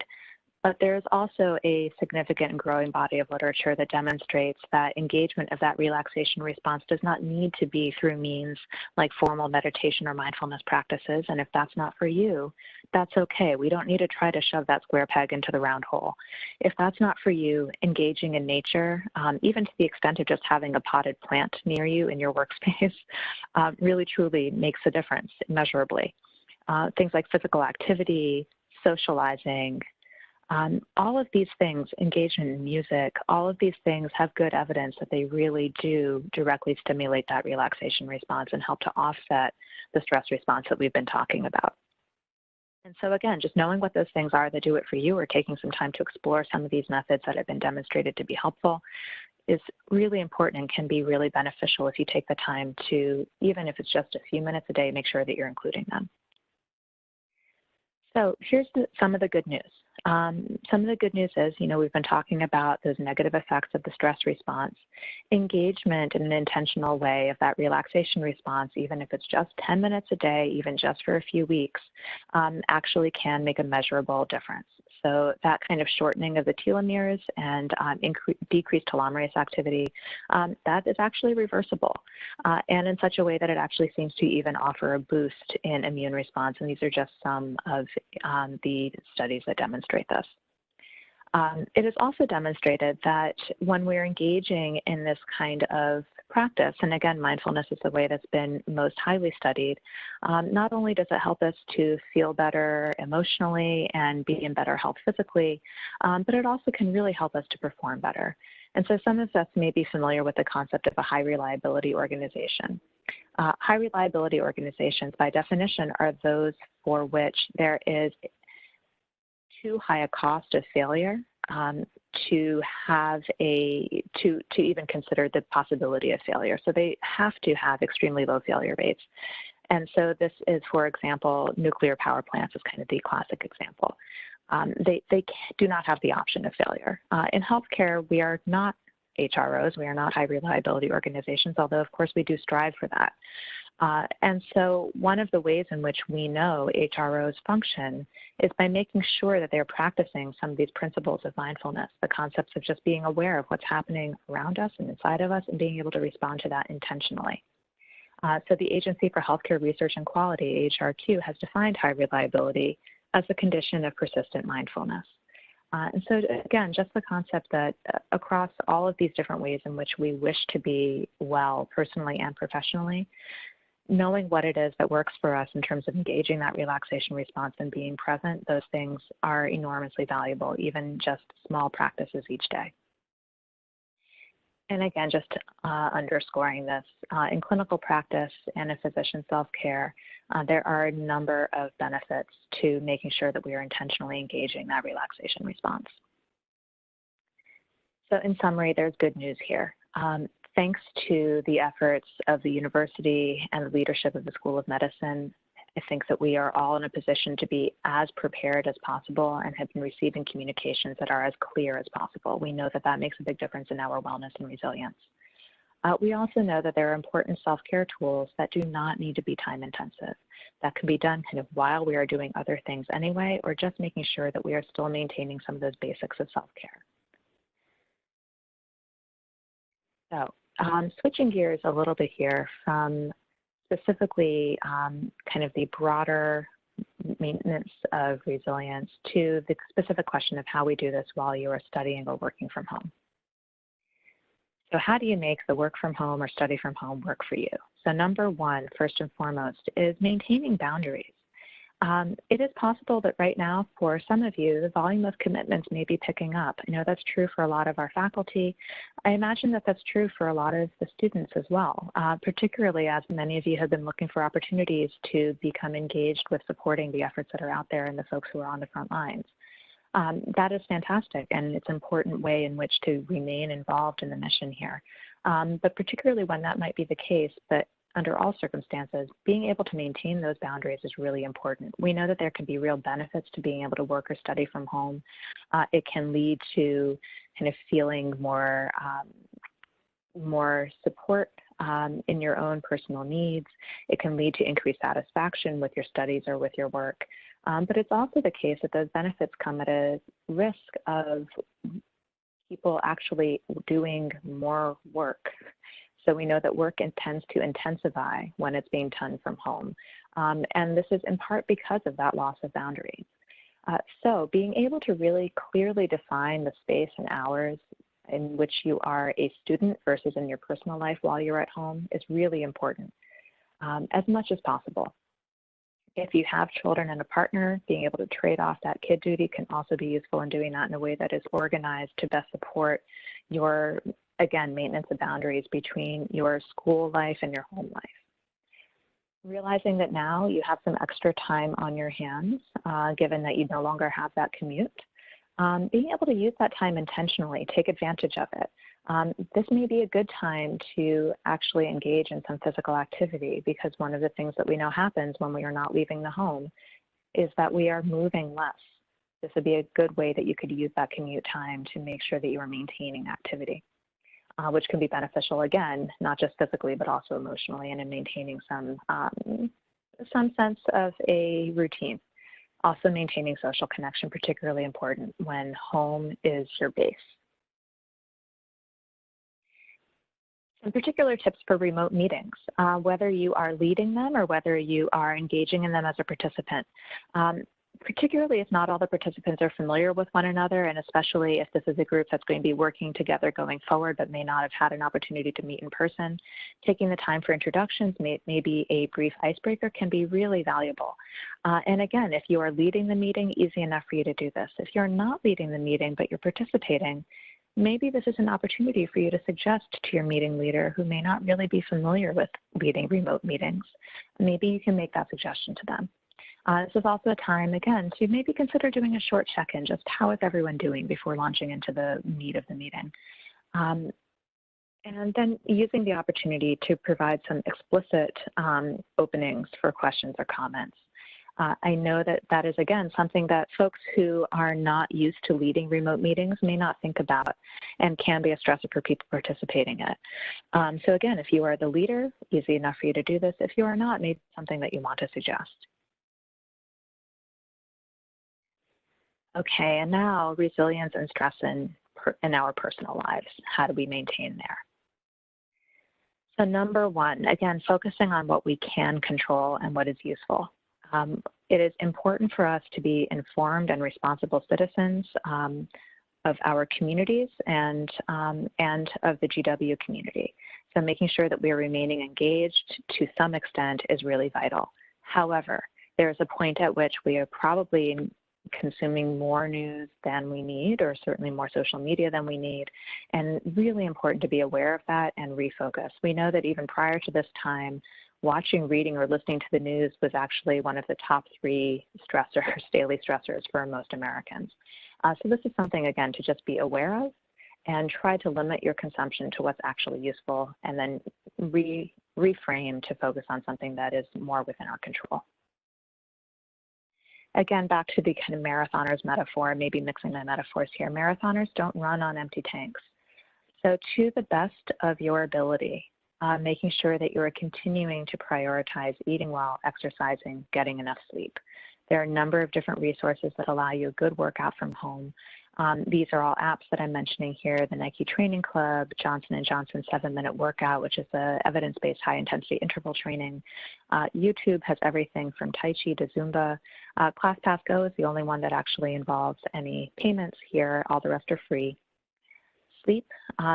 S5: But there is also a significant and growing body of literature that demonstrates that engagement of that relaxation response does not need to be through means like formal meditation or mindfulness practices. And if that's not for you, that's okay. We don't need to try to shove that square peg into the round hole. If that's not for you, engaging in nature, even to the extent of just having a potted plant near you in your workspace, really truly makes a difference immeasurably. Things like physical activity, socializing, all of these things, engagement in music, all of these things have good evidence that they really do directly stimulate that relaxation response and help to offset the stress response that we've been talking about. And so again, just knowing what those things are that do it for you, or taking some time to explore some of these methods that have been demonstrated to be helpful, is really important and can be really beneficial if you take the time to, even if it's just a few minutes a day, make sure that you're including them. So here's some of the good news. Some of the good news is, we've been talking about those negative effects of the stress response. Engagement in an intentional way of that relaxation response, even if it's just 10 minutes a day, even just for a few weeks, actually can make a measurable difference. So that kind of shortening of the telomeres and decreased telomerase activity, that is actually reversible, and in such a way that it actually seems to even offer a boost in immune response. And these are just some of the studies that demonstrate this. It is also demonstrated that when we're engaging in this kind of practice, and again, mindfulness is the way that's been most highly studied, not only does it help us to feel better emotionally and be in better health physically, but it also can really help us to perform better. And so some of us may be familiar with the concept of a high reliability organization. High reliability organizations, by definition, are those for which there is too high a cost of failure to even consider the possibility of failure. So they have to have extremely low failure rates. And so this is, for example, nuclear power plants is kind of the classic example. They do not have the option of failure. In healthcare, we are not HROs, we are not high reliability organizations, although of course we do strive for that. And so one of the ways in which we know HROs function is by making sure that they're practicing some of these principles of mindfulness, the concepts of just being aware of what's happening around us and inside of us and being able to respond to that intentionally. So the Agency for Healthcare Research and Quality, AHRQ, has defined high reliability as a condition of persistent mindfulness. And so again, just the concept that across all of these different ways in which we wish to be well personally and professionally, knowing what it is that works for us in terms of engaging that relaxation response and being present, those things are enormously valuable, even just small practices each day. And again, just underscoring this, in clinical practice and in physician self-care, there are a number of benefits to making sure that we are intentionally engaging that relaxation response. So in summary, there's good news here. Thanks to the efforts of the university and the leadership of the School of Medicine, I think that we are all in a position to be as prepared as possible and have been receiving communications that are as clear as possible. We know that that makes a big difference in our wellness and resilience. We also know that there are important self-care tools that do not need to be time intensive. That can be done kind of while we are doing other things anyway, or just making sure that we are still maintaining some of those basics of self-care. So switching gears a little bit here from specifically kind of the broader maintenance of resilience to the specific question of how we do this while you are studying or working from home. So how do you make the work from home or study from home work for you? So number one, first and foremost, is maintaining boundaries. It is possible that right now, for some of you, the volume of commitments may be picking up. I know that's true for a lot of our faculty. I imagine that that's true for a lot of the students as well, particularly as many of you have been looking for opportunities to become engaged with supporting the efforts that are out there and the folks who are on the front lines. That is fantastic, and it's an important way in which to remain involved in the mission here. But particularly when that might be the case, but under all circumstances, being able to maintain those boundaries is really important. We know that there can be real benefits to being able to work or study from home. It can lead to kind of feeling more support in your own personal needs. It can lead to increased satisfaction with your studies or with your work. But it's also the case that those benefits come at a risk of people actually doing more work. So we know that work tends to intensify when it's being done from home. And this is in part because of that loss of boundaries. So being able to really clearly define the space and hours in which you are a student versus in your personal life while you're at home is really important, as much as possible. If you have children and a partner, being able to trade off that kid duty can also be useful in doing that in a way that is organized to best support your, again, maintenance of boundaries between your school life and your home life. Realizing that now you have some extra time on your hands, given that you no longer have that commute, being able to use that time intentionally, take advantage of it. This may be a good time to actually engage in some physical activity, because one of the things that we know happens when we are not leaving the home is that we are moving less. This would be a good way that you could use that commute time to make sure that you are maintaining activity, which can be beneficial, again, not just physically, but also emotionally, and in maintaining some sense of a routine. Also maintaining social connection, particularly important when home is your base. Some particular tips for remote meetings, whether you are leading them or whether you are engaging in them as a participant. particularly if not all the participants are familiar with one another, and especially if this is a group that's going to be working together going forward but may not have had an opportunity to meet in person, taking the time for introductions, maybe a brief icebreaker, can be really valuable. And again, if you are leading the meeting, easy enough for you to do this. If you're not leading the meeting but you're participating, maybe this is an opportunity for you to suggest to your meeting leader who may not really be familiar with leading remote meetings. Maybe you can make that suggestion to them. This is also a time, again, to maybe consider doing a short check-in, just how is everyone doing before launching into the meat of the meeting. And then using the opportunity to provide some explicit openings for questions or comments. I know that that is, again, something that folks who are not used to leading remote meetings may not think about and can be a stressor for people participating in it. So again, if you are the leader, easy enough for you to do this. If you are not, maybe something that you want to suggest. Okay, and now resilience and stress in our personal lives. How do we maintain there? So number one, again, focusing on what we can control and what is useful. It is important for us to be informed and responsible citizens of our communities and of the GW community. So making sure that we are remaining engaged to some extent is really vital. However, there is a point at which we are probably consuming more news than we need, or certainly more social media than we need, and really important to be aware of that and refocus. We know that even prior to this time, watching, reading, or listening to the news was actually one of the top 3 stressors, daily stressors for most Americans. So this is something, again, to just be aware of and try to limit your consumption to what's actually useful, and then reframe to focus on something that is more within our control. Again, back to the kind of marathoners metaphor, maybe mixing my metaphors here. Marathoners don't run on empty tanks. So to the best of your ability, making sure that you're continuing to prioritize eating well, exercising, getting enough sleep. There are a number of different resources that allow you a good workout from home. These are all apps that I'm mentioning here: the Nike Training Club, Johnson & Johnson 7-Minute Workout, which is the evidence-based high-intensity interval training. YouTube has everything from Tai Chi to Zumba. ClassPass Go is the only one that actually involves any payments here. All the rest are free. Sleep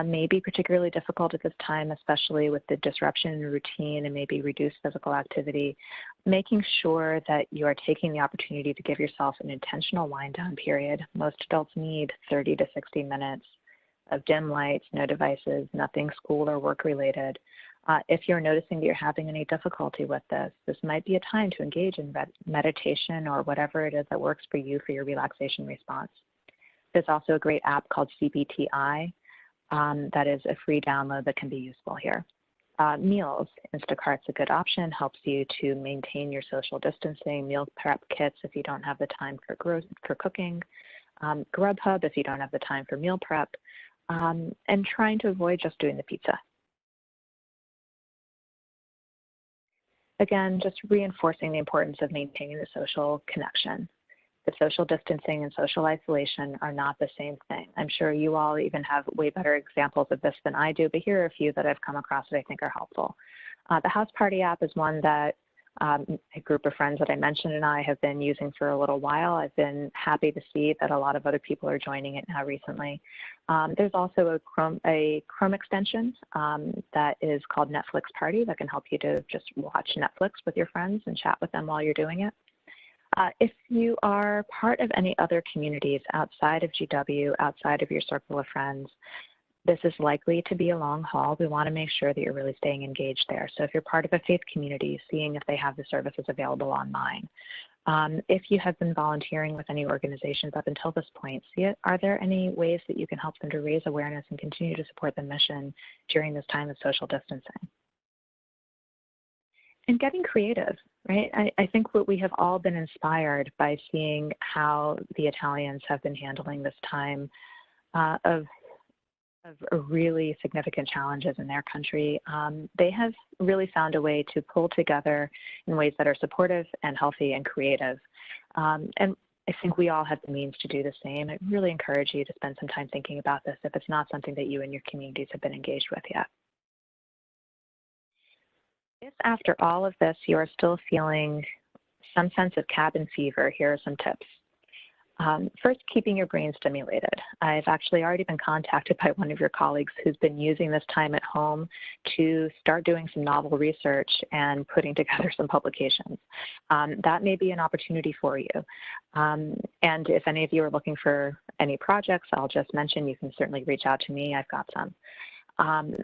S5: may be particularly difficult at this time, especially with the disruption in routine and maybe reduced physical activity. Making sure that you are taking the opportunity to give yourself an intentional wind-down period. Most adults need 30 to 60 minutes of dim lights, no devices, nothing school or work-related. If you're noticing that you're having any difficulty with this, this might be a time to engage in meditation or whatever it is that works for you for your relaxation response. There's also a great app called CBTI that is a free download that can be useful here. Meals, Instacart's a good option, helps you to maintain your social distancing. Meal prep kits if you don't have the time for cooking. Grubhub if you don't have the time for meal prep. And trying to avoid just doing the pizza. Again, just reinforcing the importance of maintaining the social connection. The social distancing and social isolation are not the same thing. I'm sure you all even have way better examples of this than I do, but here are a few that I've come across that I think are helpful. The House Party app is one that a group of friends that I mentioned and I have been using for a little while. I've been happy to see that a lot of other people are joining it now recently. There's also a Chrome extension that is called Netflix Party that can help you to just watch Netflix with your friends and chat with them while you're doing it. If you are part of any other communities outside of GW, outside of your circle of friends, this is likely to be a long haul. We want to make sure that you're really staying engaged there. So if you're part of a faith community, seeing if they have the services available online. If you have been volunteering with any organizations up until this point, are there any ways that you can help them to raise awareness and continue to support the mission during this time of social distancing? And getting creative, right? I think what we have all been inspired by seeing how the Italians have been handling this time of really significant challenges in their country. They have really found a way to pull together in ways that are supportive and healthy and creative. And I think we all have the means to do the same. I really encourage you to spend some time thinking about this if it's not something that you and your communities have been engaged with yet. If after all of this you are still feeling some sense of cabin fever, here are some tips. First, keeping your brain stimulated. I've actually already been contacted by one of your colleagues who's been using this time at home to start doing some novel research and putting together some publications. That may be an opportunity for you. And if any of you are looking for any projects, I'll just mention you can certainly reach out to me. I've got some.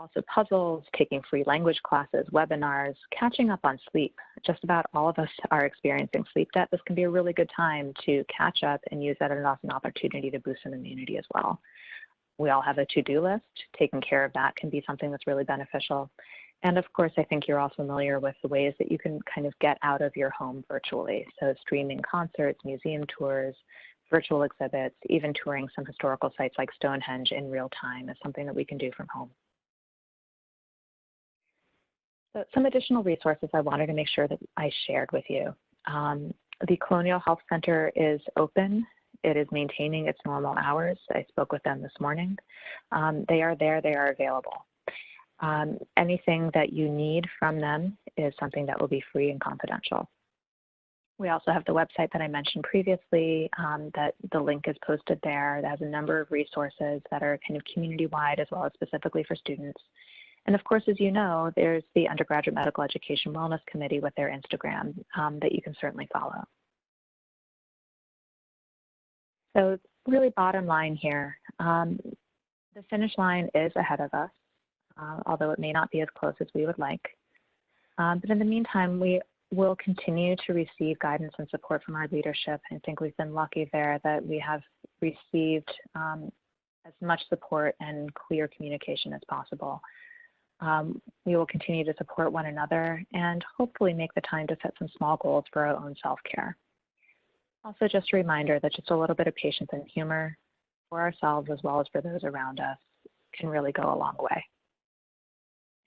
S5: Also puzzles, taking free language classes, webinars, catching up on sleep. Just about all of us are experiencing sleep debt. This can be a really good time to catch up and use that as an opportunity to boost some immunity as well. We all have a to-do list. Taking care of that can be something that's really beneficial. And of course, I think you're all familiar with the ways that you can kind of get out of your home virtually. So streaming concerts, museum tours, virtual exhibits, even touring some historical sites like Stonehenge in real time is something that we can do from home. So some additional resources I wanted to make sure that I shared with you. The Colonial Health Center is open. It is maintaining its normal hours. I spoke with them this morning. They are there, they are available. Anything that you need from them is something that will be free and confidential. We also have the website that I mentioned previously, that the link is posted there. That has a number of resources that are kind of community-wide as well as specifically for students. And of course, as you know, there's the Undergraduate Medical Education Wellness Committee with their Instagram that you can certainly follow. So really bottom line here, the finish line is ahead of us, although it may not be as close as we would like. But in the meantime, we will continue to receive guidance and support from our leadership. I think we've been lucky there that we have received as much support and clear communication as possible. We will continue to support one another and hopefully make the time to set some small goals for our own self-care. Also, just a reminder that just a little bit of patience and humor for ourselves as well as for those around us can really go a long way.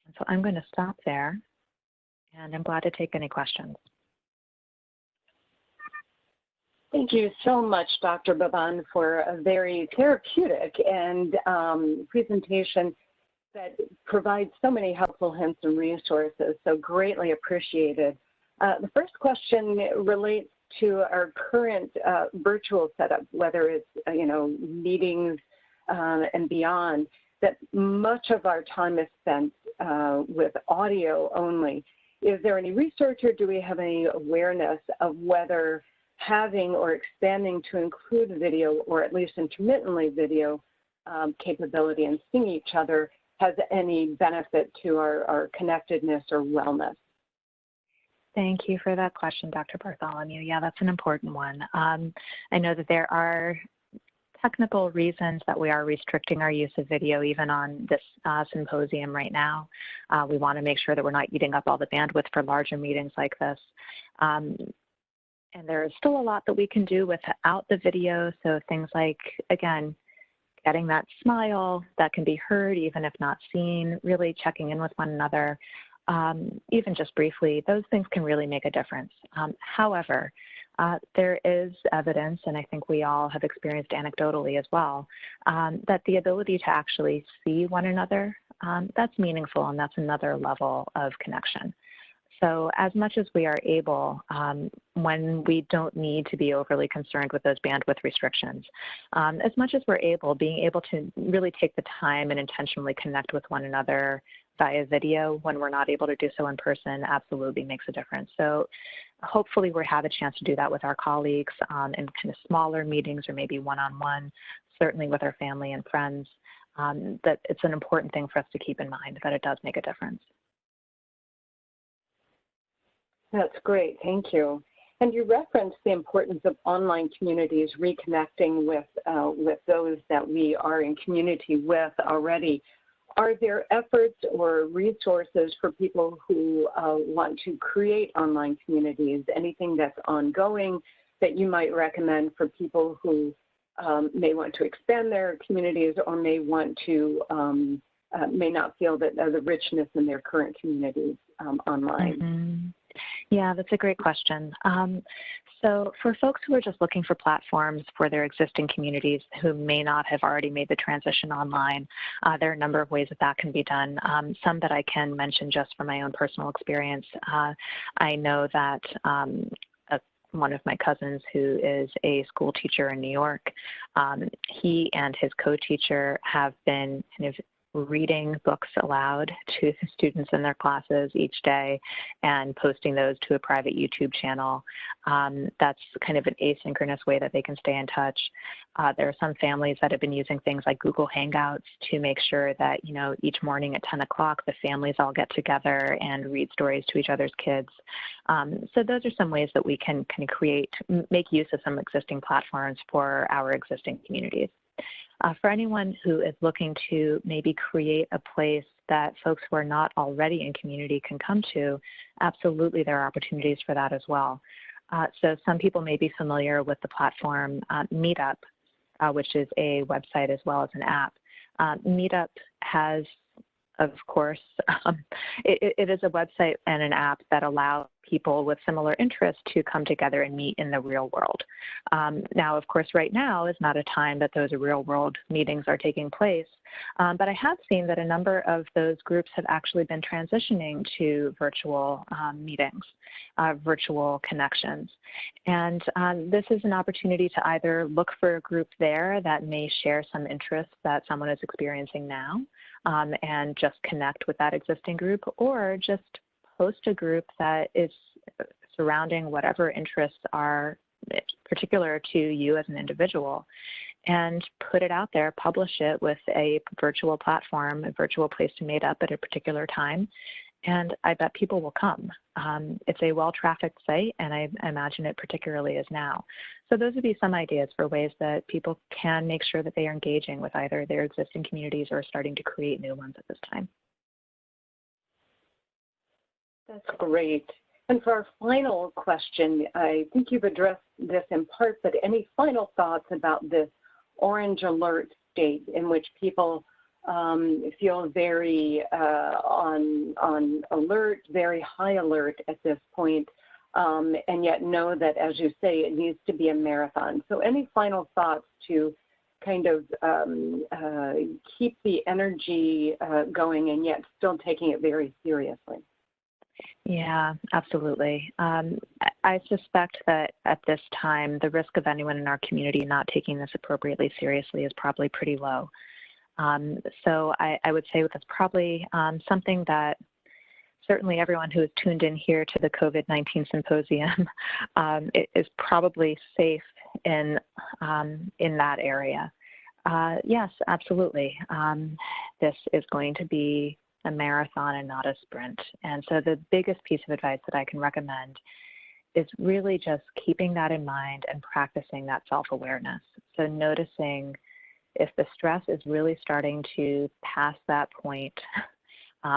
S5: And so I'm going to stop there, and I'm glad to take any questions.
S1: Thank you so much, Dr. Baban, for a very therapeutic and presentation that provides so many helpful hints and resources, so greatly appreciated. The first question relates to our current virtual setup, whether it's, meetings and beyond, that much of our time is spent with audio only. Is there any research or do we have any awareness of whether having or expanding to include video or at least intermittently video capability and seeing each other has any benefit to our connectedness or wellness?
S5: Thank you for that question, Dr. Bartholomew. Yeah, that's an important one. I know that there are technical reasons that we are restricting our use of video even on this symposium right now. We want to make sure that we're not eating up all the bandwidth for larger meetings like this. And there is still a lot that we can do without the video. So things like, again, getting that smile that can be heard even if not seen, really checking in with one another, even just briefly, those things can really make a difference. However, there is evidence, and I think we all have experienced anecdotally as well, that the ability to actually see one another, that's meaningful, and that's another level of connection. So as much as we are able, when we don't need to be overly concerned with those bandwidth restrictions, as much as we're able, being able to really take the time and intentionally connect with one another via video when we're not able to do so in person absolutely makes a difference. So hopefully we'll have a chance to do that with our colleagues in kind of smaller meetings or maybe one-on-one, certainly with our family and friends, that it's an important thing for us to keep in mind that it does make a difference.
S1: That's great, thank you. And you referenced the importance of online communities reconnecting with those that we are in community with already. Are there efforts or resources for people who want to create online communities? Anything that's ongoing that you might recommend for people who may want to expand their communities or may want to, may not feel that the richness in their current communities online?
S5: Mm-hmm. Yeah, that's a great question. So for folks who are just looking for platforms for their existing communities who may not have already made the transition online, there are a number of ways that that can be done. Some that I can mention just from my own personal experience. I know that one of my cousins who is a school teacher in New York, he and his co-teacher have been kind of reading books aloud to the students in their classes each day and posting those to a private YouTube channel. That's kind of an asynchronous way that they can stay in touch. There are some families that have been using things like Google Hangouts to make sure that, each morning at 10 o'clock, the families all get together and read stories to each other's kids. So those are some ways that we can kind of make use of some existing platforms for our existing communities. For anyone who is looking to maybe create a place that folks who are not already in community can come to, absolutely there are opportunities for that as well. So some people may be familiar with the platform Meetup, which is a website as well as an app. Meetup has, of course, it is a website and an app that allow people with similar interests to come together and meet in the real world. Now, of course, right now is not a time that those real world meetings are taking place, but I have seen that a number of those groups have actually been transitioning to virtual meetings, virtual connections. And this is an opportunity to either look for a group there that may share some interests that someone is experiencing now, and just connect with that existing group, or just host a group that is surrounding whatever interests are particular to you as an individual, and put it out there, publish it with a virtual platform, a virtual place to meet up at a particular time, and I bet people will come. It's a well-trafficked site, and I imagine it particularly is now. So those would be some ideas for ways that people can make sure that they are engaging with either their existing communities or starting to create new ones at this time.
S1: That's great. And for our final question, I think you've addressed this in part, but any final thoughts about this orange alert state in which people feel very on alert, very high alert at this point, and yet know that, as you say, it needs to be a marathon. So any final thoughts to kind of keep the energy going and yet still taking it very seriously?
S5: Yeah, absolutely. I suspect that at this time, the risk of anyone in our community not taking this appropriately seriously is probably pretty low. So I would say that's probably something that certainly everyone who has tuned in here to the COVID-19 Symposium is probably safe in that area. Yes, absolutely. This is going to be a marathon and not a sprint. And so the biggest piece of advice that I can recommend is really just keeping that in mind and practicing that self-awareness. So noticing if the stress is really starting to pass that point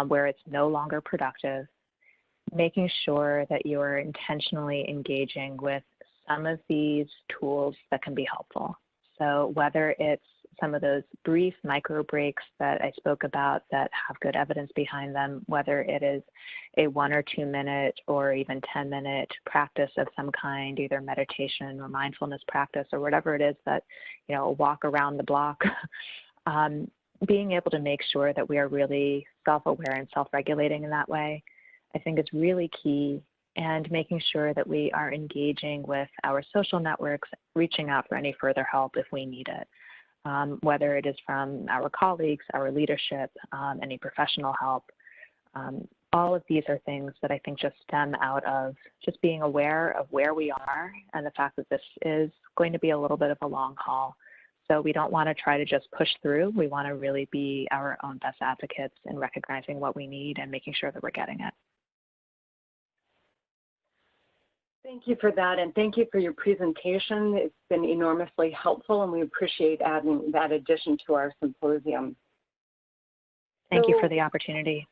S5: where it's no longer productive, making sure that you are intentionally engaging with some of these tools that can be helpful. So whether it's some of those brief micro breaks that I spoke about that have good evidence behind them, whether it is a 1 or 2 minute or even 10-minute practice of some kind, either meditation or mindfulness practice or whatever it is that, a walk around the block, being able to make sure that we are really self-aware and self-regulating in that way, I think is really key. And making sure that we are engaging with our social networks, reaching out for any further help if we need it. Whether it is from our colleagues, our leadership, any professional help. All of these are things that I think just stem out of just being aware of where we are and the fact that this is going to be a little bit of a long haul. So we don't want to try to just push through. We want to really be our own best advocates in recognizing what we need and making sure that we're getting it.
S1: Thank you for that, and thank you for your presentation. It's been enormously helpful, and we appreciate adding that addition to our symposium.
S5: Thank you for the opportunity.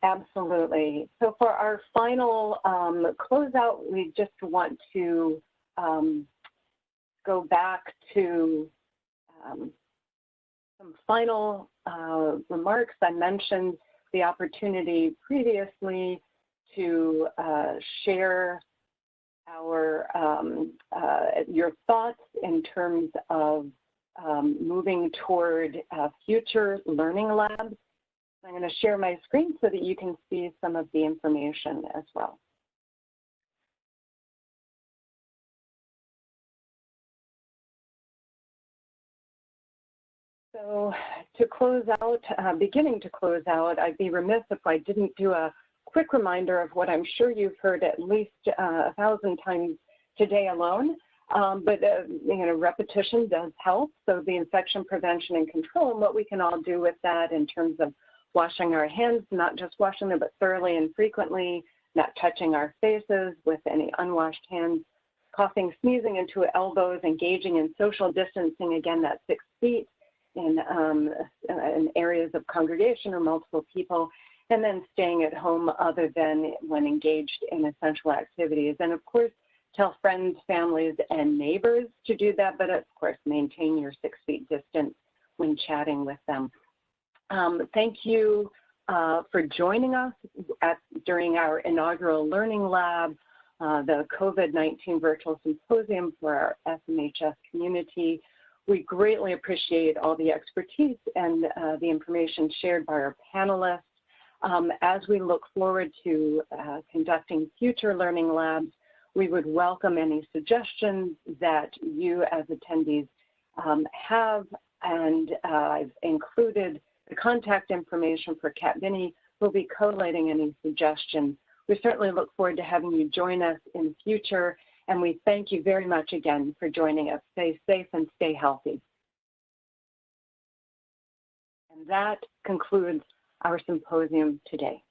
S1: Absolutely. So for our final closeout, we just want to go back to some final remarks. I mentioned the opportunity previously to share your thoughts in terms of moving toward future learning labs. I'm going to share my screen so that you can see some of the information as well. So to close out, beginning to close out, I'd be remiss if I didn't do a quick reminder of what I'm sure you've heard at least 1,000 times today alone. But repetition does help. So the infection prevention and control, and what we can all do with that in terms of washing our hands, not just washing them, but thoroughly and frequently, not touching our faces with any unwashed hands, coughing, sneezing into elbows, engaging in social distancing, again, that's 6 feet in areas of congregation or multiple people, and then staying at home other than when engaged in essential activities. And of course, tell friends, families, and neighbors to do that, but of course, maintain your 6 feet distance when chatting with them. Thank you for joining us during our inaugural Learning Lab, the COVID-19 Virtual Symposium for our SMHS community. We greatly appreciate all the expertise and the information shared by our panelists. As we look forward to conducting future learning labs, we would welcome any suggestions that you as attendees have, and I've included the contact information for Kat Binney, who will be collating any suggestions. We certainly look forward to having you join us in the future, and we thank you very much again for joining us. Stay safe and stay healthy. And that concludes our symposium today.